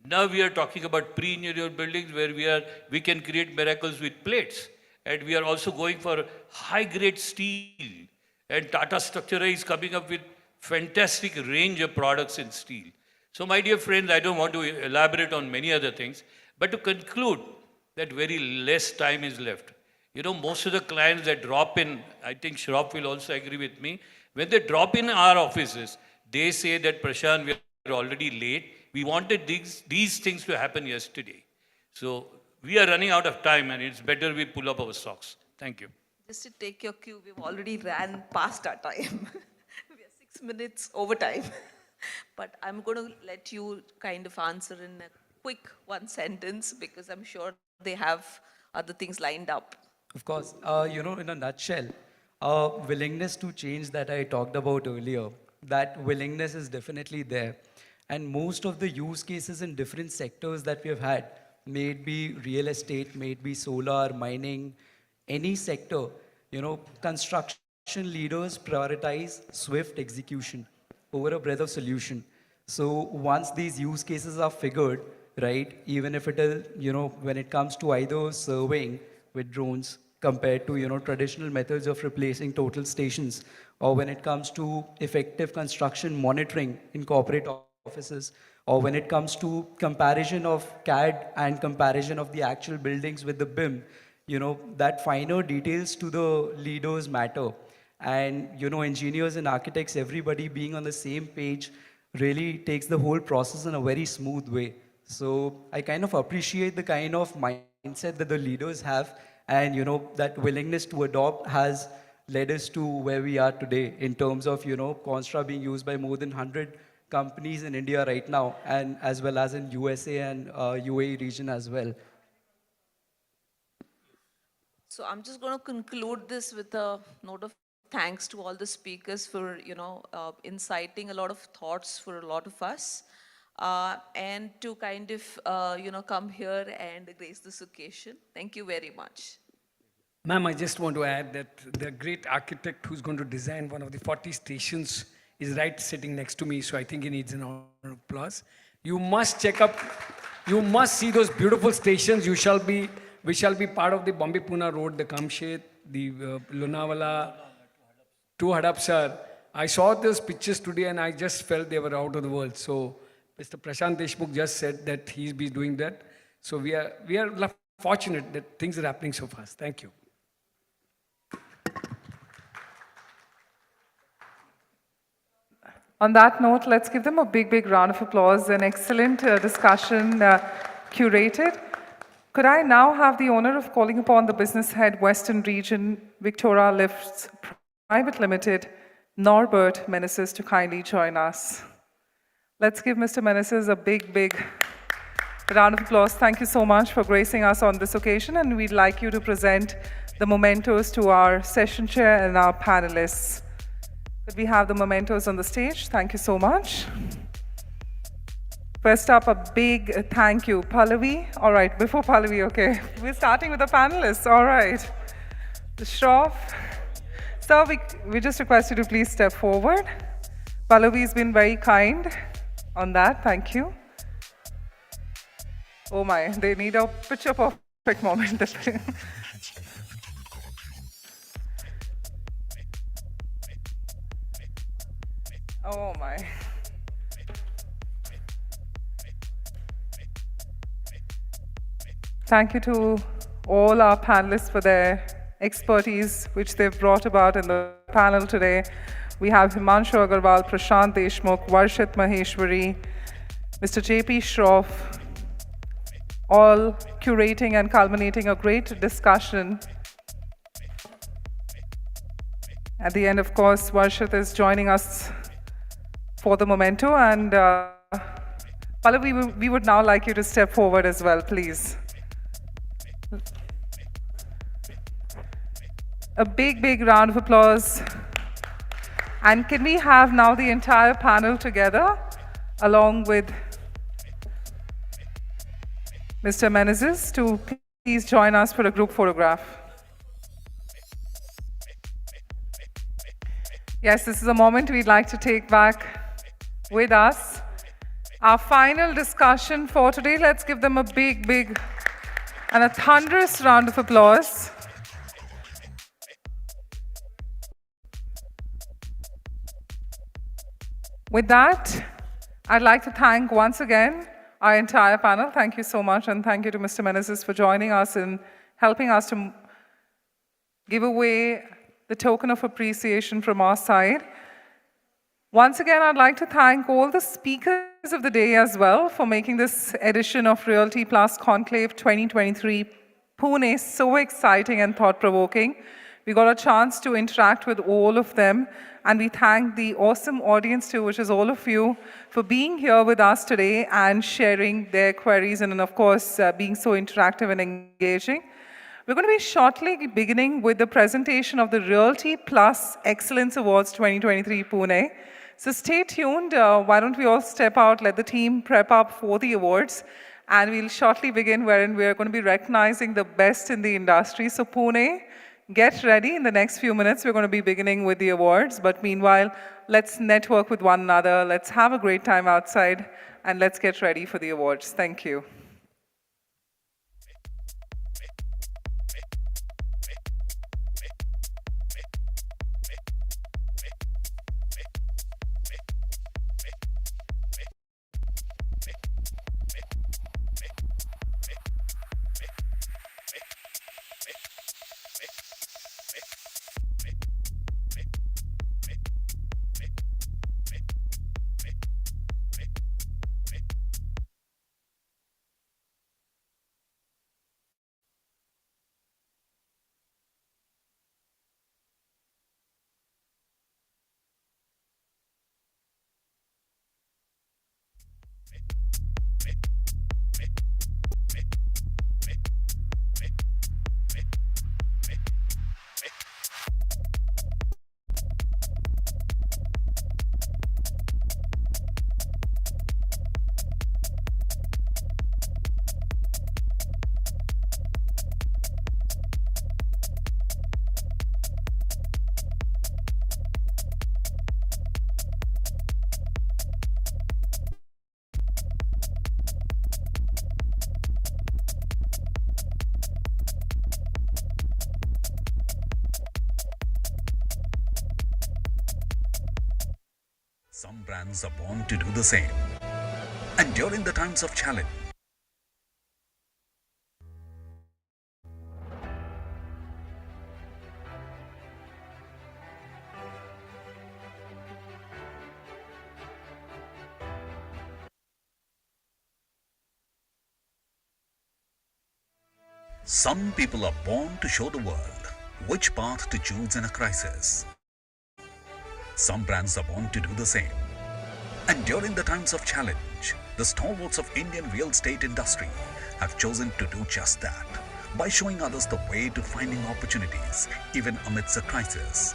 Speaker 10: Now we are talking about pre-engineered buildings where we can create miracles with plates. And we are also going for high-grade steel. And Tata Structura is coming up with fantastic range of products in steel. So my dear friends, I don't want to elaborate on many other things, but to conclude that very less time is left. Most of the clients that drop in, I think Shroff will also agree with me, when they drop in our offices, they say that, Prashant, we are already late. We wanted these things to happen yesterday. So we are running out of time and it's better we pull up our socks. Thank you.
Speaker 6: Just to take your cue, we've already ran past our time. We are 6 minutes over time. But I'm going to let you kind of answer in a quick one sentence because I'm sure they have other things lined up.
Speaker 12: Of course, in a nutshell, willingness to change that I talked about earlier, that willingness is definitely there. And most of the use cases in different sectors that we have had, may it be real estate, may it be solar, mining, any sector, construction leaders prioritize swift execution over a breadth of solution. So once these use cases are figured, right, even if it is, when it comes to either surveying with drones compared to, traditional methods of replacing total stations, or when it comes to effective construction monitoring in corporate offices, or when it comes to comparison of CAD and comparison of the actual buildings with the BIM, that finer details to the leaders matter. And, engineers and architects, everybody being on the same page really takes the whole process in a very smooth way. So I kind of appreciate the kind of mindset that the leaders have, and, that willingness to adopt has led us to where we are today in terms of, Constra being used by more than 100 companies in India right now, and as well as in USA and UAE region as well.
Speaker 6: So I'm just going to conclude this with a note of thanks to all the speakers for, inciting a lot of thoughts for a lot of us, and to kind of, come here and grace this occasion. Thank you very much.
Speaker 14: Ma'am, I just want to add that the great architect who's going to design one of the 40 stations is right sitting next to me, so I think he needs an round of applause. You must check up, you must see those beautiful stations. You shall be We shall be part of the Bombay-Pune road, the Kamshet, the Lonavala to Hadapsar. I saw those pictures today and I just felt they were out of the world. So Mr. Prashant Deshmukh just said that he'll be doing that. So we are fortunate that things are happening so fast. Thank you.
Speaker 1: On that note, let's give them a big, big round of applause. An excellent discussion curated. Could I now have the honor of calling upon the business head, Western Region, Victoria Lifts Private Limited, Norbert Meneses, to kindly join us. Let's give Mr. Meneses a big, big round of applause. Thank you so much for gracing us on this occasion, and we'd like you to present the mementos to our session chair and our panelists. Could we have the mementos on the stage? Thank you so much. First up, a big thank you. Pallavi? All right, before Pallavi, okay. We're starting with the panelists, all right. Shroff. Sir, we just request you to please step forward. Pallavi's been very kind on that, thank you. Oh my, they need a picture perfect moment. Oh my. Thank you to all our panelists for their expertise, which they've brought about in the panel today. We have Himanshu Agarwal, Prashant Deshmukh, Varshit Maheshwari, Mr. J.P. Shroff, all curating and culminating a great discussion. At the end, of course, Varshit is joining us for the memento, and Pallavi, we would now like you to step forward as well, please. A big, big round of applause. And can we have now the entire panel together, along with Mr. Meneses, to please join us for a group photograph. Yes, this is a moment we'd like to take back with us. Our final discussion for today, let's give them a big, big and a thunderous round of applause. With that, I'd like to thank once again our entire panel. Thank you so much, and thank you to Mr. Meneses for joining us and helping us to give away the token of appreciation from our side. Once again, I'd like to thank all the speakers of the day as well for making this edition of Realty Plus Conclave 2023 Pune so exciting and thought-provoking. We got a chance to interact with all of them, and we thank the awesome audience too, which is all of you, for being here with us today and sharing their queries and of course, being so interactive and engaging. We're going to be shortly beginning with the presentation of the Realty Plus Excellence Awards 2023 Pune. So stay tuned. Why don't we all step out, let the team prep up for the awards, and we'll shortly begin wherein we're going to be recognizing the best in the industry. So Pune, get ready. In the next few minutes, we're going to be beginning with the awards. But meanwhile, let's network with one another. Let's have a great time outside, and let's get ready for the awards. Thank you.
Speaker 11: Some brands are born to do the same. And during the times of challenge, some people are born to show the world which path to choose in a crisis. Some brands are born to do the same. And during the times of challenge, the stalwarts of Indian real estate industry have chosen to do just that by showing others the way to finding opportunities even amidst a crisis.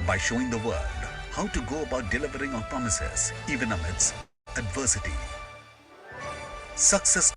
Speaker 11: By showing the world how to go about delivering on promises even amidst adversity. Success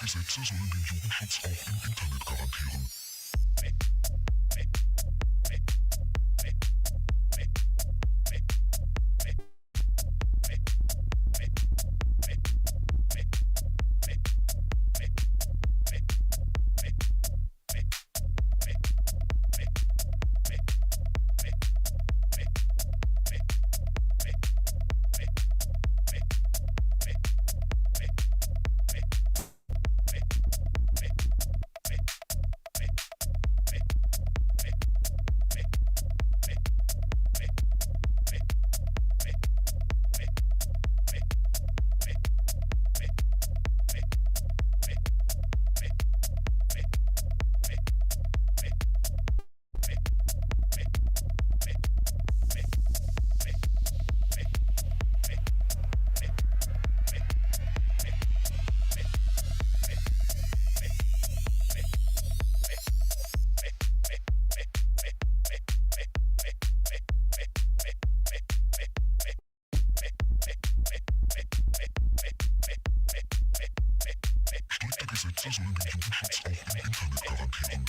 Speaker 13: Gesetze sollen den Jugendschutz auch im Internet garantieren. Strikte Gesetze sollen den Jugendschutz auch im Internet garantieren.